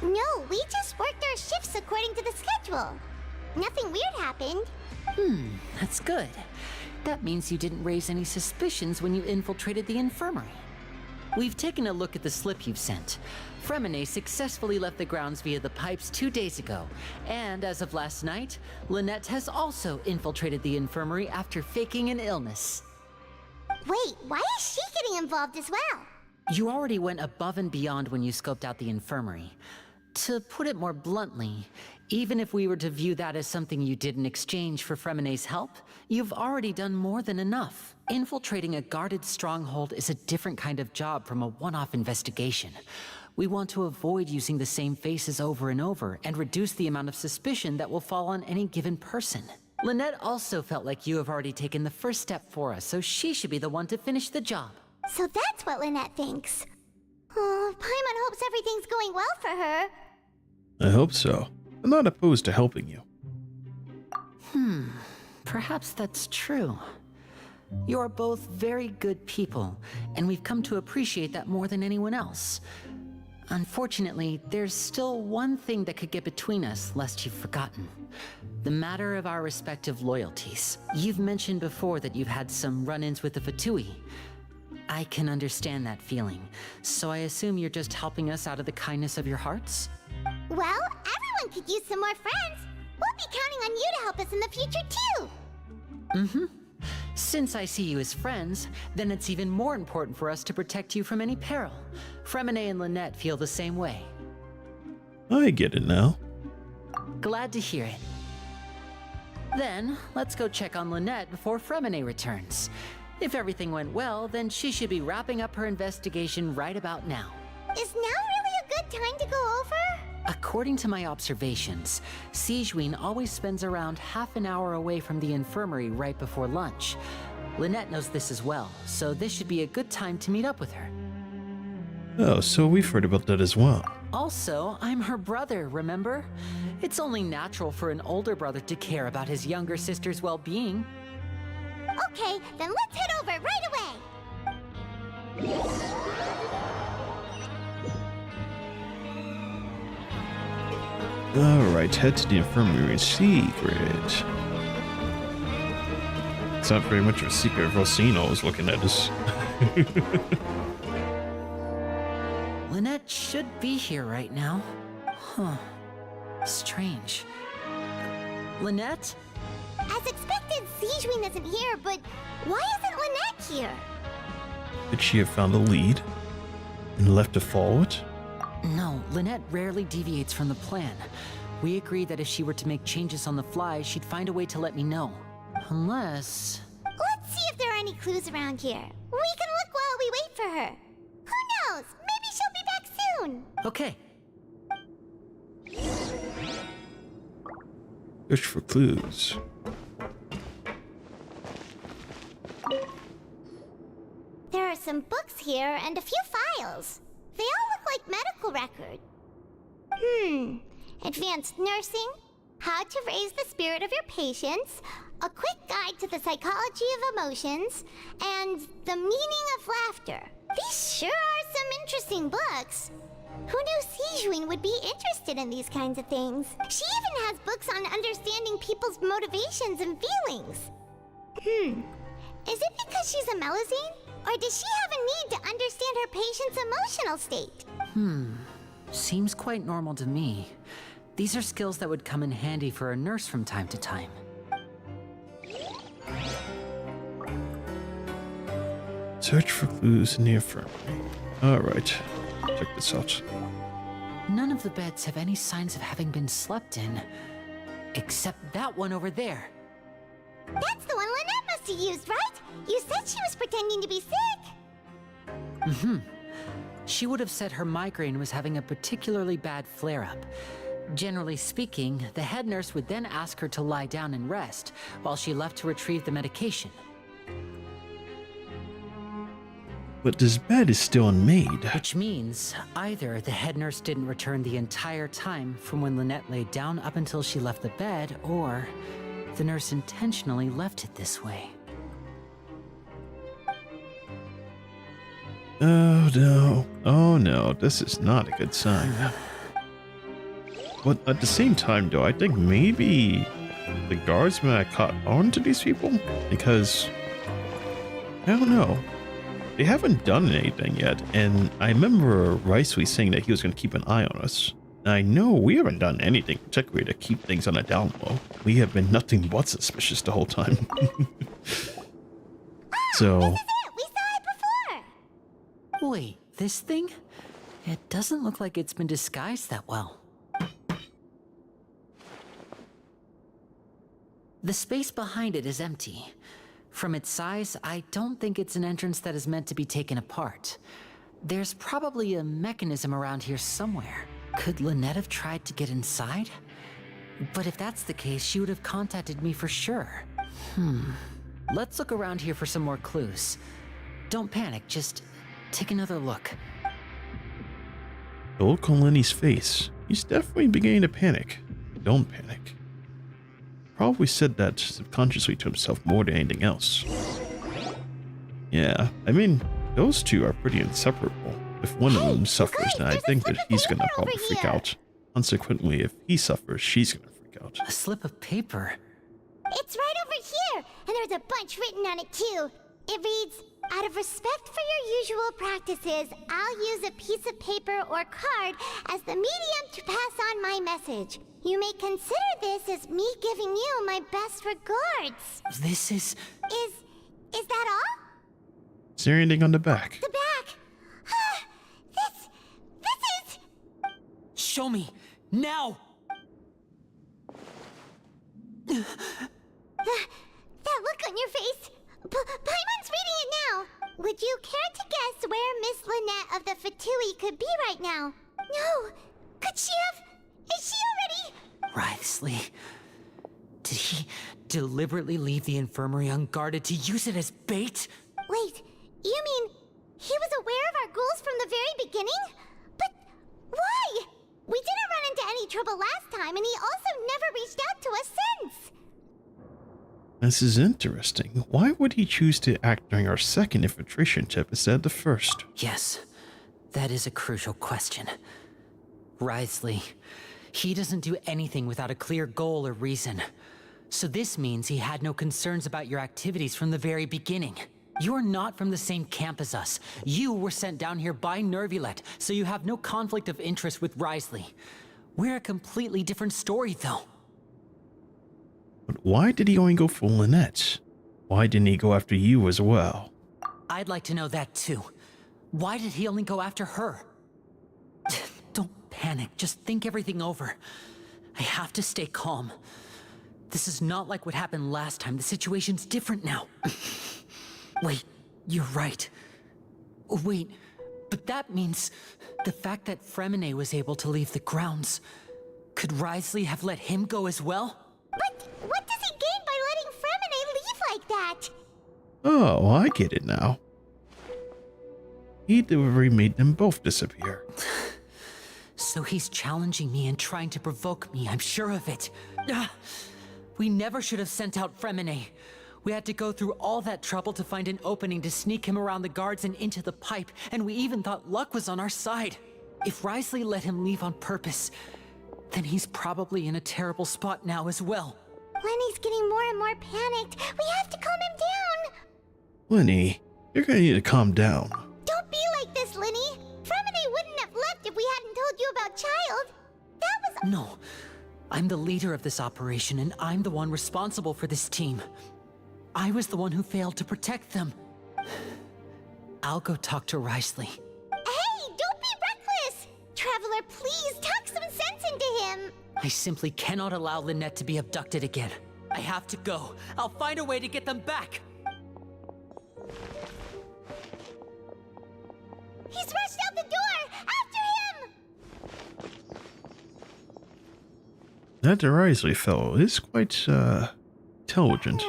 No, we just worked our shifts according to the schedule. Nothing weird happened. That's good. That means you didn't raise any suspicions when you infiltrated the infirmary. We've taken a look at the slip you've sent. Fremine successfully left the grounds via the pipes 2 days ago, and as of last night, Lynette has also infiltrated the infirmary after faking an illness. Wait, why is she getting involved as well? You already went above and beyond when you scoped out the infirmary. To put it more bluntly, even if we were to view that as something you did in exchange for Fremine's help, you've already done more than enough. Infiltrating a guarded stronghold is a different kind of job from a one-off investigation. We want to avoid using the same faces over and over and reduce the amount of suspicion that will fall on any given person. Lynette also felt like you have already taken the first step for us, so she should be the one to finish the job. So that's what Lynette thinks. Oh, Paimon hopes everything's going well for her. I hope so. I'm not opposed to helping you. Perhaps that's true. You're both very good people, and we've come to appreciate that more than anyone else. Unfortunately, there's still one thing that could get between us, lest you've forgotten. The matter of our respective loyalties. You've mentioned before that you've had some run-ins with the Fatui. I can understand that feeling, so I assume you're just helping us out of the kindness of your hearts? Well, everyone could use some more friends. We'll be counting on you to help us in the future, too. Since I see you as friends, then it's even more important for us to protect you from any peril. Fremine and Lynette feel the same way. I get it now. Glad to hear it. Then, let's go check on Lynette before Fremine returns. If everything went well, then she should be wrapping up her investigation right about now. Is now really a good time to go over? According to my observations, Sigewinne always spends around half an hour away from the infirmary right before lunch. Lynette knows this as well, so this should be a good time to meet up with her. Oh, so we've heard about that as well. Also, I'm her brother, remember? It's only natural for an older brother to care about his younger sister's well-being. Okay, then let's head over right away. Alright, head to the infirmary in secret. It's not very much of a secret if Rosino is looking at us. Lynette should be here right now. Huh. Strange. Lynette? As expected, Sigewinne isn't here, but why isn't Lynette here? Could she have found a lead and left to follow it? No, Lynette rarely deviates from the plan. We agreed that if she were to make changes on the fly, she'd find a way to let me know. Unless... Let's see if there are any clues around here. We can look while we wait for her. Who knows? Maybe she'll be back soon. Okay. Search for clues. There are some books here and a few files. They all look like medical records. Advanced nursing, how to raise the spirit of your patients, a quick guide to the psychology of emotions, and the meaning of laughter. These sure are some interesting books. Who knew Sigewinne would be interested in these kinds of things? She even has books on understanding people's motivations and feelings. Is it because she's a Melusine? Or does she have a need to understand her patient's emotional state? Seems quite normal to me. These are skills that would come in handy for a nurse from time to time. Search for clues in the infirmary. Alright, check this out. None of the beds have any signs of having been slept in. Except that one over there. That's the one Lynette must have used, right? You said she was pretending to be sick. She would have said her migraine was having a particularly bad flare-up. Generally speaking, the head nurse would then ask her to lie down and rest, while she left to retrieve the medication. But this bed is still unmade. Which means either the head nurse didn't return the entire time from when Lynette laid down up until she left the bed, or the nurse intentionally left it this way. Oh no. Oh no, this is not a good sign. But at the same time though, I think maybe the guards might have caught on to these people, because I don't know. They haven't done anything yet, and I remember Riceley saying that he was going to keep an eye on us. And I know we haven't done anything particularly to keep things on a down low. We have been nothing but suspicious the whole time. So... We saw it before! Wait, this thing? It doesn't look like it's been disguised that well. The space behind it is empty. From its size, I don't think it's an entrance that is meant to be taken apart. There's probably a mechanism around here somewhere. Could Lynette have tried to get inside? But if that's the case, she would have contacted me for sure. Let's look around here for some more clues. Don't panic, just take another look. The look on Lenny's face. He's definitely beginning to panic. Don't panic. Probably said that subconsciously to himself more than anything else. Yeah, I mean, those two are pretty inseparable. If one of them suffers, then I think that he's gonna probably freak out. Consequently, if he suffers, she's gonna freak out. A slip of paper? It's right over here, and there's a bunch written on it too. It reads, "Out of respect for your usual practices, I'll use a piece of paper or card as the medium to pass on my message. You may consider this as me giving you my best regards." This is... Is that all? Is there anything on the back? The back! This is... Show me! Now! That look on your face! Paimon's reading it now! Would you care to guess where Miss Lynette of the Fatui could be right now? No! Could she have... Is she already... Riceley, did he deliberately leave the infirmary unguarded to use it as bait? Wait, you mean he was aware of our goals from the very beginning? But why? We didn't run into any trouble last time, and he also never reached out to us since. This is interesting. Why would he choose to act during our second infiltration tip instead of the first? Yes, that is a crucial question. Riceley, he doesn't do anything without a clear goal or reason. So this means he had no concerns about your activities from the very beginning. You're not from the same camp as us. You were sent down here by Nervulet, so you have no conflict of interest with Riceley. We're a completely different story, though. But why did he only go for Lynette? Why didn't he go after you as well? I'd like to know that, too. Why did he only go after her? Don't panic. Just think everything over. I have to stay calm. This is not like what happened last time. The situation's different now. Wait, you're right. Wait, but that means the fact that Fremine was able to leave the grounds. Could Riceley have let him go as well? But what does he gain by letting Fremine leave like that? Oh, I get it now. E-delivery made them both disappear. So he's challenging me and trying to provoke me, I'm sure of it. We never should have sent out Fremine. We had to go through all that trouble to find an opening to sneak him around the guards and into the pipe, and we even thought luck was on our side. If Riceley let him leave on purpose, then he's probably in a terrible spot now as well. Lenny's getting more and more panicked. We have to calm him down. Lenny, you're gonna need to calm down. Don't be like this, Lenny. Fremine wouldn't have left if we hadn't told you about Child. That was... No. I'm the leader of this operation, and I'm the one responsible for this team. I was the one who failed to protect them. I'll go talk to Riceley. Hey, don't be reckless! Traveler, please, talk some sense into him! I simply cannot allow Lynette to be abducted again. I have to go. I'll find a way to get them back! He's rushed out the door! After him! That Riceley fellow is quite, intelligent.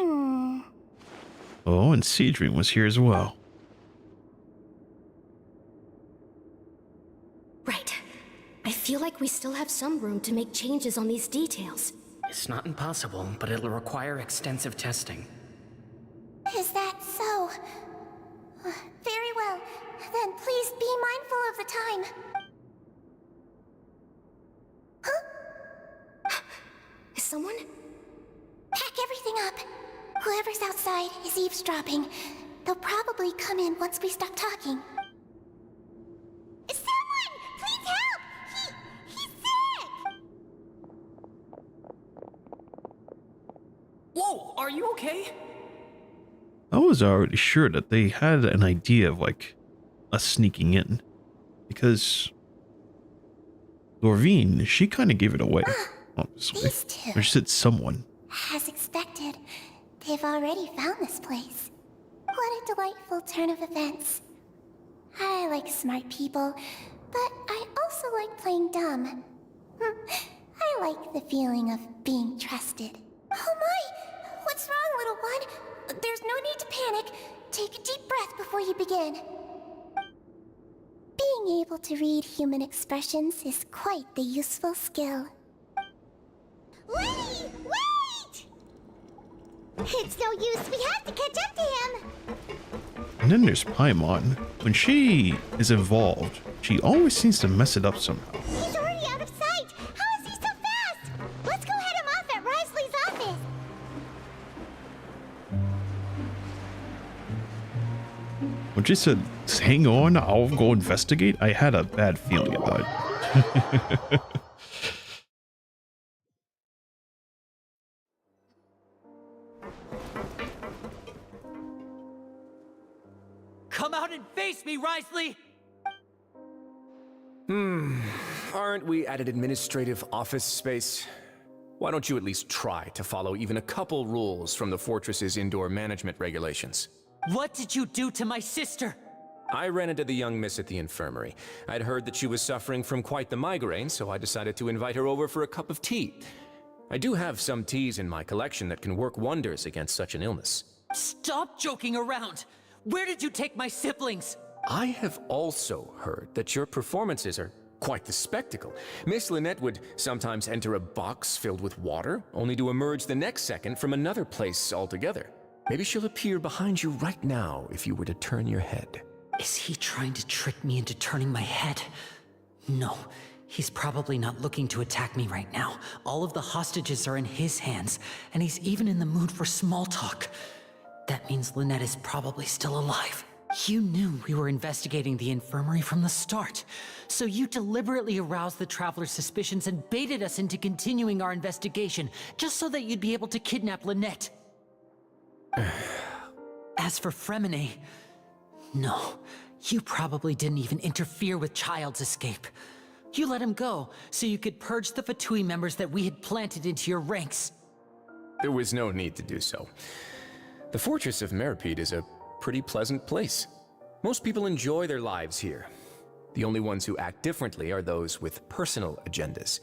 Oh, and Seedream was here as well. like we still have some room to make changes on these details. It's not impossible, but it'll require extensive testing. Is that so? Very well. Then please be mindful of the time. Huh? Is someone? Pack everything up. Whoever's outside is eavesdropping. They'll probably come in once we stop talking. Someone! Please help! He's sick! Whoa, are you okay? I was already sure that they had an idea of, like, us sneaking in. Because Dorvine, she kind of gave it away, obviously. These two. Or she said someone. As expected, they've already found this place. What a delightful turn of events. I like smart people, but I also like playing dumb. I like the feeling of being trusted. Oh my! What's wrong, little one? There's no need to panic. Take a deep breath before you begin. Being able to read human expressions is quite the useful skill. Wait! Wait! It's no use. We have to catch up to him. And then there's Paimon. When she is involved, she always seems to mess it up somehow. He's already out of sight. How is he so fast? Let's go head him off at Risley's office. When she said, hang on, I'll go investigate, I had a bad feeling about it. Come out and face me, Risley! Aren't we at an administrative office space? Why don't you at least try to follow even a couple rules from the fortress's indoor management regulations? What did you do to my sister? I ran into the young miss at the infirmary. I'd heard that she was suffering from quite the migraine, so I decided to invite her over for a cup of tea. I do have some teas in my collection that can work wonders against such an illness. Stop joking around! Where did you take my siblings? I have also heard that your performances are quite the spectacle. Miss Lynette would sometimes enter a box filled with water, only to emerge the next second from another place altogether. Maybe she'll appear behind you right now if you were to turn your head. Is he trying to trick me into turning my head? No, he's probably not looking to attack me right now. All of the hostages are in his hands, and he's even in the mood for small talk. That means Lynette is probably still alive. You knew we were investigating the infirmary from the start, so you deliberately aroused the Traveler's suspicions and baited us into continuing our investigation, just so that you'd be able to kidnap Lynette. As for Fremine, no, you probably didn't even interfere with Child's escape. You let him go, so you could purge the Fatui members that we had planted into your ranks. There was no need to do so. The Fortress of Meripede is a pretty pleasant place. Most people enjoy their lives here. The only ones who act differently are those with personal agendas.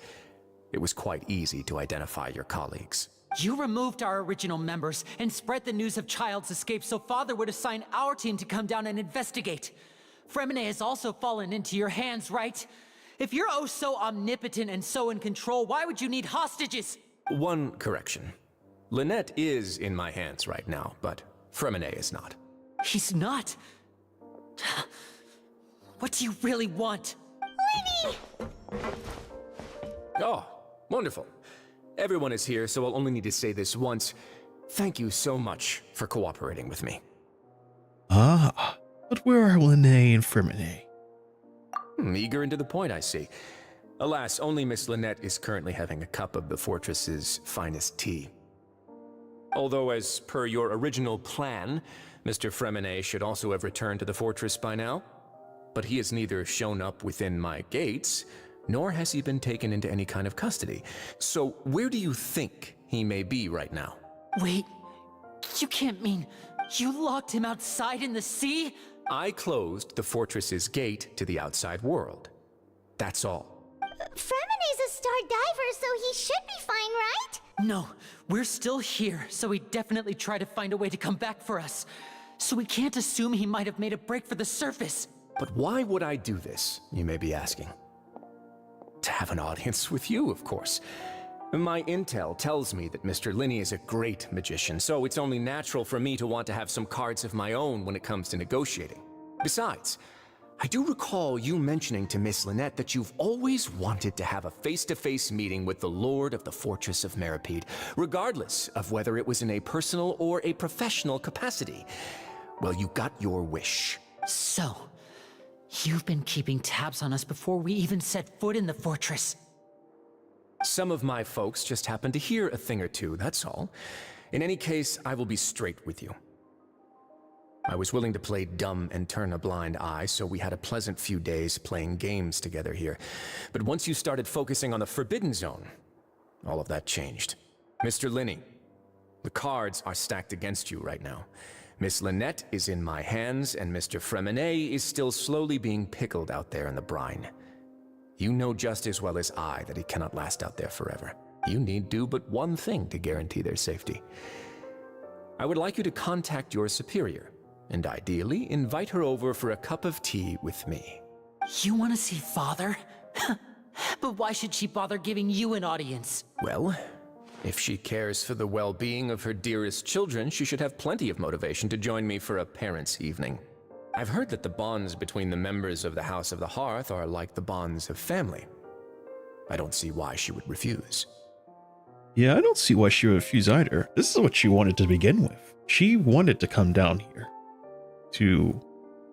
It was quite easy to identify your colleagues. You removed our original members and spread the news of Child's escape so Father would assign our team to come down and investigate. Fremine has also fallen into your hands, right? If you're oh so omnipotent and so in control, why would you need hostages? One correction. Lynette is in my hands right now, but Fremine is not. He's not? What do you really want? Lenny! Oh, wonderful. Everyone is here, so I'll only need to say this once. Thank you so much for cooperating with me. Ah, but where are Linnae and Fremine? Eager and to the point, I see. Alas, only Miss Lynette is currently having a cup of the fortress's finest tea. Although, as per your original plan, Mr. Fremine should also have returned to the fortress by now. But he has neither shown up within my gates, nor has he been taken into any kind of custody. So where do you think he may be right now? Wait, you can't mean you locked him outside in the sea? I closed the fortress's gate to the outside world. That's all. Fremine's a star diver, so he should be fine, right? No, we're still here, so he definitely tried to find a way to come back for us. So we can't assume he might have made a break for the surface. But why would I do this, you may be asking? to have an audience with you, of course. My intel tells me that Mr. Linney is a great magician, so it's only natural for me to want to have some cards of my own when it comes to negotiating. Besides, I do recall you mentioning to Miss Lynette that you've always wanted to have a face-to-face meeting with the Lord of the Fortress of Meripede, regardless of whether it was in a personal or a professional capacity. Well, you got your wish. So, you've been keeping tabs on us before we even set foot in the fortress. Some of my folks just happened to hear a thing or two, that's all. In any case, I will be straight with you. I was willing to play dumb and turn a blind eye, so we had a pleasant few days playing games together here. But once you started focusing on the Forbidden Zone, all of that changed. Mr. Linney, the cards are stacked against you right now. Miss Lynette is in my hands, and Mr. Fremenet is still slowly being pickled out there in the brine. You know just as well as I that he cannot last out there forever. You need do but one thing to guarantee their safety. I would like you to contact your superior, and ideally invite her over for a cup of tea with me. You want to see Father? But why should she bother giving you an audience? Well, if she cares for the well-being of her dearest children, she should have plenty of motivation to join me for a parents' evening. I've heard that the bonds between the members of the House of the Hearth are like the bonds of family. I don't see why she would refuse. Yeah, I don't see why she would refuse either. This is what she wanted to begin with. She wanted to come down here to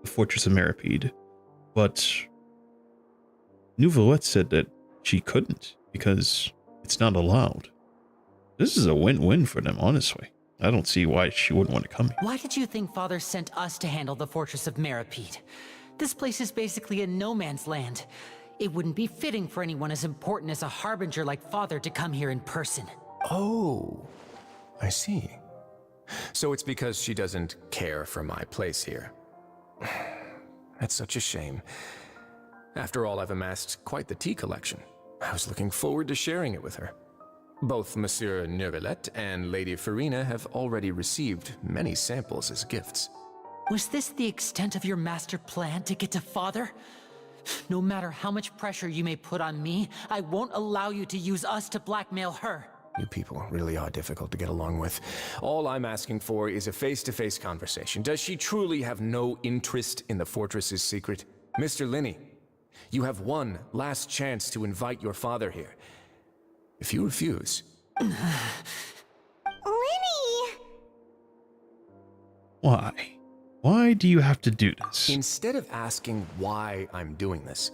the Fortress of Meripede, but Nouvelette said that she couldn't because it's not allowed. This is a win-win for them, honestly. I don't see why she wouldn't want to come here. Why did you think Father sent us to handle the Fortress of Meripede? This place is basically a no man's land. It wouldn't be fitting for anyone as important as a harbinger like Father to come here in person. Oh, I see. So it's because she doesn't care for my place here. That's such a shame. After all, I've amassed quite the tea collection. I was looking forward to sharing it with her. Both Monsieur Nouvelette and Lady Farina have already received many samples as gifts. Was this the extent of your master plan to get to Father? No matter how much pressure you may put on me, I won't allow you to use us to blackmail her. You people really are difficult to get along with. All I'm asking for is a face-to-face conversation. Does she truly have no interest in the fortress's secret? Mr. Linney, you have one last chance to invite your father here. If you refuse... Linney! Why? Why do you have to do this? Instead of asking why I'm doing this,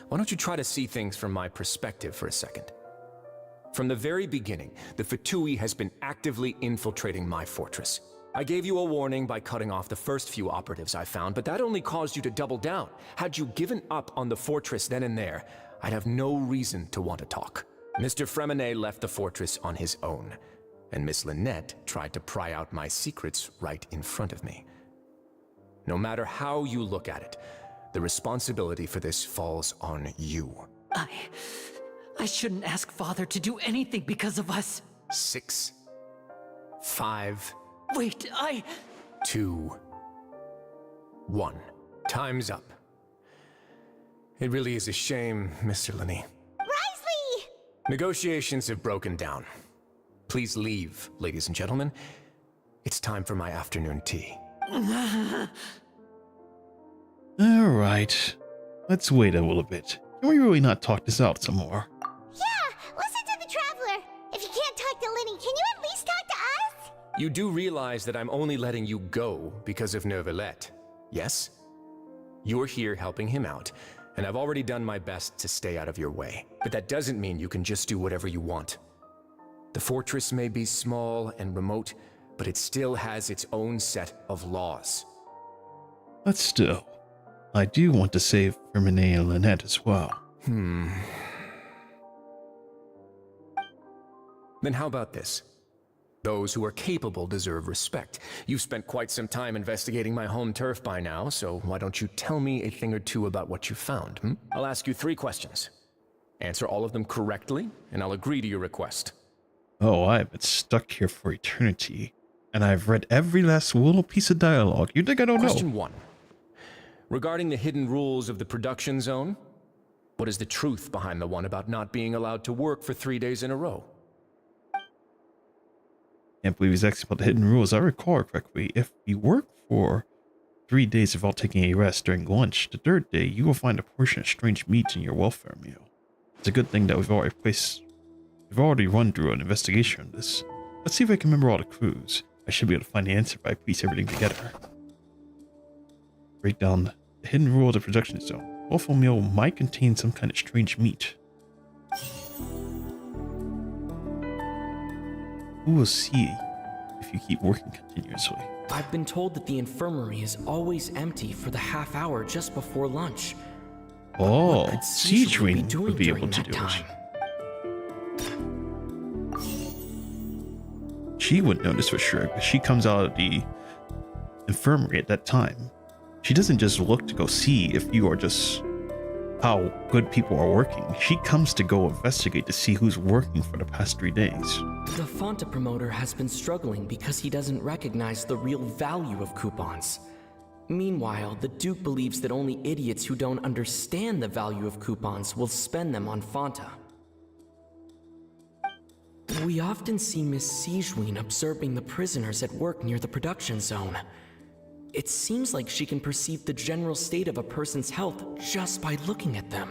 why don't you try to see things from my perspective for a second? From the very beginning, the Fatui has been actively infiltrating my fortress. I gave you a warning by cutting off the first few operatives I found, but that only caused you to double down. Had you given up on the fortress then and there, I'd have no reason to want to talk. Mr. Fremenet left the fortress on his own, and Miss Lynette tried to pry out my secrets right in front of me. No matter how you look at it, the responsibility for this falls on you. I shouldn't ask Father to do anything because of us. 6, 5... Wait, 2, 1. Time's up. It really is a shame, Mr. Linney. Risley! Negotiations have broken down. Please leave, ladies and gentlemen. It's time for my afternoon tea. Alright. Let's wait a little bit. Can we really not talk this out some more? Yeah, listen to the Traveler. If you can't talk to Linney, can you at least talk to us? You do realize that I'm only letting you go because of Nouvelette, yes? You're here helping him out, and I've already done my best to stay out of your way. But that doesn't mean you can just do whatever you want. The fortress may be small and remote, but it still has its own set of laws. But still, I do want to save Fremenet and Lynette as well. Then how about this? Those who are capable deserve respect. You've spent quite some time investigating my home turf by now, so why don't you tell me a thing or two about what you found, I'll ask you 3 questions. Answer all of them correctly, and I'll agree to your request. Oh, I've been stuck here for eternity, and I've read every last little piece of dialogue. You think I don't know? Question 1. Regarding the hidden rules of the production zone, What is the truth behind the one about not being allowed to work for 3 days in a row? Can't believe he's asking about the hidden rules. I recall correctly, if you work for 3 days without taking a rest during lunch, the third day you will find a portion of strange meat in your welfare meal. It's a good thing that we've already run through an investigation on this. Let's see if I can remember all the clues. I should be able to find the answer if I piece everything together. Break down the hidden rule of the production zone. Welfare meal might contain some kind of strange meat. Who will see if you keep working continuously? I've been told that the infirmary is always empty for the half hour just before lunch. Oh, Siegewing would be able to do it. She wouldn't know this for sure, because she comes out of the infirmary at that time. She doesn't just look to go see if you are just how good people are working. She comes to go investigate to see who's working for the past 3 days. The Fonta promoter has been struggling because he doesn't recognize the real value of coupons. Meanwhile, the Duke believes that only idiots who don't understand the value of coupons will spend them on Fonta. We often see Miss Siegewing observing the prisoners at work near the production zone. It seems like she can perceive the general state of a person's health just by looking at them.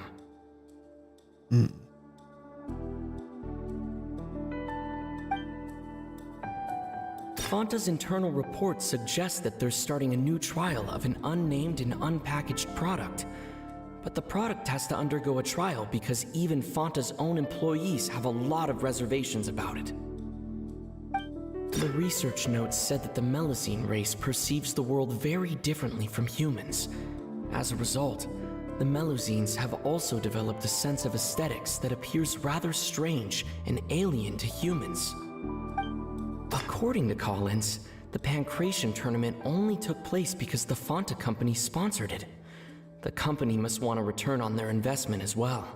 Fonta's internal report suggests that they're starting a new trial of an unnamed and unpackaged product. But the product has to undergo a trial because even Fonta's own employees have a lot of reservations about it. The research notes said that the Melusine race perceives the world very differently from humans. As a result, the Melusines have also developed a sense of aesthetics that appears rather strange and alien to humans. According to Collins, the Pancration tournament only took place because the Fonta company sponsored it. The company must want a return on their investment as well.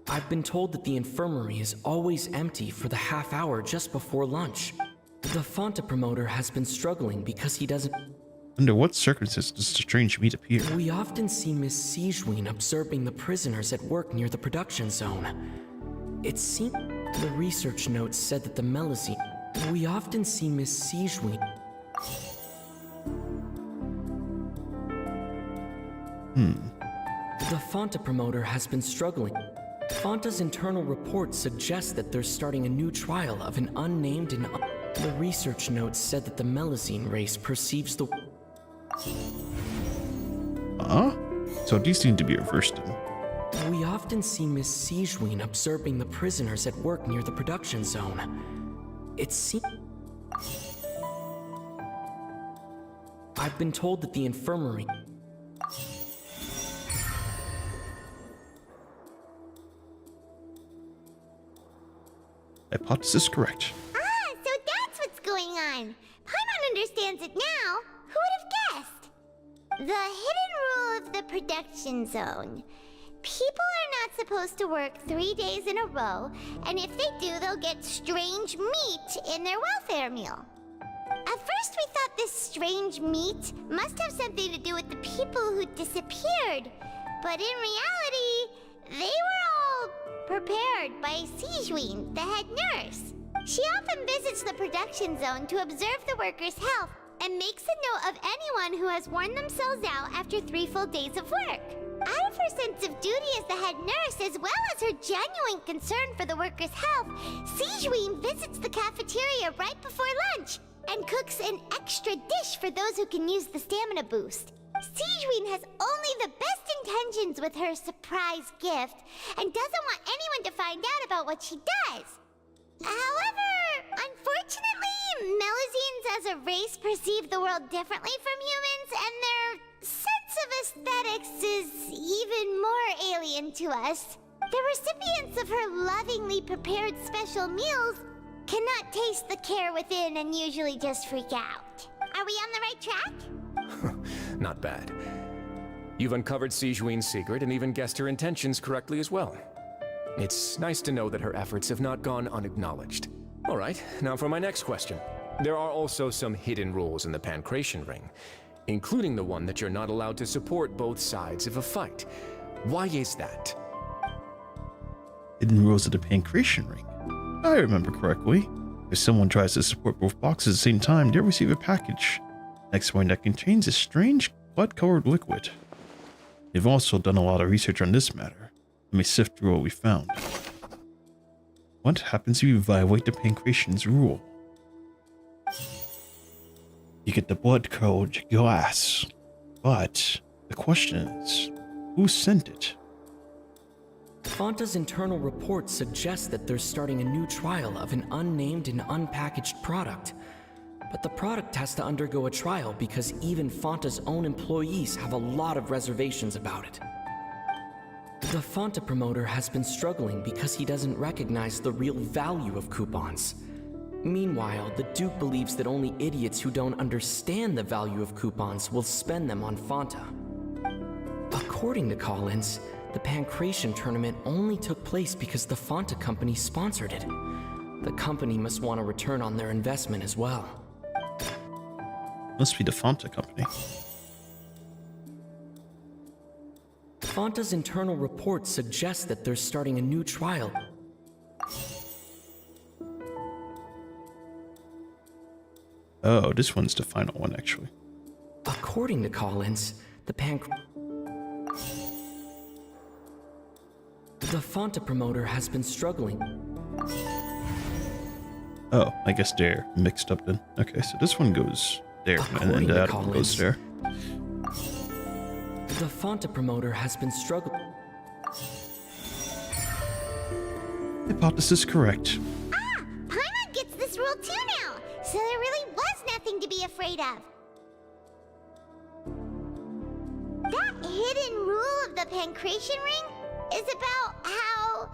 I've been told that the infirmary is always empty for the half hour just before lunch. The Fonta promoter has been struggling because he doesn't... Under what circumstances does the strange meat appear? We often see Miss Siegewing observing the prisoners at work near the production zone. It seems... The research notes said that the Melusine... We often see Miss Siegewing... The Fonta promoter has been struggling. Fonta's internal report suggests that they're starting a new trial of an unnamed and... The research notes said that the Melusine race perceives the... So these need to be reversed then. We often see Miss Siegewing observing the prisoners at work near the production zone. It seems... I've been told that the infirmary... Hypothesis correct. Ah, so that's what's going on. Paimon understands it now. Who would have guessed? The hidden rule of the production zone. People are not supposed to work 3 days in a row, and if they do, they'll get strange meat in their welfare meal. At first we thought this strange meat must have something to do with the people who disappeared, but in reality, they were all prepared by Siegewing, the head nurse. She often visits the production zone to observe the workers' health and makes a note of anyone who has worn themselves out after 3 full days of work. Out of her sense of duty as the head nurse, as well as her genuine concern for the workers' health, Siegewing visits the cafeteria right before lunch and cooks an extra dish for those who can use the stamina boost. Siegewing has only the best intentions with her surprise gift and doesn't want anyone to find out about what she does. However, unfortunately, Melusines as a race perceive the world differently from humans, and their sense of aesthetics is even more alien to us. The recipients of her lovingly prepared special meals cannot taste the care within and usually just freak out. Are we on the right track? Not bad. You've uncovered Siegewing's secret and even guessed her intentions correctly as well. It's nice to know that her efforts have not gone unacknowledged. All right, now for my next question. There are also some hidden rules in the Pancration ring, including the one that you're not allowed to support both sides of a fight. Why is that? Hidden rules of the Pancration Ring. I remember correctly. If someone tries to support both boxes at the same time, they'll receive a package next one that contains a strange blood-colored liquid. They've also done a lot of research on this matter. Let me sift through what we found. What happens if you violate the Pancration's rule? You get the blood-colored glass. But the question is, who sent it? Fonta's internal reports suggest that they're starting a new trial of an unnamed and unpackaged product. But the product has to undergo a trial because even Fonta's own employees have a lot of reservations about it. The Fonta promoter has been struggling because he doesn't recognize the real value of coupons. Meanwhile, the Duke believes that only idiots who don't understand the value of coupons will spend them on Fonta. According to Collins, the Pancration tournament only took place because the Fonta company sponsored it. The company must want a return on their investment as well. Must be the Fonta company. Fonta's internal reports suggest that they're starting a new trial. Oh, this one's the final one, actually. According to Collins, the Fonta promoter has been struggling. Oh, I guess they're mixed up then. Okay, so this one goes there, and then that one goes there. The Fonta promoter has been struggling. Hypothesis correct. Ah! Paimon gets this rule too now, so there really was nothing to be afraid of. That hidden rule of the Pancration Ring is about how,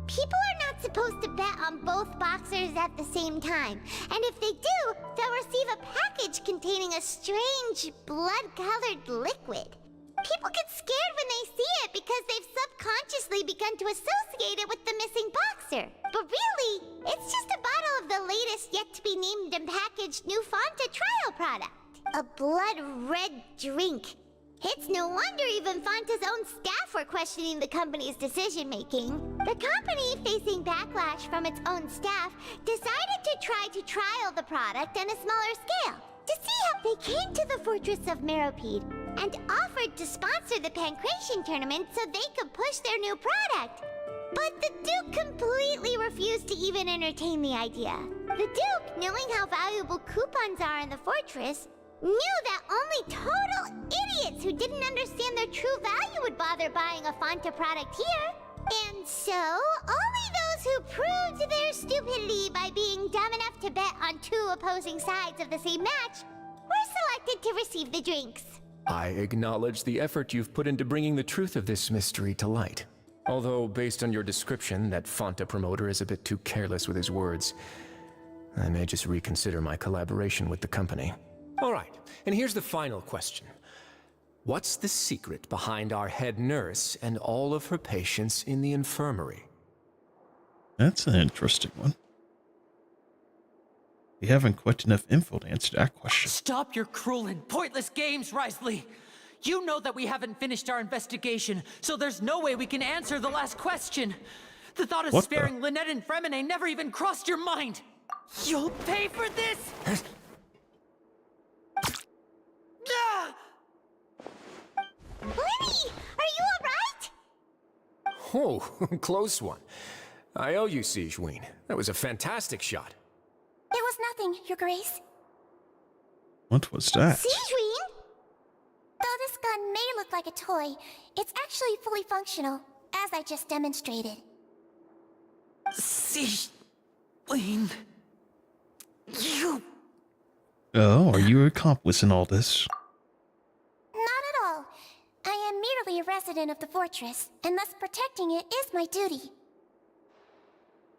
people are not supposed to bet on both boxers at the same time. And if they do, they'll receive a package containing a strange, blood-colored liquid. People get scared when they see it because they've subconsciously begun to associate it with the missing boxer. But really, it's just a bottle of the latest yet-to-be-named and packaged new Fonta trial product. A blood-red drink. It's no wonder even Fonta's own staff were questioning the company's decision-making. The company, facing backlash from its own staff, decided to try to trial the product on a smaller scale. To see how they came to the fortress of Meropide and offered to sponsor the Pancration tournament so they could push their new product. But the Duke completely refused to even entertain the idea. The Duke, knowing how valuable coupons are in the fortress, knew that only total idiots who didn't understand their true value would bother buying a Fonta product here. And so, only those who proved their stupidity by being dumb enough to bet on two opposing sides of the same match were selected to receive the drinks. I acknowledge the effort you've put into bringing the truth of this mystery to light. Although, based on your description, that Fonta promoter is a bit too careless with his words, I may just reconsider my collaboration with the company. All right, and here's the final question. What's the secret behind our head nurse and all of her patients in the infirmary? That's an interesting one. We haven't quite enough info to answer that question. Stop your cruel and pointless games, Risley! You know that we haven't finished our investigation, so there's no way we can answer the last question. The thought of sparing Lynette and Fremine never even crossed your mind. You'll pay for this! Lenny, are you alright? Oh, close one. I owe you, Sigewinne. That was a fantastic shot. It was nothing, Your Grace. What was that? Sigewinne? Though this gun may look like a toy, it's actually fully functional, as I just demonstrated. Sigewinne... You... Oh, are you an accomplice in all this? Not at all. I am merely a resident of the fortress, and thus protecting it is my duty.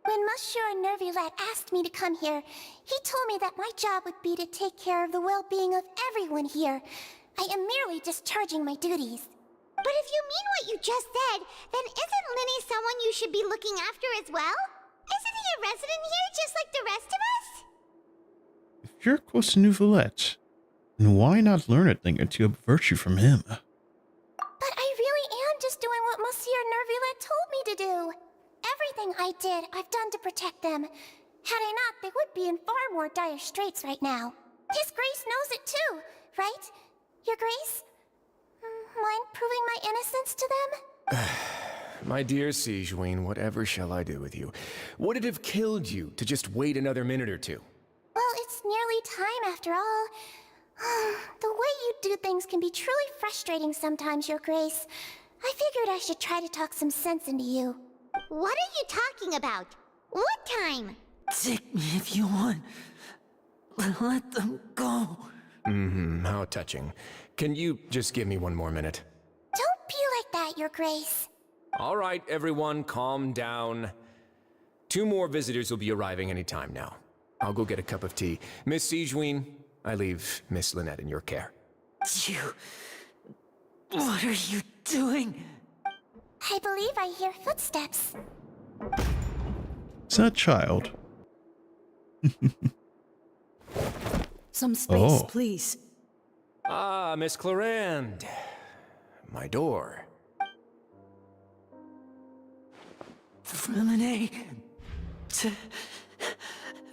When Monsieur Nervulette asked me to come here, he told me that my job would be to take care of the well-being of everyone here. I am merely discharging my duties. But if you mean what you just said, then isn't Lenny someone you should be looking after as well? Isn't he a resident here just like the rest of us? If you're close to Neuvillette, then why not learn a thing or two of virtue from him? But I really am to do. Everything I did, I've done to protect them. Had I not, they would be in far more dire straits right now. His Grace knows it too, right? Your Grace? Mind proving my innocence to them? My dear Sigewinne, whatever shall I do with you? Would it have killed you to just wait another minute or two? Well, it's nearly time after all. The way you do things can be truly frustrating sometimes, Your Grace. I figured I should try to talk some sense into you. What are you talking about? What time? Take me if you want. Let them go. How touching. Can you just give me one more minute? Don't be like that, Your Grace. All right, everyone, calm down. 2 more visitors will be arriving any time now. I'll go get a cup of tea. Miss Sigewinne, I leave Miss Lynette in your care. What are you doing? I believe I hear footsteps. It's that child. Some space, please. Ah, Miss Clarande. My door. Fremine.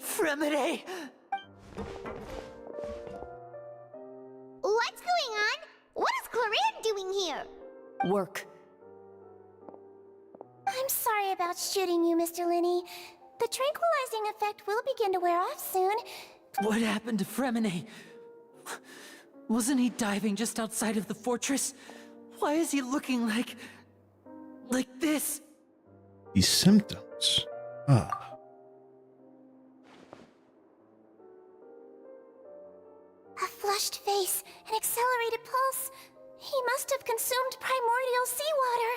Fremine. What's going on? What is Clarande doing here? Work. I'm sorry about shooting you, Mr. Linny. The tranquilizing effect will begin to wear off soon. What happened to Fremine? Wasn't he diving just outside of the fortress? Why is he looking like this? These symptoms. Ah. A flushed face, an accelerated pulse. He must have consumed primordial seawater.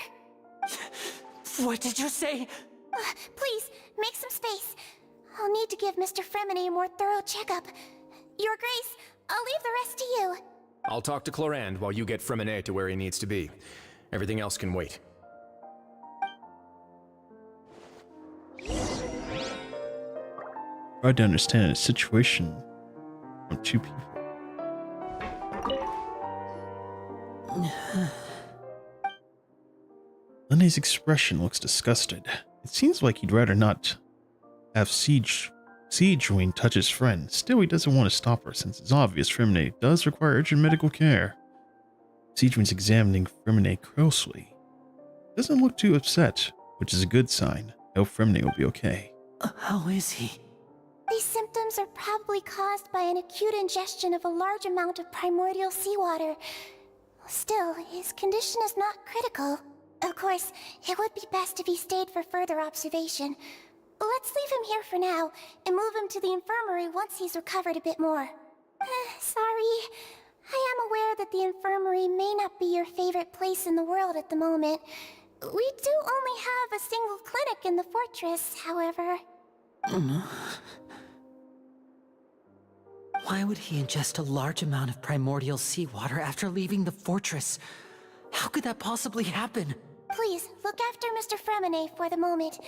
What did you say? Please, make some space. I'll need to give Mr. Fremine a more thorough checkup. Your Grace, I'll leave the rest to you. I'll talk to Clarande while you get Fremine to where he needs to be. Everything else can wait. Hard to understand a situation from 2 people. Lenny's expression looks disgusted. It seems like he'd rather not have Sigewinne touch his friend. Still, he doesn't want to stop her since it's obvious Fremine does require urgent medical care. Sigewinne's examining Fremine closely. Doesn't look too upset, which is a good sign. I hope Fremine will be okay. How is he? These symptoms are probably caused by an acute ingestion of a large amount of primordial seawater. Still, his condition is not critical. Of course, it would be best if he stayed for further observation. Let's leave him here for now, and move him to the infirmary once he's recovered a bit more. Sorry. I am aware that the infirmary may not be your favorite place in the world at the moment. We do only have a single clinic in the fortress, however. Why would he ingest a large amount of primordial seawater after leaving the fortress? How could that possibly happen? Please, look after Mr. Fremine for the moment.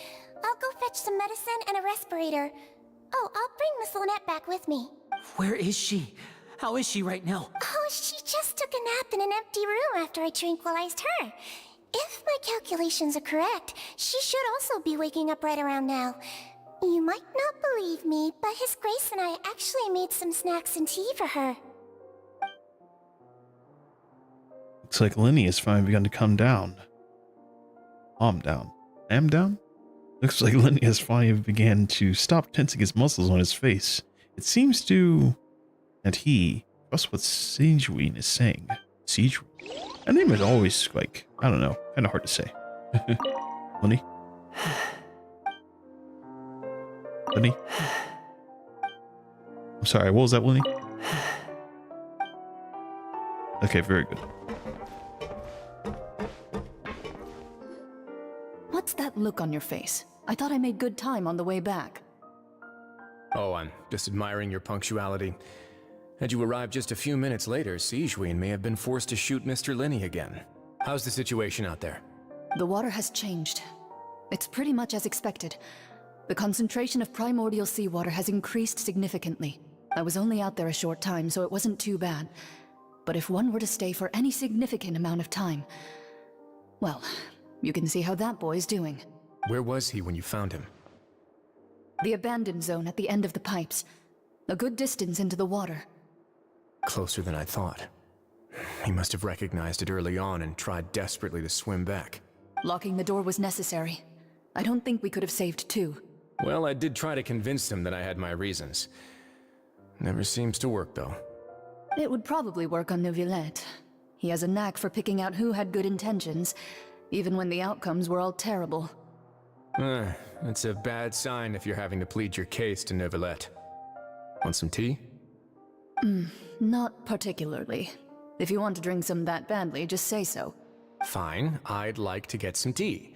I'll go fetch some medicine and a respirator. Oh, I'll bring Miss Lynette back with me. Where is she? How is she right now? Oh, she just took a nap in an empty room after I tranquilized her. If my calculations are correct, she should also be waking up right around now. You might not believe me, but His Grace and I actually made some snacks and tea for her. Looks like Lenny has finally begun to calm down. Calm down. Am down? Looks like Lenny has finally began to stop tensing his muscles on his face. It seems that he trusts what Sigewinne is saying. Sigewinne? That name is always, like, I don't know, kind of hard to say. Lenny? Lenny? I'm sorry, what was that, Lenny? Okay, very good. What's that look on your face? I thought I made good time on the way back. Oh, I'm just admiring your punctuality. Had you arrived just a few minutes later, Sigewinne may have been forced to shoot Mr. Linny again. How's the situation out there? The water has changed. It's pretty much as expected. The concentration of primordial seawater has increased significantly. I was only out there a short time, so it wasn't too bad. But if one were to stay for any significant amount of time, well, You can see how that boy's doing. Where was he when you found him? The abandoned zone at the end of the pipes. A good distance into the water. Closer than I thought. He must have recognized it early on and tried desperately to swim back. Locking the door was necessary. I don't think we could have saved two. Well, I did try to convince him that I had my reasons. Never seems to work, though. It would probably work on Neuvillette. He has a knack for picking out who had good intentions, even when the outcomes were all terrible. It's a bad sign if you're having to plead your case to Neuvillette. Want some tea? Not particularly. If you want to drink some that badly, just say so. Fine, I'd like to get some tea.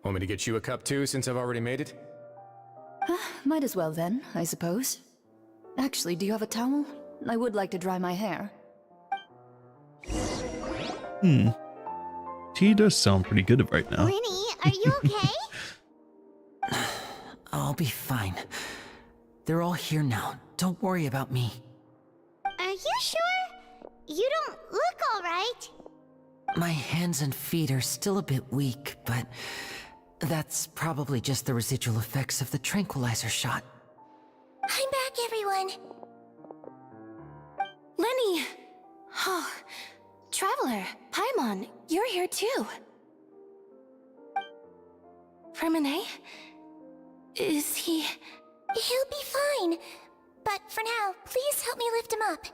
Want me to get you a cup too, since I've already made it? Might as well then, I suppose. Actually, do you have a towel? I would like to dry my hair. Tea does sound pretty good right now. Winnie, are you okay? I'll be fine. They're all here now. Don't worry about me. Are you sure? You don't look alright. My hands and feet are still a bit weak, but that's probably just the residual effects of the tranquilizer shot. I'm back, everyone. Lenny! Oh, Traveler, Paimon, you're here too. Fremine? Is he... He'll be fine. But for now, please help me lift him up.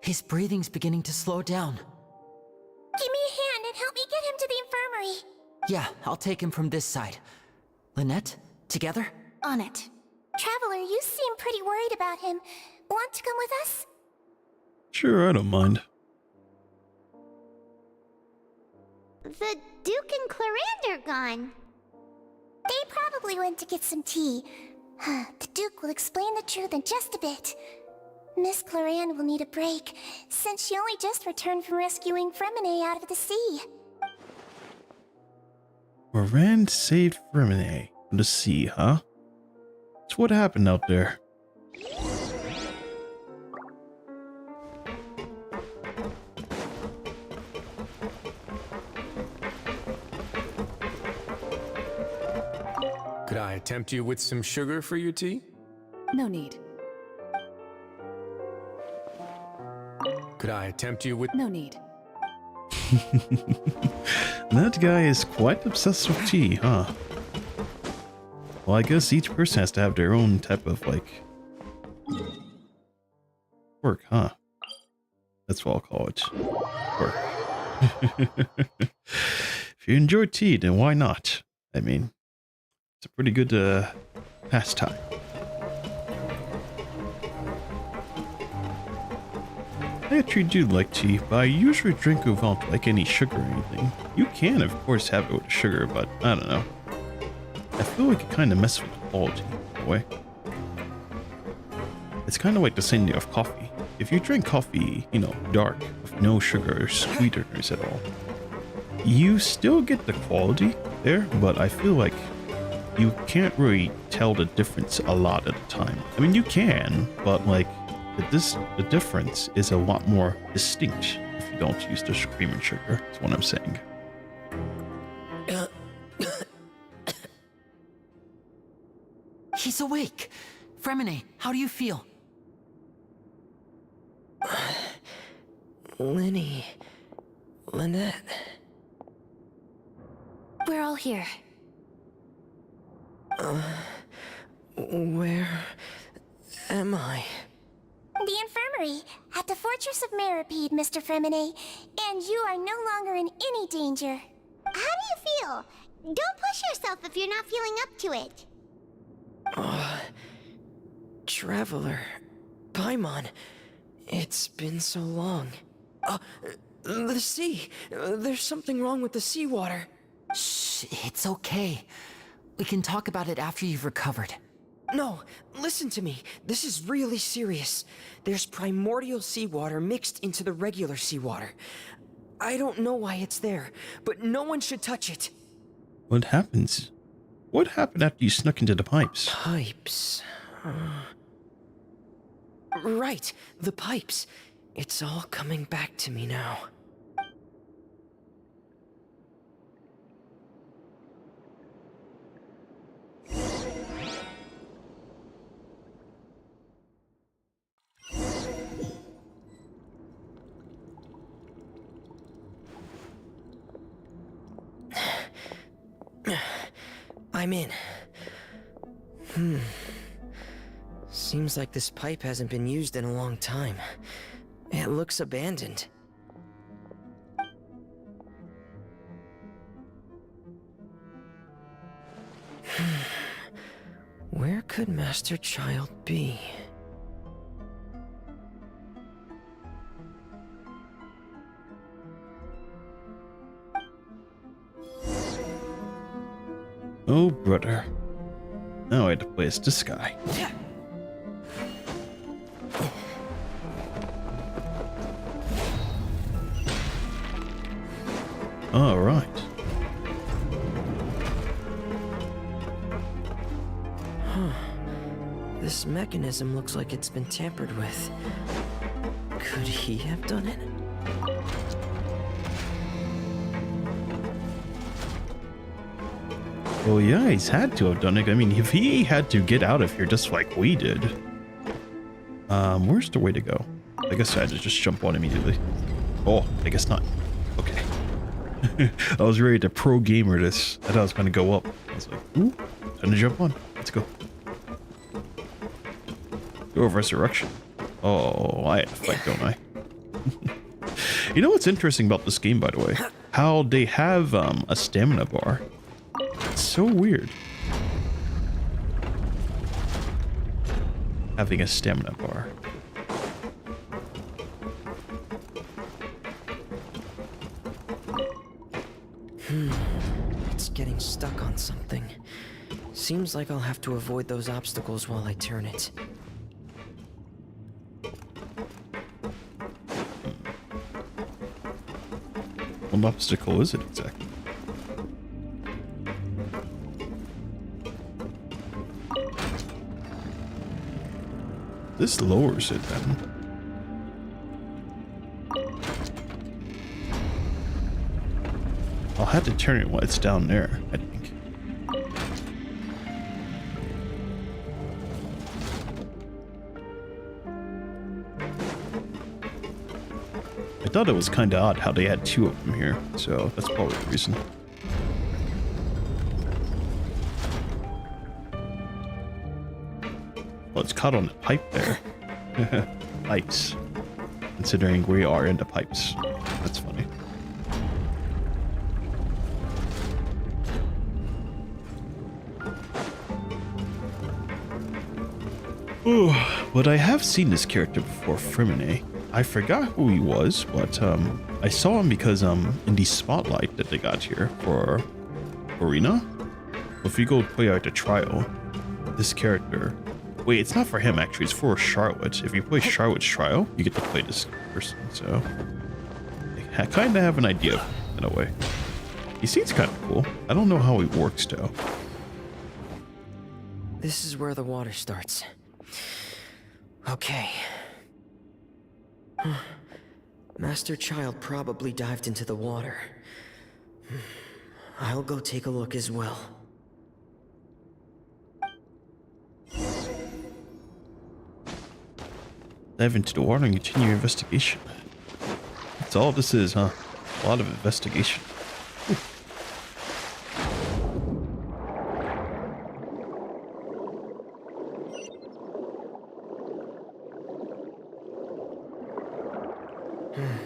His breathing's beginning to slow down. Give me a hand and help me get him to the infirmary. Yeah, I'll take him from this side. Lynette, together? On it. Traveler, you seem pretty worried about him. Want to come with us? Sure, I don't mind. The Duke and Clarande are gone. They probably went to get some tea. The Duke will explain the truth in just a bit. Miss Clarande will need a break, since she only just returned from rescuing Fremine out of the sea. Moran saved Fremine from the sea, huh? So what happened out there? Could I tempt you with some sugar for your tea? No need. Could I tempt you with... No need. That guy is quite obsessed with tea, huh? Well, I guess each person has to have their own type of, like, work, huh? That's what I'll call it. Work. If you enjoy tea, then why not? I mean, it's a pretty good pastime. I actually do like tea, but I usually drink without like any sugar or anything. You can, of course, have it with sugar, but I don't know. I feel like it kind of messes with the quality in a way. It's kind of like the same thing of coffee. If you drink coffee, you know, dark, with no sugar or sweeteners at all, you still get the quality there, but I feel like you can't really tell the difference a lot at the time. I mean, you can, but like, the difference is a lot more distinct if you don't use the cream and sugar. That's what I'm saying. He's awake. Fremine, how do you feel? Lenny... Lynette... We're all here. Where am I? The infirmary, at the Fortress of Meripede, Mr. Fremine, and you are no longer in any danger. How do you feel? Don't push yourself if you're not feeling up to it. Traveler... Paimon... It's been so long. The sea! There's something wrong with the seawater. Shh, it's okay. We can talk about it after you've recovered. No, listen to me. This is really serious. There's primordial seawater mixed into the regular seawater. I don't know why it's there, but no one should touch it. What happens? What happened after you snuck into the pipes? Pipes. Right, the pipes. It's all coming back to me now. I'm in. Seems like this pipe hasn't been used in a long time. It looks abandoned. Where could Master Child be? Oh, brother. Now I had to play as this guy. All right. This mechanism looks like it's been tampered with. Could he have done it? Well, yeah, he's had to have done it. I mean, if he had to get out of here just like we did. Where's the way to go? I guess I had to just jump on immediately. Oh, I guess not. Okay. I was ready to pro gamer this. I thought I was going to go up. I was like, ooh, time to jump on. Let's go. Go of Resurrection. Oh, I have to fight, don't I? You know what's interesting about this game, by the way? How they have a stamina bar. It's so weird. Having a stamina bar. It's getting stuck on something. Seems like I'll have to avoid those obstacles while I turn it. What obstacle is it exactly? This lowers it then. I'll have to turn it while it's down there, I think. I thought it was kind of odd how they had two of them here, so that's probably the reason. Well, it's caught on the pipe there. Pipes. Considering we are into pipes. That's funny. Ooh, but I have seen this character before, Fremine. I forgot who he was, but I saw him because in the spotlight that they got here for Arena. If you go play out the trial, this character. Wait, it's not for him actually, it's for Charlotte. If you play Charlotte's trial, you get to play this person, so I kind of have an idea in a way. He seems kind of cool. I don't know how he works though. This is where the water starts. Okay. Master Child probably dived into the water. I'll go take a look as well. Dive into the water and continue your investigation. That's all this is, huh? A lot of investigation.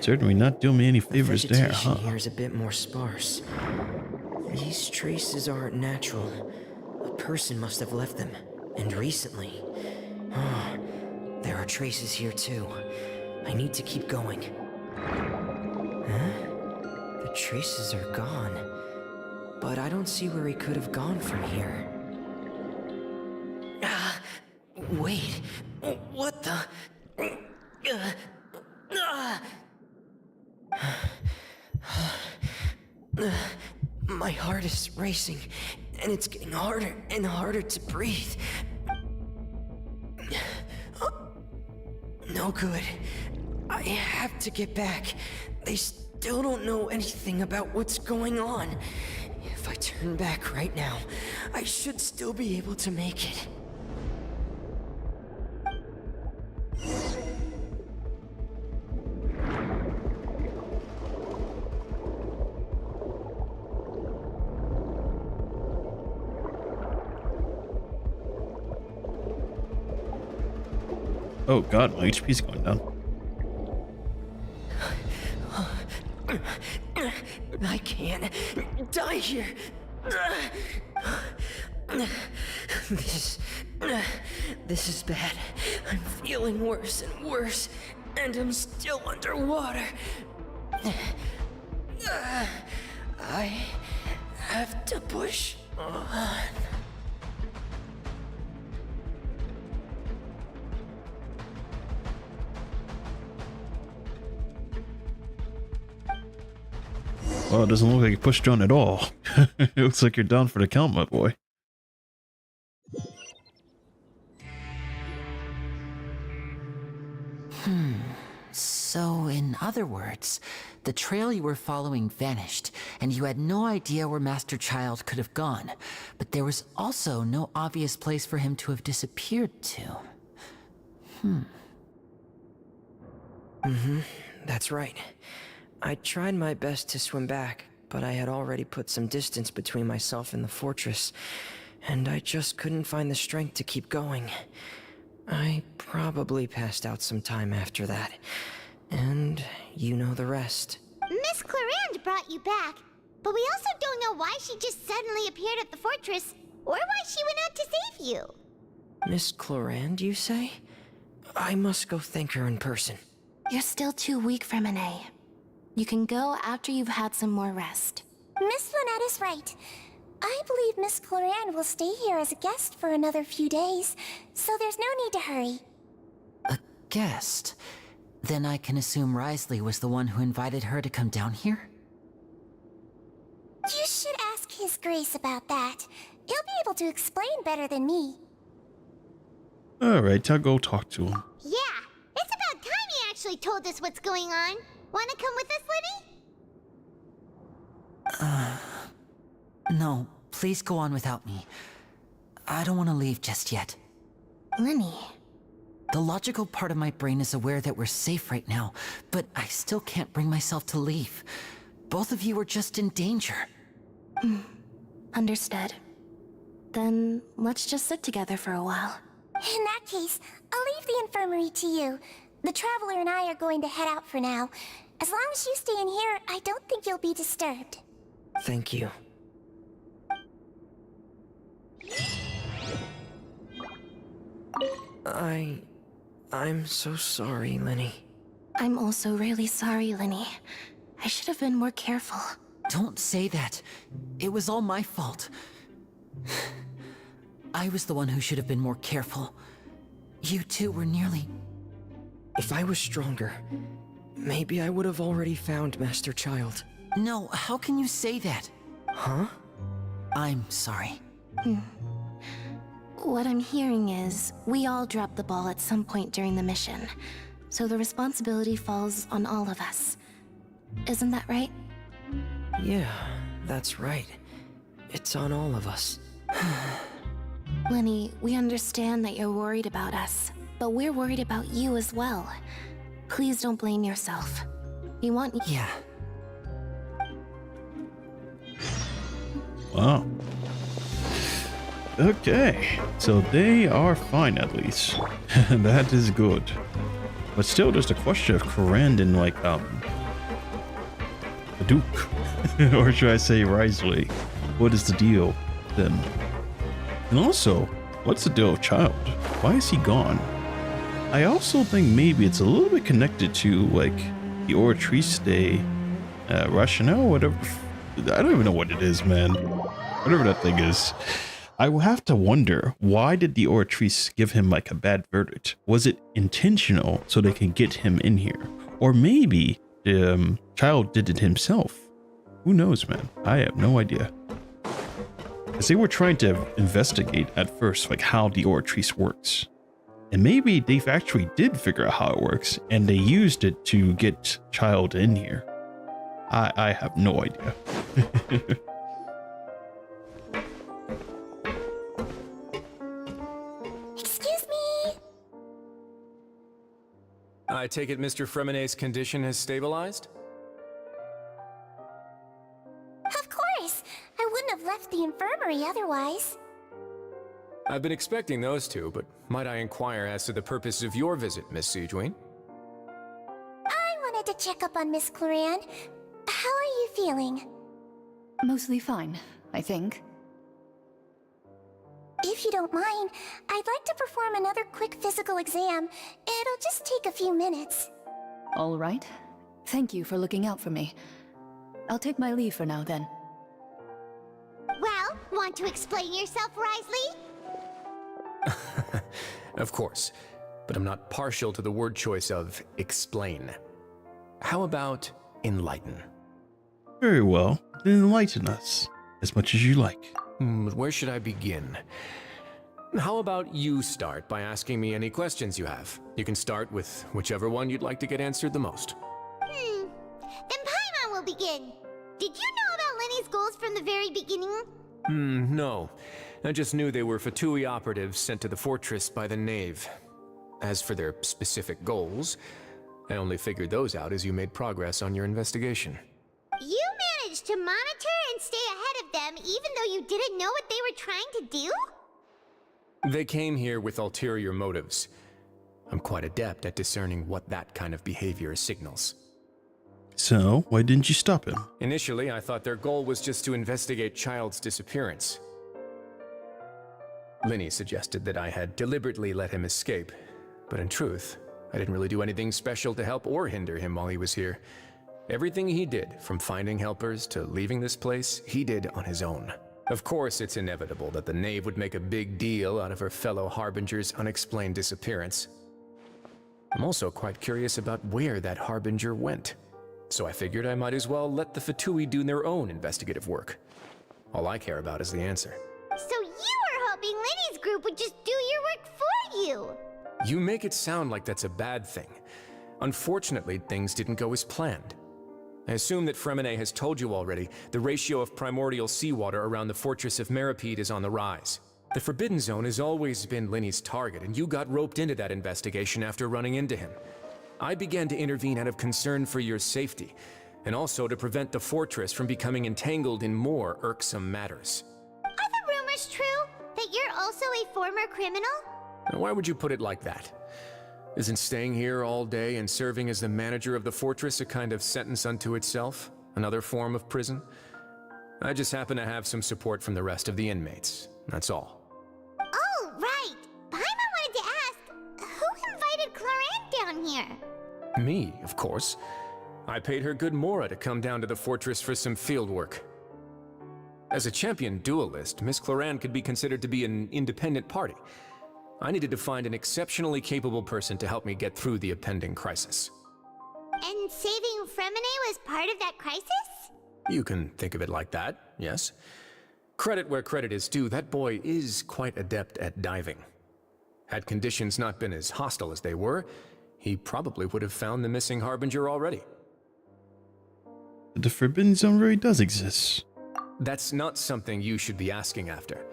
Certainly not doing me any favors there, huh? Here is a bit more sparse. These traces aren't natural. A person must have left them, and recently. There are traces here too. I need to keep going. Huh? The traces are gone. But I don't see where he could have gone from here. Wait. What the? racing, and it's getting harder and harder to breathe. No good. I have to get back. They still don't know anything about what's going on. If I turn back right now, I should still be able to make it. Oh god, my HP's going down. I can't die here. This is bad. I'm feeling worse and worse, and I'm still underwater. I have to push on. Well, it doesn't look like you pushed on at all. It looks like you're down for the count, my boy. So, in other words, the trail you were following vanished, and you had no idea where Master Child could have gone, but there was also no obvious place for him to have disappeared to. That's right. I tried my best to swim back, but I had already put some distance between myself and the fortress, and I just couldn't find the strength to keep going. I probably passed out some time after that, and you know the rest. Miss Clarande brought you back, but we also don't know why she just suddenly appeared at the fortress, or why she went out to save you. Miss Clarande, you say? I must go thank her in person. You're still too weak for Monet. You can go after you've had some more rest. Miss Lynette is right. I believe Miss Clarande will stay here as a guest for another few days, so there's no need to hurry. A guest? Then I can assume Risley was the one who invited her to come down here? You should ask His Grace about that. He'll be able to explain better than me. Alright, I'll go talk to him. Yeah, it's about time he actually told us what's going on. Wanna come with us, Lenny? No, please go on without me. I don't want to leave just yet. Lenny. The logical part of my brain is aware that we're safe right now, but I still can't bring myself to leave. Both of you are just in danger. Understood. Then let's just sit together for a while. In that case, I'll leave the infirmary to you. The Traveler and I are going to head out for now. As long as you stay in here, I don't think you'll be disturbed. Thank you. I'm so sorry, Lenny. I'm also really sorry, Lenny. I should have been more careful. Don't say that. It was all my fault. I was the one who should have been more careful. You two were nearly... If I was stronger, maybe I would have already found Master Child. No, how can you say that? Huh? I'm sorry. What I'm hearing is, we all dropped the ball at some point during the mission, so the responsibility falls on all of us. Isn't that right? Yeah, that's right. It's on all of us. Lenny, we understand that you're worried about us, but we're worried about you as well. Please don't blame yourself. We want you. Yeah. Wow. Okay, so they are fine at least. That is good. But still, there's the question of Clarande and, like, the Duke. Or should I say Risley? What is the deal with them? And also, what's the deal with Child? Why is he gone? I also think maybe it's a little bit connected to, like, the Oratrice Day rationale, whatever. I don't even know what it is, man. Whatever that thing is. I will have to wonder, why did the Oratrice give him like a bad verdict? Was it intentional so they can get him in here? Or maybe the Child did it himself? Who knows, man? I have no idea. Because they were trying to investigate at first, like, how the Oratrice works. And maybe they've actually did figure out how it works, and they used it to get Child in here. I have no idea. Excuse me? I take it Mr. Fremonet's condition has stabilized? Of course. I wouldn't have left the infirmary otherwise. I've been expecting those two, but might I inquire as to the purpose of your visit, Miss Siegewien? I wanted to check up on Miss Cloran. How are you feeling? Mostly fine, I think. If you don't mind, I'd like to perform another quick physical exam. It'll just take a few minutes. All right. Thank you for looking out for me. I'll take my leave for now, then. Well, want to explain yourself, Risley? Of course, but I'm not partial to the word choice of explain. How about enlighten? Very well. Then enlighten us as much as you like. Where should I begin? How about you start by asking me any questions you have? You can start with whichever one you'd like to get answered the most. Then Paimon will begin. Did you know about Lenny's goals from the very beginning? No. I just knew they were Fatui operatives sent to the fortress by the Knave. As for their specific goals, I only figured those out as you made progress on your investigation. You managed to monitor and stay ahead of them even though you didn't know what they were trying to do? They came here with ulterior motives. I'm quite adept at discerning what that kind of behavior signals. So, why didn't you stop him? Initially, I thought their goal was just to investigate Child's disappearance. Linny suggested that I had deliberately let him escape, but in truth, I didn't really do anything special to help or hinder him while he was here. Everything he did, from finding helpers to leaving this place, he did on his own. Of course, it's inevitable that the Knave would make a big deal out of her fellow Harbinger's unexplained disappearance. I'm also quite curious about where that Harbinger went, so I figured I might as well let the Fatui do their own investigative work. All I care about is the answer. So you were hoping Lenny's group would just do your work for you! You make it sound like that's a bad thing. Unfortunately, things didn't go as planned. I assume that Fremonet has told you already, the ratio of primordial seawater around the fortress of Meripede is on the rise. The Forbidden Zone has always been Linny's target, and you got roped into that investigation after running into him. I began to intervene out of concern for your safety, and also to prevent the fortress from becoming entangled in more irksome matters. Are the rumors true? That you're also a former criminal? Now, why would you put it like that? Isn't staying here all day and serving as the manager of the fortress a kind of sentence unto itself? Another form of prison? I just happen to have some support from the rest of the inmates, that's all. Oh, right! Paimon wanted to ask, who invited Cloran down here? Me, of course. I paid her good mora to come down to the fortress for some field work. As a champion duelist, Miss Cloran could be considered to be an independent party. I needed to find an exceptionally capable person to help me get through the impending crisis. And saving Fremonet was part of that crisis? You can think of it like that, yes. Credit where credit is due, that boy is quite adept at diving. Had conditions not been as hostile as they were, he probably would have found the missing Harbinger already. The Forbidden Zone really does exist. That's not something you should be asking after.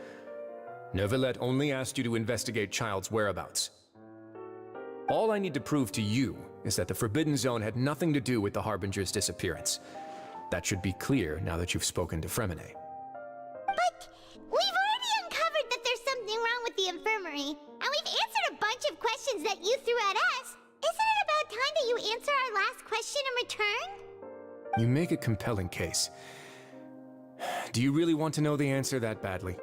Neuvillette only asked you to investigate Child's whereabouts. All I need to prove to you is that the Forbidden Zone had nothing to do with the Harbinger's disappearance. That should be clear now that you've spoken to Fremonet. But we've already uncovered that there's something wrong with the infirmary, and we've answered a bunch of questions that you threw at us. Isn't it about time that you answer our last question in return? You make a compelling case. Do you really want to know the answer that badly?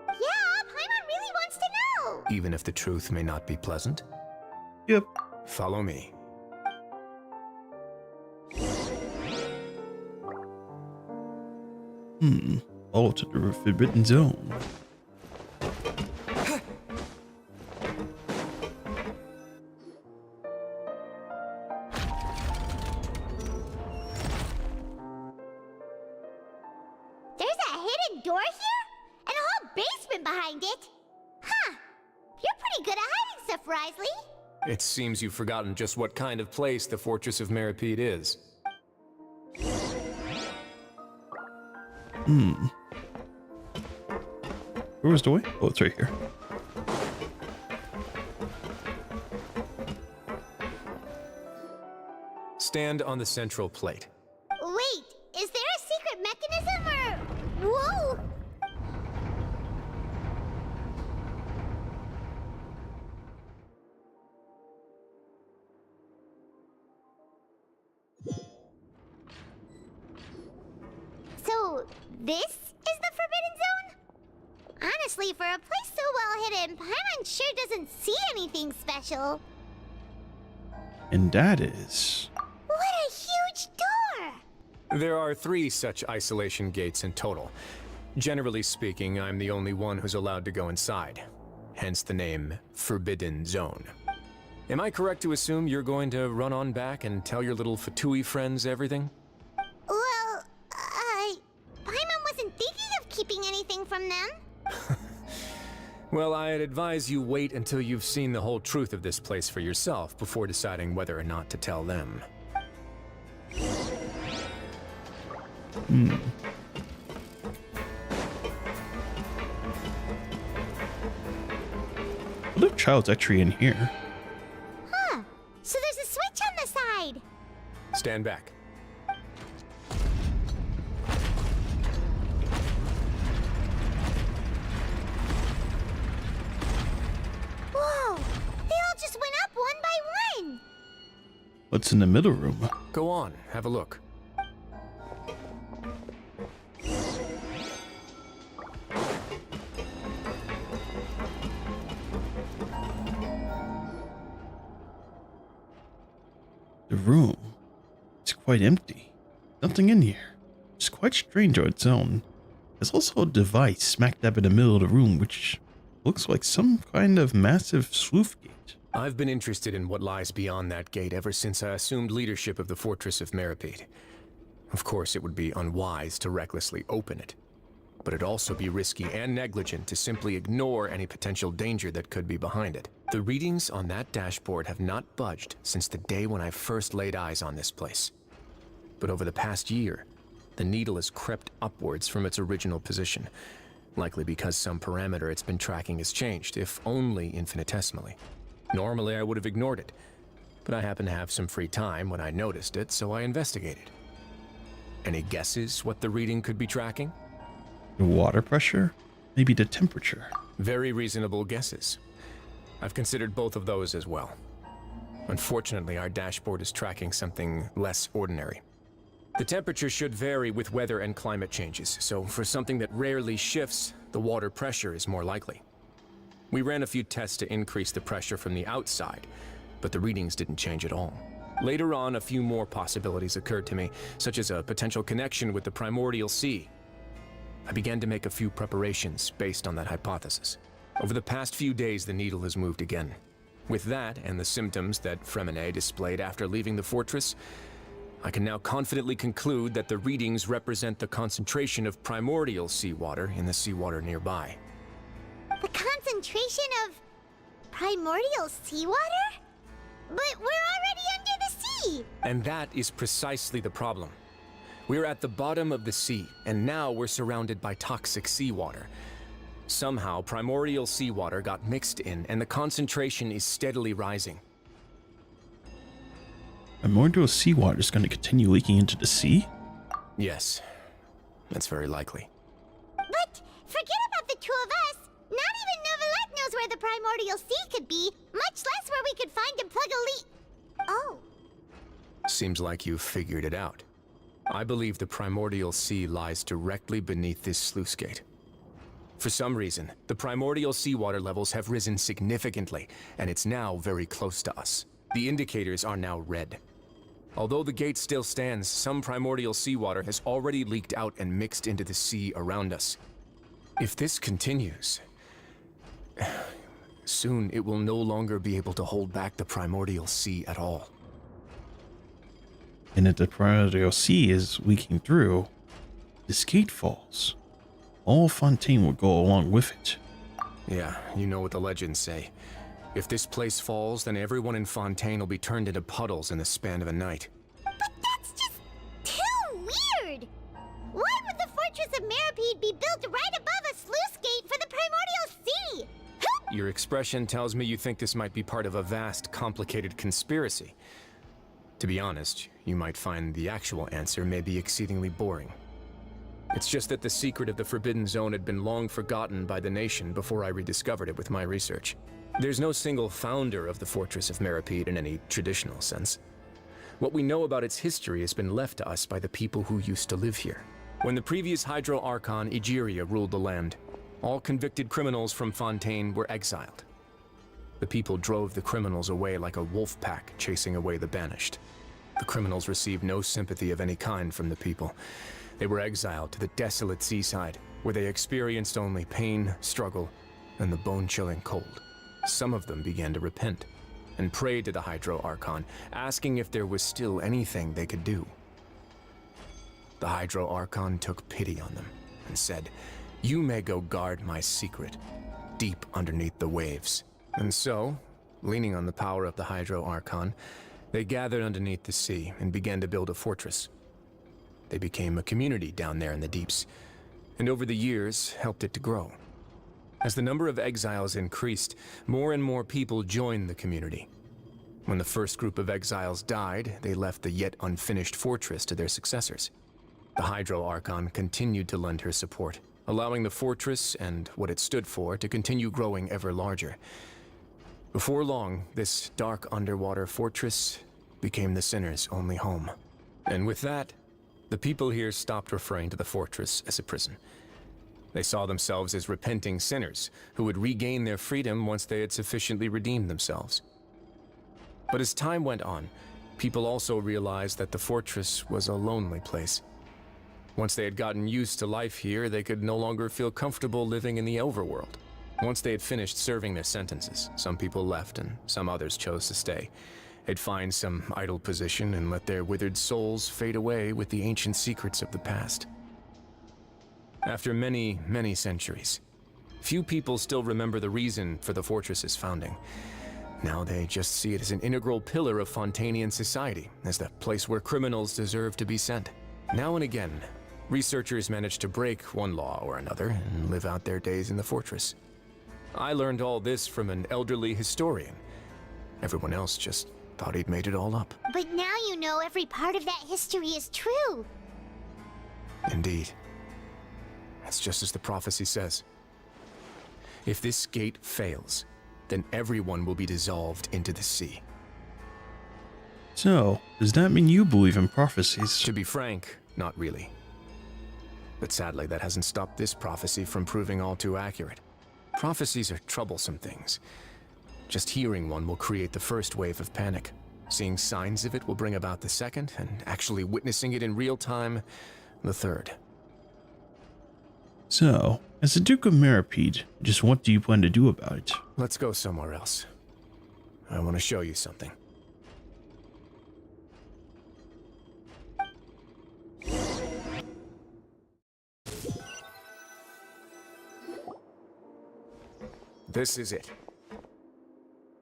Yeah, Paimon really wants to know! Even if the truth may not be pleasant? Yep. Follow me. All to the Forbidden Zone. There's a hidden door here? basement behind it. Huh. You're pretty good at hiding stuff, Risley. It seems you've forgotten just what kind of place the Fortress of Meripede is. Where was the way? Oh, it's right here. Stand on the central plate. Wait, is there a secret mechanism or... Whoa! So, this is the Forbidden Zone? Honestly, for a place so well hidden, Paimon sure doesn't see anything special. And that is... What a huge door! There are 3 such isolation gates in total. Generally speaking, I'm the only one who's allowed to go inside. Hence the name Forbidden Zone. Am I correct to assume you're going to run on back and tell your little Fatui friends everything? Well, Paimon wasn't thinking of keeping anything from them. Well, I'd advise you wait until you've seen the whole truth of this place for yourself before deciding whether or not to tell them. What if child's actually in here? Huh. So there's a switch on the side. Stand back. Whoa! They all just went up one by one. What's in the middle room? Go on, have a look. The room. It's quite empty. Nothing in here. It's quite strange on its own. There's also a device smack dab in the middle of the room, which looks like some kind of massive sluice gate. I've been interested in what lies beyond that gate ever since I assumed leadership of the Fortress of Meripede. Of course, it would be unwise to recklessly open it, but it'd also be risky and negligent to simply ignore any potential danger that could be behind it. The readings on that dashboard have not budged since the day when I first laid eyes on this place. But over the past year, the needle has crept upwards from its original position, likely because some parameter it's been tracking has changed, if only infinitesimally. Normally, I would have ignored it, but I happened to have some free time when I noticed it, so I investigated. Any guesses what the reading could be tracking? The water pressure? Maybe the temperature? Very reasonable guesses. I've considered both of those as well. Unfortunately, our dashboard is tracking something less ordinary. The temperature should vary with weather and climate changes, so for something that rarely shifts, the water pressure is more likely. We ran a few tests to increase the pressure from the outside, but the readings didn't change at all. Later on, a few more possibilities occurred to me, such as a potential connection with the primordial sea. I began to make a few preparations based on that hypothesis. Over the past few days, the needle has moved again. With that, and the symptoms that Fremine displayed after leaving the fortress, I can now confidently conclude that the readings represent the concentration of primordial seawater in the seawater nearby. The concentration of primordial seawater? But we're already under the sea! And that is precisely the problem. We're at the bottom of the sea, and now we're surrounded by toxic seawater. Somehow, primordial seawater got mixed in, and the concentration is steadily rising. Primordial seawater is going to continue leaking into the sea? Yes, that's very likely. But forget about the two of us! Not even Novelette knows where the primordial sea could be, much less where we could find and plug a leak. Oh. Seems like you've figured it out. I believe the primordial sea lies directly beneath this sluice gate. For some reason, the primordial seawater levels have risen significantly, and it's now very close to us. The indicators are now red. Although the gate still stands, some primordial seawater has already leaked out and mixed into the sea around us. If this continues, soon it will no longer be able to hold back the primordial sea at all. And if the primordial sea is leaking through, this gate falls. all Fontaine would go along with it. Yeah, you know what the legends say. If this place falls, then everyone in Fontaine will be turned into puddles in the span of a night. But that's just too weird! Why would the Fortress of Meripede be built right above a sluice gate for the Primordial Sea? Your expression tells me you think this might be part of a vast, complicated conspiracy. To be honest, you might find the actual answer may be exceedingly boring. It's just that the secret of the Forbidden Zone had been long forgotten by the nation before I rediscovered it with my research. There's no single founder of the Fortress of Meripede in any traditional sense. What we know about its history has been left to us by the people who used to live here. When the previous Hydro Archon Egeria ruled the land, all convicted criminals from Fontaine were exiled. The people drove the criminals away like a wolf pack chasing away the banished. The criminals received no sympathy of any kind from the people. They were exiled to the desolate seaside, where they experienced only pain, struggle, and the bone-chilling cold. Some of them began to repent, and prayed to the Hydro Archon, asking if there was still anything they could do. The Hydro Archon took pity on them, and said, "You may go guard my secret, deep underneath the waves." And so, leaning on the power of the Hydro Archon, they gathered underneath the sea and began to build a fortress. They became a community down there in the deeps, and over the years helped it to grow. As the number of exiles increased, more and more people joined the community. When the first group of exiles died, they left the yet unfinished fortress to their successors. The Hydro Archon continued to lend her support, allowing the fortress and what it stood for to continue growing ever larger. Before long, this dark underwater fortress became the sinner's only home. And with that, the people here stopped referring to the fortress as a prison. They saw themselves as repenting sinners who would regain their freedom once they had sufficiently redeemed themselves. But as time went on, people also realized that the fortress was a lonely place. Once they had gotten used to life here, they could no longer feel comfortable living in the overworld. Once they had finished serving their sentences, some people left and some others chose to stay. They'd find some idle position and let their withered souls fade away with the ancient secrets of the past. After many, many centuries, few people still remember the reason for the fortress's founding. Now they just see it as an integral pillar of Fontainian society, as the place where criminals deserve to be sent. Now and again, researchers manage to break one law or another and live out their days in the fortress. I learned all this from an elderly historian. Everyone else just thought he'd made it all up. But now you know every part of that history is true. Indeed. That's just as the prophecy says. If this gate fails, then everyone will be dissolved into the sea. So, does that mean you believe in prophecies? To be frank, not really. But sadly, that hasn't stopped this prophecy from proving all too accurate. Prophecies are troublesome things. Just hearing one will create the first wave of panic. Seeing signs of it will bring about the second, and actually witnessing it in real time, the third. So, as the Duke of Meripede, just what do you plan to do about it? Let's go somewhere else. I want to show you something. This is it.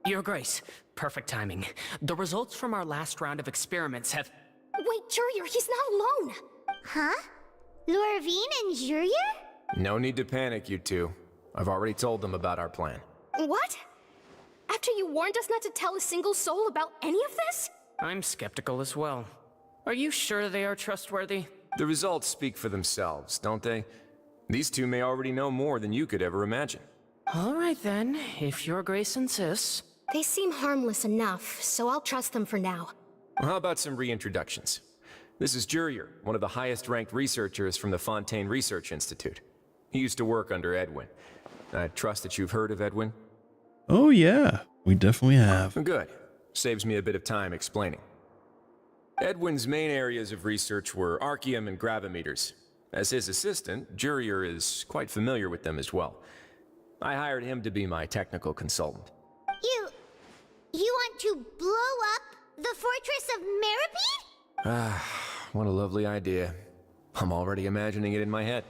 Your Grace, perfect timing. The results from our last round of experiments have... Wait, Jurier, he's not alone! Huh? Lorvine and Jurier? No need to panic, you two. I've already told them about our plan. What? After you warned us not to tell a single soul about any of this? I'm skeptical as well. Are you sure they are trustworthy? The results speak for themselves, don't they? These two may already know more than you could ever imagine. All right then, if Your Grace insists. They seem harmless enough, so I'll trust them for now. Well, how about some reintroductions? This is Jurier, one of the highest-ranked researchers from the Fontaine Research Institute. He used to work under Edwin. I trust that you've heard of Edwin? Oh yeah, we definitely have. Good. Saves me a bit of time explaining. Edwin's main areas of research were archaeum and gravimeters. As his assistant, Jurier is quite familiar with them as well. I hired him to be my technical consultant. You want to blow up the Fortress of Meripede? Ah, what a lovely idea. I'm already imagining it in my head.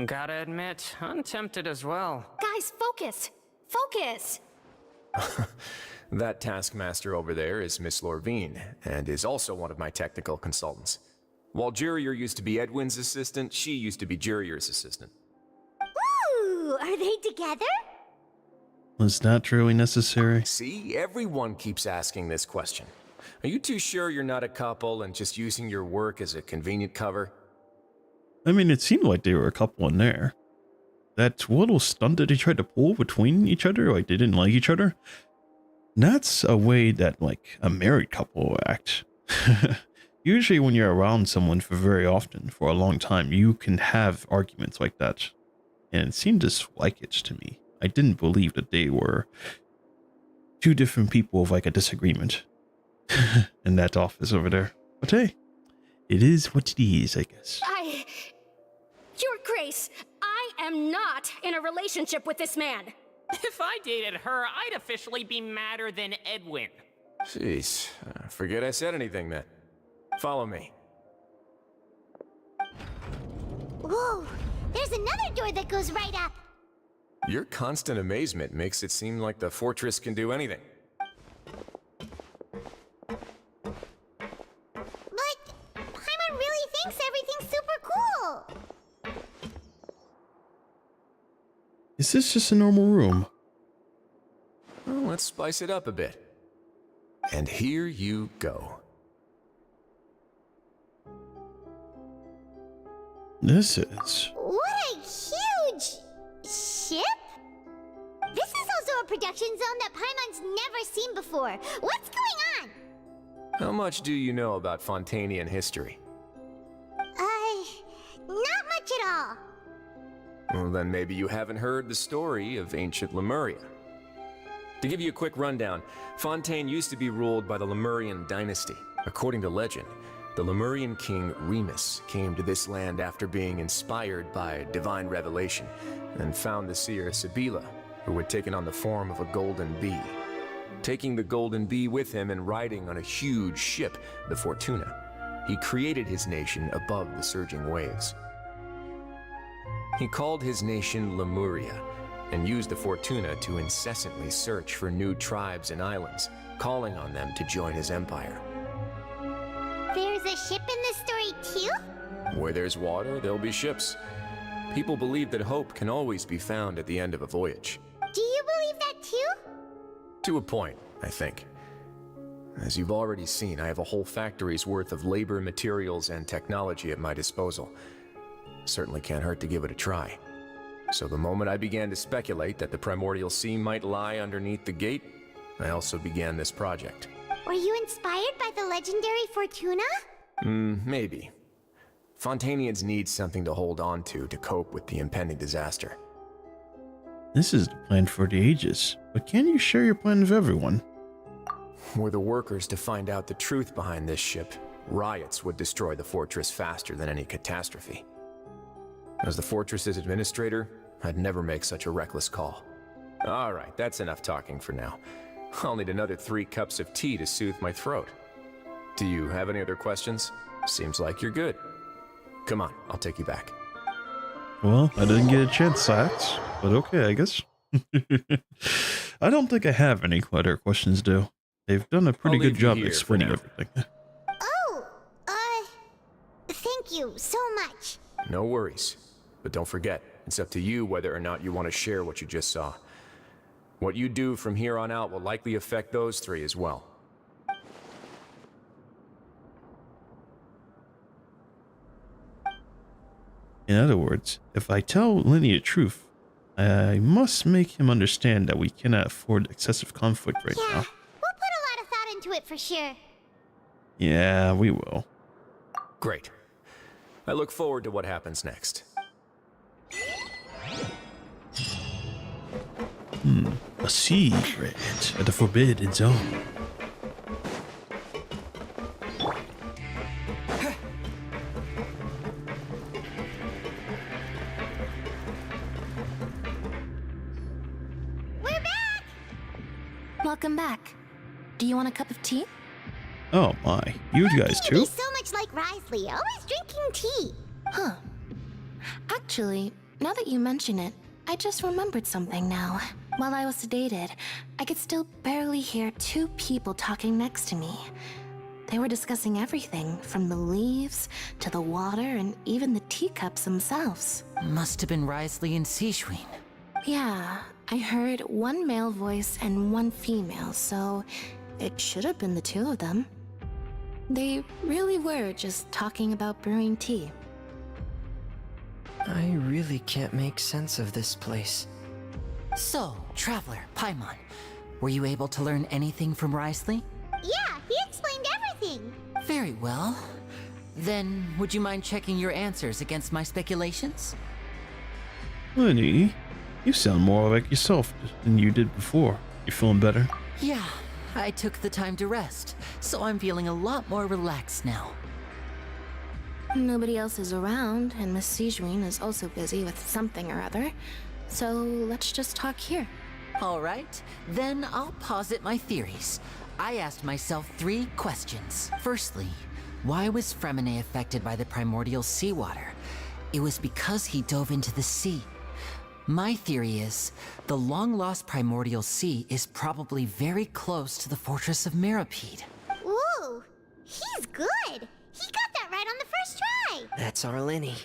Gotta admit, I'm tempted as well. Guys, focus! Focus! That taskmaster over there is Miss Lorvine, and is also one of my technical consultants. While Jurier used to be Edwin's assistant, she used to be Jurier's assistant. Ooh, are they together? Was that really necessary? See, everyone keeps asking this question. Are you too sure you're not a couple and just using your work as a convenient cover? I mean, it seemed like they were a couple in there. That little stunt that they tried to pull between each other, like they didn't like each other. That's a way that, like, a married couple will act. Usually when you're around someone for very often, for a long time, you can have arguments like that. And it seemed just like it to me. I didn't believe that they were two different people with, like, a disagreement in that office over there. But hey, it is what it is, I guess. Your Grace, I am not in a relationship with this man. If I dated her, I'd officially be madder than Edwin. Jeez, forget I said anything then. Follow me. Whoa, there's another door that goes right up. Your constant amazement makes it seem like the fortress can do anything. But Paimon really thinks everything's super cool. Is this just a normal room? Well, let's spice it up a bit. And here you go. This is... What a huge ship! This is also a production zone that Paimon's never seen before. What's going on? How much do you know about Fontainian history? Not much at all. Well, then maybe you haven't heard the story of ancient Lemuria. To give you a quick rundown, Fontaine used to be ruled by the Lemurian dynasty. According to legend, the Lemurian king Remus came to this land after being inspired by divine revelation and found the seer Sibila, who had taken on the form of a golden bee. Taking the golden bee with him and riding on a huge ship, the Fortuna, he created his nation above the surging waves. He called his nation Lemuria and used the Fortuna to incessantly search for new tribes and islands, calling on them to join his empire. There's a ship in this story too? Where there's water, there'll be ships. People believe that hope can always be found at the end of a voyage. Do you believe that too? To a point, I think. As you've already seen, I have a whole factory's worth of labor, materials, and technology at my disposal. Certainly can't hurt to give it a try. So the moment I began to speculate that the Primordial Sea might lie underneath the gate, I also began this project. Were you inspired by the legendary Fortuna? Maybe. Fontainians need something to hold on to cope with the impending disaster. This is the plan for the ages, but can you share your plan with everyone? Were the workers to find out the truth behind this ship, riots would destroy the fortress faster than any catastrophe. As the fortress's administrator, I'd never make such a reckless call. Alright, that's enough talking for now. I'll need another 3 cups of tea to soothe my throat. Do you have any other questions? Seems like you're good. Come on, I'll take you back. Well, I didn't get a chance to ask, but okay, I guess. I don't think I have any other questions, though. They've done a pretty good job explaining everything. Oh, thank you so much. No worries. But don't forget, it's up to you whether or not you want to share what you just saw. What you do from here on out will likely affect those 3 as well. In other words, if I tell Lenny the truth, I must make him understand that we cannot afford excessive conflict right now. We'll put a lot of thought into it for sure. Yeah, we will. Great. I look forward to what happens next. A secret at the Forbidden Zone. We're back! Welcome back. Do you want a cup of tea? Oh my, you guys too? He's so much like Risley, always drinking tea. Huh. Actually, now that you mention it, I just remembered something now. While I was sedated, I could still barely hear two people talking next to me. They were discussing everything, from the leaves, to the water, and even the teacups themselves. Must have been Wriothesley and Sijuin. Yeah, I heard one male voice and one female, so it should have been the two of them. They really were just talking about brewing tea. I really can't make sense of this place. So, Traveler, Paimon, were you able to learn anything from Wriothesley? Yeah, he explained everything. Very well. Then, would you mind checking your answers against my speculations? Lenny, you sound more like yourself than you did before. You feeling better? Yeah, I took the time to rest, so I'm feeling a lot more relaxed now. Nobody else is around, and Miss Sijuin is also busy with something or other, so let's just talk here. All right, then I'll posit my theories. I asked myself 3 questions. Firstly, why was Fremine affected by the primordial seawater? It was because he dove into the sea. My theory is, the long-lost primordial sea is probably very close to the fortress of Mirapede. Ooh, he's good. He got that right on the first try. That's our Lenny.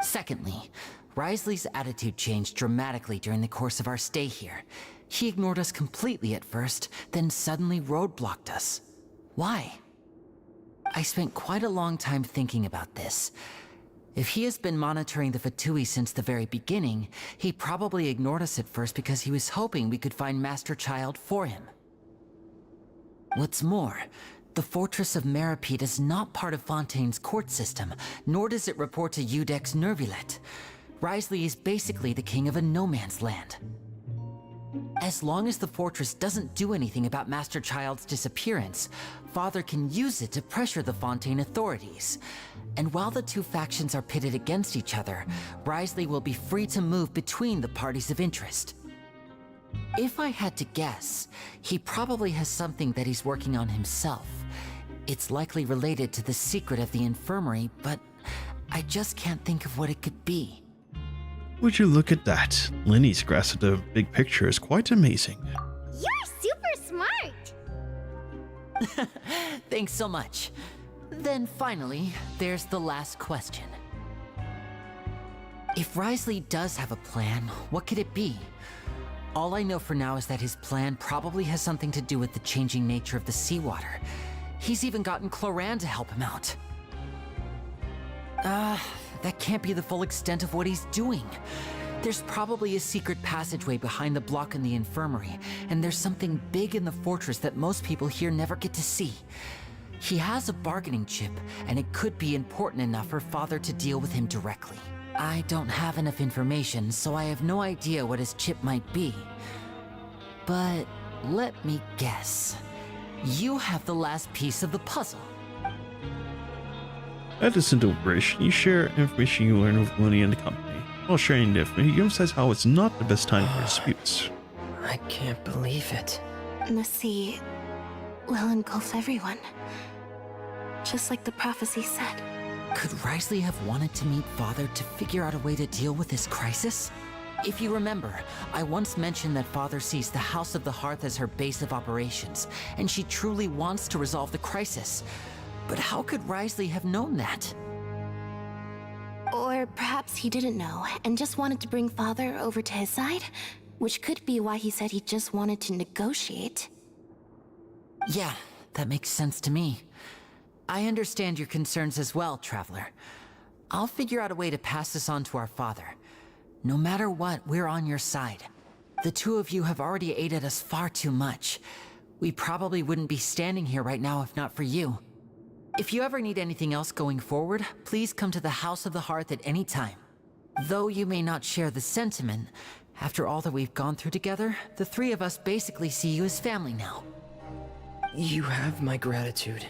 Secondly, Wriothesley's attitude changed dramatically during the course of our stay here. He ignored us completely at first, then suddenly roadblocked us. Why? I spent quite a long time thinking about this. If he has been monitoring the Fatui since the very beginning, he probably ignored us at first because he was hoping we could find Master Child for him. What's more, the Fortress of Mirapede is not part of Fontaine's court system, nor does it report to Udex Nervulet. Wriothesley is basically the king of a no-man's land. As long as the fortress doesn't do anything about Master Child's disappearance, Father can use it to pressure the Fontaine authorities. And while the two factions are pitted against each other, Wriothesley will be free to move between the parties of interest. If I had to guess, he probably has something that he's working on himself. It's likely related to the secret of the infirmary, but I just can't think of what it could be. Would you look at that? Lenny's grasp of the big picture is quite amazing. You're super smart. Thanks so much. Then finally, there's the last question. If Wriothesley does have a plan, what could it be? All I know for now is that his plan probably has something to do with the changing nature of the seawater. He's even gotten Cloran to help him out. That can't be the full extent of what he's doing. There's probably a secret passageway behind the block in the infirmary, and there's something big in the fortress that most people here never get to see. He has a bargaining chip, and it could be important enough for Father to deal with him directly. I don't have enough information, so I have no idea what his chip might be. But let me guess. You have the last piece of the puzzle. At this deliberation, you share information you learn with Lenny and the company. While sharing the information, you emphasize how it's not the best time for disputes. I can't believe it. The sea will engulf everyone. Just like the prophecy said. Could Wriothesley have wanted to meet Father to figure out a way to deal with this crisis? If you remember, I once mentioned that Father sees the House of the Hearth as her base of operations, and she truly wants to resolve the crisis. But how could Wriothesley have known that? Or perhaps he didn't know, and just wanted to bring Father over to his side? Which could be why he said he just wanted to negotiate. Yeah, that makes sense to me. I understand your concerns as well, Traveler. I'll figure out a way to pass this on to our father. No matter what, we're on your side. The two of you have already aided us far too much. We probably wouldn't be standing here right now if not for you. If you ever need anything else going forward, please come to the House of the Hearth at any time. Though you may not share the sentiment, after all that we've gone through together, the three of us basically see you as family now. You have my gratitude.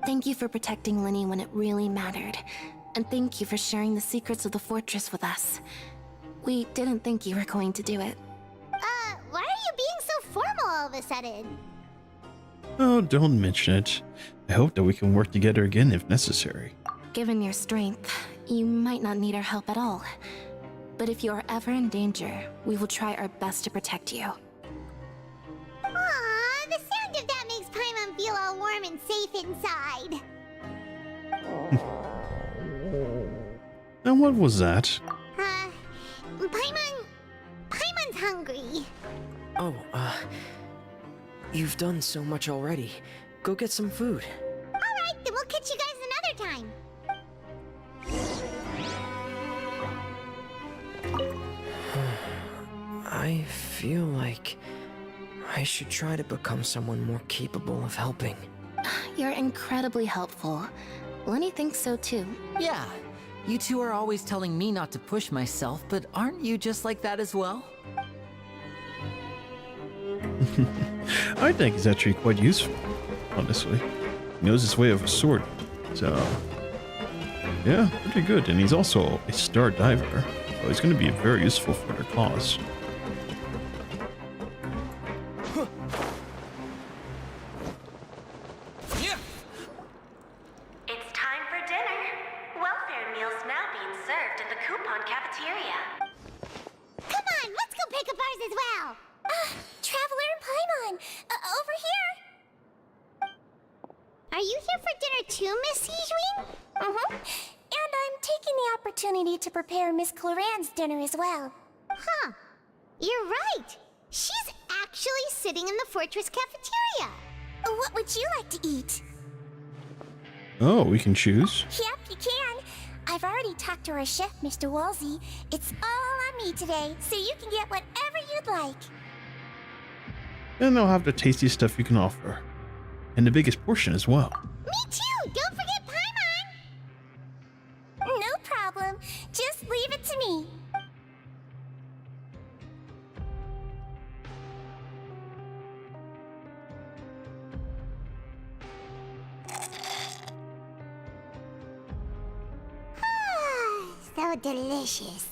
Thank you for protecting Lenny when it really mattered. And thank you for sharing the secrets of the fortress with us. We didn't think you were going to do it. Why are you being so formal all of a sudden? Oh, don't mention it. I hope that we can work together again if necessary. Given your strength, you might not need our help at all. But if you are ever in danger, we will try our best to protect you. Aw, the sound of that makes Paimon feel all warm and safe inside. And what was that? Paimon's hungry. Oh, you've done so much already. Go get some food. Alright, then we'll catch you guys another time. I feel like I should try to become someone more capable of helping. You're incredibly helpful. Lenny thinks so too. Yeah, you two are always telling me not to push myself, but aren't you just like that as well? I think he's actually quite useful, honestly. He knows his way of a sword, so yeah, pretty good. And he's also a star diver, so he's going to be very useful for their cause. It's time for dinner. Welfare meals now being served in the coupon cafeteria. Come on, let's go pick up ours as well. Traveler and Paimon, over here. Are you here for dinner too, Miss Sijwin? And I'm taking the opportunity to prepare Miss Cloran's dinner as well. Huh. You're right. She's actually sitting in the fortress cafeteria. What would you like to eat? Oh, we can choose. Yep, you can. I've already talked to our chef, Mr. Wolsey. It's all on me today, so you can get whatever you'd like. And they'll have the tastiest stuff you can offer. And the biggest portion as well. Me too! Don't forget Paimon! No problem. Just leave it to me. So delicious.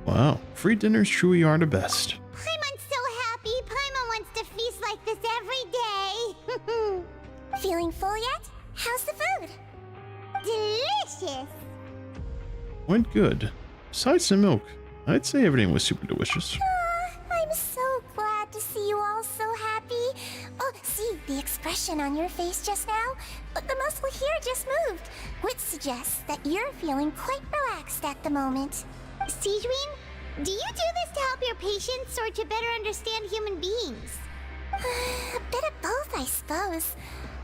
Wow, free dinners truly are the best. Paimon's so happy. Paimon wants to feast like this every day. Feeling full yet? How's the food? Delicious. Went good. Besides the milk, I'd say everything was super delicious. I'm so glad to see you all so happy. Oh, see the expression on your face just now? The muscle here just moved, which suggests that you're feeling quite relaxed at the moment. Sijwin, do you do this to help your patients or to better understand human beings? A bit of both, I suppose.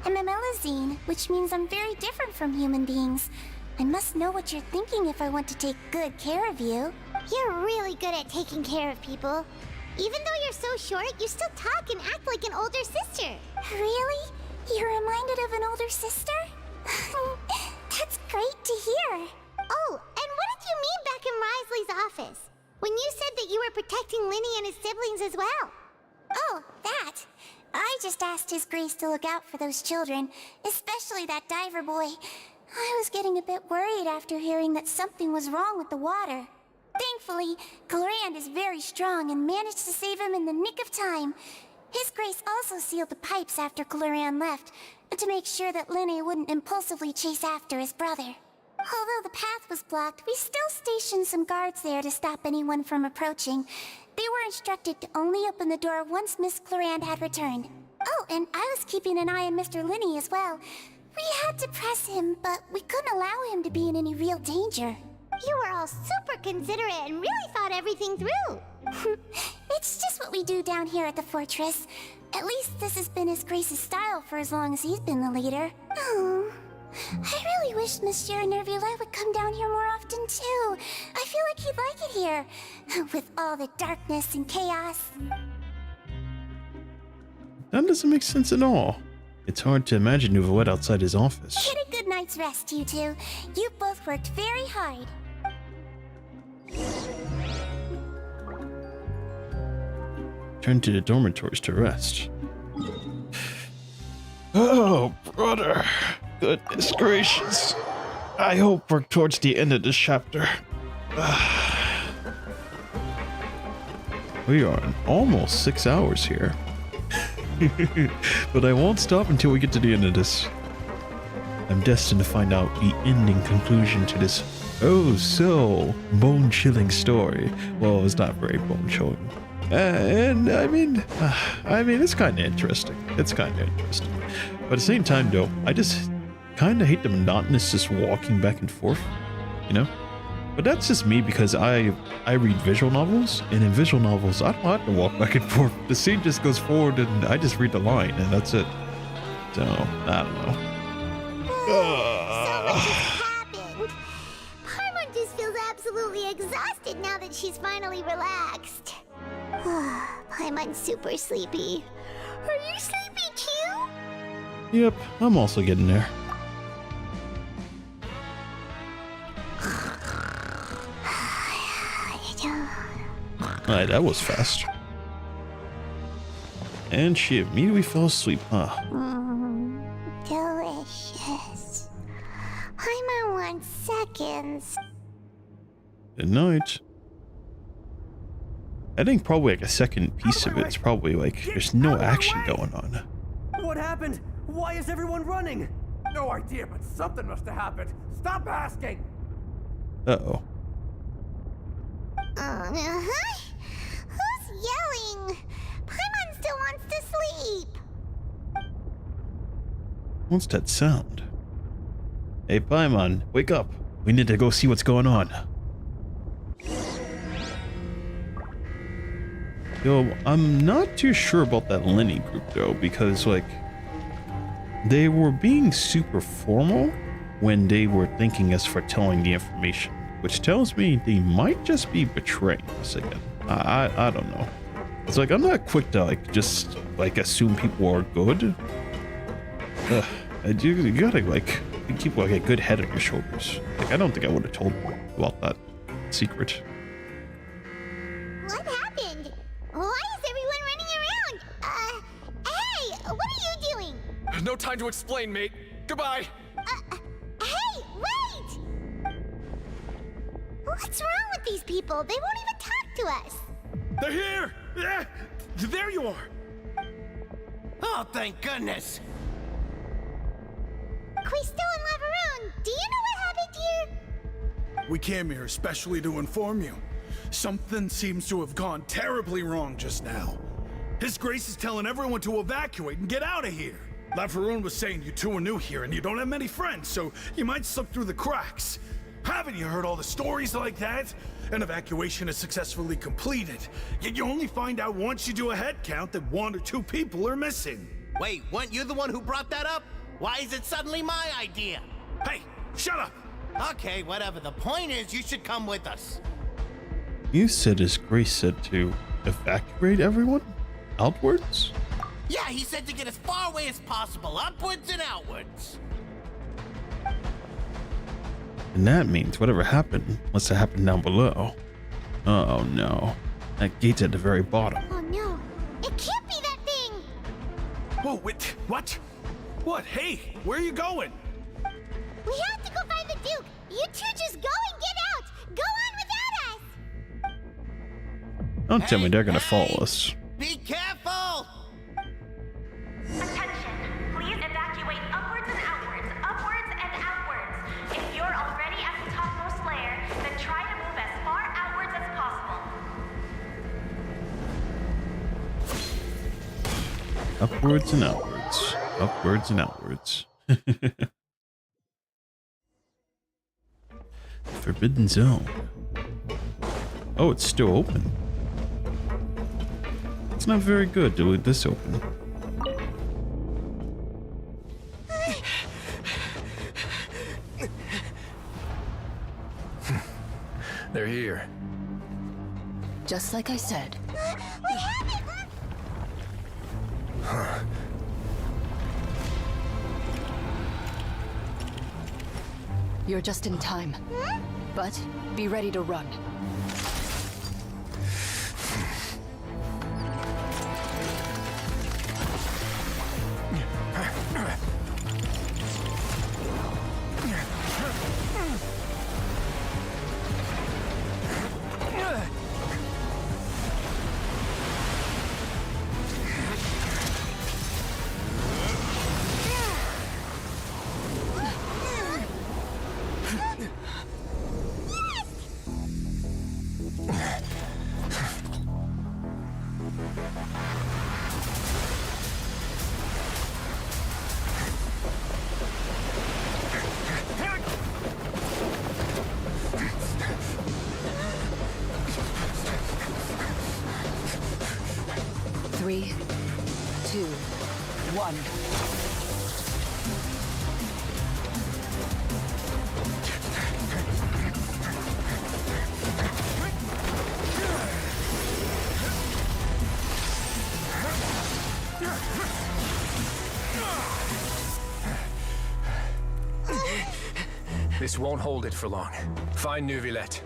I'm a Melazine, which means I'm very different from human beings. I must know what you're thinking if I want to take good care of you. You're really good at taking care of people. Even though you're so short, you still talk and act like an older sister. Really? You're reminded of an older sister? That's great to hear. Oh, and what did you mean back in Risley's office? When you said that you were protecting Linny and his siblings as well? Oh, that. I just asked His Grace to look out for those children, especially that diver boy. I was getting a bit worried after hearing that something was wrong with the water. Thankfully, Clorand is very strong and managed to save him in the nick of time. His Grace also sealed the pipes after Clorand left, to make sure that Linny wouldn't impulsively chase after his brother. Although the path was blocked, we still stationed some guards there to stop anyone from approaching. They were instructed to only open the door once Miss Clorand had returned. Oh, and I was keeping an eye on Mr. Linny as well. We had to press him, but we couldn't allow him to be in any real danger. You were all super considerate and really thought everything through. It's just what we do down here at the fortress. At least this has been His Grace's style for as long as he's been the leader. Oh, I really wish Monsieur Nervula would come down here more often too. I feel like he'd like it here, with all the darkness and chaos. That doesn't make sense at all. It's hard to imagine Nouvelette outside his office. Get a good night's rest, you two. You both worked very hard. Turn to the dormitories to rest. Oh, brother. Goodness gracious. I hope we're towards the end of this chapter. We are in almost 6 hours here. But I won't stop until we get to the end of this. I'm destined to find out the ending conclusion to this oh so bone-chilling story. Well, it's not very bone-chilling. And I mean, it's kind of interesting. It's kind of interesting. But at the same time, though, I just kind of hate the monotonous just walking back and forth, you know? But that's just me because I read visual novels, and in visual novels, I don't have to walk back and forth. The scene just goes forward, and I just read the line, and that's it. So, I don't know. So much has happened. Paimon just feels absolutely exhausted now that she's finally relaxed. Paimon's super sleepy. Are you sleepy too? Yep, I'm also getting there. Alright, that was fast. And she immediately fell asleep, huh? Delicious. Paimon wants seconds. Good night. I think probably like a second piece of it is probably like there's no action going on. What happened? Why is everyone running? No idea, but something must have happened. Stop asking! Uh-oh. Uh-huh. Who's yelling? Paimon still wants to sleep. What's that sound? Hey, Paimon, wake up. We need to go see what's going on. Yo, I'm not too sure about that Lenny group though, because like they were being super formal when they were thanking us for telling the information, which tells me they might just be betraying us again. I don't know. It's like I'm not quick to like just like assume people are good. You gotta like keep like a good head on your shoulders. Like I don't think I would have told them about that secret. What happened? Why is everyone running around? Hey, what are you doing? No time to explain, mate. Goodbye. Hey, wait! What's wrong with these people? They won't even talk to us. They're here! Yeah, there you are! Oh, thank goodness! Quisto and Laveron, do you know what happened here? We came here especially to inform you. Something seems to have gone terribly wrong just now. His Grace is telling everyone to evacuate and get out of here. Laveron was saying you two are new here and you don't have many friends, so you might slip through the cracks. Haven't you heard all the stories like that? An evacuation is successfully completed, yet you only find out once you do a head count that 1 or 2 people are missing. Wait, weren't you the one who brought that up? Why is it suddenly my idea? Hey, shut up! Okay, whatever. The point is, you should come with us. You said His Grace said to evacuate everyone? Outwards? Yeah, he said to get as far away as possible, upwards and outwards. And that means whatever happened must have happened down below. Oh no. That gate's at the very bottom. Oh no, it can't be that thing! Whoa, wait, what? What? Hey, where are you going? We have to go find the Duke! You two just go and get out! Go on without us! Don't tell me they're gonna follow us. Be careful! Attention! Please evacuate upwards and outwards, upwards and outwards. If you're already at the topmost layer, then try to move as far outwards as possible. Upwards and outwards. Upwards and outwards. Forbidden Zone. Oh, it's still open. It's not very good to leave this open. They're here. Just like I said. Huh. You're just in time. But be ready to run. Three, two, one. This won't hold it for long. Find Neuvillette.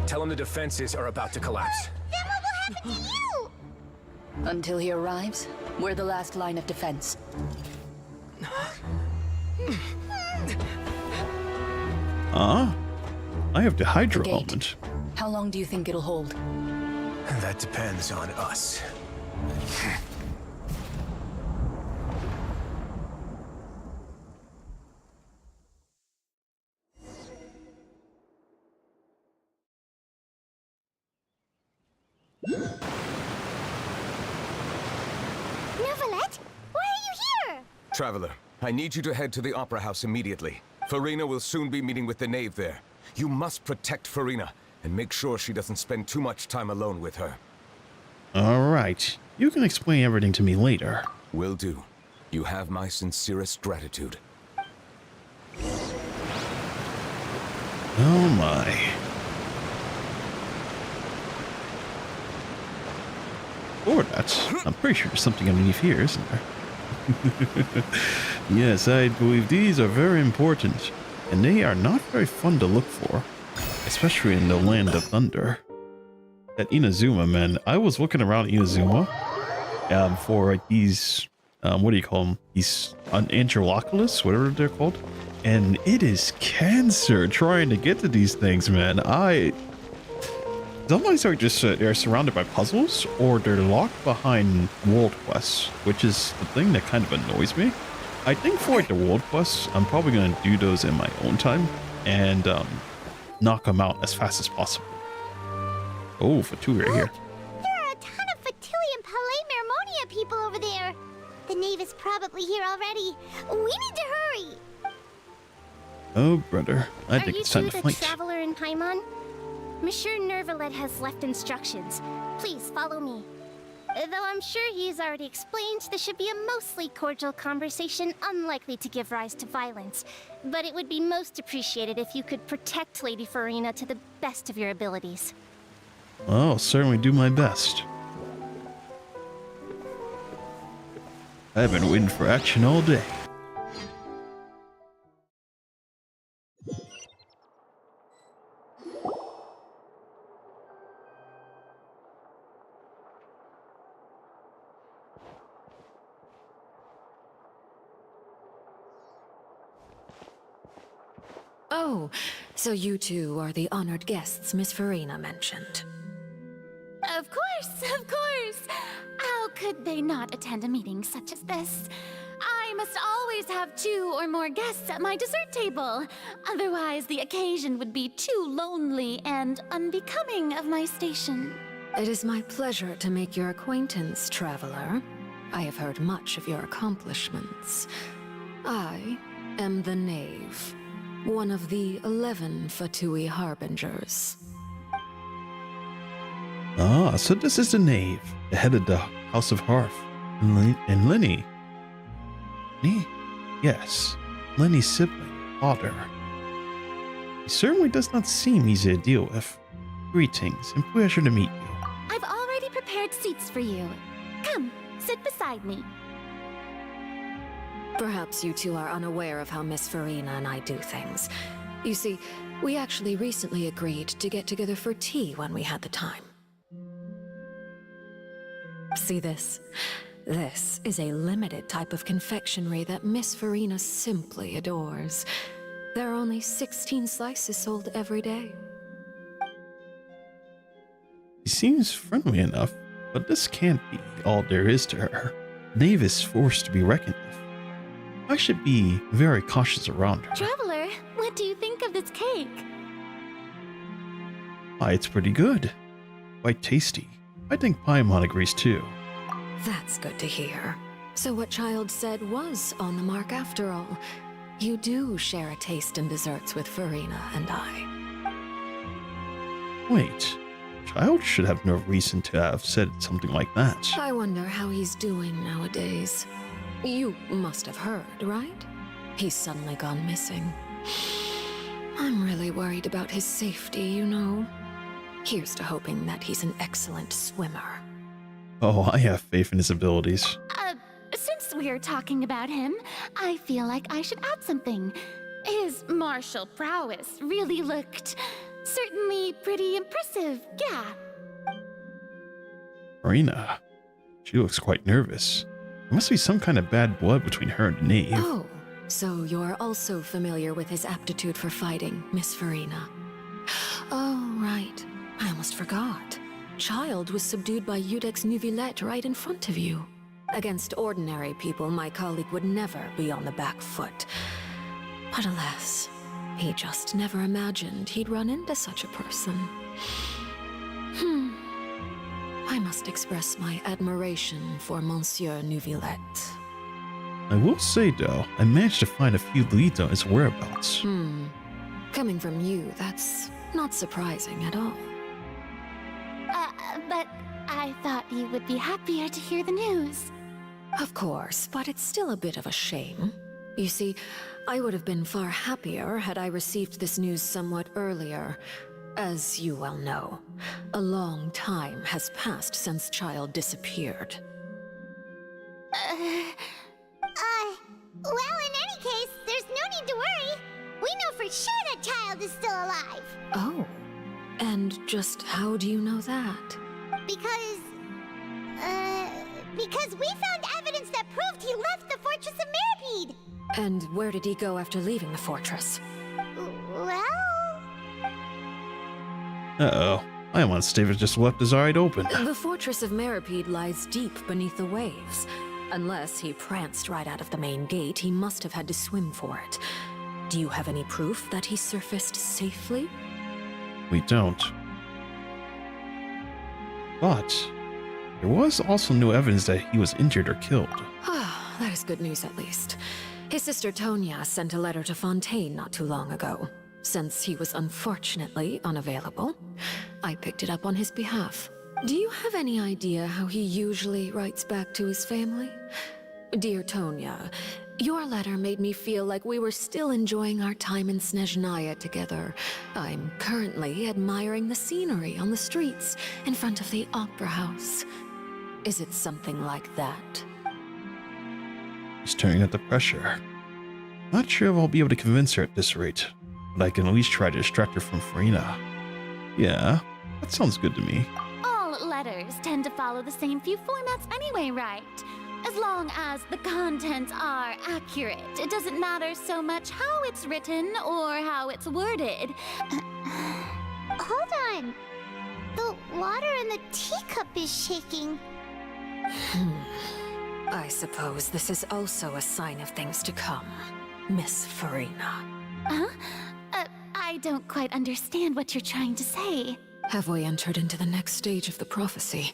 Tell him the defenses are about to collapse. Then what will happen to you? Until he arrives, we're the last line of defense. I have the Hydra element. How long do you think it'll hold? That depends on us. Neuvillette, why are you here? Traveler, I need you to head to the Opera House immediately. Farina will soon be meeting with the Knave there. You must protect Farina, and make sure she doesn't spend too much time alone with her. Alright, you can explain everything to me later. Will do. You have my sincerest gratitude. Oh my. Or that. I'm pretty sure there's something underneath here, isn't there? Yes, I believe these are very important, and they are not very fun to look for, especially in the Land of Thunder. At Inazuma, man, I was looking around Inazuma for these, what do you call them? These Angeloculus, whatever they're called. And it is cancer trying to get to these things, man. Sometimes they're just they're surrounded by puzzles, or they're locked behind world quests, which is the thing that kind of annoys me. I think for like the world quests, I'm probably going to do those in my own time and knock them out as fast as possible. Oh, Fatu right here. There are a ton of Fatui and Palais Mermonia people over there. The Knave is probably here already. We need to hurry. Oh, brother. I think it's time to fight. Are you two the traveler in Paimon? Monsieur Neuvillette has left instructions. Please follow me. Though I'm sure he's already explained, this should be a mostly cordial conversation, unlikely to give rise to violence. But it would be most appreciated if you could protect Lady Farina to the best of your abilities. I'll certainly do my best. I've been waiting for action all day. Oh, so you two are the honored guests Miss Farina mentioned. Of course, of course! How could they not attend a meeting such as this? I must always have 2 or more guests at my dessert table. Otherwise, the occasion would be too lonely and unbecoming of my station. It is my pleasure to make your acquaintance, traveler. I have heard much of your accomplishments. I am the Knave, one of the 11 Fatui Harbingers. Ah, so this is the Knave, the head of the House of Hearth, and Lenny. Yes, Lenny's sibling, Otter. He certainly does not seem easy to deal with. Greetings, and pleasure to meet you. I've already prepared seats for you. Come, sit beside me. Perhaps you two are unaware of how Miss Farina and I do things. You see, we actually recently agreed to get together for tea when we had the time. See this? This is a limited type of confectionery that Miss Farina simply adores. There are only 16 slices sold every day. She seems friendly enough, but this can't be all there is to her. Knave is forced to be reckoned with. I should be very cautious around her. Traveler, what do you think of this cake? Why, it's pretty good. quite tasty. I think Paimon agrees too. That's good to hear. So what Child said was on the mark after all. You do share a taste in desserts with Farina and I. Wait, Child should have no reason to have said something like that. I wonder how he's doing nowadays. You must have heard, right? He's suddenly gone missing. I'm really worried about his safety, you know. Here's to hoping that he's an excellent swimmer. Oh, I have faith in his abilities. Since we're talking about him, I feel like I should add something. His martial prowess really looked certainly pretty impressive, yeah. Farina, she looks quite nervous. There must be some kind of bad blood between her and the knave. Oh, so you're also familiar with his aptitude for fighting, Miss Farina. Oh, right. I almost forgot. Child was subdued by Udex Nuvillette right in front of you. Against ordinary people, my colleague would never be on the back foot. But alas, he just never imagined he'd run into such a person. I must express my admiration for Monsieur Nuvillette. I will say though, I managed to find a few leads on his whereabouts. Coming from you, that's not surprising at all. But I thought you would be happier to hear the news. Of course, but it's still a bit of a shame. You see, I would have been far happier had I received this news somewhat earlier. As you well know, a long time has passed since Child disappeared. Well, in any case, there's no need to worry. We know for sure that Child is still alive. Oh, and just how do you know that? Because we found evidence that proved he left the Fortress of Meripede. And where did he go after leaving the fortress? Well... Uh-oh. Paimon's stave just left his eye open. The Fortress of Meripede lies deep beneath the waves. Unless he pranced right out of the main gate, he must have had to swim for it. Do you have any proof that he surfaced safely? We don't. But there was also no evidence that he was injured or killed. Ah, that is good news at least. His sister Tonya sent a letter to Fontaine not too long ago. Since he was unfortunately unavailable, I picked it up on his behalf. Do you have any idea how he usually writes back to his family? Dear Tonya, your letter made me feel like we were still enjoying our time in Snezhnaya together. I'm currently admiring the scenery on the streets in front of the Opera House. Is it something like that? He's turning up the pressure. Not sure if I'll be able to convince her at this rate, but I can at least try to distract her from Farina. Yeah, that sounds good to me. All letters tend to follow the same few formats anyway, right? As long as the contents are accurate, it doesn't matter so much how it's written or how it's worded. Hold on. The water in the teacup is shaking. I suppose this is also a sign of things to come, Miss Farina. Huh? I don't quite understand what you're trying to say. Have we entered into the next stage of the prophecy?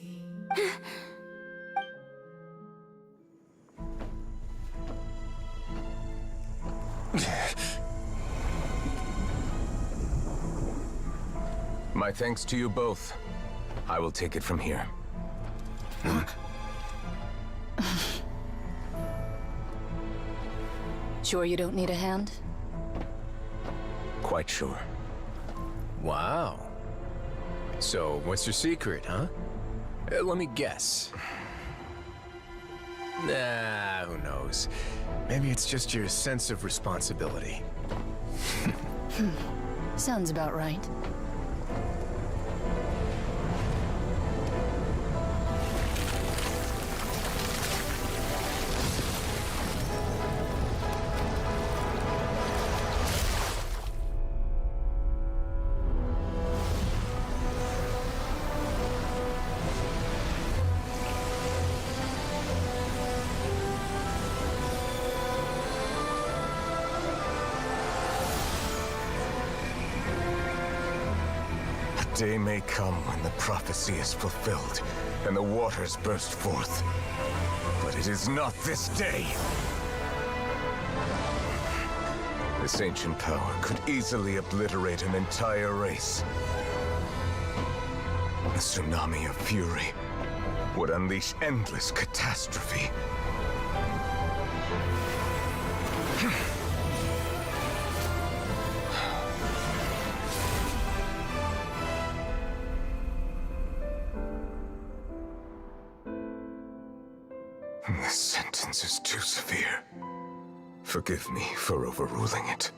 My thanks to you both. I will take it from here. Sure you don't need a hand? Quite sure. Wow. So, what's your secret, huh? Let me guess. Nah, who knows? Maybe it's just your sense of responsibility. Sounds about right. day may come when the prophecy is fulfilled and the waters burst forth. But it is not this day. This ancient power could easily obliterate an entire race. A tsunami of fury would unleash endless catastrophe. This sentence is too severe. Forgive me for overruling it.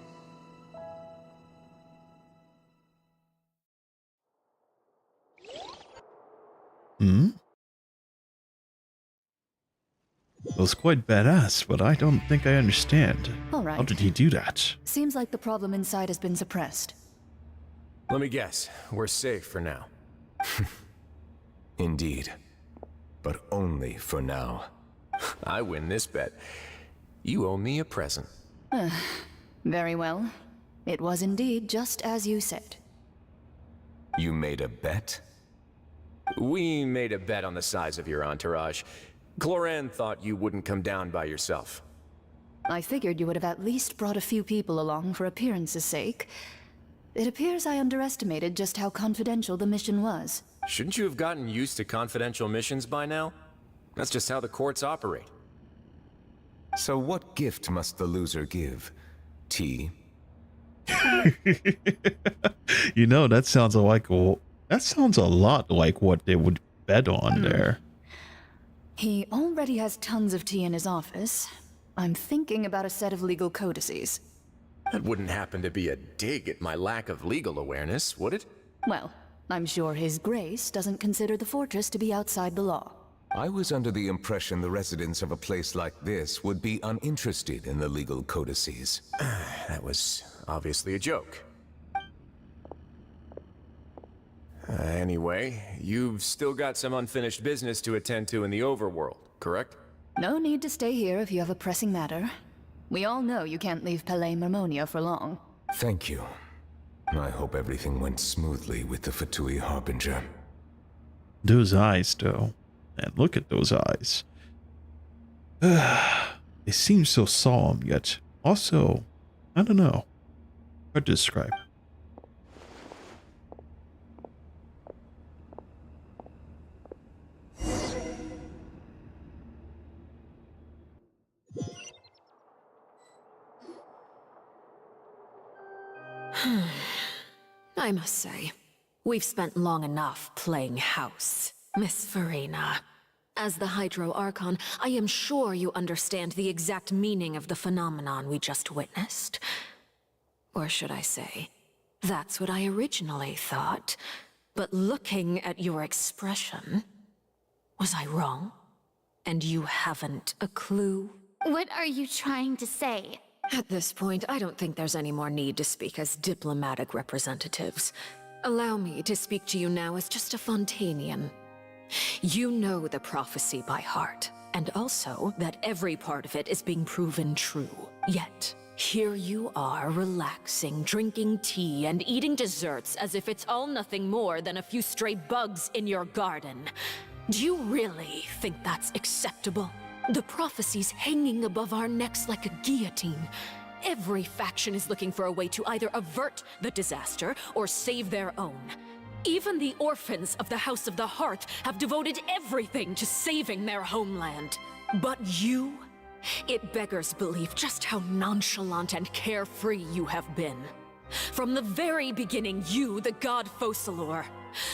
It was quite badass, but I don't think I understand. All right. How did he do that? Seems like the problem inside has been suppressed. Let me guess, we're safe for now. Indeed. But only for now. I win this bet. You owe me a present. Very well. It was indeed just as you said. You made a bet? We made a bet on the size of your entourage. Cloran thought you wouldn't come down by yourself. I figured you would have at least brought a few people along for appearance's sake. It appears I underestimated just how confidential the mission was. Shouldn't you have gotten used to confidential missions by now? That's just how the courts operate. So what gift must the loser give? Tea? You know, that sounds like that sounds a lot like what they would bet on there. He already has tons of tea in his office. I'm thinking about a set of legal codices. That wouldn't happen to be a dig at my lack of legal awareness, would it? Well, I'm sure His Grace doesn't consider the fortress to be outside the law. I was under the impression the residents of a place like this would be uninterested in the legal codices. That was obviously a joke. Anyway, you've still got some unfinished business to attend to in the overworld, correct? No need to stay here if you have a pressing matter. We all know you can't leave Palais Mermonia for long. Thank you. I hope everything went smoothly with the Fatui Harbinger. Those eyes, though. Man, look at those eyes. They seem so solemn, yet also, I don't know. Hard to describe. I must say, we've spent long enough playing house, Miss Farina. As the Hydro Archon, I am sure you understand the exact meaning of the phenomenon we just witnessed. Or should I say, that's what I originally thought. But looking at your expression, was I wrong? And you haven't a clue? What are you trying to say? At this point, I don't think there's any more need to speak as diplomatic representatives. Allow me to speak to you now as just a Fontainian. You know the prophecy by heart, and also that every part of it is being proven true. Yet, here you are relaxing, drinking tea, and eating desserts as if it's all nothing more than a few stray bugs in your garden. Do you really think that's acceptable? The prophecy's hanging above our necks like a guillotine. Every faction is looking for a way to either avert the disaster or save their own. Even the orphans of the House of the Hearth have devoted everything to saving their homeland. But you? It beggars belief just how nonchalant and carefree you have been. From the very beginning, you, the god Focalor,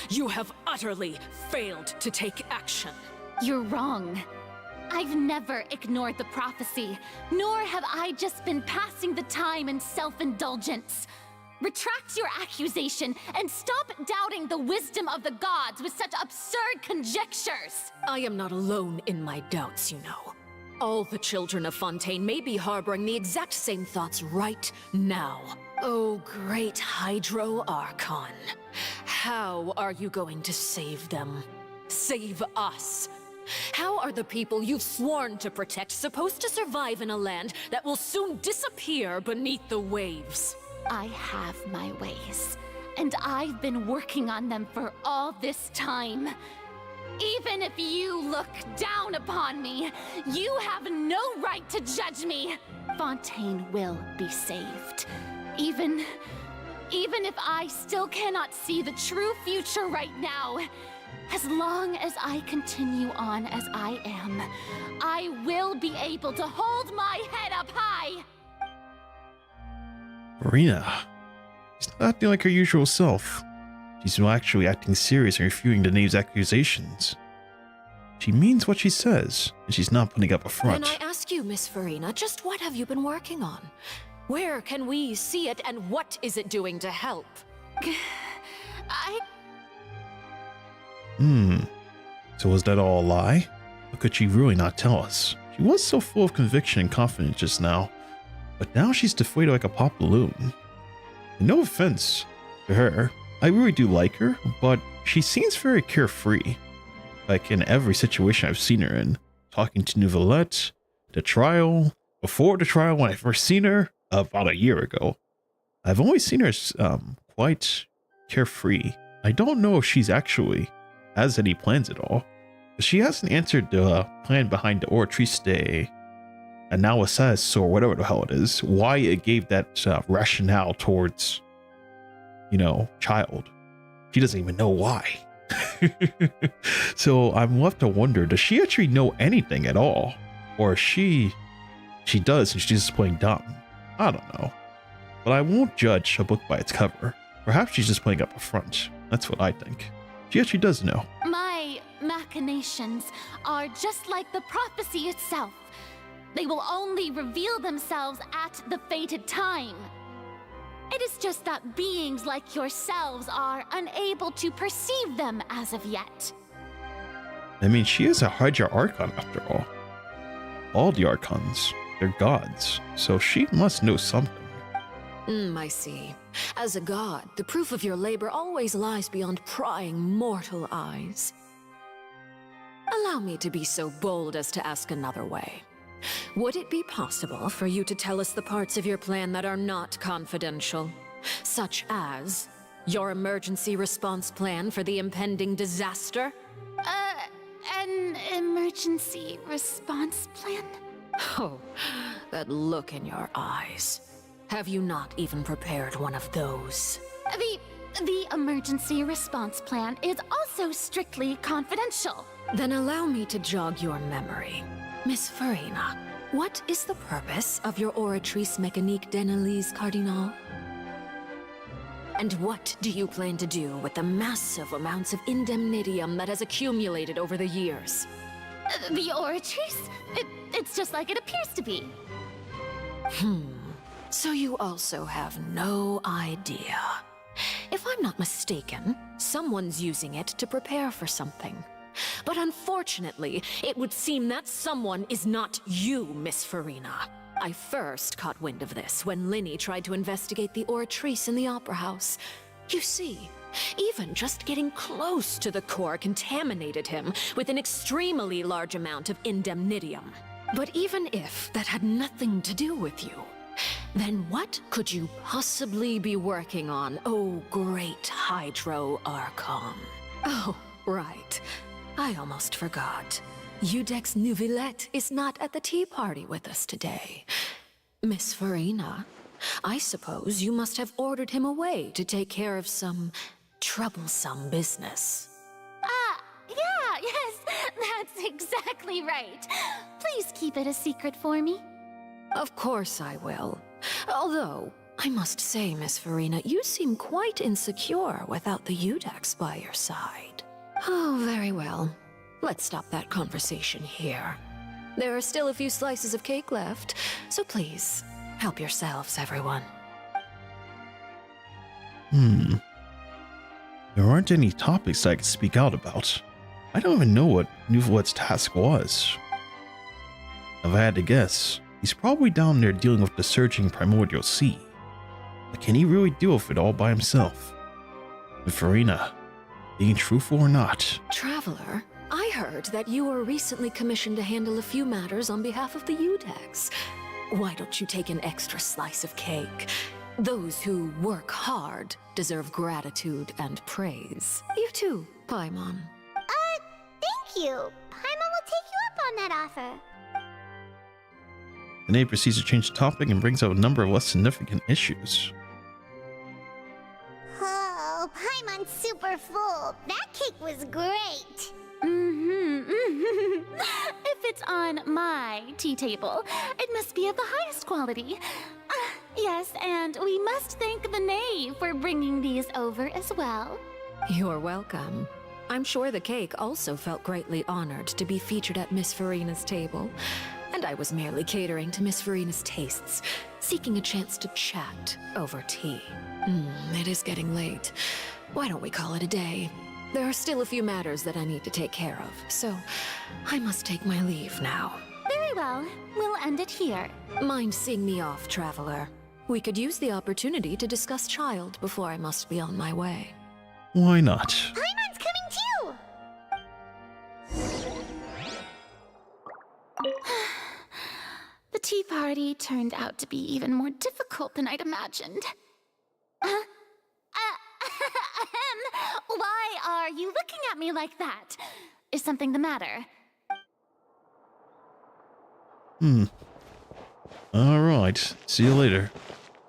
you have utterly failed to take action. You're wrong. I've never ignored the prophecy, nor have I just been passing the time in self-indulgence. Retract your accusation and stop doubting the wisdom of the gods with such absurd conjectures! I am not alone in my doubts, you know. All the children of Fontaine may be harboring the exact same thoughts right now. Oh, great Hydro Archon. How are you going to save them? Save us? How are the people you've sworn to protect supposed to survive in a land that will soon disappear beneath the waves? I have my ways. And I've been working on them for all this time. Even if you look down upon me, you have no right to judge me. Fontaine will be saved. Even if I still cannot see the true future right now, as long as I continue on as I am, I will be able to hold my head up high. Marina, she's not acting like her usual self. She's actually acting serious and refuting the knave's accusations. She means what she says, and she's not putting up a front. Then I ask you, Miss Farina, just what have you been working on? Where can we see it, and what is it doing to help? So was that all a lie? Or could she really not tell us? She was so full of conviction and confidence just now, but now she's deflated like a pop balloon. And no offense to her, I really do like her, but she seems very carefree. Like in every situation I've seen her in. Talking to Nouvellette, the trial, before the trial when I first seen her, about a year ago. I've always seen her as quite carefree. I don't know if she's actually has any plans at all. She hasn't answered the plan behind the Oratrice Day analysis or whatever the hell it is. Why it gave that rationale towards, you know, child. She doesn't even know why. So I'm left to wonder, does she actually know anything at all? Or she does and she's just playing dumb. I don't know. But I won't judge a book by its cover. Perhaps she's just playing up a front. That's what I think. She actually does know. My machinations are just like the prophecy itself. They will only reveal themselves at the fated time. It is just that beings like yourselves are unable to perceive them as of yet. I mean, she is a Hydra Archon after all. All the Archons, they're gods, so she must know something. I see. As a god, the proof of your labor always lies beyond prying mortal eyes. Allow me to be so bold as to ask another way. Would it be possible for you to tell us the parts of your plan that are not confidential? Such as your emergency response plan for the impending disaster? An emergency response plan? Oh, that look in your eyes. Have you not even prepared one of those? The emergency response plan is also strictly confidential. Then allow me to jog your memory. Miss Farina, what is the purpose of your Oratrice Mécanique d'Analyse Cardinal? And what do you plan to do with the massive amounts of indemnitium that has accumulated over the years? The Oratrice? It's just like it appears to be. So you also have no idea. If I'm not mistaken, someone's using it to prepare for something. But unfortunately, it would seem that someone is not you, Miss Farina. I first caught wind of this when Linny tried to investigate the Oratrice in the Opera House. You see, even just getting close to the core contaminated him with an extremely large amount of indemnitium. But even if that had nothing to do with you, then what could you possibly be working on, oh great Hydro Archon? Oh, right. I almost forgot. Udex Nouvellette is not at the tea party with us today. Miss Farina, I suppose you must have ordered him away to take care of some troublesome business. Yes, that's exactly right. Please keep it a secret for me. Of course I will. Although, I must say, Miss Farina, you seem quite insecure without the Udex by your side. Oh, very well. Let's stop that conversation here. There are still a few slices of cake left, so please, help yourselves, everyone. There aren't any topics I could speak out about. I don't even know what Nouvellette's task was. If I had to guess, he's probably down there dealing with the surging primordial sea. But can he really deal with it all by himself? And Farina, being truthful or not? Traveler, I heard that you were recently commissioned to handle a few matters on behalf of the Udex. Why don't you take an extra slice of cake? Those who work hard deserve gratitude and praise. You too, Paimon. Thank you. Paimon will take you up on that offer. The knave proceeds to change the topic and brings up a number of less significant issues. Oh, Paimon's super full. That cake was great. If it's on my tea table, it must be of the highest quality. Yes, and we must thank the knave for bringing these over as well. You're welcome. I'm sure the cake also felt greatly honored to be featured at Miss Farina's table. And I was merely catering to Miss Farina's tastes, seeking a chance to chat over tea. It is getting late. Why don't we call it a day? There are still a few matters that I need to take care of, so I must take my leave now. Very well. We'll end it here. Mind seeing me off, traveler? We could use the opportunity to discuss Child before I must be on my way. Why not? Paimon's coming too! The tea party turned out to be even more difficult than I'd imagined. Why are you looking at me like that? Is something the matter? Alright. See you later.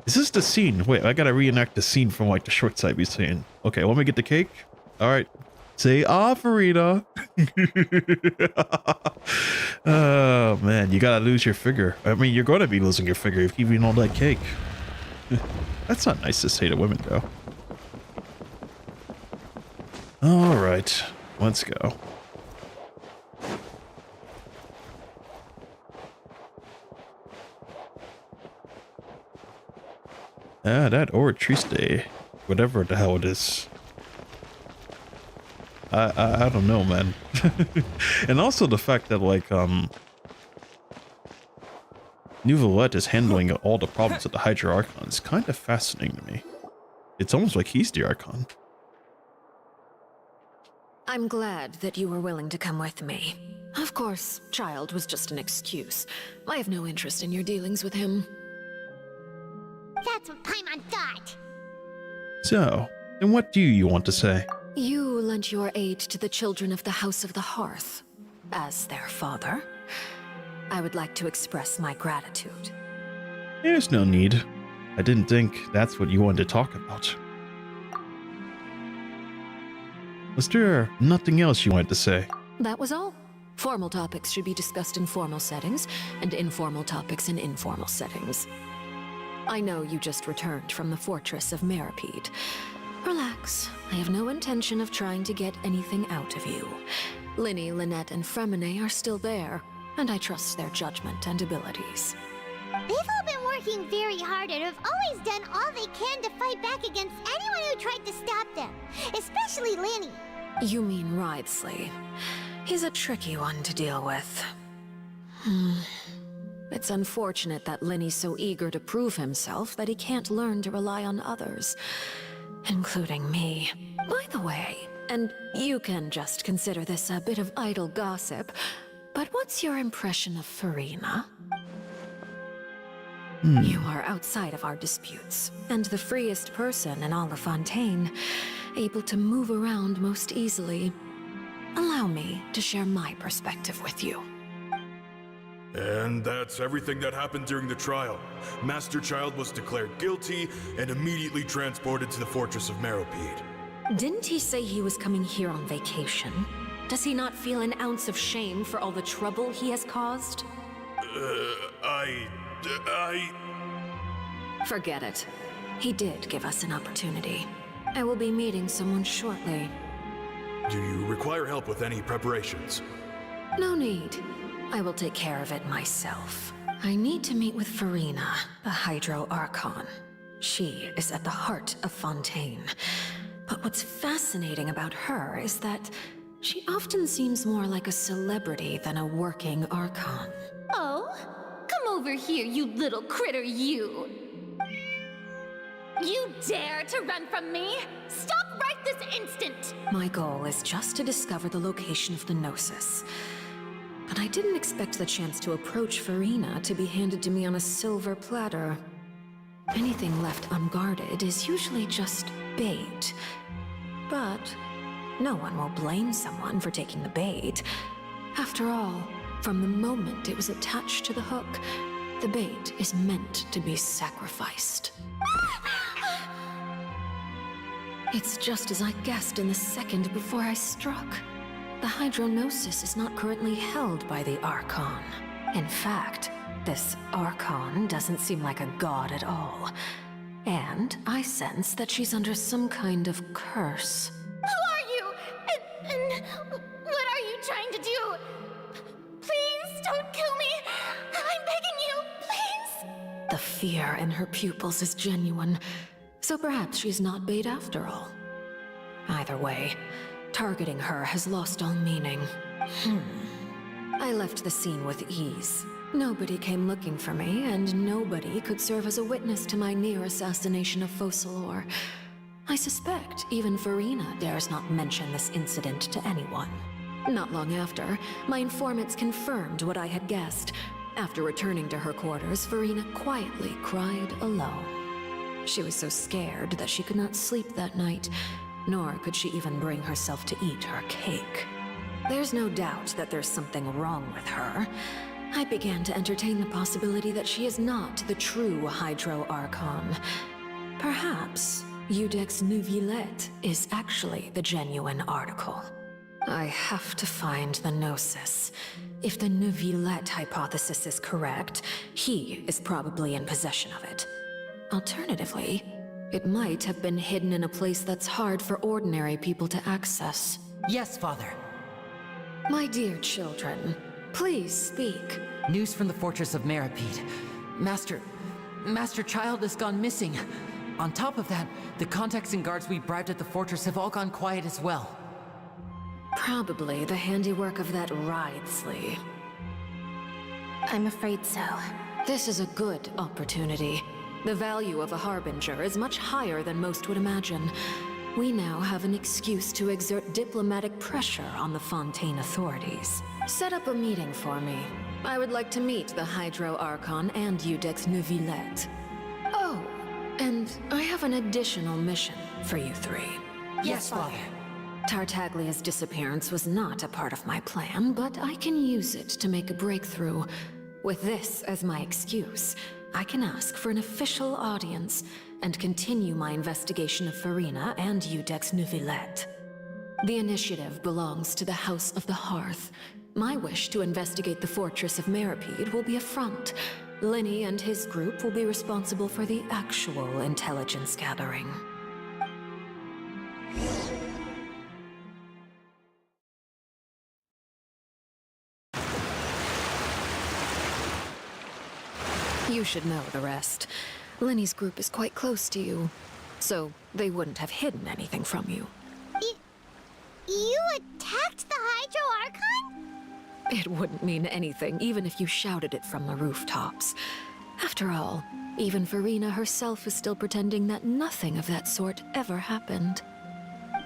Is this the scene? Wait, I gotta reenact the scene from like the short side we're saying. Okay, want me to get the cake? Alright. Say Farina. Oh man, you gotta lose your figure. I mean, you're gonna be losing your figure if you've eaten all that cake. That's not nice to say to women, though. Alright, let's go. That Oratrice Day. Whatever the hell it is. I don't know, man. And also the fact that, like, Neuvillette is handling all the problems of the Hydra Archon is kind of fascinating to me. It's almost like he's the Archon. I'm glad that you were willing to come with me. Of course, Child was just an excuse. I have no interest in your dealings with him. That's what Paimon thought. So, then what do you want to say? You lent your aid to the children of the House of the Hearth. As their father, I would like to express my gratitude. There's no need. I didn't think that's what you wanted to talk about. Was there nothing else you wanted to say? That was all. Formal topics should be discussed in formal settings, and informal topics in informal settings. I know you just returned from the fortress of Meripede. Relax. I have no intention of trying to get anything out of you. Linny, Lynette, and Fremine are still there, and I trust their judgment and abilities. They've all been working very hard and have always done all they can to fight back against anyone who tried to stop them, especially Linny. You mean Wriothesley. He's a tricky one to deal with. It's unfortunate that Linny's so eager to prove himself that he can't learn to rely on others, including me. By the way, and you can just consider this a bit of idle gossip, but what's your impression of Farina? You are outside of our disputes, and the freest person in all of Fontaine, able to move around most easily. Allow me to share my perspective with you. And that's everything that happened during the trial. Master Child was declared guilty and immediately transported to the Fortress of Meripede. Didn't he say he was coming here on vacation? Does he not feel an ounce of shame for all the trouble he has caused? Forget it. He did give us an opportunity. I will be meeting someone shortly. Do you require help with any preparations? No need. I will take care of it myself. I need to meet with Farina, the Hydro Archon. She is at the heart of Fontaine. But what's fascinating about her is that she often seems more like a celebrity than a working Archon. Oh? Come over here, you little critter, you! You dare to run from me? Stop right this instant! My goal is just to discover the location of the Gnosis. But I didn't expect the chance to approach Farina to be handed to me on a silver platter. Anything left unguarded is usually just bait. But no one will blame someone for taking the bait. After all, from the moment it was attached to the hook, the bait is meant to be sacrificed. It's just as I guessed in the second before I struck. The Hydronosis is not currently held by the Archon. In fact, this Archon doesn't seem like a god at all. And I sense that she's under some kind of curse. Who are you? And what are you trying to do? Please don't kill me. I'm begging you, please. The fear in her pupils is genuine, so perhaps she's not bait after all. Either way, targeting her has lost all meaning. I left the scene with ease. Nobody came looking for me, and nobody could serve as a witness to my near assassination of Focalor. I suspect even Farina dares not mention this incident to anyone. Not long after, my informants confirmed what I had guessed. After returning to her quarters, Farina quietly cried alone. She was so scared that she could not sleep that night, nor could she even bring herself to eat her cake. There's no doubt that there's something wrong with her. I began to entertain the possibility that she is not the true Hydro Archon. Perhaps Iudex Neuvillette is actually the genuine article. I have to find the Gnosis. If the Neuvillette hypothesis is correct, he is probably in possession of it. Alternatively, it might have been hidden in a place that's hard for ordinary people to access. Yes, Father. My dear children, please speak. News from the fortress of Meripede. Master Child has gone missing. On top of that, the contacts and guards we bribed at the fortress have all gone quiet as well. Probably the handiwork of that Wriothesley. I'm afraid so. This is a good opportunity. The value of a Harbinger is much higher than most would imagine. We now have an excuse to exert diplomatic pressure on the Fontaine authorities. Set up a meeting for me. I would like to meet the Hydro Archon and Iudex Neuvillette. Oh, and I have an additional mission for you three. Yes, Father. Tartaglia's disappearance was not a part of my plan, but I can use it to make a breakthrough. With this as my excuse, I can ask for an official audience and continue my investigation of Farina and Iudex Neuvillette. The initiative belongs to the House of the Hearth. My wish to investigate the fortress of Meripede will be a front. Linny and his group will be responsible for the actual intelligence gathering. You should know the rest. Linny's group is quite close to you, so they wouldn't have hidden anything from you. You attacked the Hydro Archon? It wouldn't mean anything, even if you shouted it from the rooftops. After all, even Farina herself is still pretending that nothing of that sort ever happened.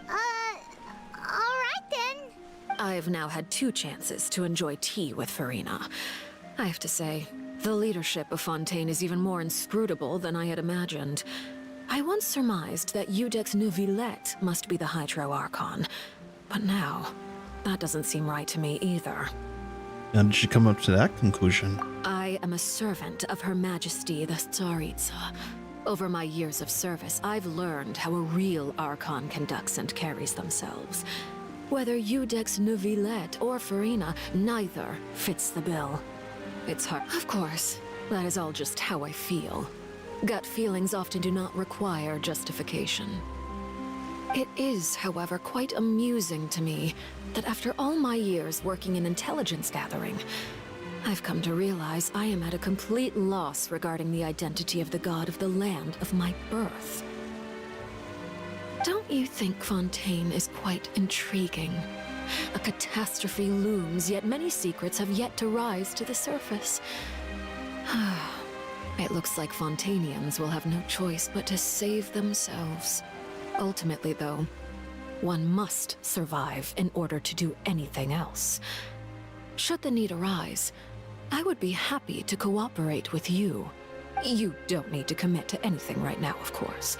Alright then. I've now had 2 chances to enjoy tea with Farina. I have to say, the leadership of Fontaine is even more inscrutable than I had imagined. I once surmised that Iudex Neuvillette must be the Hydro Archon, but now, that doesn't seem right to me either. How did she come up to that conclusion? I am a servant of Her Majesty the Tsaritsa. Over my years of service, I've learned how a real Archon conducts and carries themselves. Whether Iudex Neuvillette or Farina, neither fits the bill. It's hard. Of course, that is all just how I feel. Gut feelings often do not require justification. It is, however, quite amusing to me that after all my years working in intelligence gathering, I've come to realize I am at a complete loss regarding the identity of the god of the land of my birth. Don't you think Fontaine is quite intriguing? A catastrophe looms, yet many secrets have yet to rise to the surface. It looks like Fontainians will have no choice but to save themselves. Ultimately, though, one must survive in order to do anything else. Should the need arise, I would be happy to cooperate with you. You don't need to commit to anything right now, of course.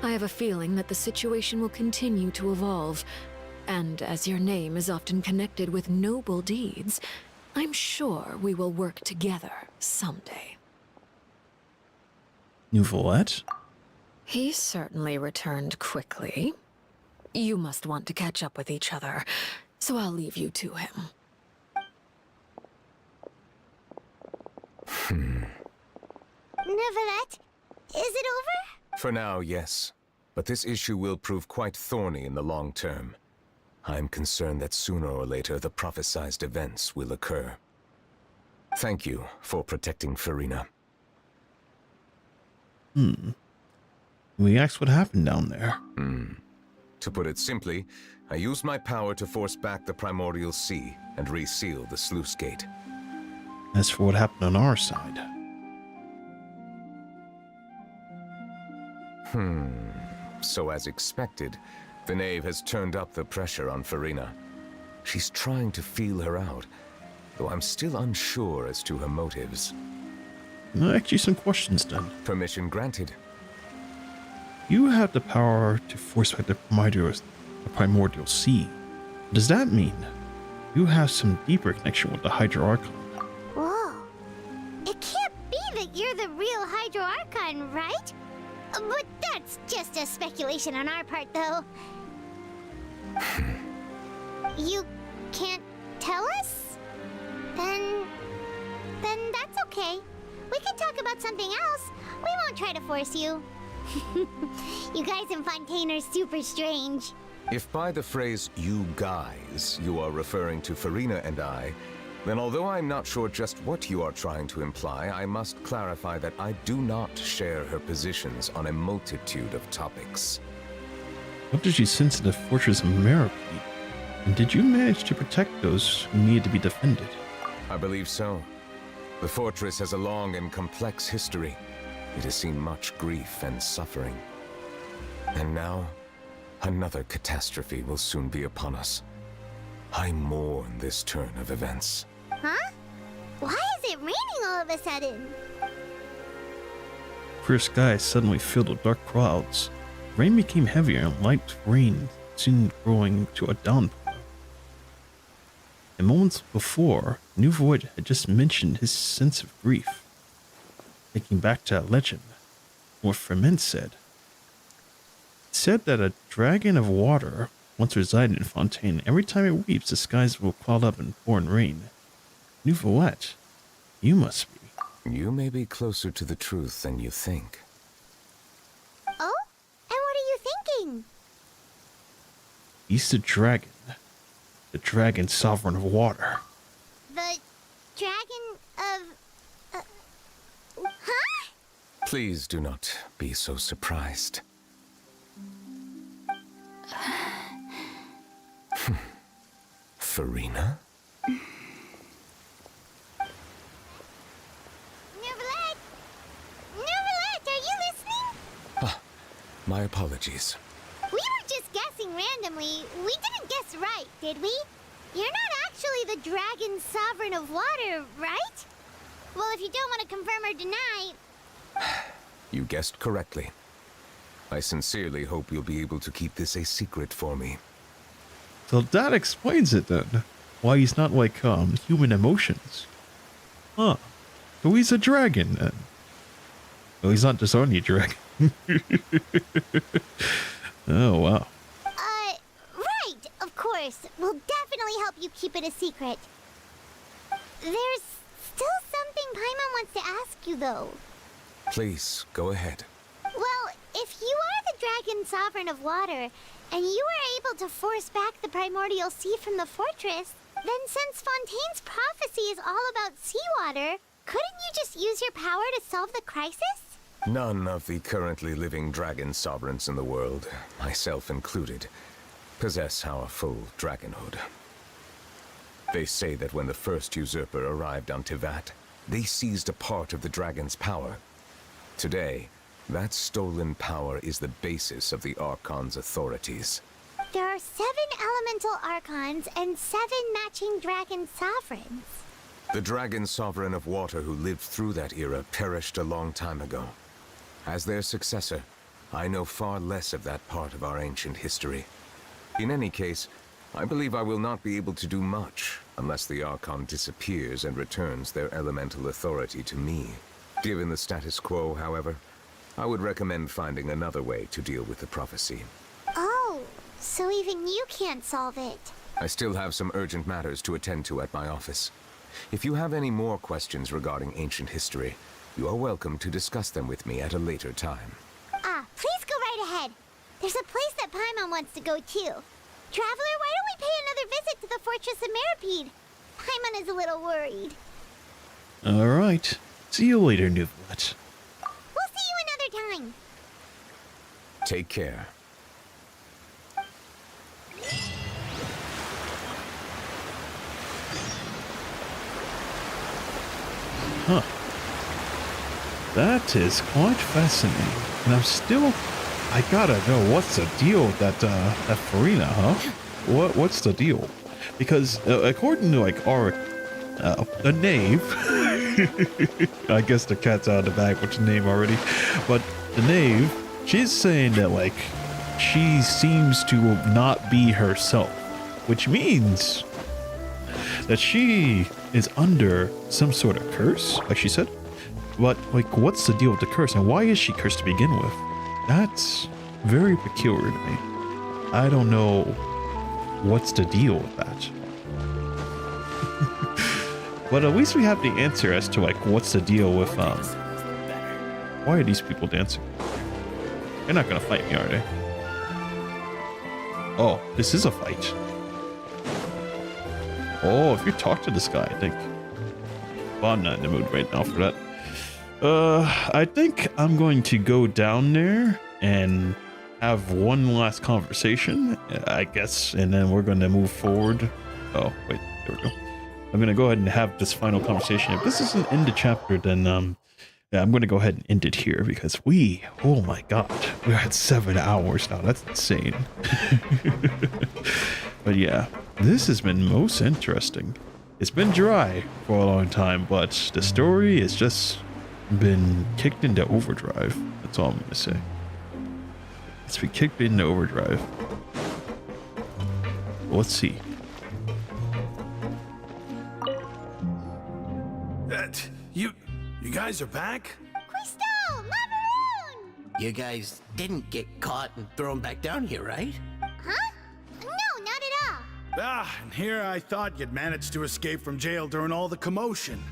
I have a feeling that the situation will continue to evolve, and as your name is often connected with noble deeds, I'm sure we will work together someday. Nouvelette? He certainly returned quickly. You must want to catch up with each other, so I'll leave you to him. Nouvelette, is it over? For now, yes. But this issue will prove quite thorny in the long term. I'm concerned that sooner or later the prophesized events will occur. Thank you for protecting Furina. We asked what happened down there. To put it simply, I used my power to force back the Primordial Sea and reseal the sluice gate. As for what happened on our side. So as expected, the Knave has turned up the pressure on Furina. She's trying to feel her out, though I'm still unsure as to her motives. I'll ask you some questions then. Permission granted. You have the power to force back the primordial sea. Does that mean you have some deeper connection with the Hydro Archon? Whoa. It can't be that you're the real Hydro Archon, right? But that's just a speculation on our part, though. You can't tell us? Then that's okay. We can talk about something else. We won't try to force you. You guys in Fontaine are super strange. If by the phrase, you guys, you are referring to Furina and I, then although I'm not sure just what you are trying to imply, I must clarify that I do not share her positions on a multitude of topics. What did you sense in the fortress of Merope? And did you manage to protect those who needed to be defended? I believe so. The fortress has a long and complex history. It has seen much grief and suffering. And now, another catastrophe will soon be upon us. I mourn this turn of events. Huh? Why is it raining all of a sudden? Clear sky suddenly filled with dark clouds. Rain became heavier and light rain soon growing to a downpour. And moments before, Nouvelette had just mentioned his sense of grief. Thinking back to that legend, what Fontaine said. It said that a dragon of water once resided in Fontaine. Every time it weeps, the skies will cloud up and pour in rain. Nouvelette, you must be. You may be closer to the truth than you think. Oh? And what are you thinking? He's the dragon sovereign of water. The dragon of... huh? Please do not be so surprised. Furina? Nouvelette! Nouvelette, are you listening? My apologies. We were just guessing randomly. We didn't guess right, did we? You're not actually the dragon sovereign of water, right? Well, if you don't want to confirm or deny... You guessed correctly. I sincerely hope you'll be able to keep this a secret for me. So that explains it then. Why he's not like human emotions. Huh. So he's a dragon then. Well, he's not just only a dragon. Oh, wow. Right, of course. We'll definitely help you keep it a secret. There's still something Paimon wants to ask you, though. Please, go ahead. Well, if you are the dragon sovereign of water, and you were able to force back the primordial sea from the fortress, then since Fontaine's prophecy is all about seawater, couldn't you just use your power to solve the crisis? None of the currently living dragon sovereigns in the world, myself included, possess our full dragonhood. They say that when the first usurper arrived on Teyvat, they seized a part of the dragon's power. Today, that stolen power is the basis of the Archon's authorities. There are 7 elemental archons and 7 matching dragon sovereigns. The dragon sovereign of water who lived through that era perished a long time ago. As their successor, I know far less of that part of our ancient history. In any case, I believe I will not be able to do much unless the Archon disappears and returns their elemental authority to me. Given the status quo, however, I would recommend finding another way to deal with the prophecy. Oh, so even you can't solve it. I still have some urgent matters to attend to at my office. If you have any more questions regarding ancient history, you are welcome to discuss them with me at a later time. Please go right ahead. There's a place that Paimon wants to go too. Traveler, why don't we pay another visit to the Fortress of Meropide? Paimon is a little worried. Alright. See you later, Neuvillette. We'll see you another time. Take care. Huh. That is quite fascinating. And I gotta know what's the deal with that Farina, huh? What's the deal? Because according to like the knave, I guess the cat's out of the bag with the name already, but the knave, she's saying that like she seems to not be herself, which means that she is under some sort of curse, like she said. But like, what's the deal with the curse, and why is she cursed to begin with? That's very peculiar to me. I don't know what's the deal with that. But at least we have the answer as to like what's the deal with why are these people dancing? They're not gonna fight me, are they? Oh, this is a fight. Oh, if you talk to this guy, I think. Well, I'm not in the mood right now for that. I think I'm going to go down there and have one last conversation, I guess, and then we're going to move forward. Oh, wait, there we go. I'm going to go ahead and have this final conversation. If this isn't end the chapter, then yeah, I'm going to go ahead and end it here because oh my god, we're at 7 hours now. That's insane. But yeah, this has been most interesting. It's been dry for a long time, but the story has just been kicked into overdrive. That's all I'm going to say. It's been kicked into overdrive. Let's see. You guys are back? Quisto! Macaroon! You guys didn't get caught and thrown back down here, right? Huh? No, not at all. And here I thought you'd managed to escape from jail during all the commotion.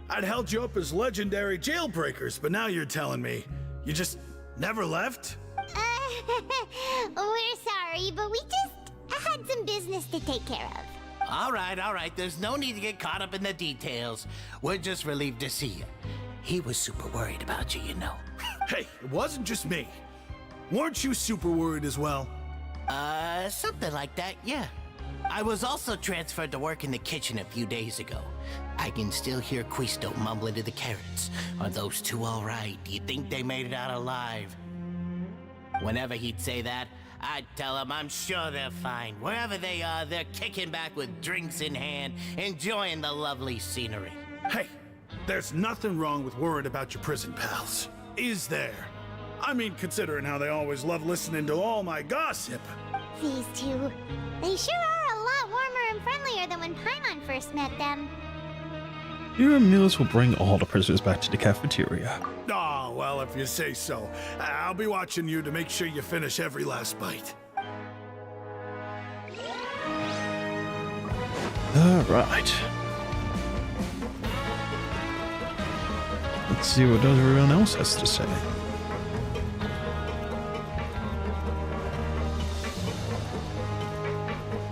I'd held you up as legendary jailbreakers, but now you're telling me you just never left? We're sorry, but we just had some business to take care of. All right. There's no need to get caught up in the details. We're just relieved to see you. He was super worried about you, you know. Hey, it wasn't just me. Weren't you super worried as well? Something like that, yeah. I was also transferred to work in the kitchen a few days ago. I can still hear Quisto mumbling to the carrots. Are those two all right? Do you think they made it out alive? Whenever he'd say that, I'd tell him I'm sure they're fine. Wherever they are, they're kicking back with drinks in hand, enjoying the lovely scenery. Hey, there's nothing wrong with worried about your prison pals, is there? I mean, considering how they always love listening to all my gossip. These two, they sure are a lot warmer and friendlier than when Paimon first met them. Your meals will bring all the prisoners back to the cafeteria. Oh, well, if you say so. I'll be watching you to make sure you finish every last bite. Alright. Let's see what everyone else has to say.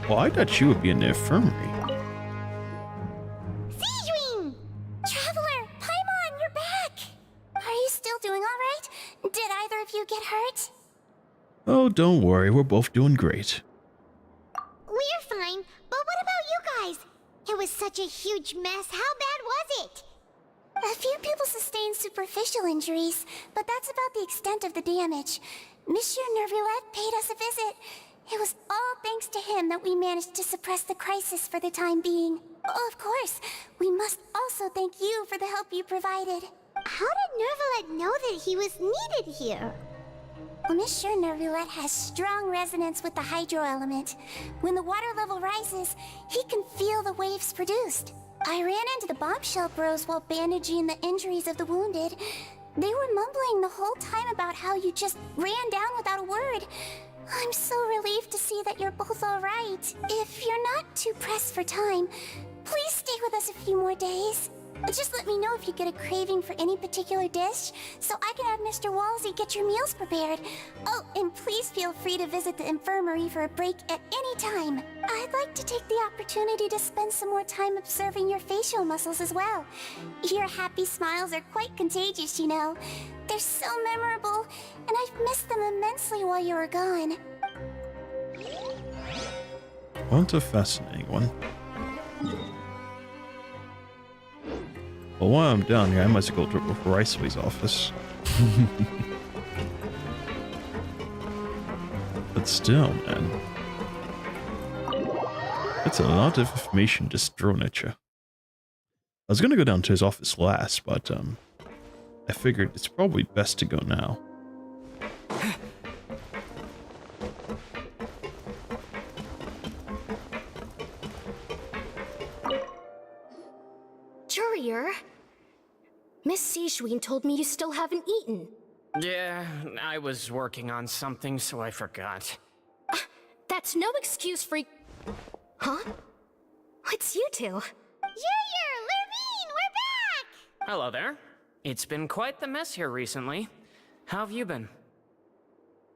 Well, I thought you would be in the infirmary. Sigewing! Traveler, Paimon, you're back! Are you still doing alright? Did either of you get hurt? Oh, don't worry, we're both doing great. We're fine, but what about you guys? It was such a huge mess. How bad was it? A few people sustained superficial injuries, but that's about the extent of the damage. Monsieur Neuvillette paid us a visit. It was all thanks to him that we managed to suppress the crisis for the time being. Of course. We must also thank you for the help you provided. How did Nervalet know that he was needed here? Well, Miss sure Nervalet has strong resonance with the hydro element. When the water level rises, he can feel the waves produced. I ran into the bombshell bros while bandaging the injuries of the wounded. They were mumbling the whole time about how you just ran down without a word. I'm so relieved to see that you're both alright. If you're not too pressed for time, please stay with us a few more days. Just let me know if you get a craving for any particular dish, so I can have Mr. Walsey get your meals prepared. Oh, and please feel free to visit the infirmary for a break at any time. I'd like to take the opportunity to spend some more time observing your facial muscles as well. Your happy smiles are quite contagious, you know. They're so memorable, and I've missed them immensely while you were gone. What a fascinating one. Well, while I'm down here, I might as well go to Riceway's office. But still, man. It's a lot of information just thrown at you. I was gonna go down to his office last, but I figured it's probably best to go now. Courier? Miss Sijween told me you still haven't eaten. Yeah, I was working on something, so I forgot. That's no excuse for... Huh? It's you two. Courier, Lurvine, we're back! Hello there. It's been quite the mess here recently. How have you been?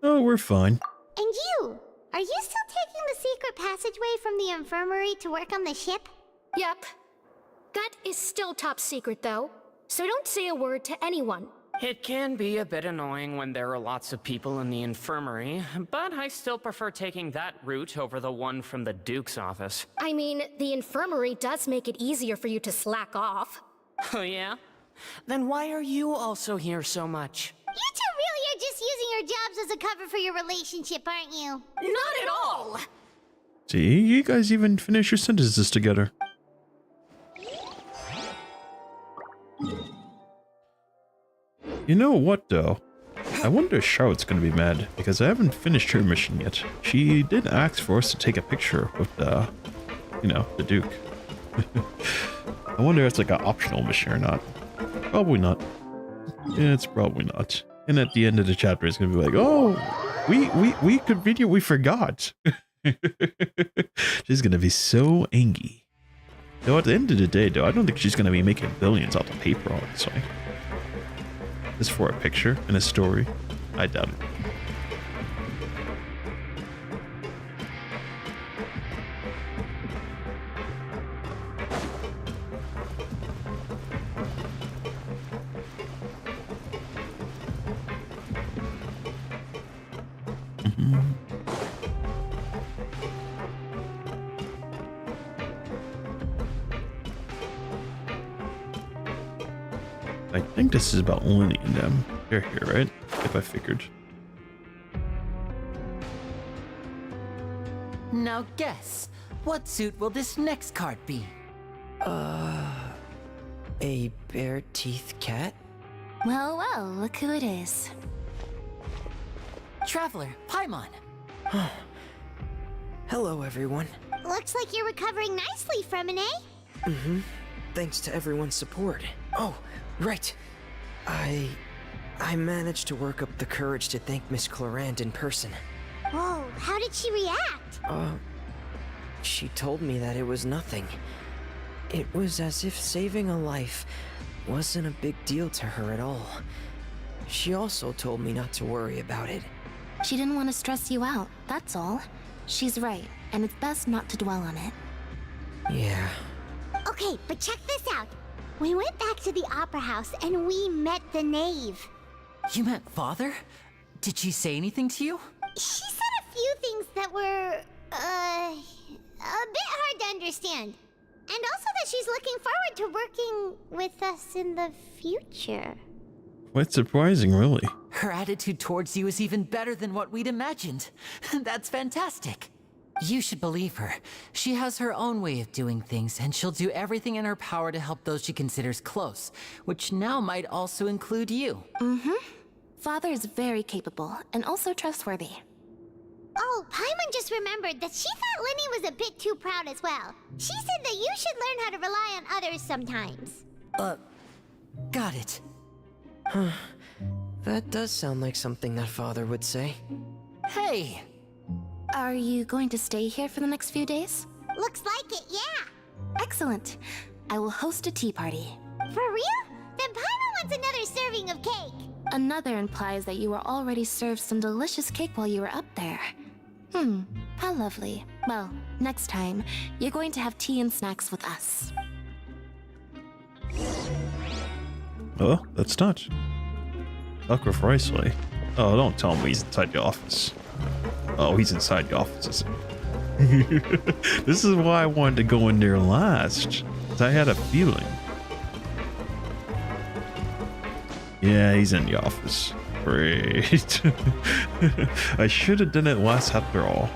Oh, we're fine. And you? Are you still taking the secret passageway from the infirmary to work on the ship? Yep. That is still top secret, though, so don't say a word to anyone. It can be a bit annoying when there are lots of people in the infirmary, but I still prefer taking that route over the one from the Duke's office. I mean, the infirmary does make it easier for you to slack off. Oh yeah? Then why are you also here so much? You two really are just using your jobs as a cover for your relationship, aren't you? Not at all! See, you guys even finish your sentences together. You know what, though? I wonder if Charlotte's gonna be mad, because I haven't finished her mission yet. She did ask for us to take a picture with, you know, the Duke. I wonder if it's like an optional mission or not. Probably not. Yeah, it's probably not. And at the end of the chapter, it's gonna be like, oh, we conveniently forgot. She's gonna be so angry. Though at the end of the day, though, I don't think she's gonna be making billions off the paper, honestly. Just for a picture and a story, I doubt it. I think this is about Lily and them. They're here, right? If I figured. Now guess, what suit will this next card be? A bare-teeth cat? Well, well, look who it is. Traveler, Paimon. Hello, everyone. Looks like you're recovering nicely, Fremine. Mm-hmm. Thanks to everyone's support. Oh, right. I managed to work up the courage to thank Miss Clorand in person. Whoa, how did she react? She told me that it was nothing. It was as if saving a life wasn't a big deal to her at all. She also told me not to worry about it. She didn't want to stress you out, that's all. She's right, and it's best not to dwell on it. Yeah. Okay, but check this out. We went back to the opera house and we met the knave. You met Father? Did she say anything to you? She said a few things that were, a bit hard to understand. And also that she's looking forward to working with us in the future. Quite surprising, really. Her attitude towards you is even better than what we'd imagined. That's fantastic. You should believe her. She has her own way of doing things, and she'll do everything in her power to help those she considers close, which now might also include you. Mm-hmm. Father is very capable, and also trustworthy. Oh, Paimon just remembered that she thought Lenny was a bit too proud as well. She said that you should learn how to rely on others sometimes. Got it. That does sound like something that Father would say. Hey! Are you going to stay here for the next few days? Looks like it, yeah. Excellent. I will host a tea party. For real? Then Paimon wants another serving of cake. Another implies that you were already served some delicious cake while you were up there. How lovely. Well, next time, you're going to have tea and snacks with us. Oh, that's not. Dr. Riceley. Oh, don't tell me he's inside the office. Oh, he's inside the office, isn't he? This is why I wanted to go in there last. 'Cause I had a feeling. Yeah, he's in the office. Great. I should have done it last after all.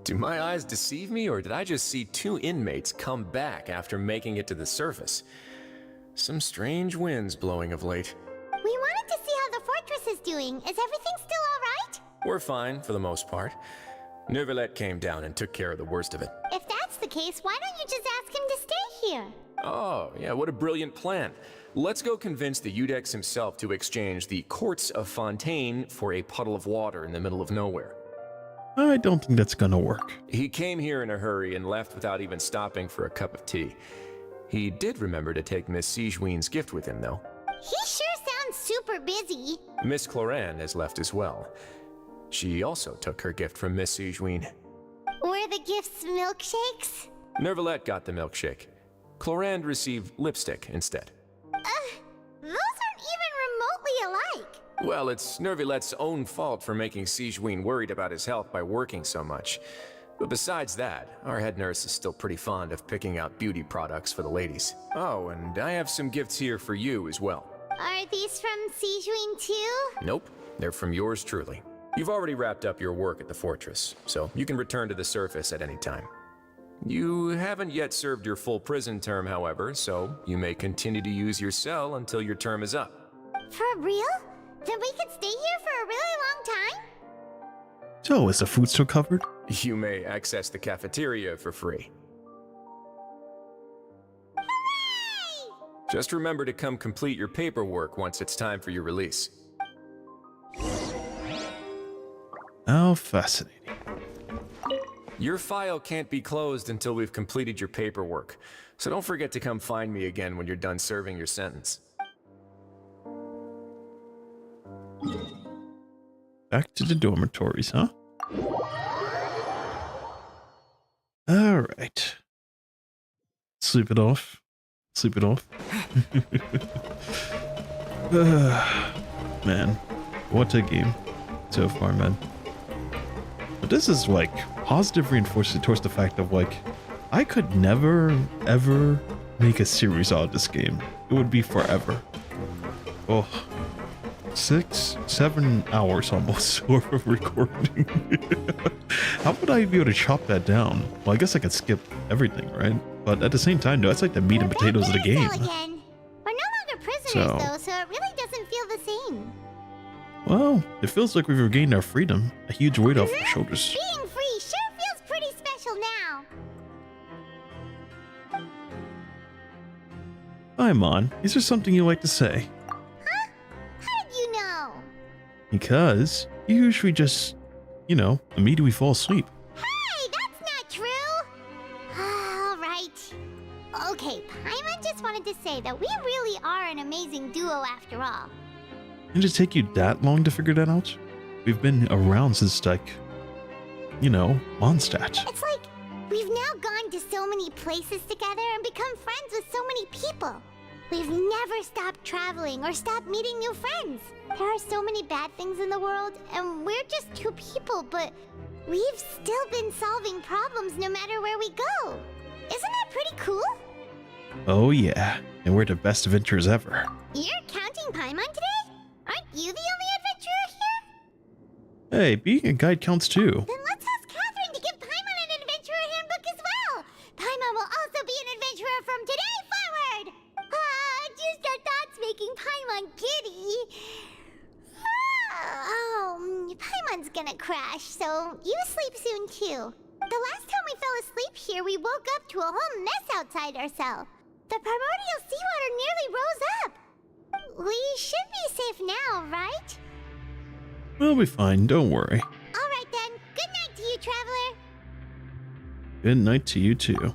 Do my eyes deceive me, or did I just see two inmates come back after making it to the surface? Some strange winds blowing of late. We wanted to see how the fortress is doing. Is everything still alright? We're fine, for the most part. Neuvillette came down and took care of the worst of it. If that's the case, why don't you just ask him to stay here? Oh, yeah, what a brilliant plan. Let's go convince the Udex himself to exchange the courts of Fontaine for a puddle of water in the middle of nowhere. I don't think that's gonna work. He came here in a hurry and left without even stopping for a cup of tea. He did remember to take Miss Sigewinne's gift with him, though. He sure sounds super busy. Miss Cloran has left as well. She also took her gift from Miss Sigewinne. Were the gifts milkshakes? Neuvillette got the milkshake. Cloran received lipstick instead. Those aren't even remotely alike. Well, it's Neuvillette's own fault for making Sigewinne worried about his health by working so much. But besides that, our head nurse is still pretty fond of picking out beauty products for the ladies. Oh, and I have some gifts here for you as well. Are these from Sigewinne too? Nope, they're from yours truly. You've already wrapped up your work at the fortress, so you can return to the surface at any time. You haven't yet served your full prison term, however, so you may continue to use your cell until your term is up. For real? Then we could stay here for a really long time? So, is the food still covered? You may access the cafeteria for free. Hooray! Just remember to come complete your paperwork once it's time for your release. How fascinating. Your file can't be closed until we've completed your paperwork, so don't forget to come find me again when you're done serving your sentence. Back to the dormitories, huh? Alright. Sleep it off. Sleep it off. Man, what a game so far, man. But this is like positive reinforcement towards the fact of like, I could never ever make a series out of this game. It would be forever. Oh. 6-7 hours almost worth of recording. How would I be able to chop that down? Well, I guess I could skip everything, right? But at the same time, though, that's like the meat and potatoes of the game. Again. We're no longer prisoners, though, so it really doesn't feel the same. Well, it feels like we've regained our freedom. A huge weight off our shoulders. Being free sure feels pretty special now. Hi, Mon. Is there something you'd like to say? Because you usually just, you know, immediately fall asleep. Hey, that's not true! Alright. Okay, Paimon just wanted to say that we really are an amazing duo after all. Did it take you that long to figure that out? We've been around since, like, you know, Mondstadt. It's like we've now gone to so many places together and become friends with so many people. We've never stopped traveling or stopped meeting new friends. There are so many bad things in the world, and we're just two people, but we've still been solving problems no matter where we go. Isn't that pretty cool? Oh yeah, and we're the best adventurers ever. You're counting Paimon today? Aren't you the only adventurer here? Hey, being a guide counts too. Then let's ask Catherine to give Paimon an adventurer handbook as well. Paimon will also be an adventurer from today forward. Just our thoughts making Paimon giddy. Paimon's gonna crash, so you sleep soon too. The last time we fell asleep here, we woke up to a whole mess outside our cell. The primordial seawater nearly rose up. We should be safe now, right? We'll be fine, don't worry. Alright then, good night to you, traveler. Good night to you too.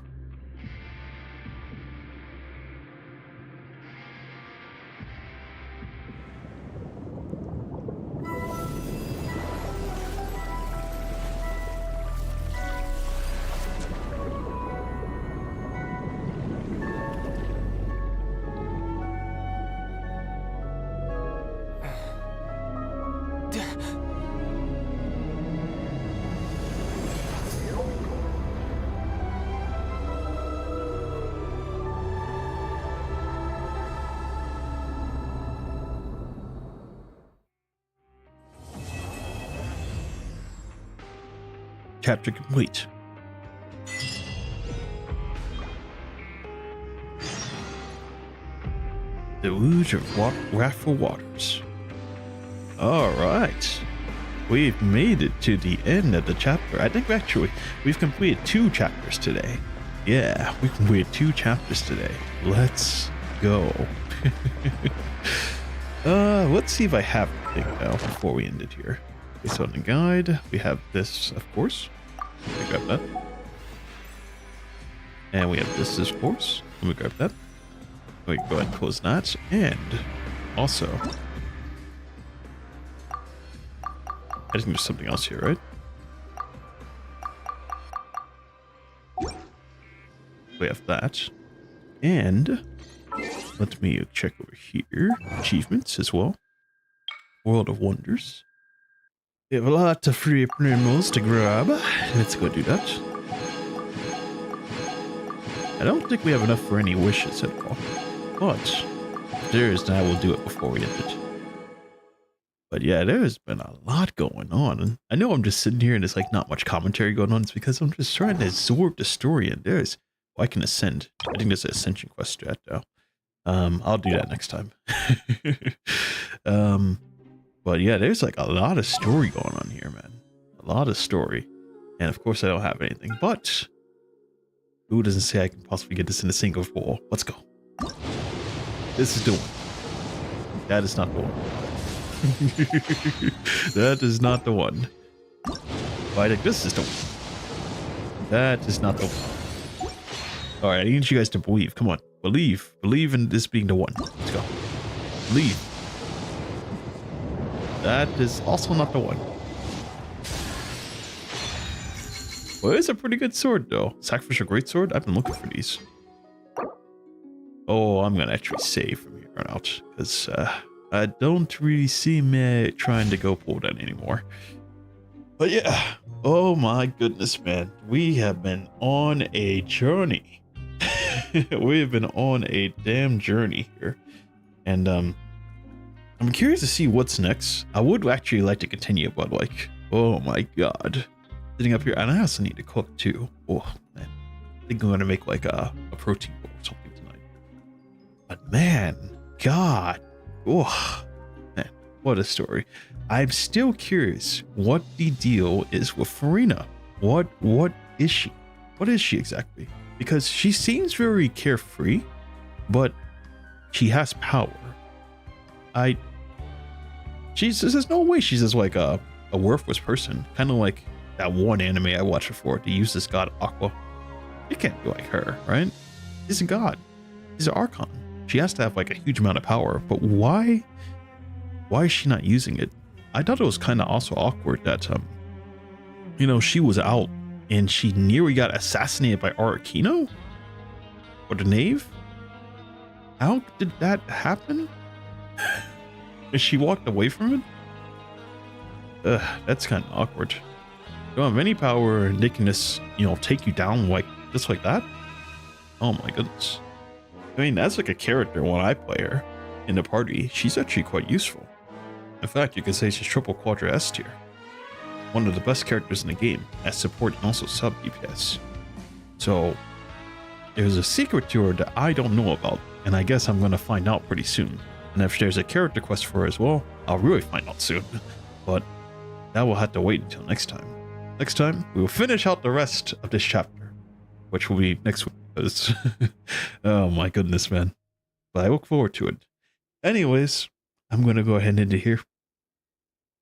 Chapter complete. The Ooze of Wrathful Waters. Alright. We've made it to the end of the chapter. I think actually we've completed 2 chapters today. Yeah, we completed 2 chapters today. Let's go. Let's see if I have anything now before we end it here. Based on the guide, we have this, of course. Let me grab that. And we have this, of course. Let me grab that. We can go ahead and close that. And also, I think there's something else here, right? We have that. And let me check over here. Achievements as well. World of Wonders. We have a lot of free primals to grab. Let's go do that. I don't think we have enough for any wishes at all. But if there is, then I will do it before we end it. But yeah, there's been a lot going on. And I know I'm just sitting here and there's like not much commentary going on. It's because I'm just trying to absorb the story. And there's, I can ascend. I think there's an ascension quest strat though. I'll do that next time. But yeah, there's like a lot of story going on here, man. A lot of story. And of course I don't have anything, but who doesn't say I can possibly get this in a single ball? Let's go. This is the one. That is not the one. That is not the one. But I think this is the one. That is not the one. Alright, I need you guys to believe. Come on. Believe. Believe in this being the one. Let's go. Believe. That is also not the one. Well, it's a pretty good sword, though. Sacrificial Greatsword? I've been looking for these. Oh, I'm going to actually save from here on out. Because I don't really see me trying to go pull that anymore. But yeah. Oh my goodness, man. We have been on a journey. We have been on a damn journey here. And, I'm curious to see what's next. I would actually like to continue, but like, oh my god. Sitting up here, and I also need to cook too. Oh, man. I think I'm going to make like a protein bowl or something tonight. But man, god. Oh, man, what a story. I'm still curious what the deal is with Farina. What is she? What is she exactly? Because she seems very carefree, but she has power. There's no way she's just like a worthless person. Kind of like that one anime I watched before. They use this god Aqua. It can't be like her, right? She's a god. She's an Archon. She has to have like a huge amount of power. But why is she not using it? I thought it was kind of also awkward that you know, she was out and she nearly got assassinated by Arakino? Or the Knave? How did that happen? And she walked away from it? That's kind of awkward. You don't have any power and they can just, you know, take you down like just like that? Oh my goodness. I mean, that's like a character when I play her in the party. She's actually quite useful. In fact, you could say she's triple quadra S tier. One of the best characters in the game as support and also sub DPS. So there's a secret to her that I don't know about, and I guess I'm gonna find out pretty soon. And if there's a character quest for her as well, I'll really find out soon. But that will have to wait until next time. Next time, we will finish out the rest of this chapter, which will be next week. Oh my goodness, man. But I look forward to it. Anyways, I'm going to go ahead and end it here.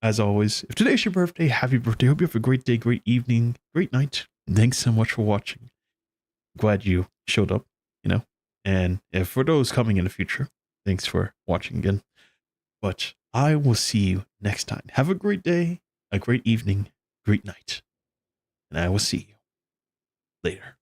As always, if today's your birthday, happy birthday. Hope you have a great day, great evening, great night. Thanks so much for watching. Glad you showed up, you know. And if for those coming in the future, thanks for watching again. But I will see you next time. Have a great day, a great evening, great night. And I will see you later.